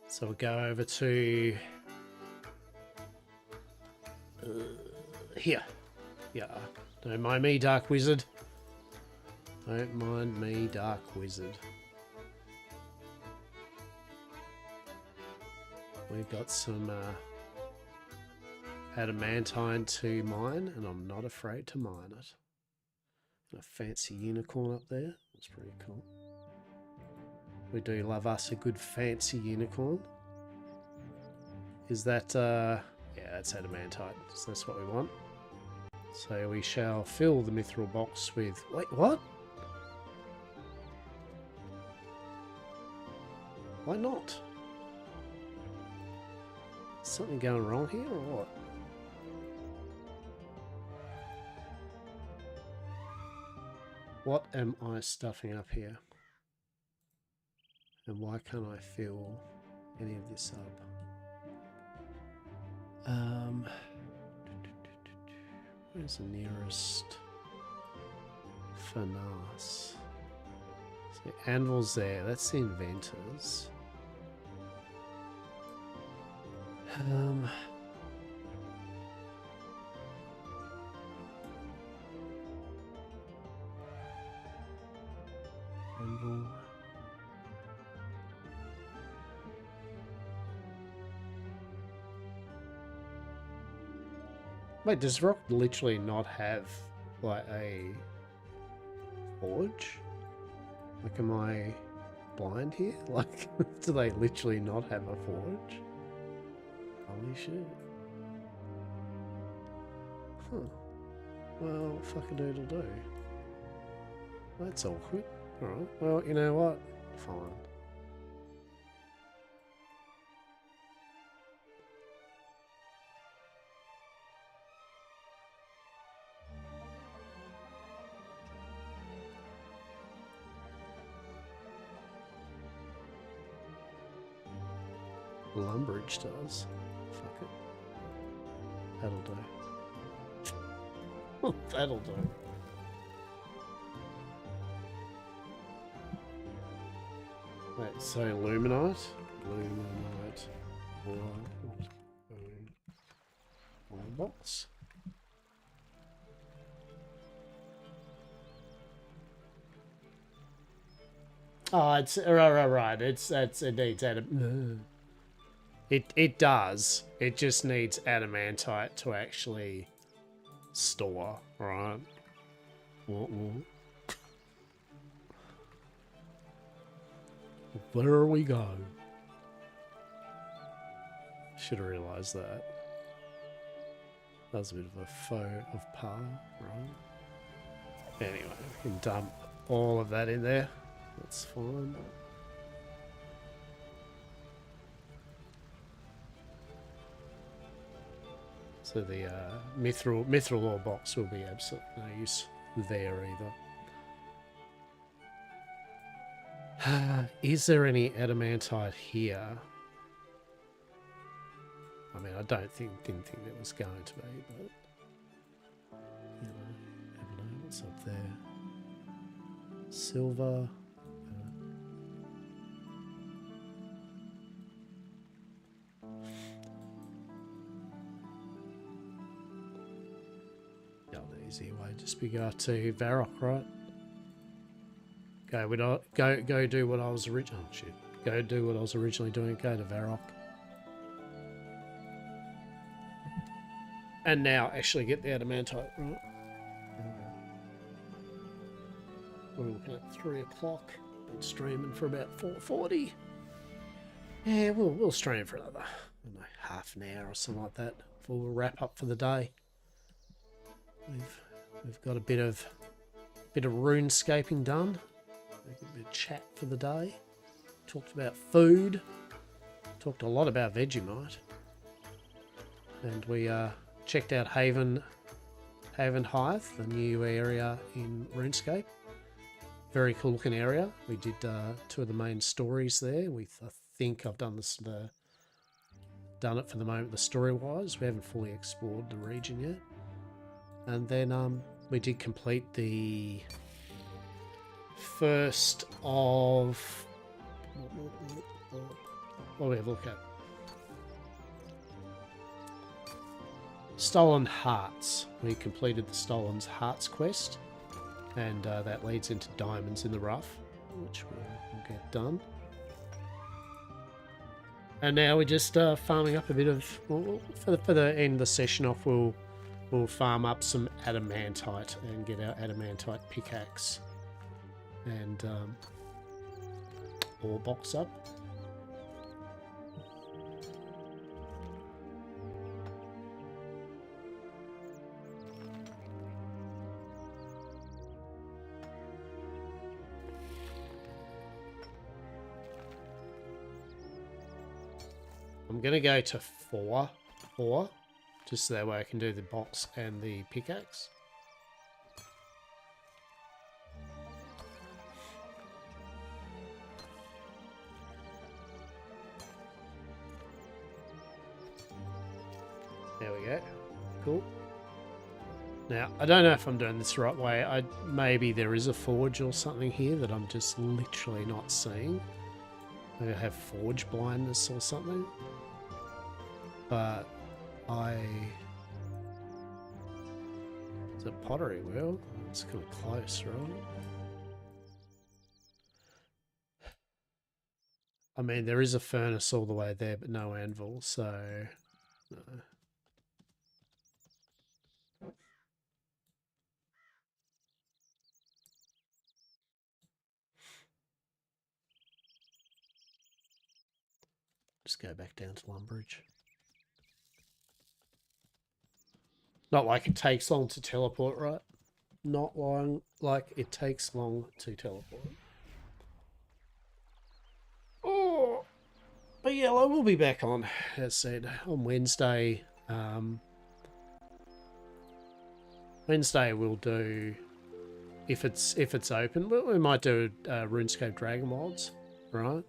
So we'll go over to here. Yeah. Don't mind me, Dark Wizard. Don't mind me, Dark Wizard. We've got some adamantine to mine, and I'm not afraid to mine it. And a fancy unicorn up there. That's pretty cool. We do love us a good fancy unicorn. Is that, yeah, that's adamantite. So that's what we want. So we shall fill the mithril box with... Wait, what? Why not? Is something going wrong here or what? What am I stuffing up here? And why can't I fill any of this up? Where's the nearest furnace? So anvil's there, that's the inventors. Anvil. Wait, does Rock literally not have, like, a forge? Like, am I blind here? Like, do they literally not have a forge? Holy shit. Huh. Well, fuck-a-doodle do. That's awkward. Alright, well, you know what? Fine. Lumbridge does. Fuck it. That'll do. That'll do. Wait, so Luminite? Luminite. One box. Oh, it's right. It needs It does. It just needs adamantite to actually store, right? There we go. Should have realised that. That was a bit of a faux of pas, right? Anyway, we can dump all of that in there. That's fine. So the mithril ore box will be absolutely no use there either. Is there any adamantite here? I mean, I didn't think there was going to be, but you know, never know what's up there. Silver. Easy way, just be go to Varrock, right? Go do what I was originally. Oh shit! Go do what I was originally doing. Go to Varrock, and now actually get the adamantite, right? we're looking at 3 o'clock. Been streaming for about 4:40. Yeah, we'll stream for another, I don't know, half an hour or something like that before we'll wrap up for the day. We've got a bit of runescaping done. A bit of chat for the day. Talked about food. Talked a lot about Vegemite. And we checked out Haven Hive, the new area in Runescape. Very cool looking area. We did 2 of the main stories there. I think I've done done it for the moment, the story wise. We haven't fully explored the region yet. And then we did complete the first of what do we have a look at? Stolen Hearts. We completed the Stolen Hearts quest, and that leads into Diamonds in the Rough, which we'll get done. And now we're just farming up a bit of, for the end of the session off, we'll farm up some adamantite and get our adamantite pickaxe and ore box up. I'm going to go to 4, just so that way I can do the box and the pickaxe. There we go. Cool. Now, I don't know if I'm doing this the right way. Maybe there is a forge or something here that I'm just literally not seeing. Maybe I have forge blindness or something. But it's a pottery wheel. It's kind of close, right? I mean, there is a furnace all the way there, but no anvil, so no. Just go back down to Lumbridge. Not like it takes long to teleport, right? Not long, like it takes long to teleport. Oh, but yeah, I will be back on, as said, on Wednesday. Wednesday we'll do, if it's open, we might do RuneScape Dragon Mods, right?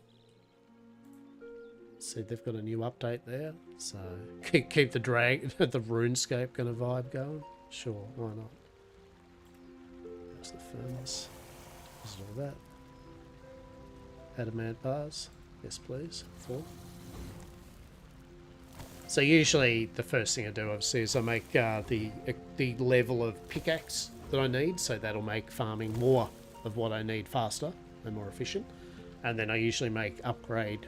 See, they've got a new update there, so keep the RuneScape kind of vibe going. Sure, why not? There's the furnace. There's all that. Adamant bars, yes please. 4. So usually the first thing I do, obviously, is I make the level of pickaxe that I need, so that'll make farming more of what I need faster and more efficient. And then I usually upgrade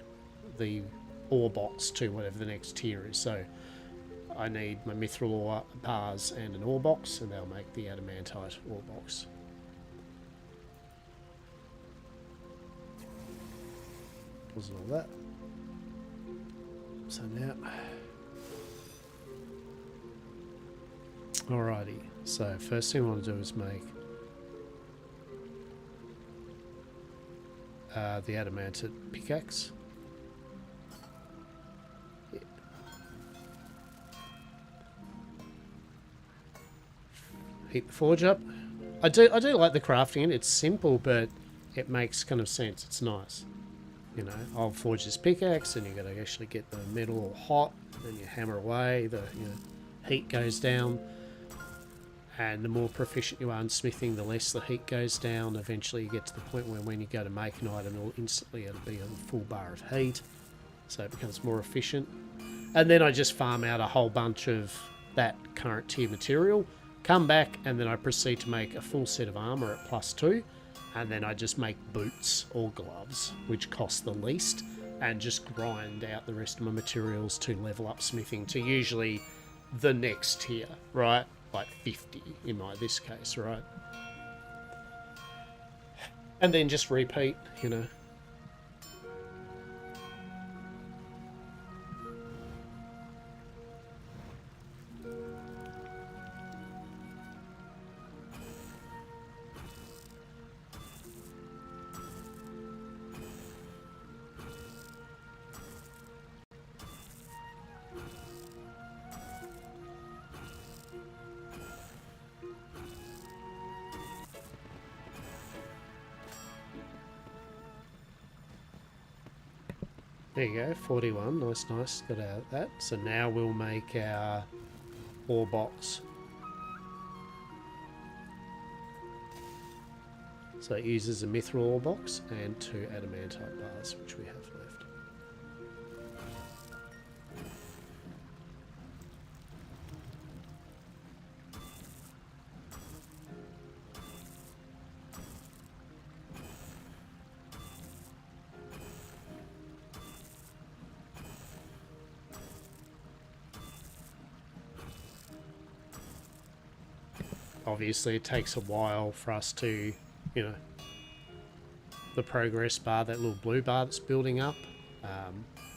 the ore box to whatever the next tier is. So I need my mithril ore bars and an ore box, and they'll make the adamantite ore box. Was all that. So now, alrighty. So first thing I want to do is make the adamantite pickaxe. Heat the forge up. I do like the crafting in it. It's simple, but it makes kind of sense. It's nice. You know, I'll forge this pickaxe, and you got to actually get the metal all hot, and then you hammer away. The heat goes down, and the more proficient you are in smithing, the less the heat goes down. Eventually, you get to the point where when you go to make an item, it'll be a full bar of heat, so it becomes more efficient. And then I just farm out a whole bunch of that current tier material. Come back, and then I proceed to make a full set of armor at +2, and then I just make boots or gloves, which cost the least, and just grind out the rest of my materials to level up smithing to usually the next tier, right? Like 50 in this case, right? And then just repeat, you know. There you go, 41. Nice, nice. Got out of that. So now we'll make our ore box. So it uses a mithril ore box and 2 adamantite bars, which we have left. Obviously it takes a while for us to, you know, the progress bar, that little blue bar that's building up,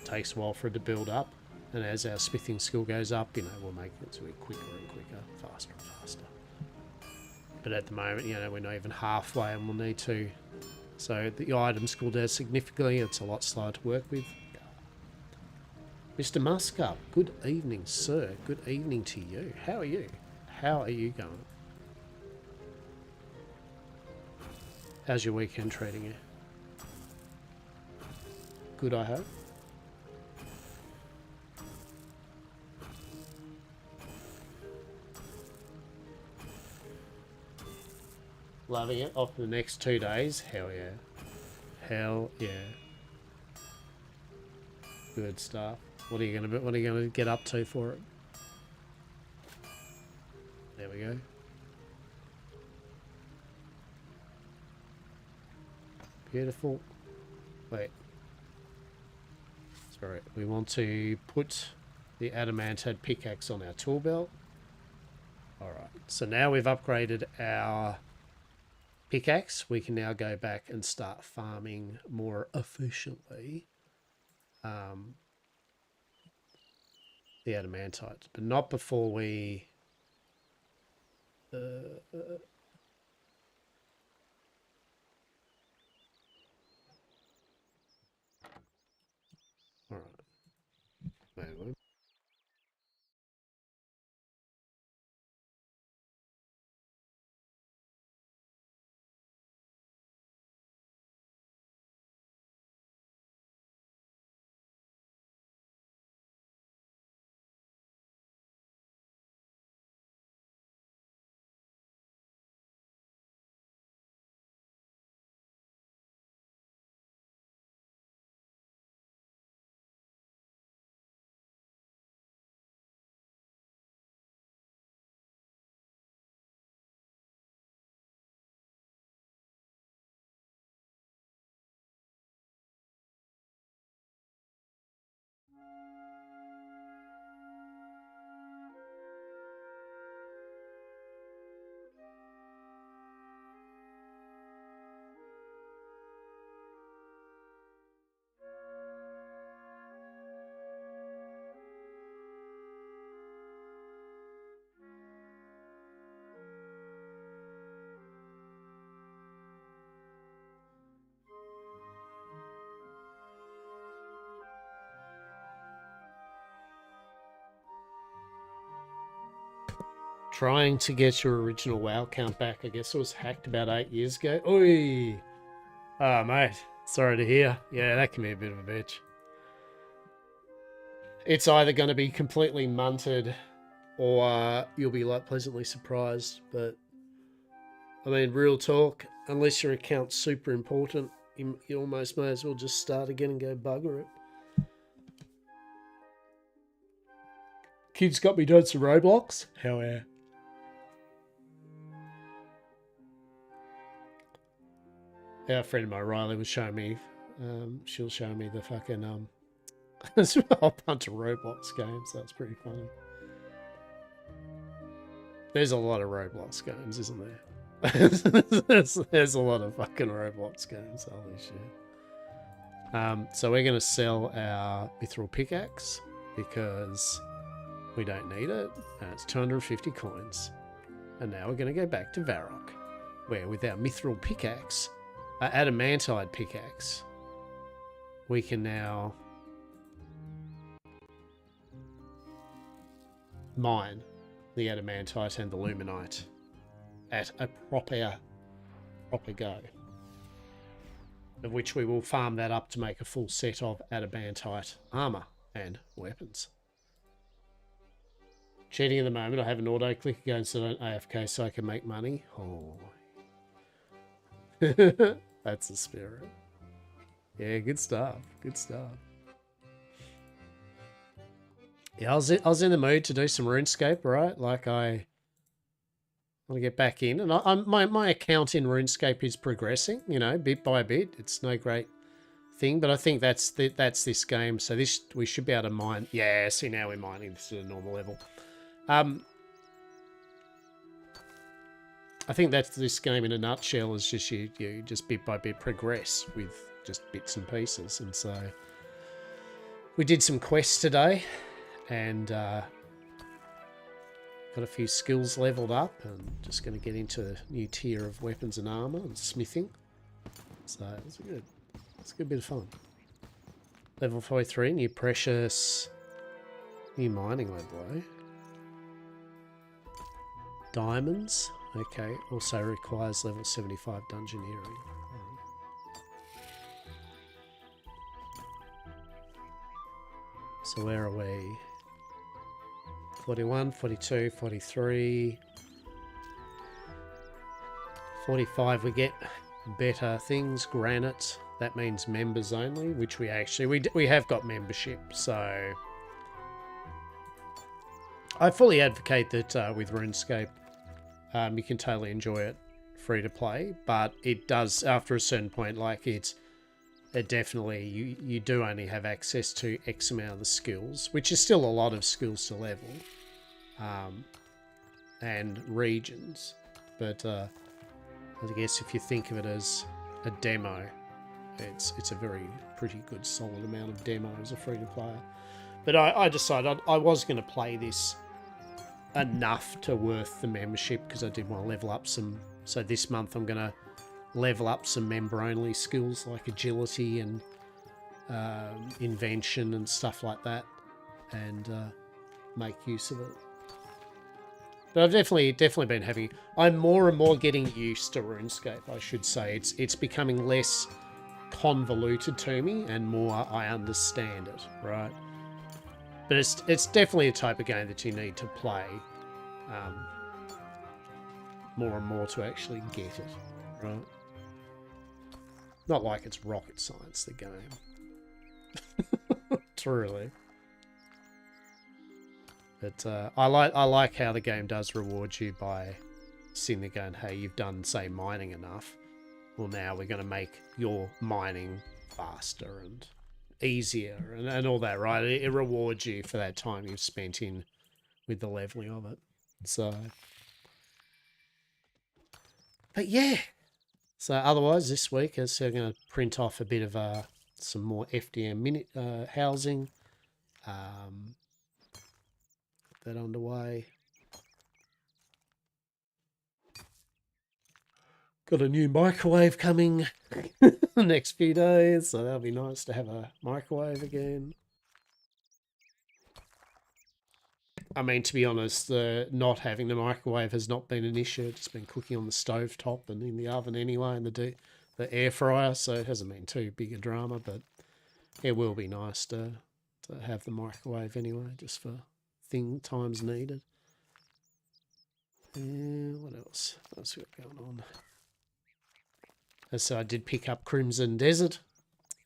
takes a while for it to build up, and as our smithing skill goes up, you know, we'll make it to be quicker and quicker, faster and faster. But at the moment, you know, we're not even halfway and we'll need to. So the item skill does significantly, it's a lot slower to work with. Mr. Muscup, good evening, sir. Good evening to you. How are you? How are you going? How's your weekend treating you? Good, I hope. Loving it. Off the next 2 days. Hell yeah. Hell yeah. Good stuff. What are you gonna get up to for it? There we go. Beautiful. Wait. Sorry. We want to put the adamantite pickaxe on our tool belt. Alright. So now we've upgraded our pickaxe. We can now go back and start farming more efficiently. The adamantite. But not before we... Alright. Wait. Trying to get your original WoW count back. I guess it was hacked about 8 years ago. Oi! Ah, mate. Sorry to hear. Yeah, that can be a bit of a bitch. It's either going to be completely munted or you'll be like pleasantly surprised. But I mean, real talk, unless your account's super important, you almost may as well just start again and go bugger it. Kids got me doing some Roblox. Hell yeah. Our friend of mine, Riley, was showing me, she'll show me the fucking, there's a whole bunch of Roblox games. That's pretty funny. There's a lot of Roblox games, isn't there? There's a lot of fucking Roblox games. Holy shit. So we're gonna sell our mithril pickaxe because we don't need it. And it's 250 coins. And now we're gonna go back to Varrock, where with our mithril pickaxe, adamantite pickaxe, we can now mine the adamantite and the luminite at a proper go, of which we will farm that up to make a full set of adamantite armor and weapons. Cheating at the moment, I have an auto click again so I don't AFK so I can make money. Oh, that's the spirit. Yeah, good stuff. Good stuff. Yeah, I was in the mood to do some RuneScape, right? Like I want to get back in, and my account in RuneScape is progressing, you know, bit by bit. It's no great thing, but I think that's this game. So we should be able to mine. Yeah, see now we're mining this at a normal level. I think that's this game in a nutshell. Is just you just bit by bit progress with just bits and pieces, and so we did some quests today, and got a few skills leveled up, and just going to get into a new tier of weapons and armor and smithing. So it's a good bit of fun. Level 43, new precious, new mining level. Diamonds. Okay, also requires level 75 dungeoneering. So where are we? 41, 42, 43, 45 we get better things, granite, that means members only, which we have got membership, so I fully advocate that with RuneScape you can totally enjoy it free to play, but it does, after a certain point, like it definitely, you do only have access to X amount of the skills, which is still a lot of skills to level, and regions. But I guess if you think of it as a demo, it's a pretty good solid amount of demo as a free-to-player. But I decided I was going to play this enough to worth the membership because I did want to level up some. So this month I'm going to level up some member-only skills like agility and invention and stuff like that, and make use of it. But I've definitely been having. I'm more and more getting used to RuneScape. I should say it's becoming less convoluted to me and more I understand it, right? But it's definitely a type of game that you need to play more and more to actually get it, right? Not like it's rocket science, the game. Truly. But I like how the game does reward you by sitting there going, hey, you've done, say, mining enough. Well, now we're going to make your mining faster and easier and all that, right? It rewards you for that time you've spent in with the leveling of it. So, but yeah. So otherwise, this week, as I'm going to print off a bit of some more FDM minute housing. That underway. Got a new microwave coming the next few days, so that'll be nice to have a microwave again. I mean, to be honest, not having the microwave has not been an issue. It's been cooking on the stove top and in the oven anyway, and the air fryer, so it hasn't been too big a drama, but it will be nice to have the microwave anyway, just for times needed. And what else? What else we got going on? So I did pick up Crimson Desert,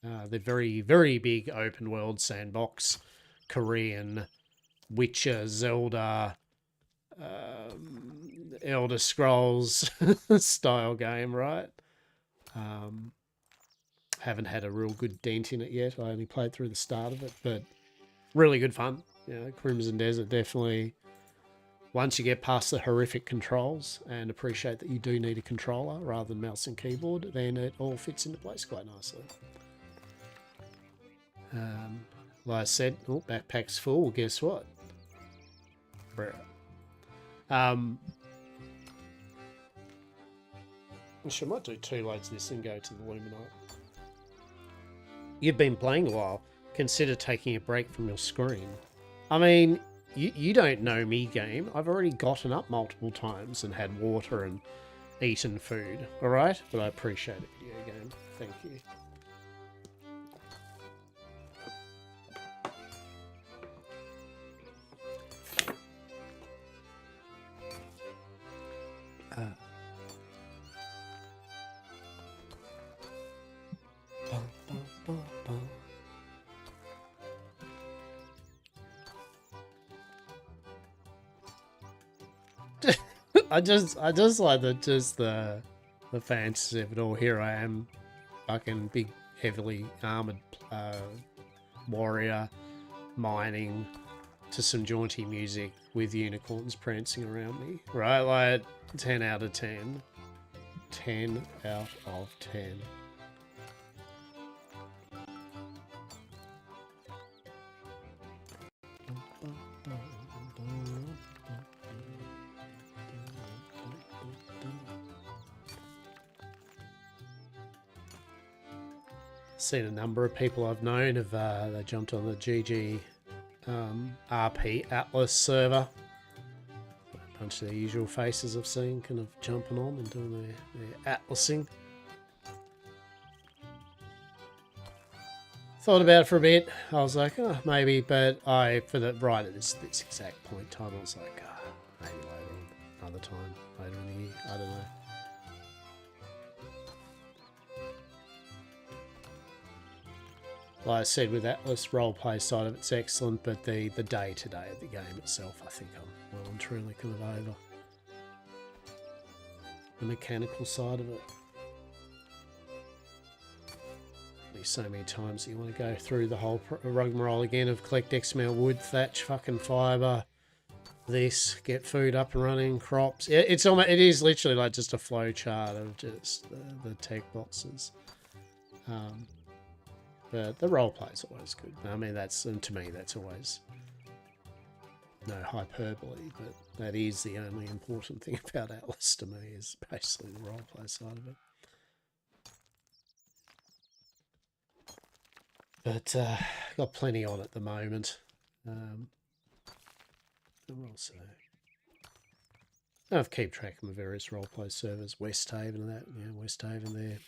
the very, very big open world sandbox, Korean Witcher, Zelda, Elder Scrolls style game, right? Haven't had a real good dent in it yet. I only played through the start of it, but really good fun. You know, Crimson Desert definitely once you get past the horrific controls and appreciate that you do need a controller rather than mouse and keyboard, then it all fits into place quite nicely. Like I said, oh, backpack's full. Guess what? Bruh. Actually, I might do 2 loads of this and go to the Luminite. You've been playing a while. Consider taking a break from your screen. I mean, you don't know me, game. I've already gotten up multiple times and had water and eaten food. Alright? But I appreciate it, video game. Thank you. I just like the fantasy of it all. Here I am, fucking big, heavily armored warrior, mining to some jaunty music with unicorns prancing around me. Right, like 10 out of 10. 10 out of 10. Seen a number of people I've known have they jumped on the GG RP Atlas server. A bunch of their usual faces I've seen kind of jumping on and doing their atlasing. Thought about it for a bit. I was like, oh, maybe, but for the right at this exact point in time, I was like, maybe later on, another time, later in the year, I don't know. Like I said, with Atlas, roleplay side of it's excellent, but the day-to-day of the game itself, I think I'm well and truly kind of over. The mechanical side of it. There's so many times that you want to go through the whole rigmarole again of collect X amount of wood, thatch, fucking fibre, this, get food up and running, crops. It is literally like just a flow chart of just the tech boxes. But the roleplay is always good. I mean, to me, that's always no hyperbole, but that is the only important thing about Atlas to me, is basically the roleplay side of it. But got plenty on at the moment. I've keep track of my various roleplay servers, West Haven and that. Yeah, West Haven there.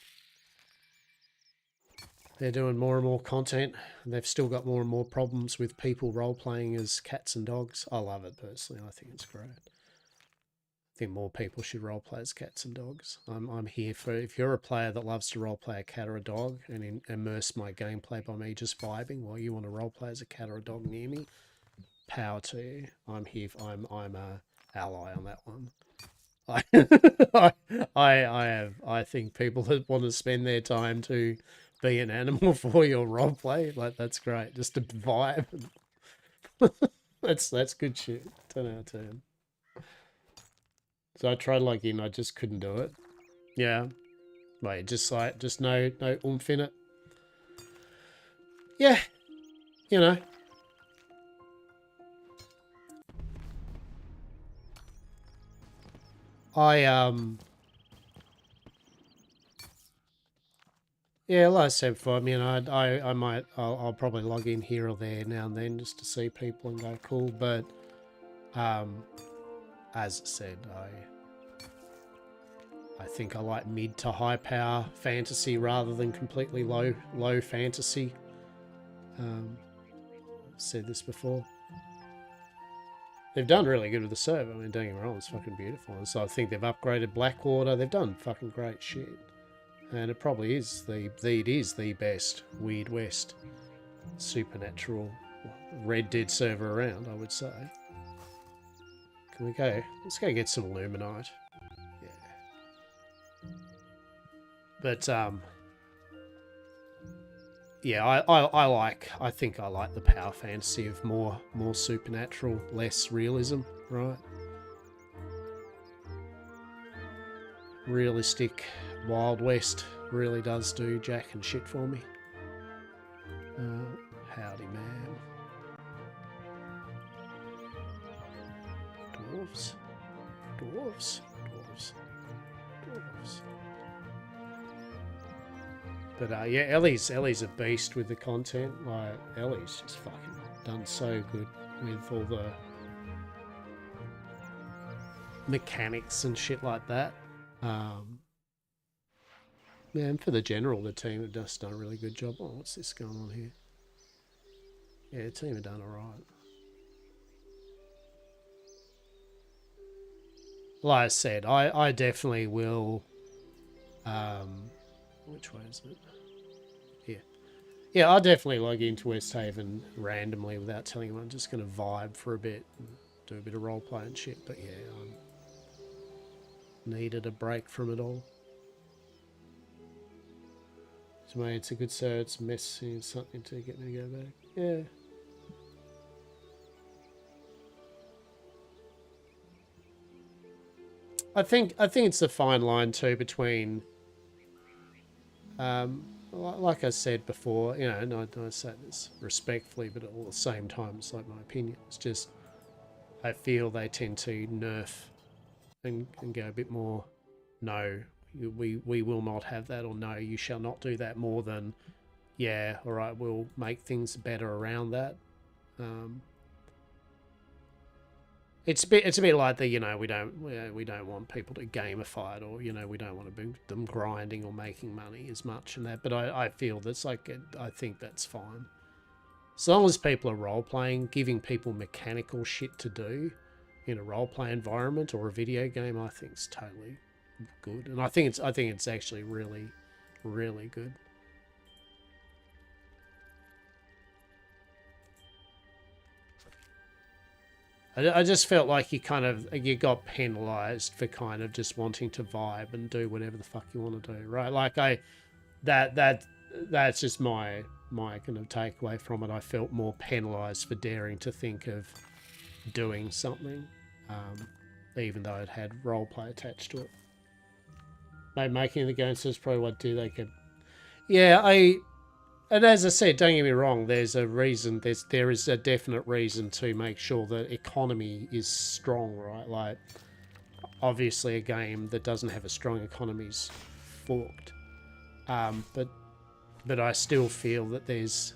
They're doing more and more content, and they've still got more and more problems with people role-playing as cats and dogs. I love it personally. I think it's great. I think more people should role-play as cats and dogs. I'm here for, if you're a player that loves to role-play a cat or a dog and immerse my gameplay by me just vibing while you want to role-play as a cat or a dog near me, power to you. I'm here. I'm a ally on that one. I think people that want to spend their time to be an animal for your roleplay, like, that's great. Just a vibe. that's good shit. 10 out of 10. So I tried logging in, I just couldn't do it. Yeah. Wait, just no oomph in it. Yeah. You know. Yeah, like I said before, I mean, I'll probably log in here or there now and then just to see people and go cool, but as I said, I think I like mid to high power fantasy rather than completely low fantasy. I've said this before. They've done really good with the server. I mean, don't get me wrong, it's fucking beautiful. And so I think they've upgraded Blackwater. They've done fucking great shit. And it probably is the best Weird West supernatural Red Dead server around, I would say. Can we go? Let's go get some Illuminite. Yeah. But yeah, I think I like the power fantasy of more supernatural, less realism, right? realistic Wild West really does do jack and shit for me. Howdy, man. Dwarves. Dwarves. Dwarves. Dwarves. But yeah, Ellie's a beast with the content. Like, Ellie's just fucking done so good with all the mechanics and shit like that. Yeah, and for the general, the team have just done a really good job. Oh, what's this going on here? Yeah, the team have done alright. Like I said, I definitely will... which way is it? Yeah. Yeah, I'll definitely log into West Haven randomly without telling anyone. I'm just going to vibe for a bit and do a bit of roleplay and shit. But yeah, I needed a break from it all. So mate, it's a good sir. It's messing something to get me to go back. Yeah. I think it's a fine line too between, like I said before, you know, and I say this respectfully, but at the same time, it's like my opinion. It's just, I feel they tend to nerf and go a bit more, no, we will not have that, or no, you shall not do that, more than, yeah, all right, we'll make things better around that. It's a bit like the, you know, we don't want people to gamify it, or, you know, we don't want to be them grinding or making money as much and that. But I feel that's like, I think that's fine. As long as people are role playing, giving people mechanical shit to do in a role play environment or a video game, I think it's totally good. And I think it's actually really, really good. I just felt like you got penalised for kind of just wanting to vibe and do whatever the fuck you want to do, right? Like that's just my kind of takeaway from it. I felt more penalised for daring to think of doing something, even though it had roleplay attached to it. Maybe making the game says probably what do they could. Yeah, and as I said, don't get me wrong, there's a reason, there is a definite reason to make sure that economy is strong, right? Like, obviously a game that doesn't have a strong economy is forked. But I still feel that there's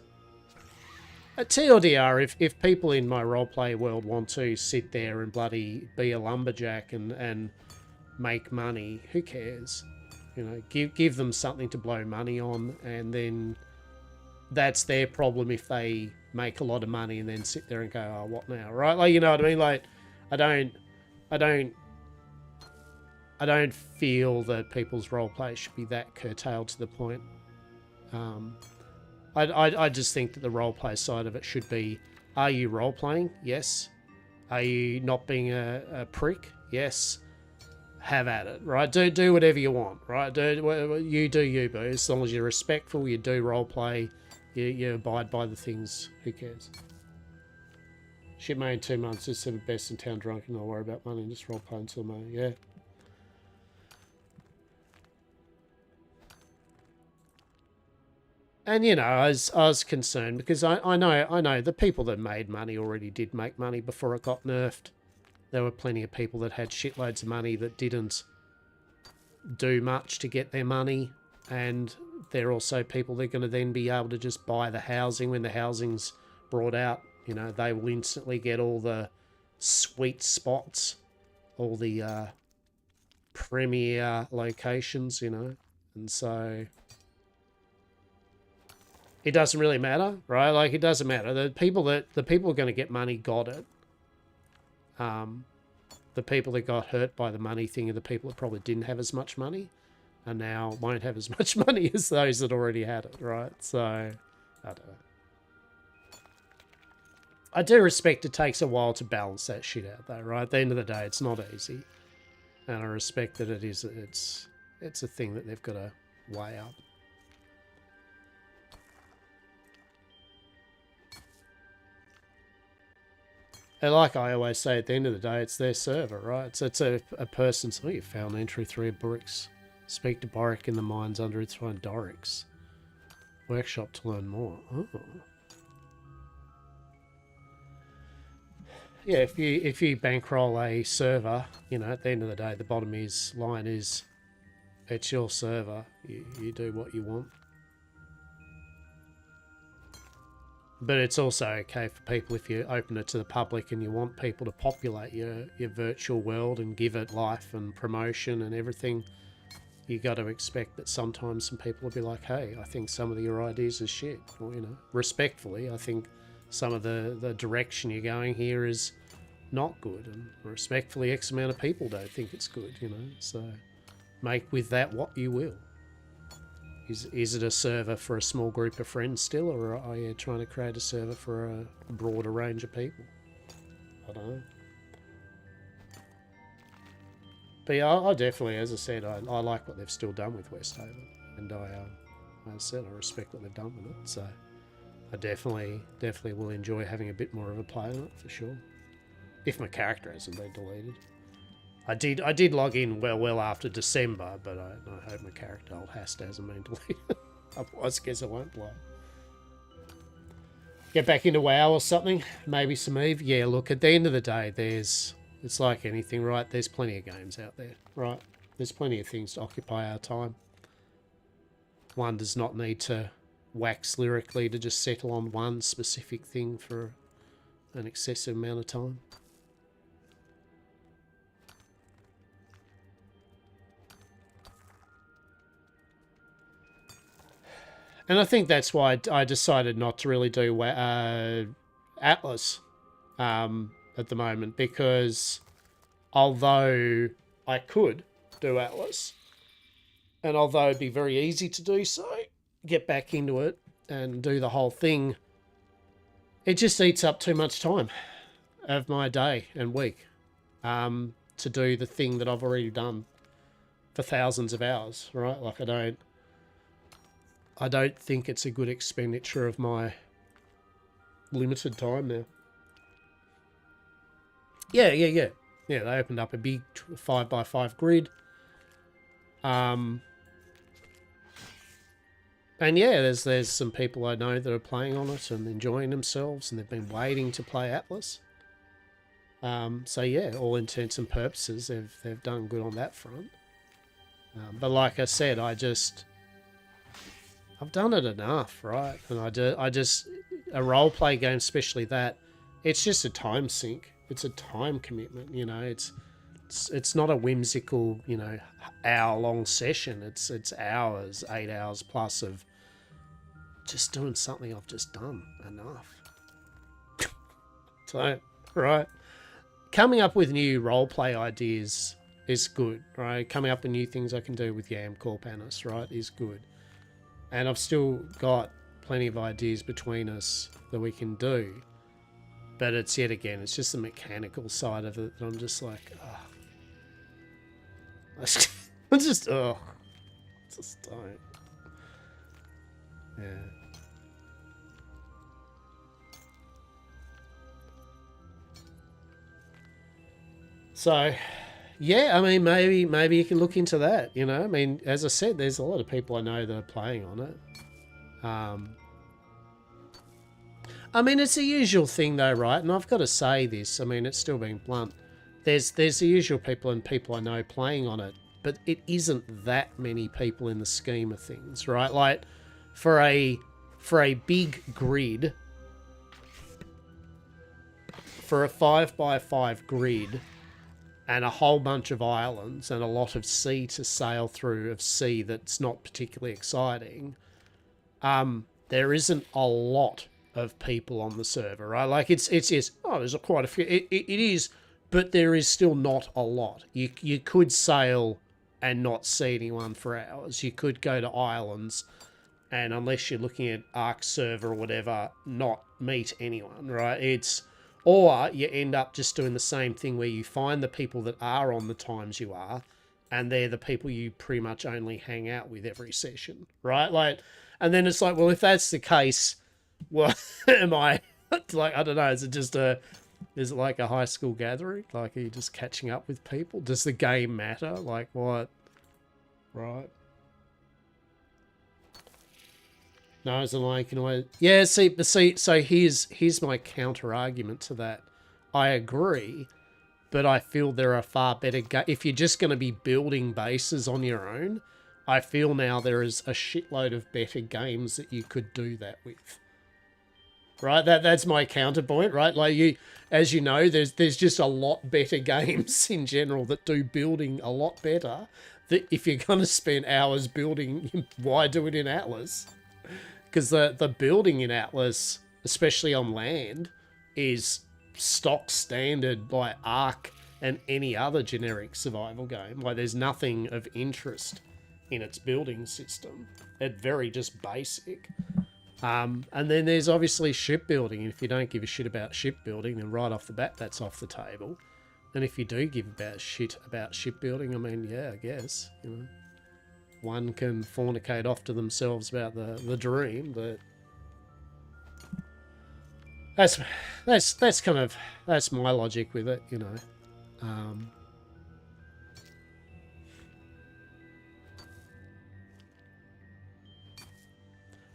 a TLDR, if people in my roleplay world want to sit there and bloody be a lumberjack and make money, who cares? You know, give them something to blow money on, and then that's their problem if they make a lot of money and then sit there and go, oh, what now, right? Like, you know what I mean? Like, I don't feel that people's roleplay should be that curtailed to the point. I just think that the roleplay side of it should be, are you roleplaying? Yes. Are you not being a prick? Yes. Have at it, right? Do whatever you want, right? You do you, boo. As long as you're respectful, you do roleplay, you abide by the things, who cares? Shit, mate, in 2 months, just have the best in town drunk and not worry about money and just roleplay until May, yeah. And, you know, I was concerned because I know the people that made money already did make money before it got nerfed. There were plenty of people that had shitloads of money that didn't do much to get their money. And there are also people that are going to then be able to just buy the housing when the housing's brought out. You know, they will instantly get all the sweet spots, all the premier locations, you know. And so it doesn't really matter, right? Like, it doesn't matter. The people who are going to get money got it. The people that got hurt by the money thing are the people that probably didn't have as much money and now won't have as much money as those that already had it, right? So, I don't know. I do respect it takes a while to balance that shit out, though, right? At the end of the day, it's not easy. And I respect that it's a thing that they've got to weigh up. And like I always say, at the end of the day, it's their server, right? So it's a person's... Oh, you found entry 3 of Borix. Speak to Boric in the mines under its own Dorix. Workshop to learn more. Oh. Yeah, if you bankroll a server, you know, at the end of the day, the bottom line is it's your server. You do what you want. But it's also okay for people if you open it to the public and you want people to populate your virtual world and give it life and promotion and everything. You got to expect that sometimes some people will be like, hey, I think some of your ideas are shit. Or, you know, respectfully, I think some of the direction you're going here is not good. And respectfully, X amount of people don't think it's good, you know. So make with that what you will. Is it a server for a small group of friends still, or are you trying to create a server for a broader range of people? I don't know. But yeah, I definitely, as I said, I like what they've still done with Westhaven, and as I said, I respect what they've done with it. So I definitely will enjoy having a bit more of a play on it for sure. If my character hasn't been deleted. I did log in well after December, but I hope my character old Hast hasn't been deleted. Otherwise, I guess I won't play. Get back into WoW or something. Maybe some Eve. Yeah, look, at the end of the day, it's like anything, right? There's plenty of games out there, right? There's plenty of things to occupy our time. One does not need to wax lyrically to just settle on one specific thing for an excessive amount of time. And I think that's why I decided not to really do Atlas at the moment, because although I could do Atlas, and although it'd be very easy to do so, get back into it and do the whole thing, it just eats up too much time of my day and week to do the thing that I've already done for thousands of hours, right? Like I don't think it's a good expenditure of my limited time now. Yeah, they opened up a big 5x5 grid. And yeah, there's some people I know that are playing on it and enjoying themselves, and they've been waiting to play Atlas. So yeah, all intents and purposes, they've done good on that front. But like I said, I've done it enough, right? And I just a role play game, especially that, it's just a time sink. It's a time commitment, you know. It's not a whimsical, you know, hour-long session. It's hours, 8 hours plus of just doing something I've just done enough. So, right, coming up with new role play ideas is good, right? Coming up with new things I can do with Yam Corpanis, right, is good. And I've still got plenty of ideas between us that we can do. But it's yet again, it's just the mechanical side of it that I'm just like, I just don't. Yeah. So, yeah, I mean, maybe you can look into that, you know? I mean, as I said, there's a lot of people I know that are playing on it. I mean, it's the usual thing though, right? And I've got to say this, I mean, it's still being blunt. There's the usual people and people I know playing on it, but it isn't that many people in the scheme of things, right? Like, for a big grid, for a 5x5 grid, and a whole bunch of islands and a lot of sea to sail through of sea that's not particularly exciting, there isn't a lot of people on the server, right? Like it's there's quite a few. It is, but there is still not a lot. You could sail and not see anyone for hours. You could go to islands, and unless you're looking at Ark server or whatever, not meet anyone, right? Or you end up just doing the same thing where you find the people that are on the times you are, and they're the people you pretty much only hang out with every session, right? Like, and then it's like, well, if that's the case, well, am I like, I don't know, is it just a Is it like a high school gathering? Like, are you just catching up with people? Does the game matter? Like, what? Right. No, it's like, you know, yeah, see, so here's my counter argument to that. I agree, but I feel there are far better if you're just going to be building bases on your own, I feel now there is a shitload of better games that you could do that with. Right? That's my counterpoint, right? Like, you, as you know, there's just a lot better games in general that do building a lot better. That if you're going to spend hours building, why do it in Atlas? Because the building in Atlas, especially on land, is stock standard like Ark and any other generic survival game. Like, there's nothing of interest in its building system. It's very just basic. And then there's obviously shipbuilding. If you don't give a shit about shipbuilding, then right off the bat, that's off the table. And if you do give shit about shipbuilding, I mean, yeah, I guess, you know, one can fornicate off to themselves about the dream, but that's kind of, that's my logic with it, you know.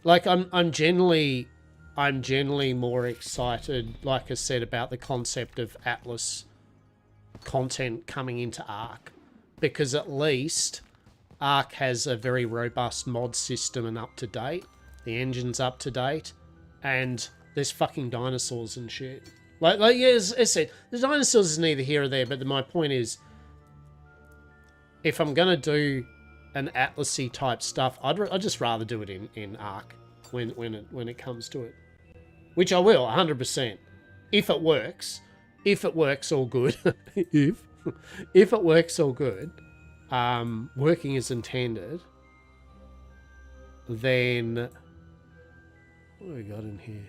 Like, I'm generally more excited, like I said, about the concept of Atlas content coming into Ark, because at least Ark has a very robust mod system and up to date. The engine's up to date, and there's fucking dinosaurs and shit. Like yeah, as I said, the dinosaurs is neither here or there, but my point is, if I'm gonna do an Atlasy type stuff, I'd just rather do it in Ark when it comes to it, which I will 100% if it works. If it works, all good. if it works, all good. Working as intended. Then what have we got in here?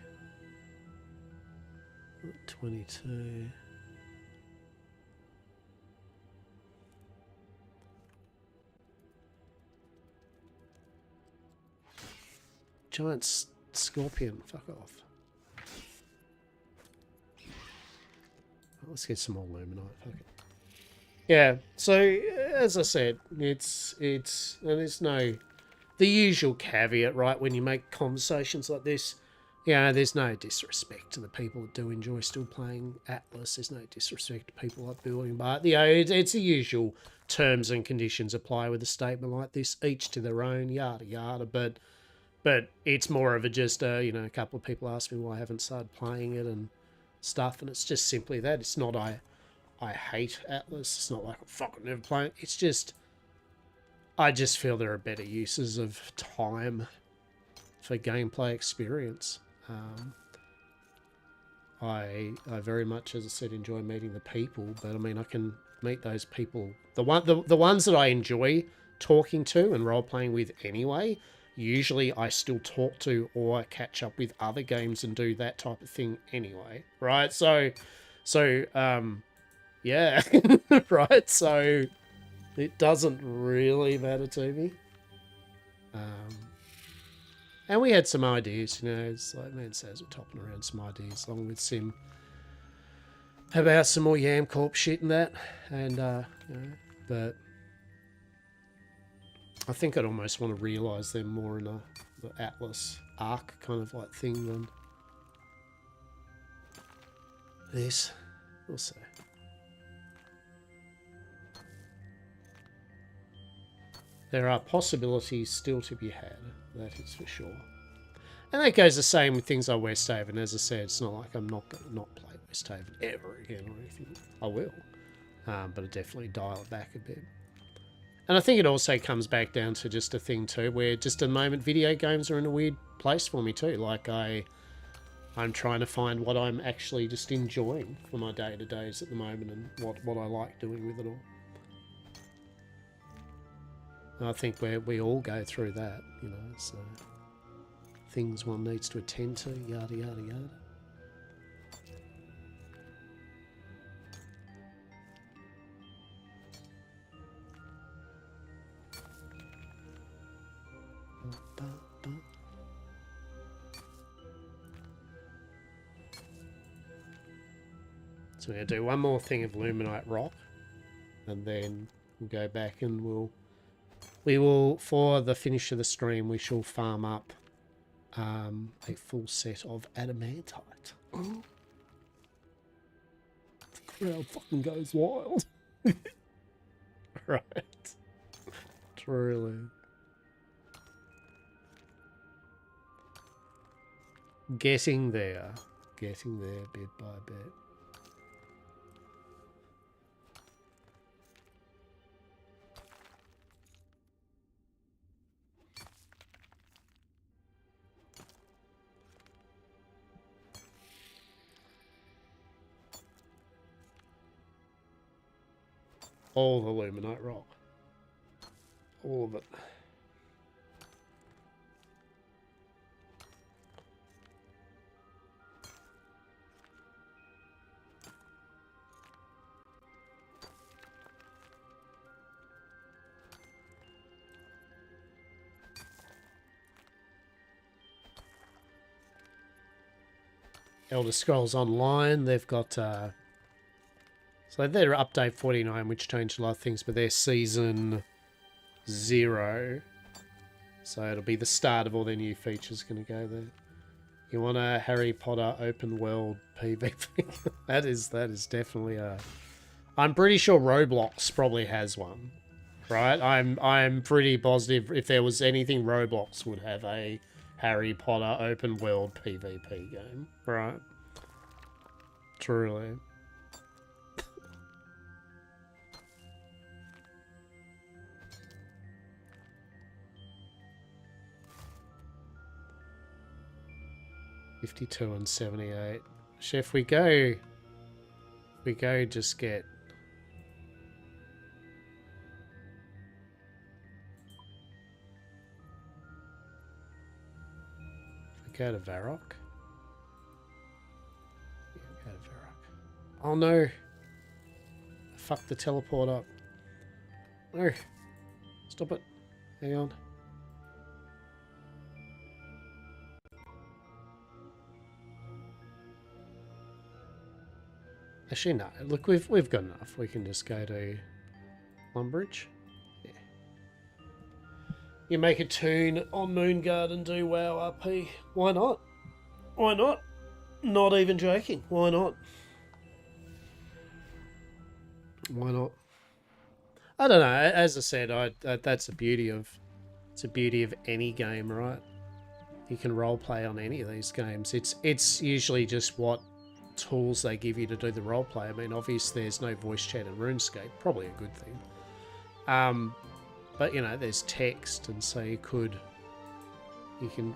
22. Giant scorpion, fuck off. Let's get some more luminite. Fuck it. Yeah, so as I said, it's and there's no, the usual caveat, right? When you make conversations like this, yeah, there's no disrespect to the people that do enjoy still playing Atlas. There's no disrespect to people like building, but you know, it's the usual terms and conditions apply with a statement like this. Each to their own, yada yada. But it's more of a just, you know, a couple of people ask me why I haven't started playing it and stuff, and it's just simply that. It's not I hate Atlas. It's not like I'm fucking never playing it. It's just, I just feel there are better uses of time for gameplay experience. I very much, as I said, enjoy meeting the people, but I mean, I can meet those people. The ones that I enjoy talking to and role-playing with anyway, usually I still talk to or catch up with other games and do that type of thing anyway, right? So yeah, right? So it doesn't really matter to me. And we had some ideas, you know, it's like man says, we're topping around some ideas along with Sim about some more Yam Corp shit and that, and you know, but I think I'd almost want to realise them more in the Atlas Ark kind of like thing than this. We'll see. There are possibilities still to be had, that is for sure. And that goes the same with things like Westhaven. As I said, it's not like I'm not going to not play Westhaven ever again or anything. I will. But I definitely dial it back a bit. And I think it also comes back down to just a thing too, where just at the moment video games are in a weird place for me too. Like I'm trying to find what I'm actually just enjoying for my day-to-days at the moment and what I like doing with it all. And I think we all go through that, you know, so things one needs to attend to, yada, yada, yada. So we're going to do one more thing of Luminite Rock, and then we'll go back and we will, for the finish of the stream, we shall farm up a full set of adamantite. The crowd fucking goes wild. Right. Truly. Getting there. Getting there bit by bit. All the Luminite rock. All of it. Elder Scrolls Online, they've got so they're update 49, which changed a lot of things, but they're season 0. So it'll be the start of all their new features going to go there. You want a Harry Potter open world PvP? that is definitely a... I'm pretty sure Roblox probably has one. Right? I'm pretty positive if there was anything, Roblox would have a Harry Potter open world PvP game. Right? Truly. $52 and $78. Chef, we go just get... We go to Varrock. Yeah, go to Varrock. Oh no! Fuck the teleport up. No! Stop it. Hang on. Actually, no. Look, we've got enough. We can just go to Lumbridge. Yeah. You make a tune on Moonguard and do WoW RP. Why not? Why not? Not even joking. Why not? Why not? I don't know. As I said, that's the beauty of any game, right? You can roleplay on any of these games. It's usually just what tools they give you to do the roleplay. I mean, obviously there's no voice chat in RuneScape, probably a good thing. But you know, there's text, and so you can,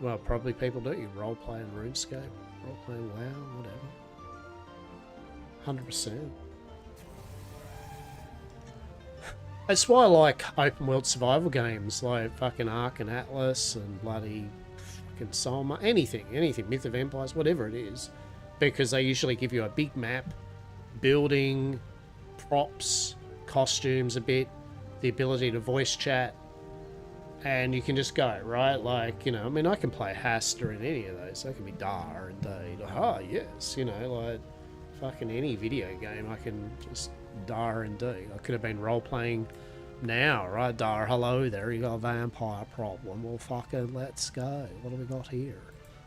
well, probably people do. You roleplay in RuneScape, roleplay in WoW, whatever. 100%. That's why I like open world survival games like fucking Ark and Atlas and bloody fucking Soma, anything, Myth of Empires, whatever it is. Because they usually give you a big map, building, props, costumes a bit, the ability to voice chat, and you can just go, right? Like, you know, I mean, I can play Hasta in any of those. I can be Dar and Day. Oh, yes, you know, like, fucking any video game, I can just Dar and D. I could have been role-playing now, right? Dar, hello there, you got a vampire problem. Well, fucking let's go. What do we got here?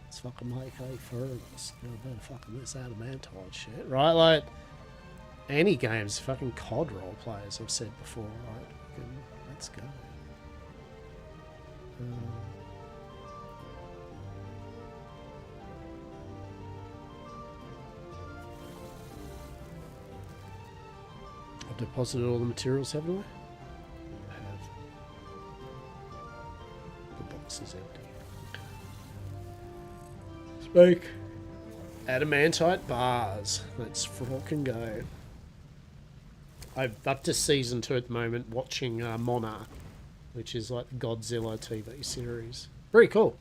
Let's fucking make a furnace. You know, better fucking this adamantite shit, right? Like, any games, fucking COD role players, I've said before, right? Fucking, let's go. I've deposited all the materials, haven't I? I have. The box is empty. Make adamantite bars. Let's fucking go. I'm up to season 2 at the moment, watching Monarch, which is like the Godzilla TV series. Very cool.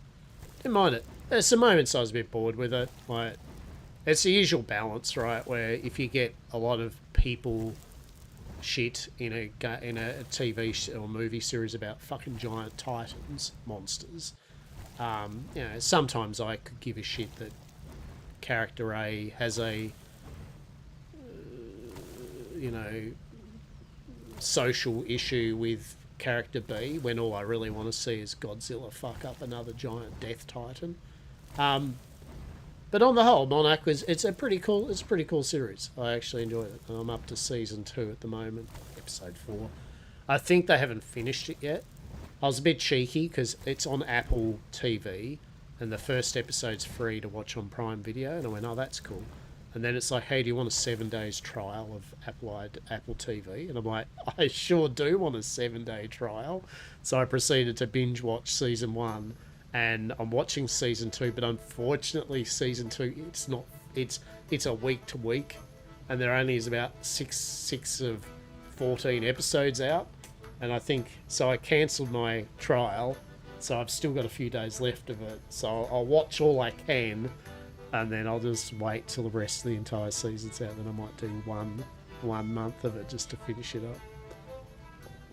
Didn't mind it. There's some moments I was a bit bored with it. Like, it's the usual balance, right? Where if you get a lot of people shit in a TV or movie series about fucking giant titans, monsters. You know, sometimes I could give a shit that character A has a you know, social issue with character B, when all I really want to see is Godzilla fuck up another giant death titan. But on the whole, Monarch it's a pretty cool series. I actually enjoyed it. I'm up to season 2 at the moment, episode 4. I think they haven't finished it yet. I was a bit cheeky because it's on Apple TV and the first episode's free to watch on Prime Video, and I went, oh, that's cool. And then it's like, hey, do you want a 7 days trial of Apple TV? And I'm like, I sure do want a 7-day trial. So I proceeded to binge watch season 1, and I'm watching season 2, but unfortunately season 2, it's a week to week, and there only is about six of 14 episodes out. And I think, so I cancelled my trial, so I've still got a few days left of it. So I'll watch all I can, and then I'll just wait till the rest of the entire season's out. Then I might do one month of it just to finish it up.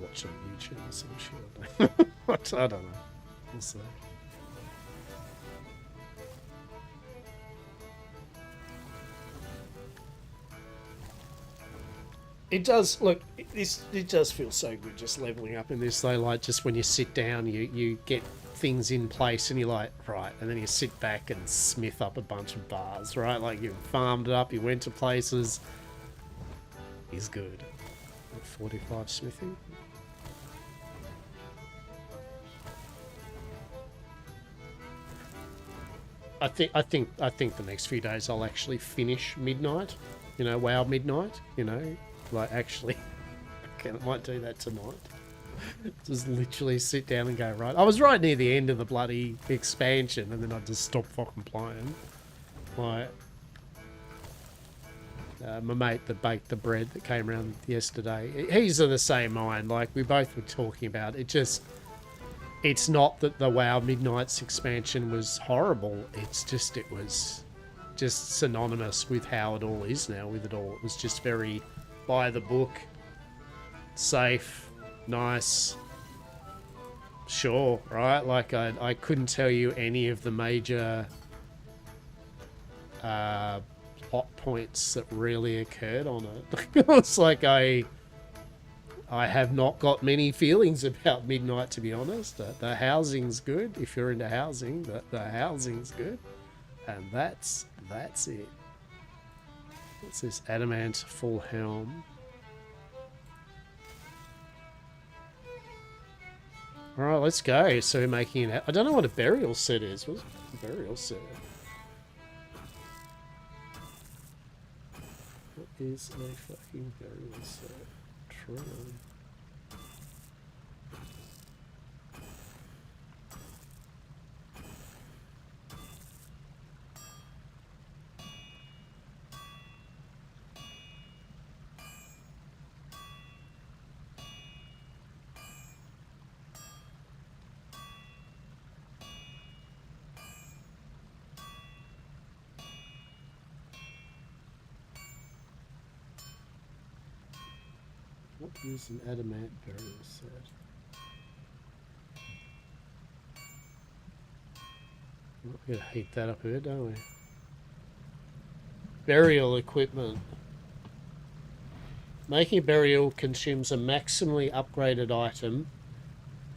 Watch on YouTube or some shit. I don't know. We'll see. It does, look, it does feel so good just leveling up in this, though. Like, just when you sit down, you get things in place and you're like, right, and then you sit back and smith up a bunch of bars, right? Like, you farmed it up, you went to places. Is good. 45 smithing. I think the next few days I'll actually finish Midnight. You know, WoW Midnight, you know. Like, actually, I might do that tonight. Just literally sit down and go, right. I was right near the end of the bloody expansion, and then I just stopped fucking playing. Like, my mate that baked the bread that came around yesterday, he's of the same mind. Like, we both were talking about it. It's not that the WoW Midnight's expansion was horrible. It's just, it was just synonymous with how it all is now with it all. It was just very by the book, safe, nice, sure, right? Like, I couldn't tell you any of the major plot points that really occurred on it. It's like I have not got many feelings about Midnight, to be honest. The housing's good, if you're into housing, the housing's good, and that's it. What's this? Adamant Full Helm. Alright, let's go. So we're making it. I don't know what a burial set is. What's a burial set? What is a fucking burial set? True. What is an adamant burial set? We're gonna heat that up a bit, don't we? Burial equipment. Making a burial consumes a maximally upgraded item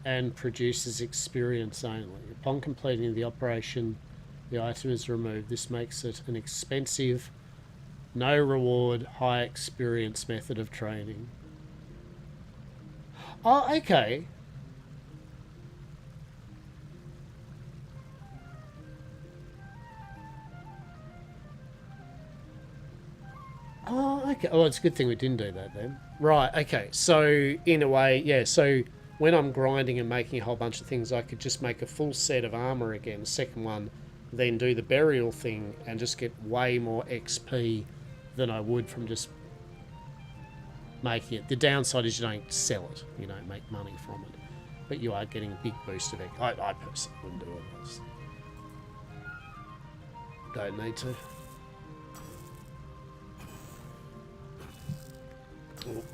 and produces experience only. Upon completing the operation, the item is removed. This makes it an expensive, no reward, high experience method of training. Oh, okay. Oh, okay. Oh, it's a good thing we didn't do that then. Right, okay. So, in a way, yeah, so when I'm grinding and making a whole bunch of things, I could just make a full set of armor again, second one, then do the burial thing and just get way more XP than I would from just making it. The downside is you don't sell it, you don't make money from it, but you are getting a big boost of it. I personally wouldn't do it. I just don't need to. Oh.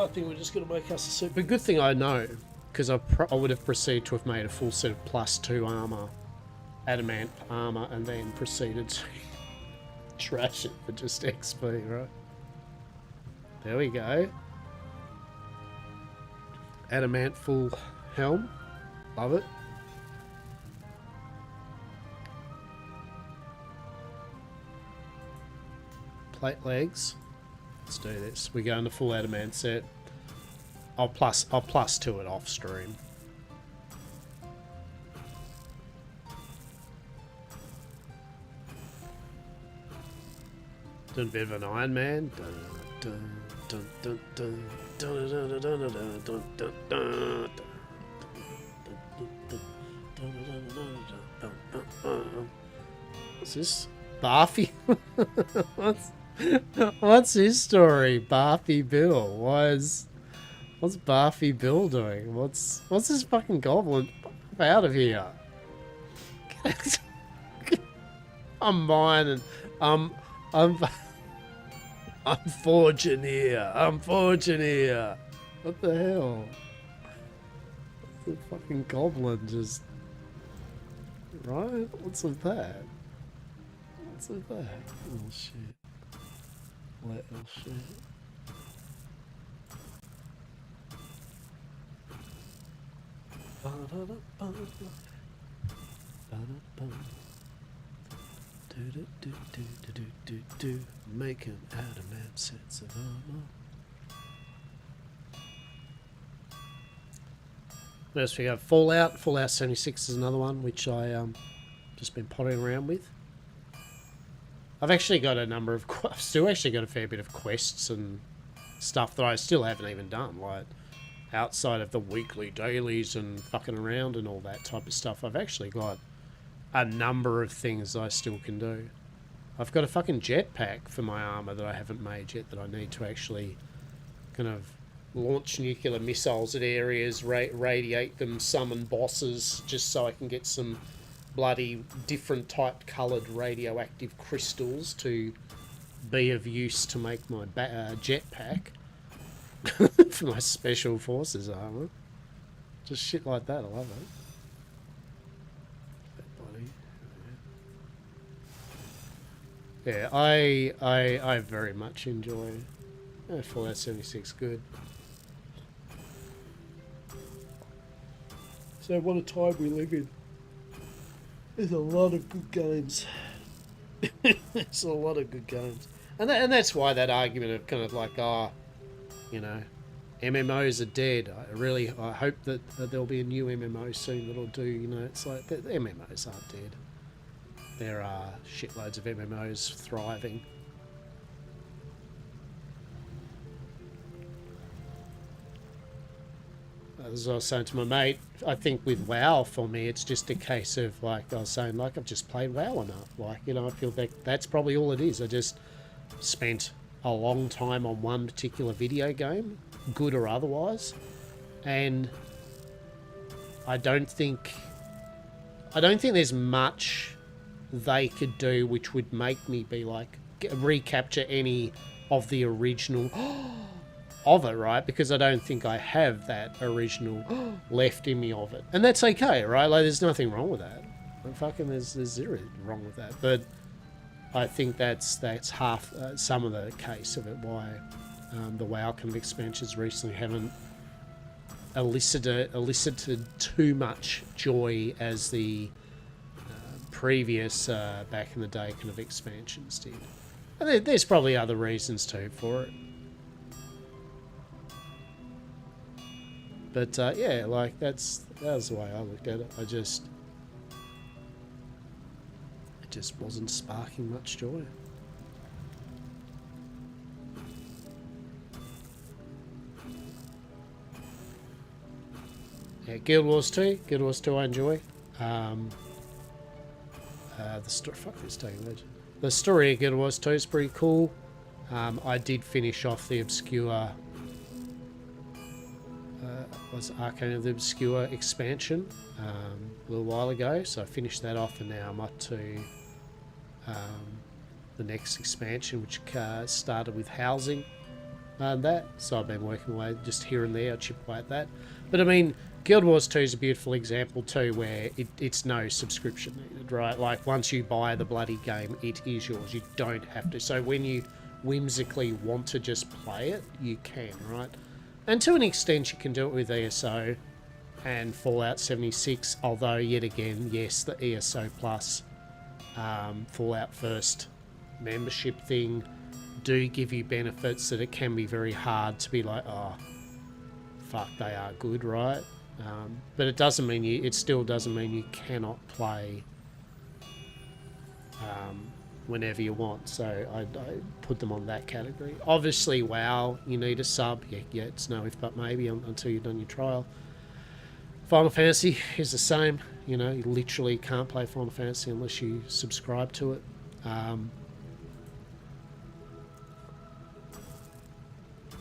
I think we're just going to make us a suit. But good thing I know, because I would have proceeded to have made a full set of +2 armor, adamant armor, and then proceeded Trash it for just XP, right? There we go. Adamant full helm. Love it. Plate legs. Let's do this. We're going to full adamant set. I'll plus 2 it off stream. Doing a bit of an Iron Man. What's this? Barfy? What's his story? Barfy Bill. What's Barfy Bill doing? What's this fucking goblin? Out of here. I'm mine and I'm forging here. I'm forging here. What the hell? The fucking goblin just... Right? What's with that? What's with that? Oh shit. Little shit. Make an adamant sets of armor. First we have Fallout. Fallout 76 is another one which I just been potting around with. I've actually got a number of... I've still actually got a fair bit of quests and stuff that I still haven't even done. Like, outside of the weekly dailies and fucking around and all that type of stuff, I've actually got a number of things I still can do. I've got a fucking jetpack for my armor that I haven't made yet that I need to actually kind of launch nuclear missiles at areas, radiate them, summon bosses, just so I can get some bloody different type coloured radioactive crystals to be of use to make my jetpack for my special forces armor. Just shit like that, I love it. Yeah, I very much enjoy Fallout 76. Good. So what a time we live in. There's a lot of good games. There's a lot of good games. And that's why that argument of kind of like, you know, MMOs are dead. I hope that there'll be a new MMO soon that'll do, you know, it's like, the MMOs aren't dead. There are shitloads of MMOs thriving. As I was saying to my mate, I think with WoW, for me, it's just a case of, like I was saying, like, I've just played WoW enough. Like, you know, I feel like that's probably all it is. I just spent a long time on one particular video game, good or otherwise, and I don't think there's much they could do which would make me be like, recapture any of the original of it, right? Because I don't think I have that original left in me of it. And that's okay, right? Like, there's nothing wrong with that. Fucking there's zero wrong with that. But I think that's half some of the case of it, why the WoW kind of expansions recently haven't elicited too much joy as the previous back in the day kind of expansions did. And there's probably other reasons too for it. But yeah, like that was the way I looked at it. It just wasn't sparking much joy. Yeah, Guild Wars 2. Guild Wars 2 I enjoy. The story, fuck this taking legend. The story of Guild Wars 2 is pretty cool. I did finish off the obscure was Arcane of the Obscure expansion a little while ago, so I finished that off, and now I'm up to the next expansion, which started with housing, that. So I've been working away just here and there, I chip away at that. But I mean, Guild Wars 2 is a beautiful example too, where it's no subscription needed, right? Like, once you buy the bloody game, it is yours. You don't have to. So when you whimsically want to just play it, you can, right? And to an extent, you can do it with ESO and Fallout 76, although, yet again, yes, the ESO Plus Fallout First membership thing do give you benefits that it can be very hard to be like, oh, fuck, they are good, right? But it doesn't mean it still doesn't mean you cannot play whenever you want. So I put them on that category. Obviously, WoW, you need a sub. Yeah, it's no if but maybe until you've done your trial. Final Fantasy is the same. You know, you literally can't play Final Fantasy unless you subscribe to it.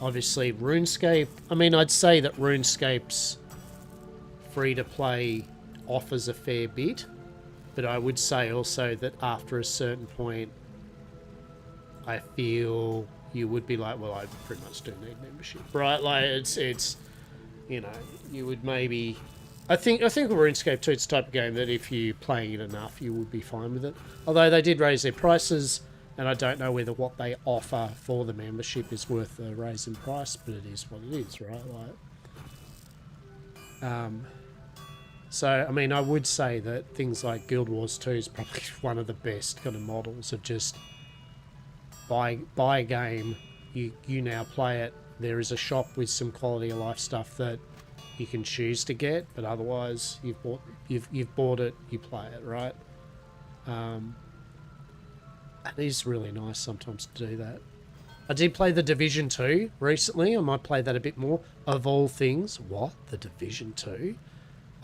Obviously, RuneScape. I mean, I'd say that RuneScape's free-to-play offers a fair bit, but I would say also that after a certain point, I feel you would be like, well, I pretty much do need membership, right? Like, it's you know, you would maybe... I think with RuneScape 2, it's the type of game that if you're playing it enough, you would be fine with it. Although they did raise their prices, and I don't know whether what they offer for the membership is worth the raise in price, but it is what it is, right? Like, so, I mean, I would say that things like Guild Wars 2 is probably one of the best kind of models of just buy a game, you now play it. There is a shop with some quality of life stuff that you can choose to get, but otherwise you've bought it, you play it, right? It is really nice sometimes to do that. I did play The Division 2 recently. I might play that a bit more. Of all things, what? The Division 2?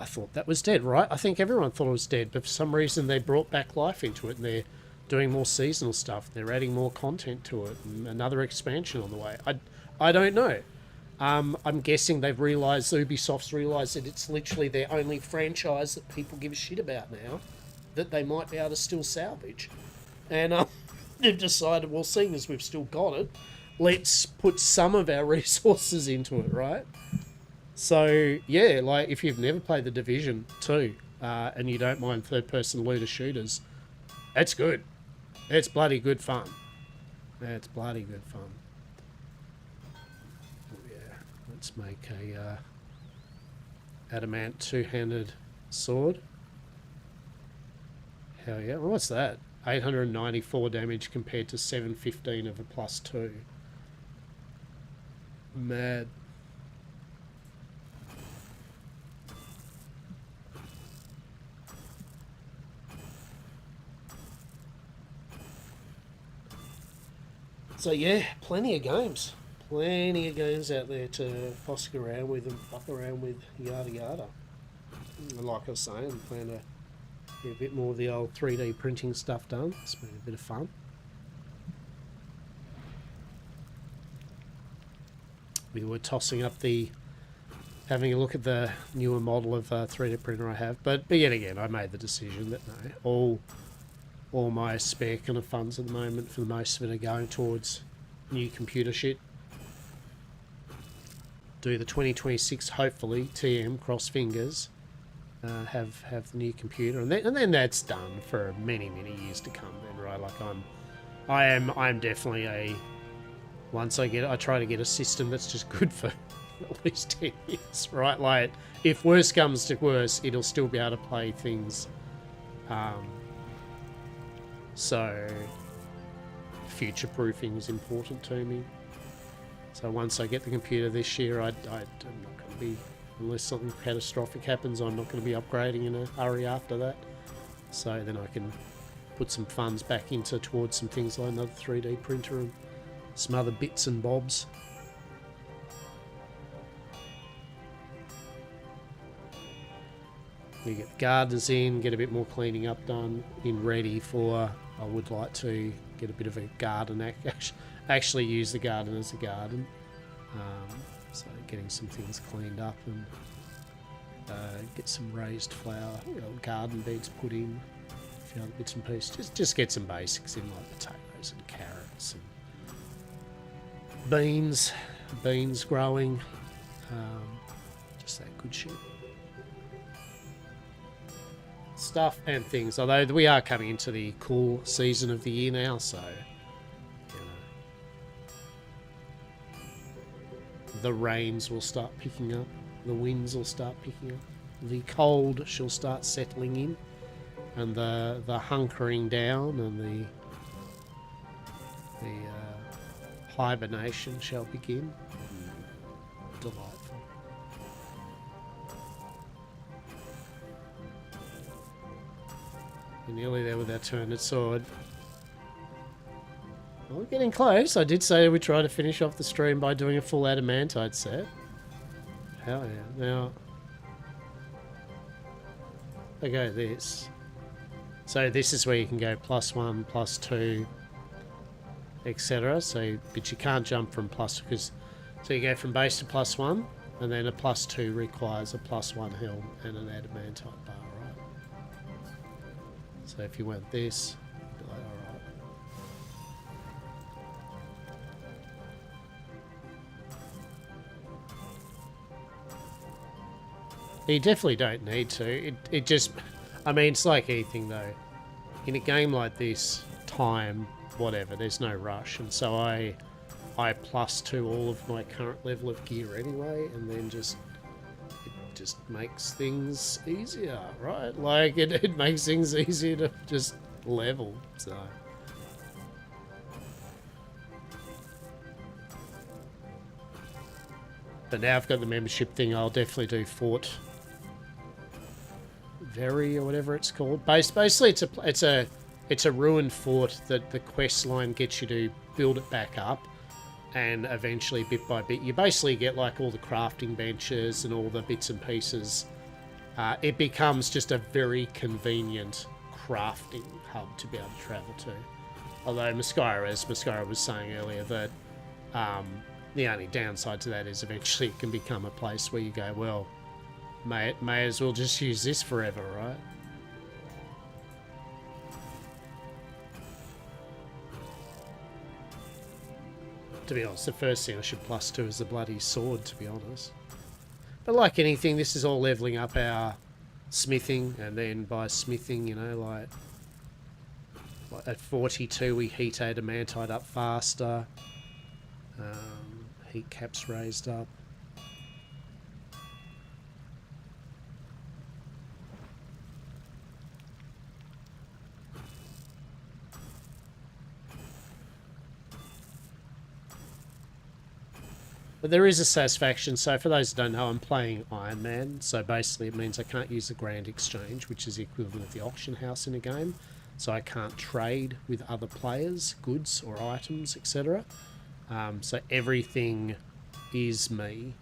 I thought that was dead, right? I think everyone thought it was dead, but for some reason they brought back life into it, and they're doing more seasonal stuff. They're adding more content to it, and another expansion on the way. I don't know. I'm guessing they've realised, Ubisoft's realised that it's literally their only franchise that people give a shit about now, that they might be able to still salvage. And they've decided, well, seeing as we've still got it, let's put some of our resources into it, right? So, yeah, like, if you've never played The Division 2 and you don't mind third-person looter shooters, it's good. It's bloody good fun. It's bloody good fun. Oh, yeah, let's make a adamant two-handed sword. Hell yeah. Well, what's that? 894 damage compared to 715 of a +2. Mad. So yeah, plenty of games. Plenty of games out there to fosk around with and fuck around with, yada yada. And like I was saying, I'm planning to get a bit more of the old 3D printing stuff done. It's been a bit of fun. We were tossing up having a look at the newer model of 3D printer I have, but yet again, I made the decision that no, all my spare kind of funds at the moment, for the most of it, are going towards new computer shit. Do the 2026, hopefully, TM, cross fingers, have the new computer, and then that's done for many years to come. Then, right? Like I'm definitely once I try to get a system that's just good for at least 10 years, right? Like, if worse comes to worse, it'll still be able to play things. So future-proofing is important to me. So once I get the computer this year, I'm not going to be, unless something catastrophic happens, I'm not going to be upgrading in a hurry after that. So then I can put some funds back towards some things like another 3D printer and some other bits and bobs. You get the gardeners in, get a bit more cleaning up done, ready for... I would like to get a bit of a garden, actually use the garden as a garden. So getting some things cleaned up and get some raised flower, garden beds put in, a few other bits and pieces. Just get some basics in, like potatoes and carrots and beans growing. Just that good shit. Stuff and things. Although we are coming into the cool season of the year now, so you know, the rains will start picking up, the winds will start picking up, the cold shall start settling in, and the hunkering down and the hibernation shall begin. Delightful. We're nearly there with our turned sword. Well, we're getting close. I did say we try to finish off the stream by doing a full adamantite set. Hell yeah. Now, I go this. So this is where you can go +1, +2, etc. So, but you can't jump from plus, because so you go from base to +1, and then a +2 requires a +1 helm and an adamantite bar, right? So if you went this, you'd be like, alright. You definitely don't need to. It just, I mean, it's like anything though. In a game like this, time, whatever, there's no rush, and so I +2 all of my current level of gear anyway, and then it just makes things easier, right? Like it makes things easier to just level. So but now I've got the membership thing, I'll definitely do Fort Very or whatever it's called. Basically it's a ruined fort that the quest line gets you to build it back up, and eventually bit by bit you basically get like all the crafting benches and all the bits and pieces. It becomes just a very convenient crafting hub to be able to travel to. Although Muscara, as Muscara was saying earlier, that the only downside to that is eventually it can become a place where you go, well, may as well just use this forever, right? To be honest, the first thing I should +2 is the bloody sword, to be honest. But like anything, this is all leveling up our smithing, and then by smithing, you know, like at 42 we heat adamantite up faster, heat caps raised up. But there is a satisfaction. So for those who don't know, I'm playing Iron Man. So basically it means I can't use the Grand Exchange, which is the equivalent of the auction house in a game. So I can't trade with other players, goods or items, etc. So everything is me.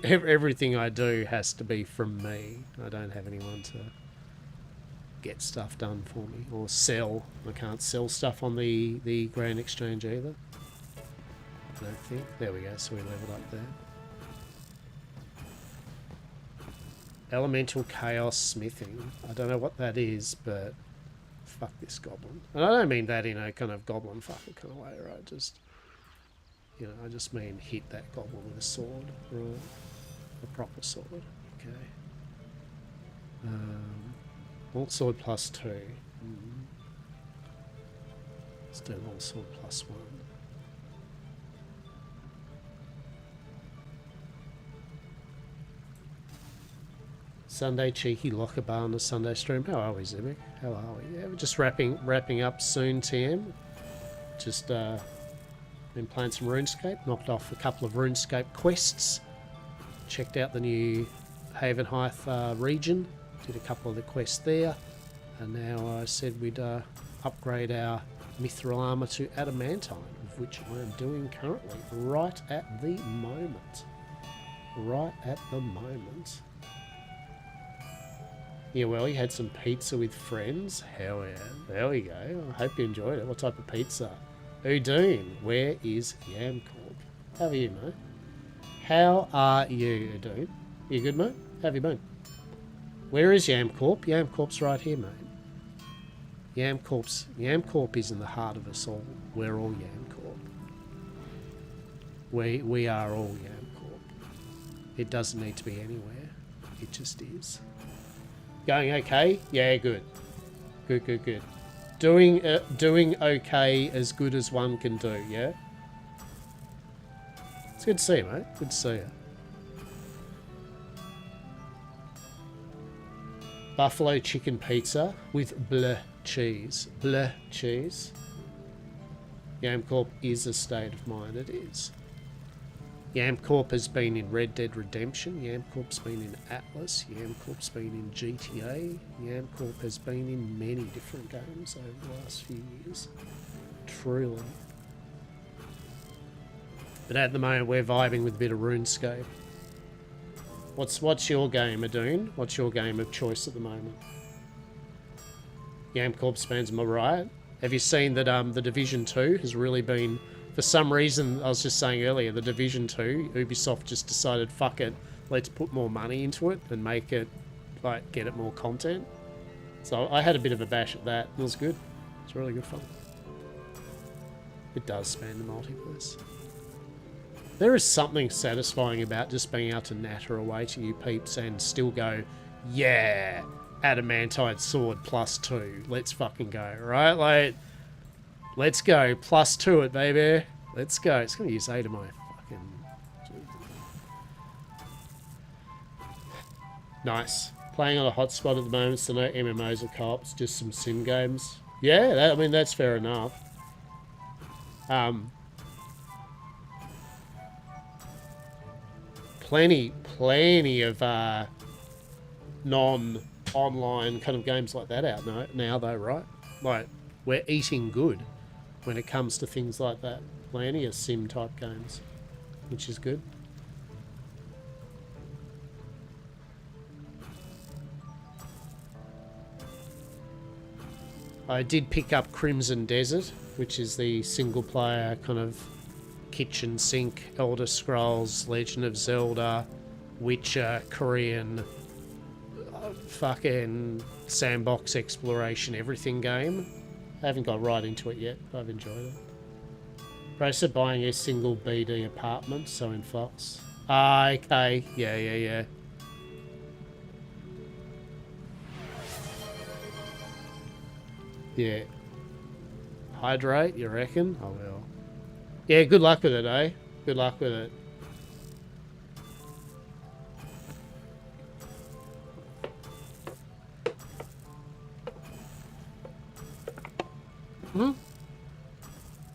Everything I do has to be from me. I don't have anyone to get stuff done for me or sell. I can't sell stuff on the Grand Exchange either. I don't think. There we go, so we leveled up there. Elemental Chaos Smithing. I don't know what that is, but fuck this goblin. And I don't mean that in a kind of goblin fucker kind of way, right? Just, you know, I just mean hit that goblin with a sword, right? A proper sword. Okay. Long sword +2. Let's do long sword +1. Sunday cheeky locker bar on the Sunday stream. How are we, Zibik? How are we? Yeah, we're just wrapping up soon, TM. Just been playing some RuneScape. Knocked off a couple of RuneScape quests. Checked out the new Haven Heights region. Did a couple of the quests there. And now I said we'd upgrade our mithril armor to adamantine, of which I am doing currently, right at the moment. Right at the moment. Yeah, well, you had some pizza with friends. Hell yeah. There we go. I hope you enjoyed it. What type of pizza? Udine, where is Yamcorp? How are you, mate? How are you, Udine? You good, mate? How have you been? Where is Yamcorp? Yamcorp's right here, mate. Yamcorp is in the heart of us all. We're all Yamcorp. We are all Yam Corp. It doesn't need to be anywhere. It just is. Going okay? Yeah, good. Good. Doing okay, as good as one can do, yeah? It's good to see you, mate. Good to see you. Buffalo chicken pizza with bleh cheese. Bleh cheese. Yam Corp is a state of mind, it is. Yam Corp has been in Red Dead Redemption. Yam Corp's been in Atlas. Yam Corp's been in GTA. Yam Corp has been in many different games over the last few years. Truly. But at the moment, we're vibing with a bit of RuneScape. What's your game, Adoon? What's your game of choice at the moment? Yam Corp spans am I right? Have you seen that the Division 2 has really been... For some reason, I was just saying earlier, the Division 2, Ubisoft just decided, fuck it, let's put more money into it and make it, like, get it more content. So I had a bit of a bash at that. It was good. It's really good fun. It does span the multiverse. There is something satisfying about just being able to natter away to you peeps and still go, yeah, adamantite sword +2. Let's fucking go, right? Like, let's go. +2 it, baby. Let's go. It's going to use 8 of my fucking... Nice. Playing on a hotspot at the moment, so no MMOs or co-ops, just some sim games. Yeah, I mean, that's fair enough. Plenty of non-online kind of games like that out now though, right? Like, we're eating good when it comes to things like that. Plenty of sim type games, which is good. I did pick up Crimson Desert, which is the single player kind of kitchen sink, Elder Scrolls, Legend of Zelda, Witcher, Korean, fucking sandbox exploration, everything game. I haven't got right into it yet, but I've enjoyed it. Process of buying a single BD apartment, so in flux. Ah, okay. Yeah. Yeah. Hydrate, you reckon? I will. Yeah, good luck with it, eh? Good luck with it.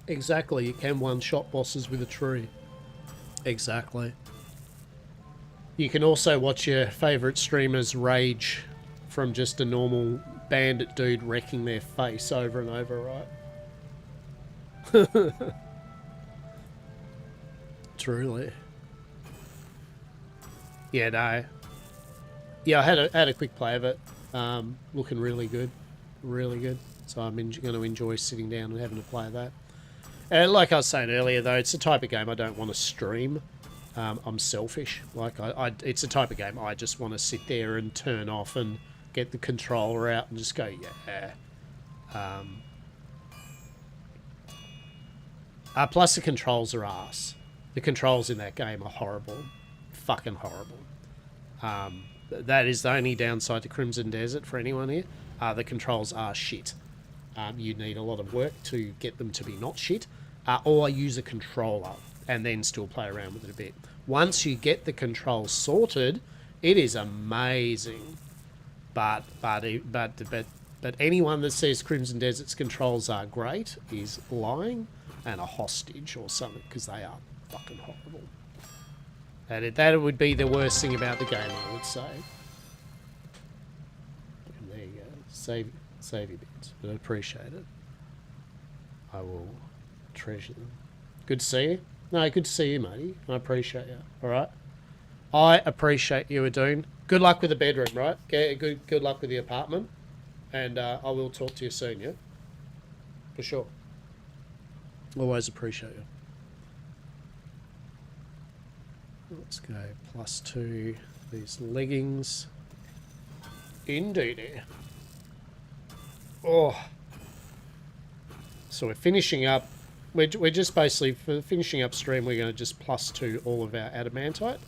Exactly, you can one-shot bosses with a tree. Exactly. You can also watch your favourite streamers rage from just a normal bandit dude wrecking their face over and over, right? Truly. Yeah, no. Yeah, I had a quick play of it. Looking really good. Really good. So I'm going to enjoy sitting down and having a play of that. And like I was saying earlier, though, it's the type of game I don't want to stream. I'm selfish. Like, it's the type of game I just want to sit there and turn off and get the controller out and just go, yeah. Plus the controls are arse. The controls in that game are horrible. Fucking horrible. That is the only downside to Crimson Desert for anyone here. The controls are shit. You need a lot of work to get them to be not shit. Or use a controller and then still play around with it a bit. Once you get the controls sorted, it is amazing. But anyone that says Crimson Desert's controls are great is lying and a hostage or something, because they are fucking horrible. That would be the worst thing about the game, I would say. And there you go. Save your bits, but I appreciate it. I will treasure them. Good to see you. No, good to see you, matey. I appreciate you. All right. I appreciate you, Adoon. Good luck with the bedroom, right? Good luck with the apartment, and I will talk to you soon. Yeah, for sure. Always appreciate you. Let's go +2 these leggings. Indeed. Oh. So we're finishing up we're just basically, for finishing up stream, we're going to just +2 all of our adamantite.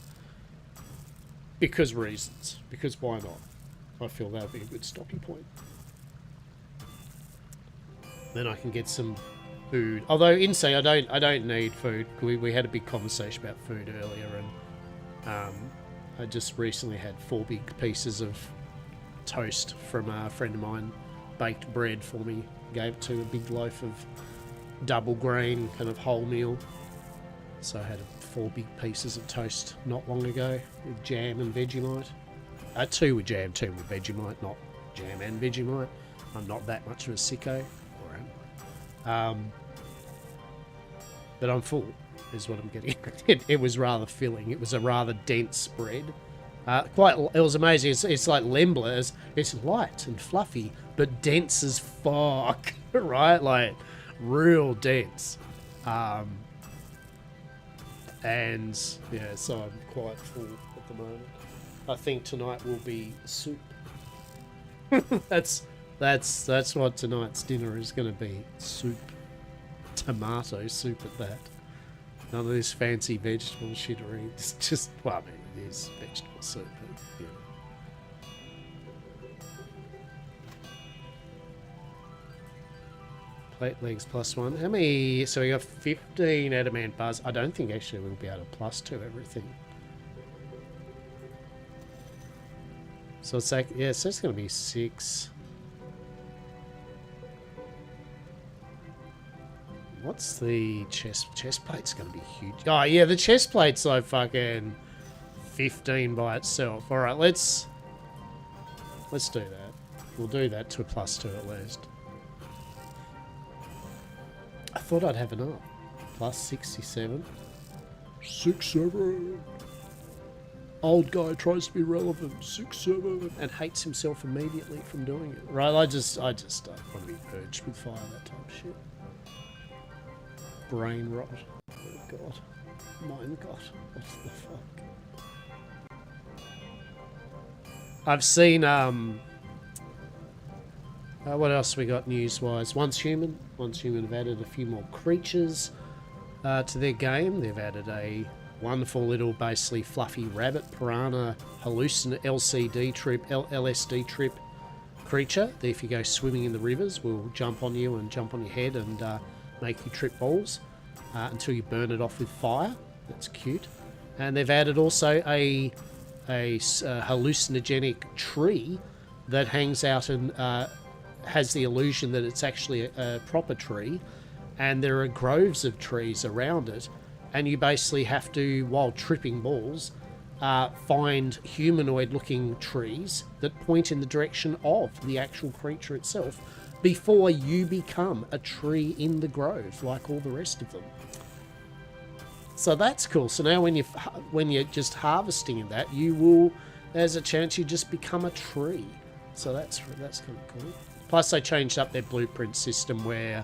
Because reasons. Because why not? I feel that would be a good stopping point. Then I can get some food. Although, in saying, I don't need food. We had a big conversation about food earlier, and I just recently had 4 big pieces of toast from a friend of mine. Baked bread for me. Gave it to a big loaf of double grain kind of wholemeal. So I had 4 big pieces of toast not long ago with jam and Vegemite. 2 with jam, 2 with Vegemite, not jam and Vegemite. I'm not that much of a sicko. Or am I? But I'm full, is what I'm getting. It was rather filling. It was a rather dense bread. It was amazing. It's like Lembla. It's light and fluffy, but dense as fuck, right? Like, real dense. And, yeah, so I'm quite full at the moment. I think tonight will be soup. That's what tonight's dinner is going to be. Soup. Tomato soup at that. None of this fancy vegetable shittery. It's just, well, I mean, it is vegetable soup, but, you know. Plate legs +1. How many? So we got 15 adamant bars. I don't think actually we'll be able to +2 everything. So it's like, yeah, so it's going to be 6. What's the chest plate's going to be huge. Oh, yeah, the chest plate's like fucking 15 by itself. All right, let's do that. We'll do that to a +2 at least. I thought I'd have enough. +67. 6-7. Old guy tries to be relevant. 6-7. And hates himself immediately from doing it. Right, I just don't want to be purged with fire, that type of shit. Brain rot. Oh god. Mind god. What the fuck? I've seen, what else we got news-wise? Once Human have added a few more creatures to their game. They've added a wonderful little, basically fluffy rabbit, piranha, LSD trip creature that if you go swimming in the rivers will jump on you and jump on your head and make you trip balls until you burn it off with fire. That's cute. And they've added also a hallucinogenic tree that hangs out and has the illusion that it's actually a proper tree, and there are groves of trees around it, and you basically have to, while tripping balls, find humanoid-looking trees that point in the direction of the actual creature itself before you become a tree in the grove, like all the rest of them. So that's cool. So now when you're just harvesting that, there's a chance you just become a tree. So that's kind of cool. Plus, they changed up their blueprint system where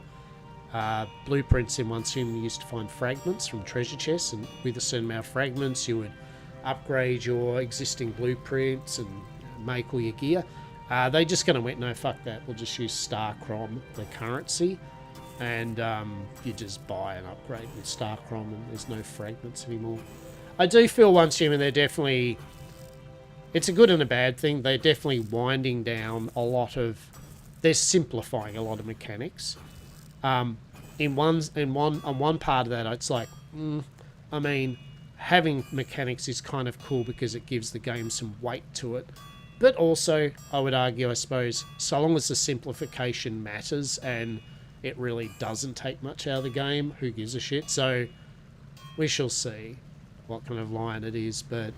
blueprints in Once Human used to find fragments from treasure chests, and with a certain amount of fragments, you would upgrade your existing blueprints and make all your gear. They just kind of went, no, fuck that. We'll just use Starcrom, the currency, and you just buy and upgrade with Starcrom, and there's no fragments anymore. I do feel Once Human, they're definitely... It's a good and a bad thing. They're definitely winding down a lot of... They're simplifying a lot of mechanics. On one part of that, it's like, I mean, having mechanics is kind of cool because it gives the game some weight to it. But also, I would argue, I suppose, so long as the simplification matters and it really doesn't take much out of the game, who gives a shit? So we shall see what kind of line it is, but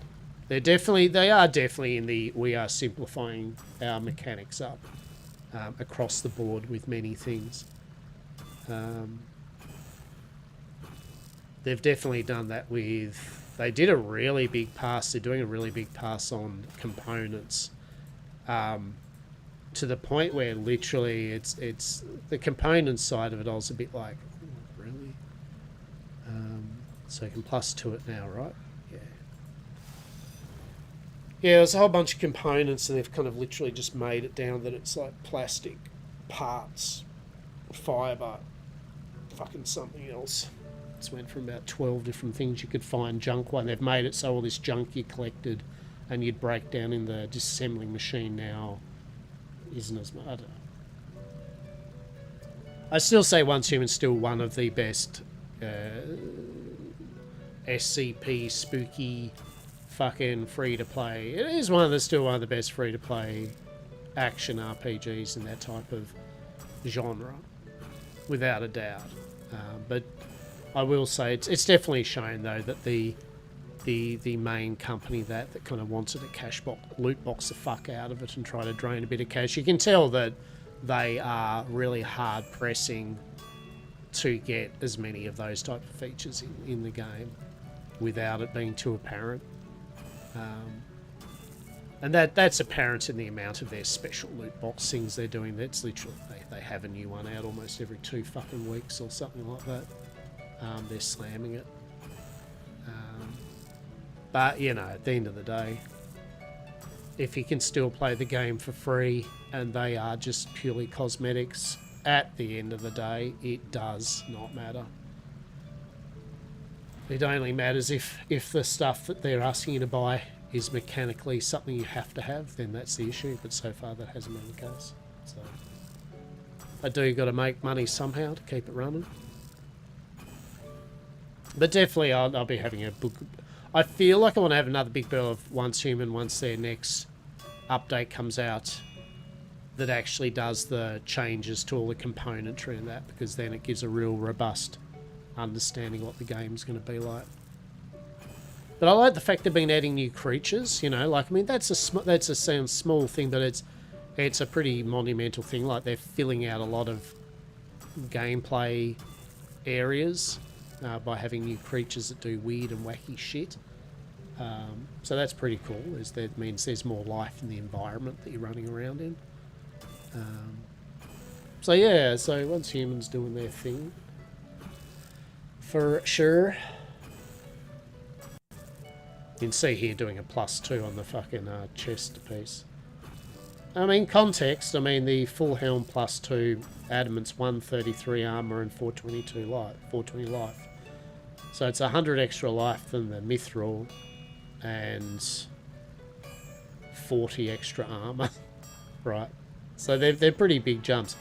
they are definitely in the we are simplifying our mechanics up across the board with many things. They've definitely done that with... They did a really big pass. They're doing a really big pass on components to the point where literally it's the component side of it. I was a bit like, oh, really? So you can +2 it now, right? Yeah. Yeah, there's a whole bunch of components and they've kind of literally just made it down that it's like plastic parts, fibre, fucking something else. It's went from about 12 different things you could find junk one. They've made it so all this junk you collected and you'd break down in the disassembling machine now isn't as much. I don't know. I still say Once Human's still one of the best SCP spooky fucking free to play. It is still one of the best free to play action RPGs in that type of genre, without a doubt. But I will say it's definitely shown though that the main company that kind of wants it to loot box the fuck out of it and try to drain a bit of cash. You can tell that they are really hard pressing to get as many of those type of features in the game without it being too apparent. And that's apparent in the amount of their special loot box things they're doing. That's literally, they have a new one out almost every 2 fucking weeks or something like that. They're slamming it. But, you know, at the end of the day, if you can still play the game for free and they are just purely cosmetics, at the end of the day, it does not matter. It only matters if the stuff that they're asking you to buy is mechanically something you have to have, then that's the issue. But so far that hasn't been the case. So I do got to make money somehow to keep it running. But definitely I'll be having a book. I feel like I want to have another big bill of Once Human once their next update comes out that actually does the changes to all the componentry and that, because then it gives a real robust understanding what the game's going to be like. But I like the fact they've been adding new creatures, you know, like, I mean, that's a sounds small thing, but it's a pretty monumental thing. Like, they're filling out a lot of gameplay areas by having new creatures that do weird and wacky shit. So that's pretty cool. That means there's more life in the environment that you're running around in. So yeah, so Once Human's doing their thing, for sure. You can see here doing a +2 on the fucking chest piece. I mean, context, I mean, the full helm +2 adamant's 133 armor and 420 life. So it's 100 extra life than the mithril and 40 extra armor. Right. So they're pretty big jumps.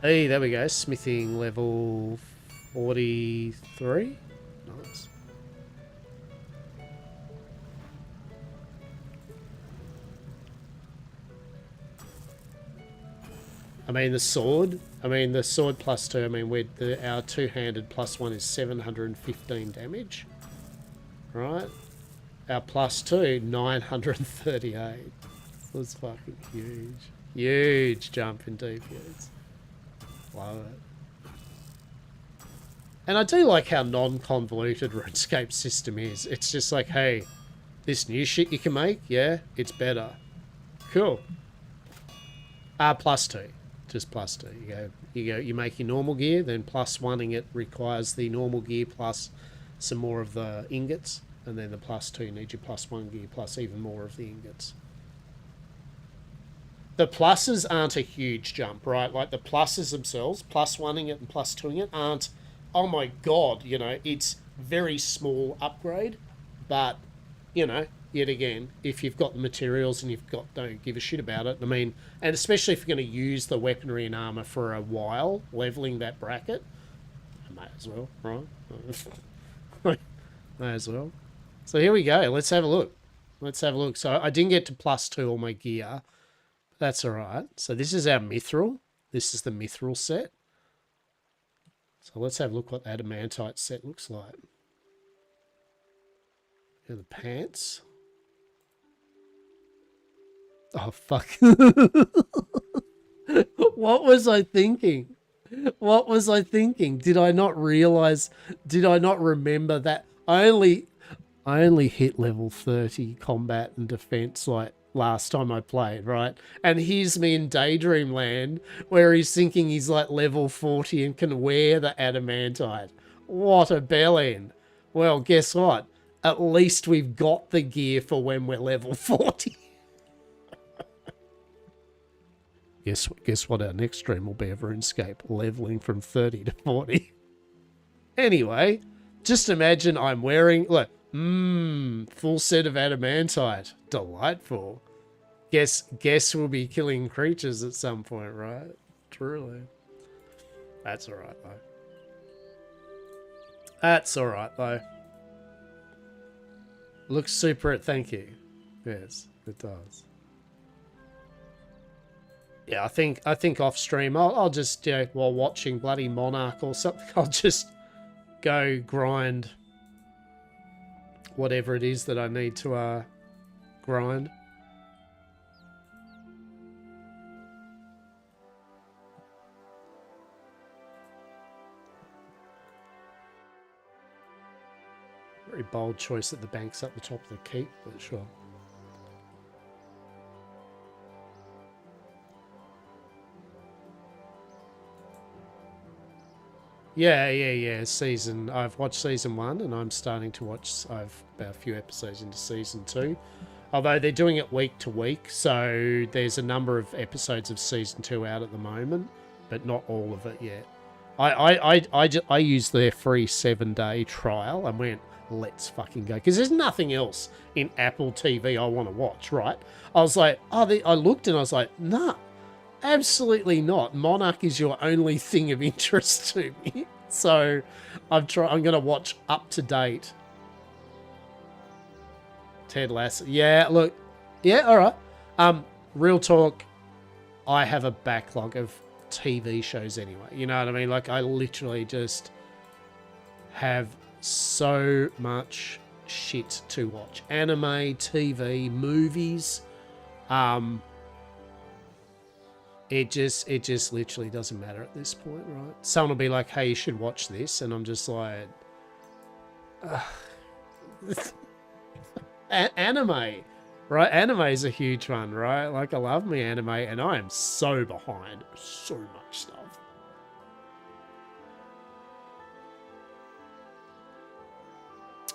Hey, there we go. Smithing level 43. Nice. I mean, the sword +2, I mean, our two-handed +1 is 715 damage. Right? Our +2, 938. That's fucking huge. Huge jump in DPS. Love it. And I do like how non-convoluted RuneScape system is. It's just like, hey, this new shit you can make, yeah, it's better. Cool. +2. Just +2. You make your normal gear, then +1ing it requires the normal gear plus some more of the ingots, and then the +2 needs your +1 gear plus even more of the ingots. The pluses aren't a huge jump, right? Like the pluses themselves, +1ing it and +2ing it aren't, oh my god, you know, it's very small upgrade, but, you know, yet again, if you've got the materials and don't give a shit about it, I mean, and especially if you're going to use the weaponry and armor for a while, leveling that bracket, I might as well, right? May as well. So here we go. Let's have a look. So I didn't get to +2 all my gear. That's all right. So this is our mithril. This is the mithril set. So let's have a look what the adamantite set looks like. Here are the pants. Oh, fuck. What was I thinking? Did I not realize? Did I not remember that? I only hit level 30 combat and defense like last time I played, right? And here's me in Daydream Land where he's thinking he's like level 40 and can wear the adamantite. What a bellend. Well, guess what? At least we've got the gear for when we're level 40. Guess what our next stream will be of RuneScape? Leveling from 30 to 40. Anyway, just imagine I'm wearing, look, full set of adamantite. Delightful. Guess we'll be killing creatures at some point, right? Truly. That's alright, though. That's alright, though. Looks super, thank you. Yes, it does. Yeah, I think off stream, I'll just, you know, while watching bloody Monarch or something, I'll just go grind whatever it is that I need to grind. Very bold choice that the bank's up the top of the keep, but sure. Yeah. I've watched season 1 and I'm starting to watch, I've about a few episodes into season 2. Although they're doing it week to week, so there's a number of episodes of season 2 out at the moment, but not all of it yet. I used their free 7-day trial and went, let's fucking go. Because there's nothing else in Apple TV I want to watch, right? I was like, I looked and I was like, nah, absolutely not. Monarch is your only thing of interest to me. So I'm going to watch up to date Ted Lasso. Yeah, look. Yeah, all right. Real talk, I have a backlog of TV shows anyway. You know what I mean? Like, I literally just have so much shit to watch. Anime, TV, movies. It just literally doesn't matter at this point, right? Someone will be like, hey, you should watch this. And I'm just like... anime, right? Anime is a huge one, right? Like, I love me anime, and I am so behind so much stuff.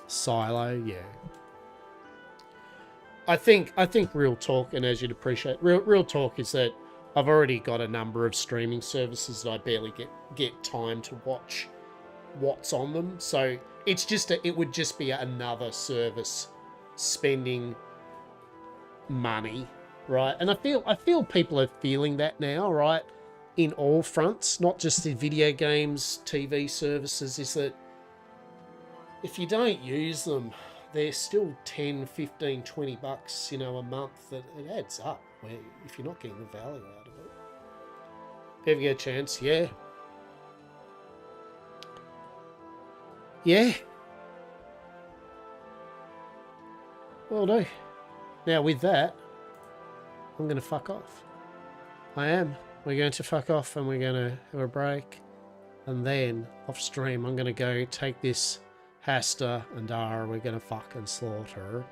Silo, yeah. I think real talk, and as you'd appreciate, real talk is that I've already got a number of streaming services that I barely get time to watch what's on them. So it would just be another service spending money, right? And I feel people are feeling that now, right? In all fronts, not just in video games, TV services, is that if you don't use them, they're still 10, 15, 20 bucks, you know, a month. That it adds up where if you're not getting the value out of it. If you ever get a chance, yeah. Yeah. Will do. Now with that, I'm going to fuck off. I am. We're going to fuck off and we're going to have a break. And then, off stream, I'm going to go take this Hasta and Dara. We're going to fucking slaughter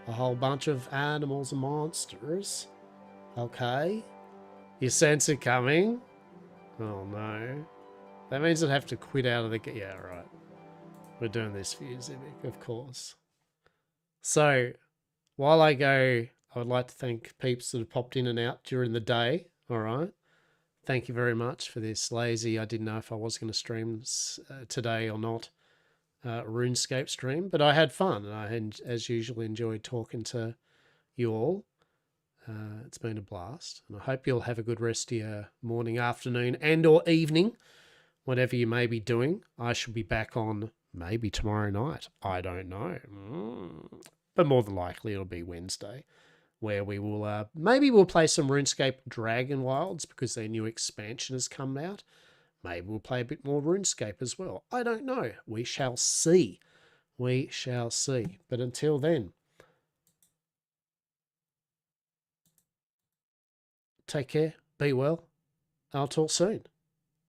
a whole bunch of animals and monsters. Okay? You sense it coming? Oh no. That means I'd have to quit out of the... Yeah, right. We're doing this for you, Zivik, of course. So, while I go, I would like to thank peeps that have popped in and out during the day. All right. Thank you very much for this lazy. I didn't know if I was going to stream today or not. RuneScape stream, but I had fun. And I, as usual, enjoyed talking to you all. It's been a blast. And I hope you'll have a good rest of your morning, afternoon, and or evening, whatever you may be doing. I shall be back on maybe tomorrow night. I don't know. But more than likely it'll be Wednesday, where we will, maybe we'll play some RuneScape Dragon Wilds because their new expansion has come out. Maybe we'll play a bit more RuneScape as well. I don't know. We shall see. We shall see. But until then, take care, be well, I'll talk soon.